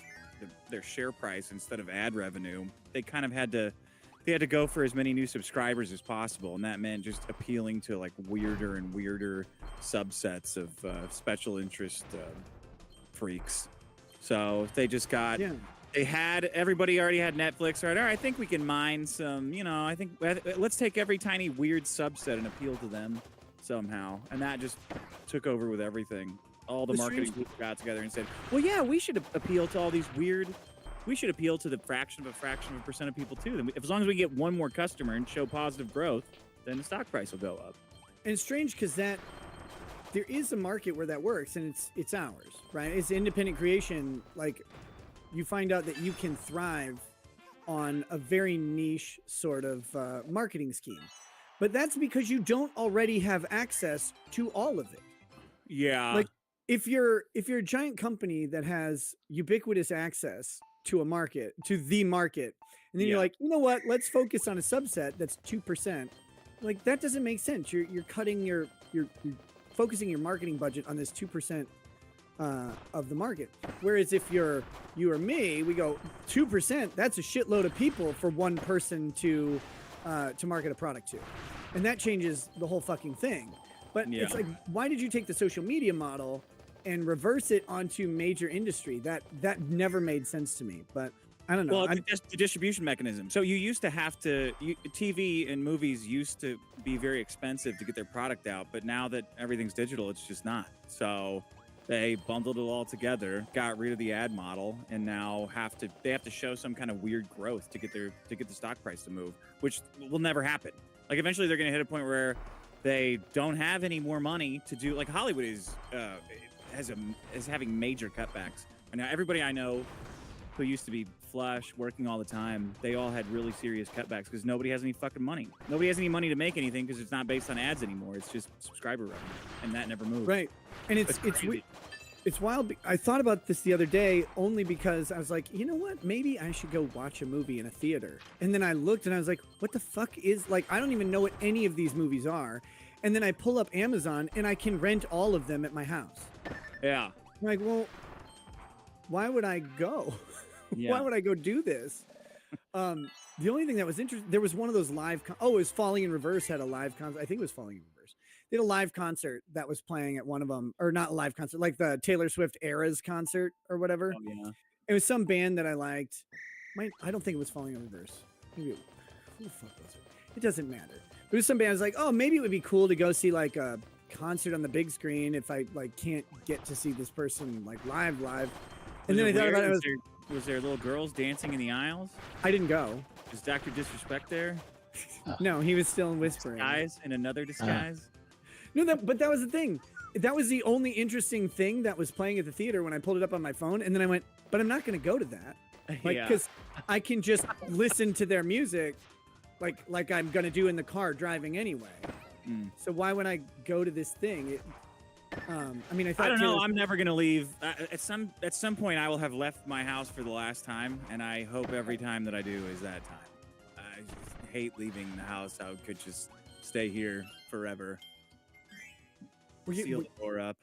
their share price instead of ad revenue. They kind of had to go for as many new subscribers as possible, and that meant just appealing to like weirder and weirder subsets of special interest freaks. So they just got everybody already had Netflix. All right, I think we can mine some, I think let's take every tiny weird subset and appeal to them somehow. And that just took over with everything. All the marketing groups got together and said, well, yeah, we should appeal to all these we should appeal to the fraction of a percent of people too. As long as we get one more customer and show positive growth, then the stock price will go up. And it's strange because there is a market where that works, and it's ours, right? It's independent creation. Like, you find out that you can thrive on a very niche sort of marketing scheme, but that's because you don't already have access to all of it. Yeah. Like, if you're a giant company that has ubiquitous access to the market, and then you're like, you know what? Let's focus on a subset that's 2%. Like, that doesn't make sense. You're cutting you're focusing your marketing budget on this 2% of the market. Whereas if you're you or me, we go 2%. That's a shitload of people for one person to market a product to, and that changes the whole fucking thing. But it's like, why did you take the social media model and reverse it onto major industry? That never made sense to me. But I don't know. Well, it's the distribution mechanism. So you used to have to, TV and movies used to be very expensive to get their product out, but now that everything's digital, it's just not. So they bundled it all together, got rid of the ad model, and now they have to show some kind of weird growth to get the stock price to move, which will never happen. Like eventually they're going to hit a point where they don't have any more money to do. Like Hollywood is having major cutbacks. And now everybody I know who used to be flush, working all the time, they all had really serious cutbacks because nobody has any fucking money. Nobody has any money to make anything because it's not based on ads anymore. It's just subscriber revenue, and that never moves. Right, and it's wild. I thought about this the other day only because I was like, you know what? Maybe I should go watch a movie in a theater. And then I looked and I was like, what the fuck is, like, I don't even know what any of these movies are. And then I pull up Amazon and I can rent all of them at my house. Yeah. I'm like, well, why would I go? Yeah. Why would I go do this? The only thing that was interesting, there was one of those live, it was Falling in Reverse had a live concert. I think it was Falling in Reverse. They had a live concert that was playing at one of them, or not a live concert, like the Taylor Swift Eras concert or whatever. Oh, yeah. It was some band that I liked. I don't think it was Falling in Reverse. Maybe who the fuck was it? It doesn't matter. It was some band. I was like, oh, maybe it would be cool to go see like a concert on the big screen if I like can't get to see this person like live. And then I thought about it. Was there little girls dancing in the aisles? I didn't go. Was Dr. Disrespect there? No, he was still in whispering. Disguise in another disguise. No, but that was the thing. That was the only interesting thing that was playing at the theater when I pulled it up on my phone, and then I went, but I'm not going to go to that, like, because I can just listen to their music, like I'm going to do in the car driving anyway. So why would I go to this thing? I mean, I don't know. I'm never gonna leave. At some point, I will have left my house for the last time, and I hope every time that I do is that time. I just hate leaving the house. I could just stay here forever. Seal the door up.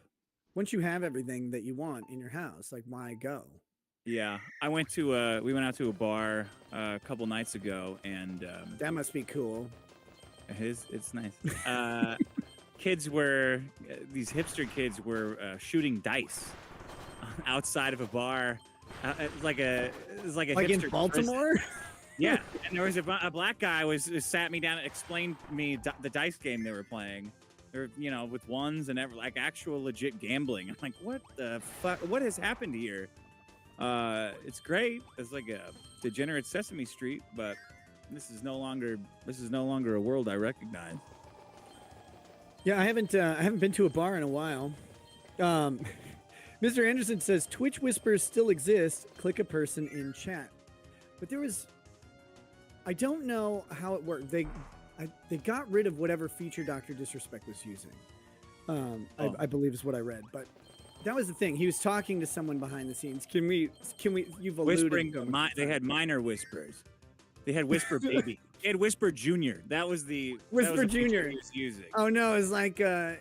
Once you have everything that you want in your house, like, why go? Yeah, we went out to a bar a couple nights ago, and that must be cool. It's nice. These hipster kids were shooting dice outside of a bar. It's like a hipster in Baltimore. Yeah, and there was a black guy sat me down and explained to me the dice game they were playing. They're with ones and like actual legit gambling. I'm like, what the fuck? What has happened here? It's great. It's like a degenerate Sesame Street, but this is no longer a world I recognize. Yeah, I haven't been to a bar in a while. Mr. Anderson says Twitch whispers still exist. Click a person in chat. But I don't know how it worked. They got rid of whatever feature Dr. Disrespect was using. I believe is what I read. But that was the thing. He was talking to someone behind the scenes. Can we? You've alluded. Whispering. They had minor whispers. They had Whisper Baby. They had Whisper Junior. That was the Whisper Junior he was using. Oh no, it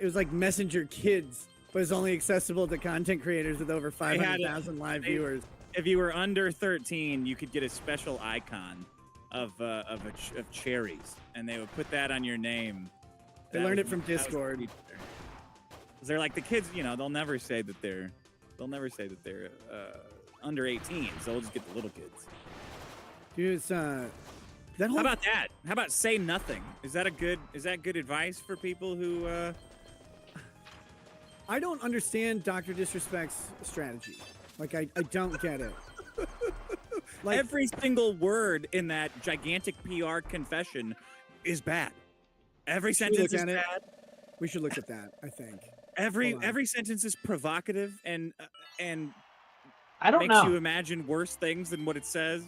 was like Messenger Kids, but it's only accessible to content creators with over 500,000 live viewers. If you were under 13, you could get a special icon of cherries, and they would put that on your name. They learned it from Discord. They're like the kids, they'll never say that they're under 18, so they'll just get the little kids. Dude, it's How about that? How about say nothing? Is that good advice for people who I don't understand Dr. Disrespect's strategy. Like I don't get it. Like every single word in that gigantic PR confession is bad. Every sentence is bad. We should look at that, I think. Every sentence is provocative and I don't makes know. you imagine worse things than what it says.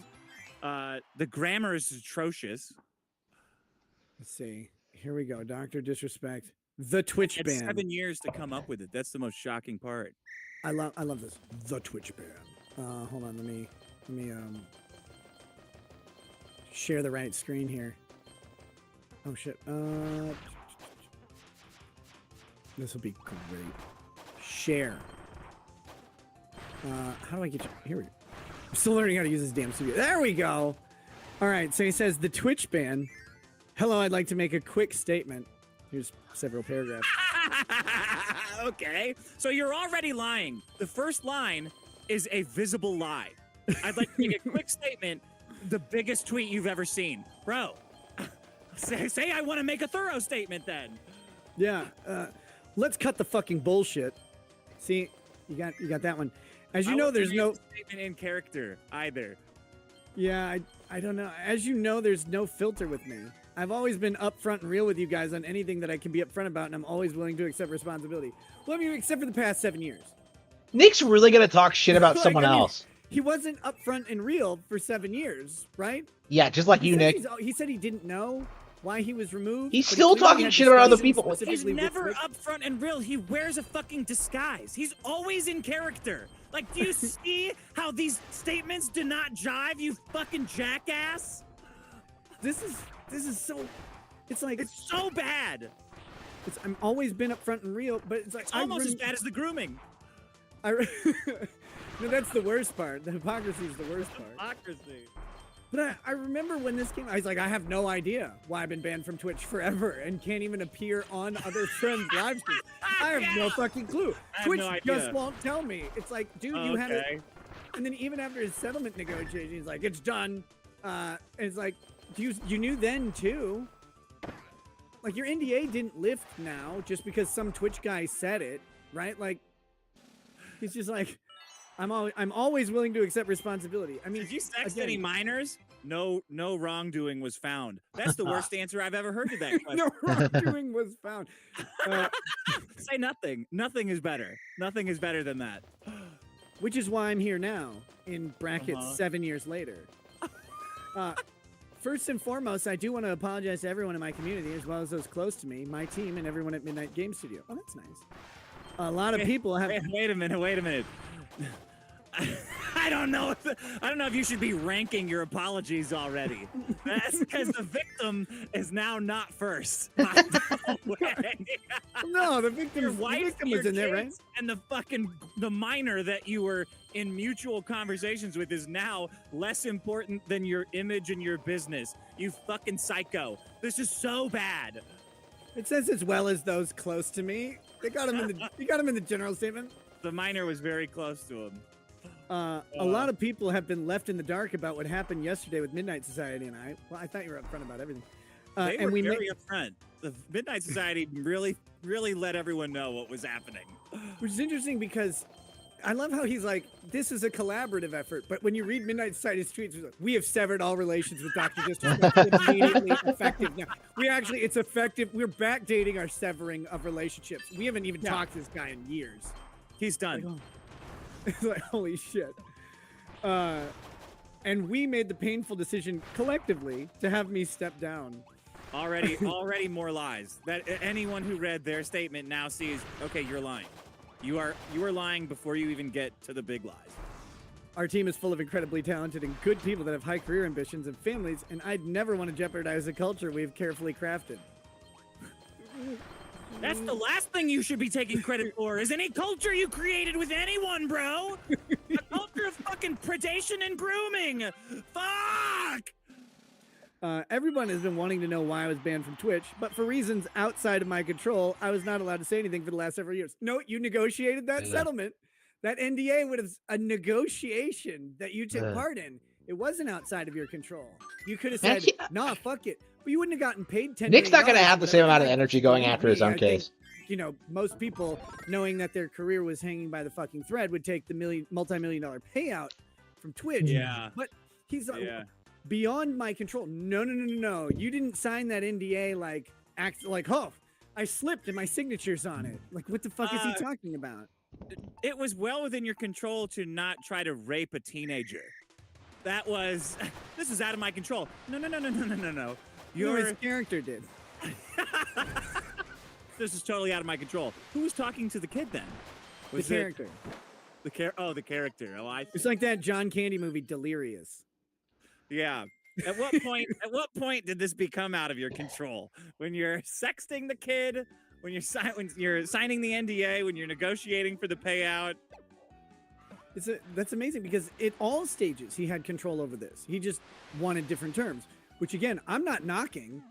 The grammar is atrocious. Let's see. Here we go. Dr. Disrespect. The Twitch It ban. 7 years to come up with it. That's the most shocking part. I love this. The Twitch ban. Hold on. Let me share the right screen here. Oh shit. This will be great. Share. How do I get you? Here we go. I'm still learning how to use this damn studio. There we go. All right, so he says the Twitch ban. Hello, I'd like to make a quick statement. Here's several paragraphs. Okay, so you're already lying. The first line is a visible lie. I'd like to make a quick statement. The biggest tweet you've ever seen, bro. Say I want to make a thorough statement then. Yeah, let's cut the fucking bullshit. See, you got that one. As you I know, wasn't there's making no. a statement in character either. Yeah, I don't know. As you know, there's no filter with me. I've always been upfront and real with you guys on anything that I can be upfront about, and I'm always willing to accept responsibility. Well, I mean, except for the past 7 years. Nick's really gonna talk shit about Like, someone I mean, else. He wasn't upfront and real for 7 years, right? Yeah, just like you, Nick. He said he didn't know why he was removed. He's but he still clearly talking had shit about other discussions people. He's specifically with never Twitch. upfront and real. He wears a fucking disguise. He's always in character. Like, do you see how these statements do not jive, you fucking jackass? This is so. It's like It's so bad. I'm always been upfront and real, but it's like It's almost as bad as the grooming. No, that's the worst part. The hypocrisy is the worst part. Hypocrisy. But I remember when this came, I was like, I have no idea why I've been banned from Twitch forever and can't even appear on other friends' live streams. I have no fucking clue. I have Twitch no idea. just won't tell me. It's like, dude, you had it. Okay. And then even after his settlement negotiation, he's like, it's done. And it's like, you knew then too. Like, your NDA didn't lift now just because some Twitch guy said it, right? Like, he's just like, I'm always willing to accept responsibility. I mean, Did you sex again, any minors? No wrongdoing was found. That's the worst answer I've ever heard to that question. no wrongdoing was found. Say nothing. Nothing is better. Nothing is better than that. Which is why I'm here now, in brackets, Uh-huh. 7 years later. First and foremost, I do want to apologize to everyone in my community, as well as those close to me, my team, and everyone at Midnight Game Studio. Oh, that's nice. A lot of people have. Wait a minute. I don't know if you should be ranking your apologies already. That's because the victim is now not first. No, the Your victim wife, was your in there, right? kids, and the minor that you were in mutual conversations with is now less important than your image and your business. You fucking psycho. This is so bad. It says as well as those close to me. They got him in the. You got him in the general statement. The minor was very close to him. A lot of people have been left in the dark about what happened yesterday with Midnight Society and I. Well, I thought you were upfront about everything. They and were we very upfront. The Midnight Society really let everyone know what was happening. Which is interesting because I love how he's like, this is a collaborative effort. But when you read Midnight Society's tweets, it's like, we have severed all relations with Dr. Disrespect. It's immediately effective now. It's effective. We're backdating our severing of relationships. We haven't even talked to this guy in years. He's done. Like, it's like, holy shit. And we made the painful decision collectively to have me step down. Already more lies. That anyone who read their statement now sees, okay, you're lying. You are lying before you even get to the big lies. Our team is full of incredibly talented and good people that have high career ambitions and families, and I'd never want to jeopardize the culture we've carefully crafted. That's the last thing you should be taking credit for, is any culture you created with anyone, bro. A culture of fucking predation and grooming. Fuck! Everyone has been wanting to know why I was banned from Twitch, but for reasons outside of my control, I was not allowed to say anything for the last several years. No, you negotiated that settlement. That NDA was a negotiation that you took part in. It wasn't outside of your control. You could have said, nah, fuck it. But you wouldn't have gotten paid $10 Nick's not million going to have the same amount of for energy going after his own I think, case. you know, most people, knowing that their career was hanging by the fucking thread, would take the multi-million-dollar payout from Twitch. Yeah. But he's like, Yeah. beyond my control. No. You didn't sign that NDA like act like, oh, I slipped and my signature's on it. Like, what the fuck is he talking about? It was well within your control to not try to rape a teenager. This is out of my control. No. His character did. This is totally out of my control. Who was talking to the kid then? The character. The character. Oh, I see. It's like that John Candy movie, Delirious. Yeah. At what point did this become out of your control? When you're sexting the kid, when you're signing the NDA, when you're negotiating for the payout. That's amazing because at all stages he had control over this. He just wanted different terms, which again, I'm not knocking.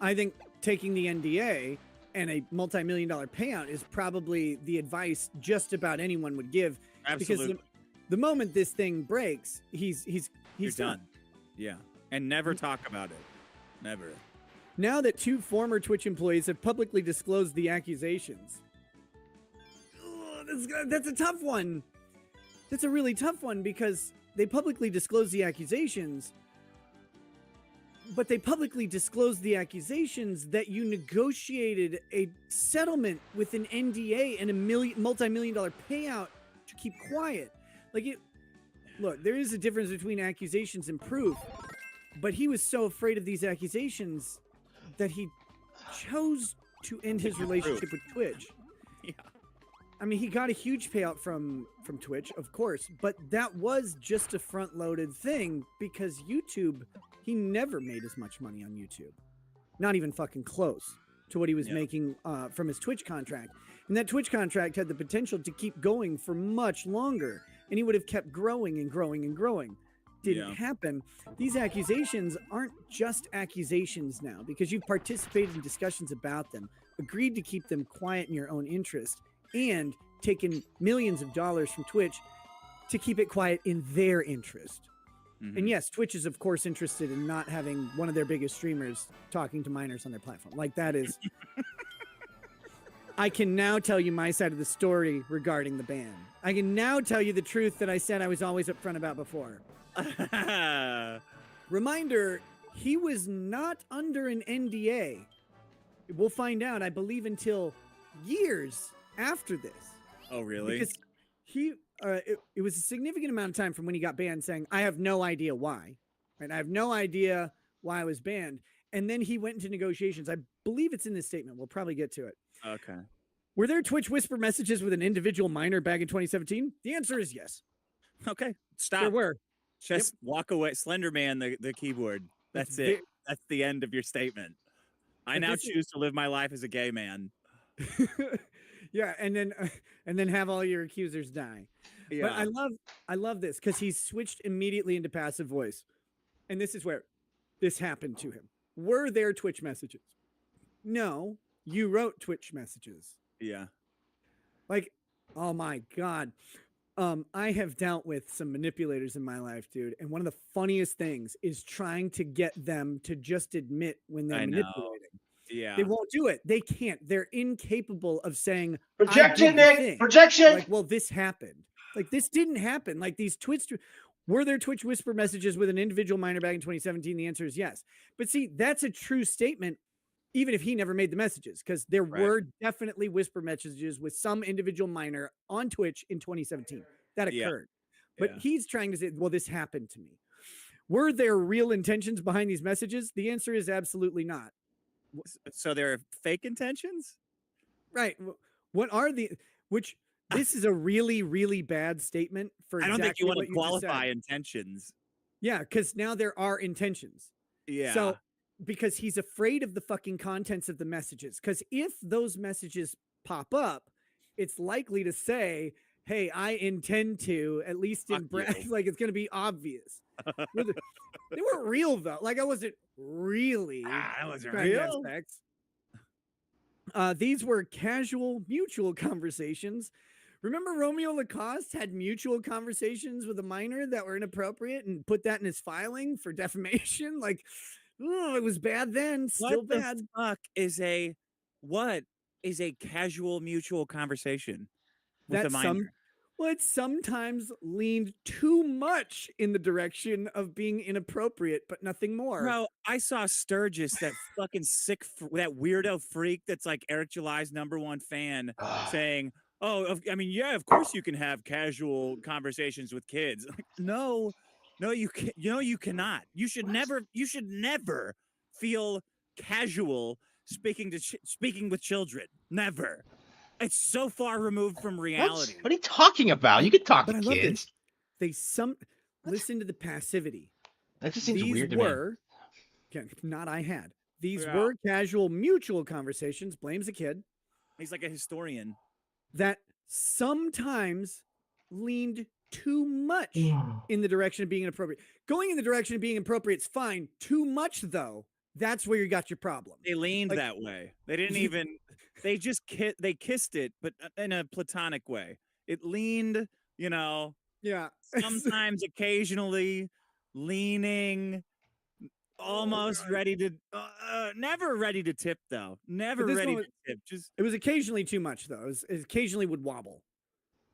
I think taking the NDA and a multi-million-dollar payout is probably the advice just about anyone would give. Absolutely. Because the moment this thing breaks, he's done. Yeah. And never talk about it. Never. Now that 2 former Twitch employees have publicly disclosed the accusations. That's a tough one. That's a really tough one because they publicly disclosed the accusations, but they publicly disclosed the accusations that you negotiated a settlement with an NDA and a multi-million-dollar payout to keep quiet. Look, there is a difference between accusations and proof, but he was so afraid of these accusations that he chose to end his relationship with Twitch. Yeah. I mean, he got a huge payout from Twitch, of course, but that was just a front-loaded thing because YouTube, he never made as much money on YouTube. Not even fucking close to what he was making from his Twitch contract. And that Twitch contract had the potential to keep going for much longer, and he would have kept growing and growing and growing. Didn't happen. These accusations aren't just accusations now because you've participated in discussions about them, agreed to keep them quiet in your own interest, and taken millions of dollars from Twitch to keep it quiet in their interest. Mm-hmm. And yes, Twitch is of course interested in not having one of their biggest streamers talking to minors on their platform. Like that is I can now tell you my side of the story regarding the ban. I can now tell you the truth that I said I was always upfront about before. Reminder, he was not under an NDA. We'll find out, I believe, until years after this. Oh, really? Because it was a significant amount of time from when he got banned saying, I have no idea why. Right? I have no idea why I was banned. And then he went into negotiations. I believe it's in this statement. We'll probably get to it. Okay. Were there Twitch whisper messages with an individual minor back in 2017? The answer is yes. Okay. Stop. There were. Just walk away. Slender Man, the keyboard. That's it. That's the end of your statement. I now choose to live my life as a gay man. Yeah, and then have all your accusers die. Yeah. But I love this because he's switched immediately into passive voice. And this is where this happened to him. Were there Twitch messages? No, you wrote Twitch messages. Yeah. Like, oh my God. I have dealt with some manipulators in my life, dude. And one of the funniest things is trying to get them to just admit when they're manipulating. Yeah. They won't do it. They can't. They're incapable of saying projection, Nick. Projection. Like, well, this happened. Like, this didn't happen. Like these were there Twitch whisper messages with an individual minor back in 2017? The answer is yes. But see, that's a true statement, even if he never made the messages, because there were definitely whisper messages with some individual minor on Twitch in 2017. That occurred. But he's trying to say, well, this happened to me. Were there real intentions behind these messages? The answer is absolutely not. So there are fake intentions? Right. What are this is a really, really bad statement for I don't think you want to qualify intentions. Yeah, because now there are intentions. Yeah. So because he's afraid of the fucking contents of the messages. Because if those messages pop up, it's likely to say, hey, I intend to, at least in like it's going to be obvious. They weren't real though. Like I wasn't really. That wasn't real. These were casual, mutual conversations. Remember Romeo Lacoste had mutual conversations with a minor that were inappropriate and put that in his filing for defamation? Like, oh, it was bad then. Still bad. Fuck what is a casual mutual conversation with a minor? Well, it sometimes leaned too much in the direction of being inappropriate, but nothing more. Bro, I saw Sturgis, that fucking sick, that weirdo freak that's like Eric July's #1 fan, saying, oh, I mean, yeah, of course you can have casual conversations with kids. Like, no, you can, you cannot. You should never feel casual speaking with children. Never. It's so far removed from reality. What are you talking about? You can talk to kids. Listen to the passivity. That just seems weird to me. These were casual, mutual conversations. Blames a kid. He's like a historian. That sometimes leaned too much in the direction of being inappropriate. Going in the direction of being appropriate is fine. Too much, though, that's where you got your problem. They leaned that way. They didn't even. They just they kissed it, but in a platonic way. It leaned, Yeah. sometimes, occasionally, leaning, almost ready to. Never ready to tip though. Never ready to tip. Just it was occasionally too much though. It occasionally would wobble,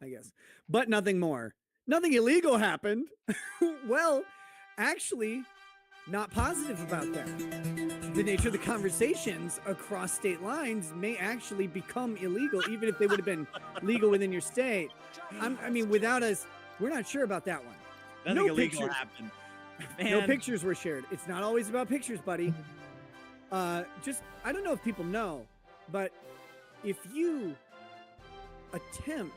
I guess, but nothing more. Nothing illegal happened. Well, actually, not positive about that. The nature of the conversations across state lines may actually become illegal, even if they would have been legal within your state. I mean, without us, we're not sure about that one. nothing illegal happened. No Man. pictures were shared. It's not always about pictures, buddy. I don't know if people know, but if you attempt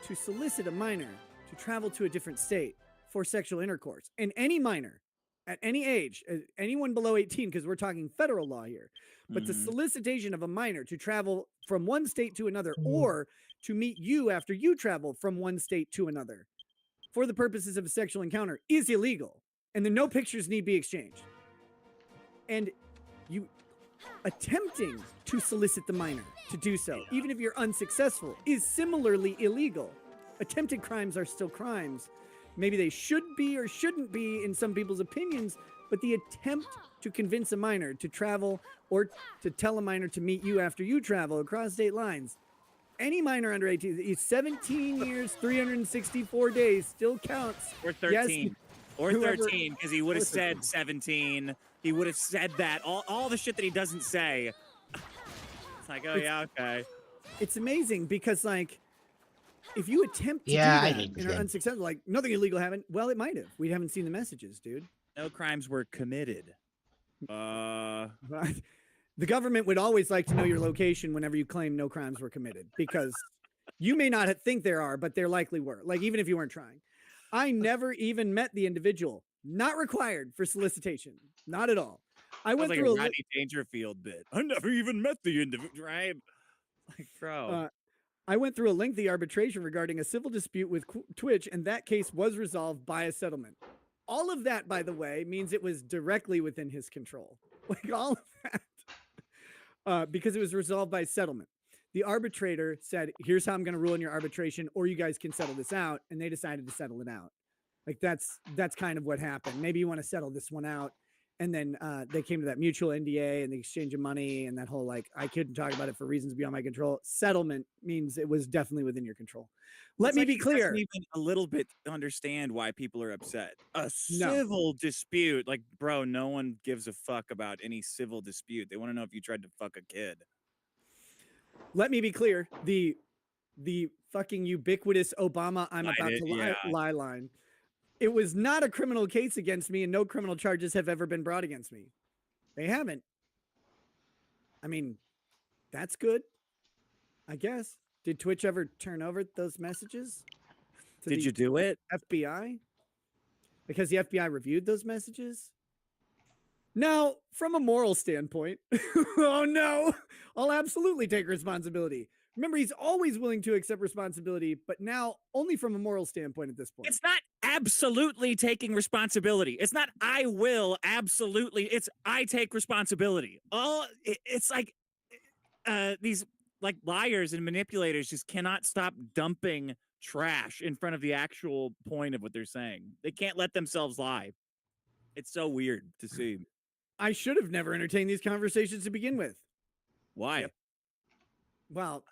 to solicit a minor to travel to a different state for sexual intercourse, and any minor at any age, anyone below 18, because we're talking federal law here, but the solicitation of a minor to travel from one state to another or to meet you after you travel from one state to another for the purposes of a sexual encounter is illegal. And then no pictures need be exchanged. And you attempting to solicit the minor to do so, even if you're unsuccessful, is similarly illegal. Attempted crimes are still crimes. Maybe they should be or shouldn't be in some people's opinions, but the attempt to convince a minor to travel or to tell a minor to meet you after you travel across state lines, any minor under 18, it's 17 years, 364 days still counts. Or 13. Yes, or whoever- 13, because he would have said 17. He would have said that. All the shit that he doesn't say. It's like, oh, yeah, okay. It's amazing because, like, if you attempt to Yeah, I do hate that this and are game. unsuccessful, like, nothing illegal happened. Well, it might have. We haven't seen the messages, dude. No crimes were committed. The government would always like to know your location whenever you claim no crimes were committed, because you may not think there are, but there likely were. Like, even if you weren't trying. I never even met the individual. Not required for solicitation. Not at all. I That was went like through a Rodney Dangerfield bit. I never even met the individual, right? Like, bro. I went through a lengthy arbitration regarding a civil dispute with Twitch, and that case was resolved by a settlement. All of that, by the way, means it was directly within his control. Like, all of that. Because it was resolved by settlement. The arbitrator said, here's how I'm going to rule in your arbitration, or you guys can settle this out. And they decided to settle it out. Like, that's kind of what happened. Maybe you want to settle this one out. And then they came to that mutual NDA and the exchange of money and that whole, like, I couldn't talk about it for reasons beyond my control. Settlement means it was definitely within your control. Let me be clear. Even a little bit understand why people are upset. A civil dispute, like, bro, no one gives a fuck about any civil dispute. They want to know if you tried to fuck a kid. Let me be clear. The fucking ubiquitous Obama I'm about to lie line. It was not a criminal case against me, and no criminal charges have ever been brought against me. They haven't. I mean, that's good, I guess. Did Twitch ever turn over those messages? Did you do it? FBI? Because the FBI reviewed those messages? Now, from a moral standpoint, oh no, I'll absolutely take responsibility. Remember, he's always willing to accept responsibility, but now only from a moral standpoint at this point. It's not absolutely taking responsibility. It's not I will absolutely. It's I take responsibility. It's like these like liars and manipulators just cannot stop dumping trash in front of the actual point of what they're saying. They can't let themselves lie. It's so weird to see. I should have never entertained these conversations to begin with. Why? Yep. Well,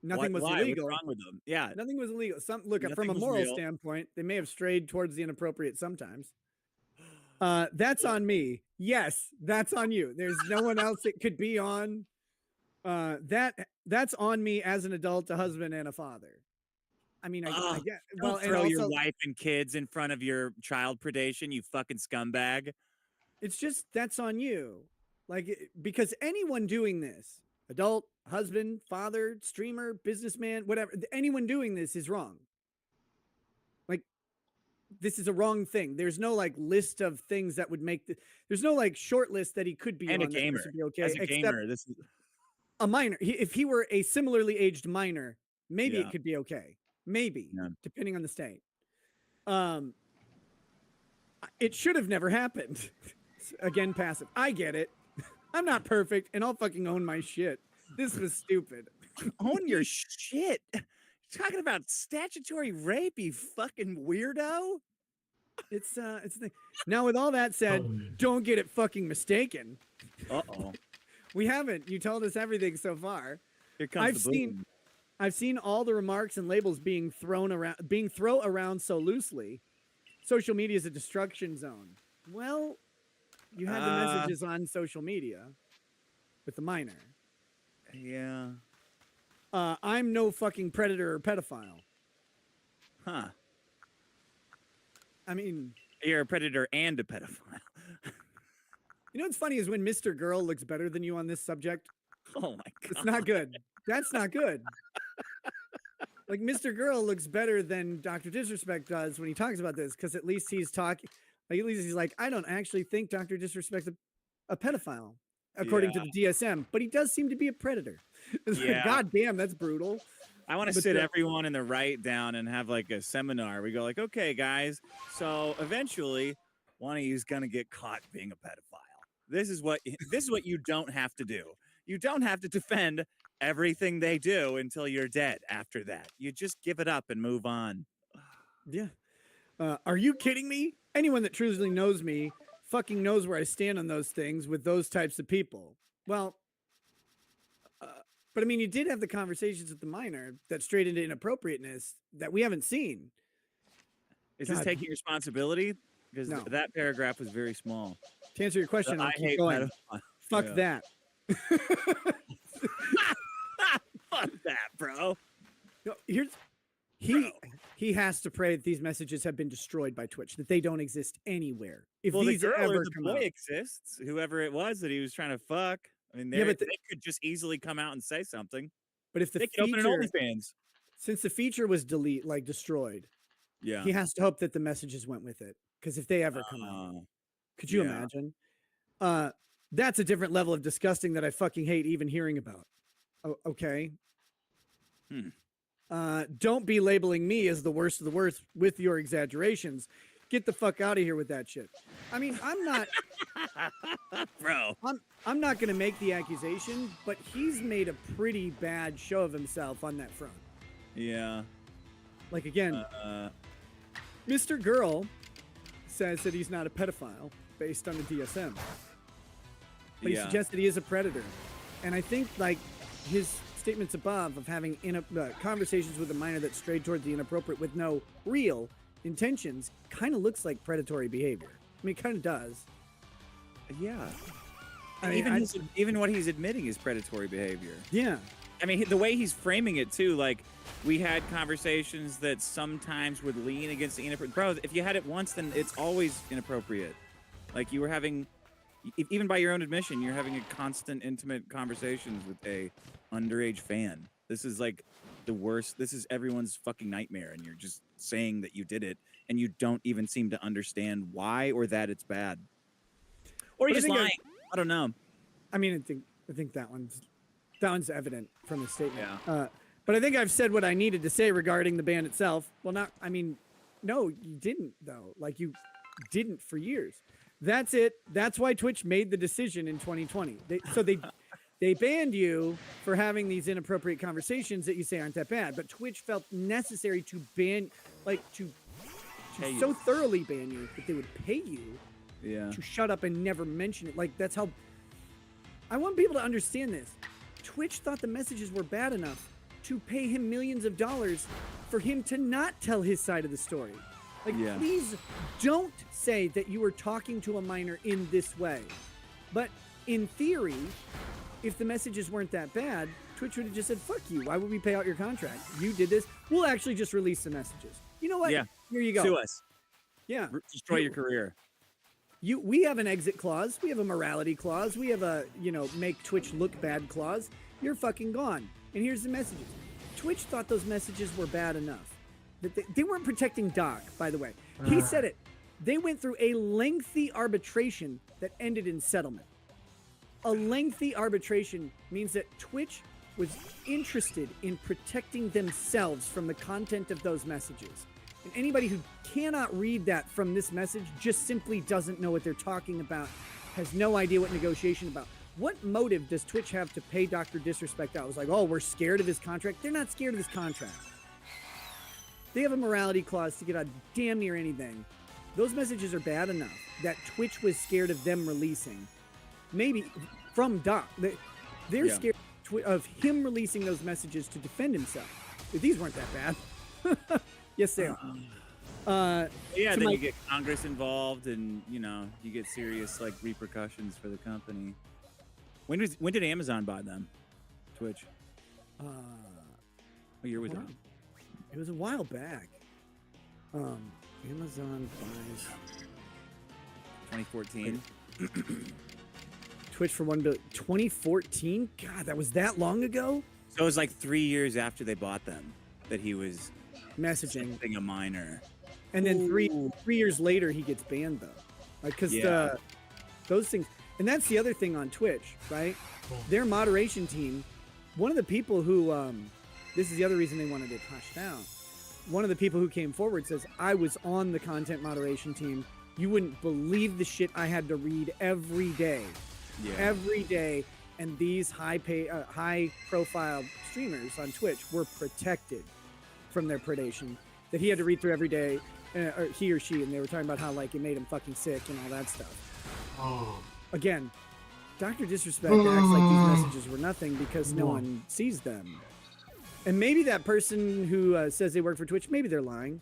nothing was why? illegal. What's wrong with them? Yeah. Nothing was illegal. Look, Nothing from a was moral real. standpoint, they may have strayed towards the inappropriate sometimes. That's on me. Yes, that's on you. There's no one else it could be on. That's on me as an adult, a husband, and a father. I mean, I get. Well, Don't and throw also, your wife and kids in front of your child predation, you fucking scumbag. it's just that's on you. Like, because anyone doing this, adult, husband, father, streamer, businessman, whatever, anyone doing this is wrong. Like, this is a wrong thing. There's no like list of things that would make there's no like short list that he could be And on a that gamer. this would be okay. As a Except gamer, this is a minor. If he were a similarly aged minor, maybe Yeah. it could be okay. Maybe, Yeah. depending on the state. It should have never happened. Again, passive. I get it. I'm not perfect, and I'll fucking own my shit. This was stupid. Own your shit. Talking about statutory rape, you fucking weirdo. It's the thing. Now, with all that said, don't get it fucking mistaken. Uh-oh. We haven't. You told us everything so far. Here comes I've the boom. I've seen all the remarks and labels being thrown around so loosely. Social media is a destruction zone. Well, you had the messages on social media with the minor. Yeah. I'm no fucking predator or pedophile. Huh. I mean, You're a predator and a pedophile. you know what's funny is when Mr. Girl looks better than you on this subject. Oh my god. It's not good. That's not good. Like Mr. Girl looks better than Dr. Disrespect does when he talks about this, because at least he's talking. Like at least he's like, I don't actually think Dr. Disrespect's a pedophile, according to the DSM, but he does seem to be a predator. It's like, God damn, that's brutal. I want to sit everyone in the right down and have like a seminar. We go like, okay, guys. So eventually, one of you's gonna get caught being a pedophile. This is what you don't have to do. You don't have to defend everything they do until you're dead. After that, you just give it up and move on. Yeah. Are you kidding me? Anyone that truly knows me fucking knows where I stand on those things with those types of people. Well, but I mean, you did have the conversations with the minor that strayed into inappropriateness that we haven't seen. Is this taking responsibility? Because No. that paragraph was very small. To answer your question, I'll I keep hate going. pedophiles. Fuck Yeah. that. Fuck that, bro. No, he has to pray that these messages have been destroyed by Twitch, that they don't exist anywhere. If Well, these the girl ever or the come boy out. exists, whoever it was that he was trying to fuck. I mean, Yeah, but they could just easily come out and say something. But if the They could open an feature, OnlyFans. since the feature was destroyed, Yeah. he has to hope that the messages went with it. Because if they ever come out, could you yeah. imagine? That's a different level of disgusting that I fucking hate even hearing about. Okay. Don't be labeling me as the worst of the worst with your exaggerations. Get the fuck out of here with that shit. I mean, I'm not, bro. I'm not gonna make the accusation, but he's made a pretty bad show of himself on that front. Yeah. Like again, Mr. Girl says that he's not a pedophile based on the DSM, but he suggests that he is a predator, and I think like his statements above of having conversations with a minor that strayed toward the inappropriate with no real intentions kind of looks like predatory behavior. I mean, it kind of does. Yeah. I mean, Even what he's admitting is predatory behavior. Yeah. I mean, the way he's framing it too, like we had conversations that sometimes would lean against the inappropriate. Bro, if you had it once, then it's always inappropriate. Like you were having, even by your own admission, you're having a constant intimate conversations with a underage fan. This is like the worst. This is everyone's fucking nightmare, and you're just saying that you did it, and you don't even seem to understand why or that it's bad. Or you're just lying. I don't know. I mean, I think that one's evident from his statement. Yeah. But I think I've said what I needed to say regarding the ban itself. Well, no, you didn't though. Like you didn't for years. That's it. That's why Twitch made the decision in 2020. They banned you for having these inappropriate conversations that you say aren't that bad. But Twitch felt necessary to ban, like to so thoroughly ban you that they would pay you to shut up and never mention it. Like that's how. I want people to understand this. Twitch thought the messages were bad enough to pay him millions of dollars for him to not tell his side of the story. Like, please don't say that you were talking to a minor in this way. But in theory, if the messages weren't that bad, Twitch would have just said, fuck you. Why would we pay out your contract? You did this. We'll actually just release the messages. You know what? Yeah. Here you go. Sue us. Yeah. Destroy your career. We have an exit clause. We have a morality clause. We have a, make Twitch look bad clause. You're fucking gone. And here's the messages. Twitch thought those messages were bad enough. That they weren't protecting Doc, by the way. He said it. They went through a lengthy arbitration that ended in settlement. A lengthy arbitration means that Twitch was interested in protecting themselves from the content of those messages. And anybody who cannot read that from this message just simply doesn't know what they're talking about, has no idea what negotiation about. What motive does Twitch have to pay Dr. Disrespect out? It was like, oh, we're scared of his contract. They're not scared of his contract. They have a morality clause to get out damn near anything. Those messages are bad enough that Twitch was scared of them releasing. Maybe from Doc. They're scared of him releasing those messages to defend himself. But these weren't that bad. Yes, they are. Then you get Congress involved, and you get serious like repercussions for the company. When did Amazon buy them? Twitch. What year was it? It was a while back. Amazon buys 2014. Twitch for $1 billion. 2014? God, that was that long ago? So it was like 3 years after they bought them that he was messaging a minor. And then three years later, he gets banned, though. Because those things... And that's the other thing on Twitch, right? Their moderation team, one of the people who... this is the other reason they wanted it hushed down. One of the people who came forward says, I was on the content moderation team. You wouldn't believe the shit I had to read every day. Yeah. Every day. And these high-profile streamers on Twitch were protected from their predation that he had to read through every day, or he or she, and they were talking about how like it made him fucking sick and all that stuff. Again, Dr. Disrespect acts like these messages were nothing because no one sees them. And maybe that person who says they work for Twitch, maybe they're lying.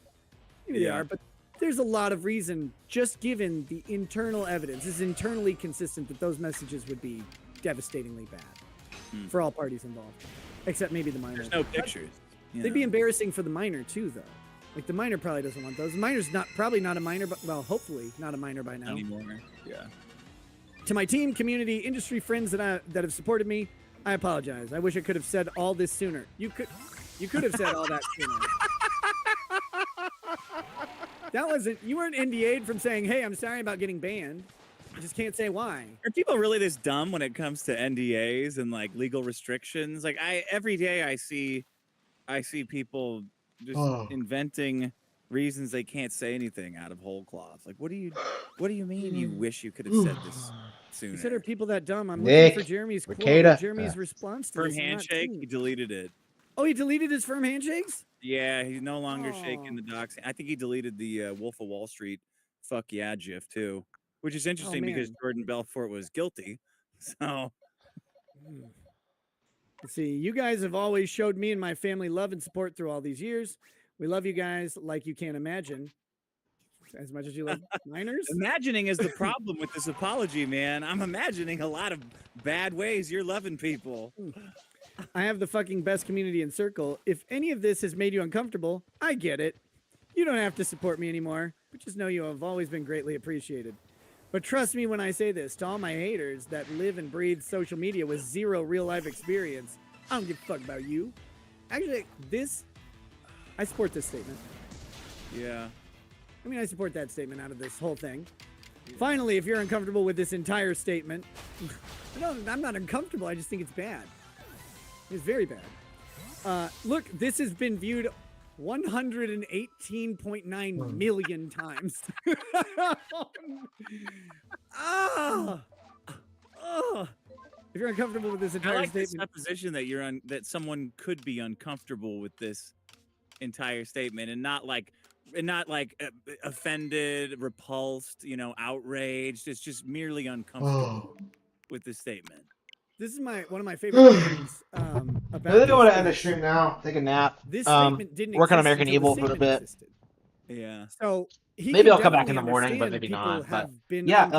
Maybe they are, but there's a lot of reason, just given the internal evidence, is internally consistent that those messages would be devastatingly bad for all parties involved, except maybe the minor. There's no pictures. They'd be embarrassing for the minor too, though. Like the minor probably doesn't want those. The minor's probably not a minor, but well, hopefully not a minor by now. Anymore. Yeah. To my team, community, industry friends that have supported me, I apologize. I wish I could have said all this sooner. You could have said all that sooner. That wasn't. You weren't NDA'd from saying, "Hey, I'm sorry about getting banned." I just can't say why. Are people really this dumb when it comes to NDAs and like legal restrictions? Like every day I see people just inventing reasons they can't say anything out of whole cloth. Like, what do you mean you wish you could have said this sooner? You said, are people that dumb? I'm Nick, looking for Jeremy's quote. Ricada. Jeremy's response to Firm this. handshake, he deleted it. Oh, he deleted his firm handshakes? Yeah, he's no longer shaking the docs. I think he deleted the Wolf of Wall Street fuck yeah gif too, which is interesting because Jordan Belfort was guilty. So let's see, you guys have always showed me and my family love and support through all these years. We love you guys like you can't imagine. As much as you love minors? Imagining is the problem with this apology, man. I'm imagining a lot of bad ways you're loving people. I have the fucking best community in Circle. If any of this has made you uncomfortable, I get it. You don't have to support me anymore, but just know you have always been greatly appreciated. But trust me when I say this, to all my haters that live and breathe social media with zero real-life experience, I don't give a fuck about you. Actually, I support this statement. Yeah. I mean, I support that statement out of this whole thing. Finally, if you're uncomfortable with this entire statement, I'm not uncomfortable. I just think it's bad. It's very bad. Look, this has been viewed 118.9 million times. If you're uncomfortable with this entire I like statement, the supposition that that someone could be uncomfortable with this entire statement and not like offended, repulsed, outraged. It's just merely uncomfortable with the statement. This is one of my favorite things about. I think I want to end the stream now. Take a nap. This statement didn't work on exist American until the Evil for a statement bit. existed. Yeah. So Maybe I'll come back in the morning, but maybe not. But yeah,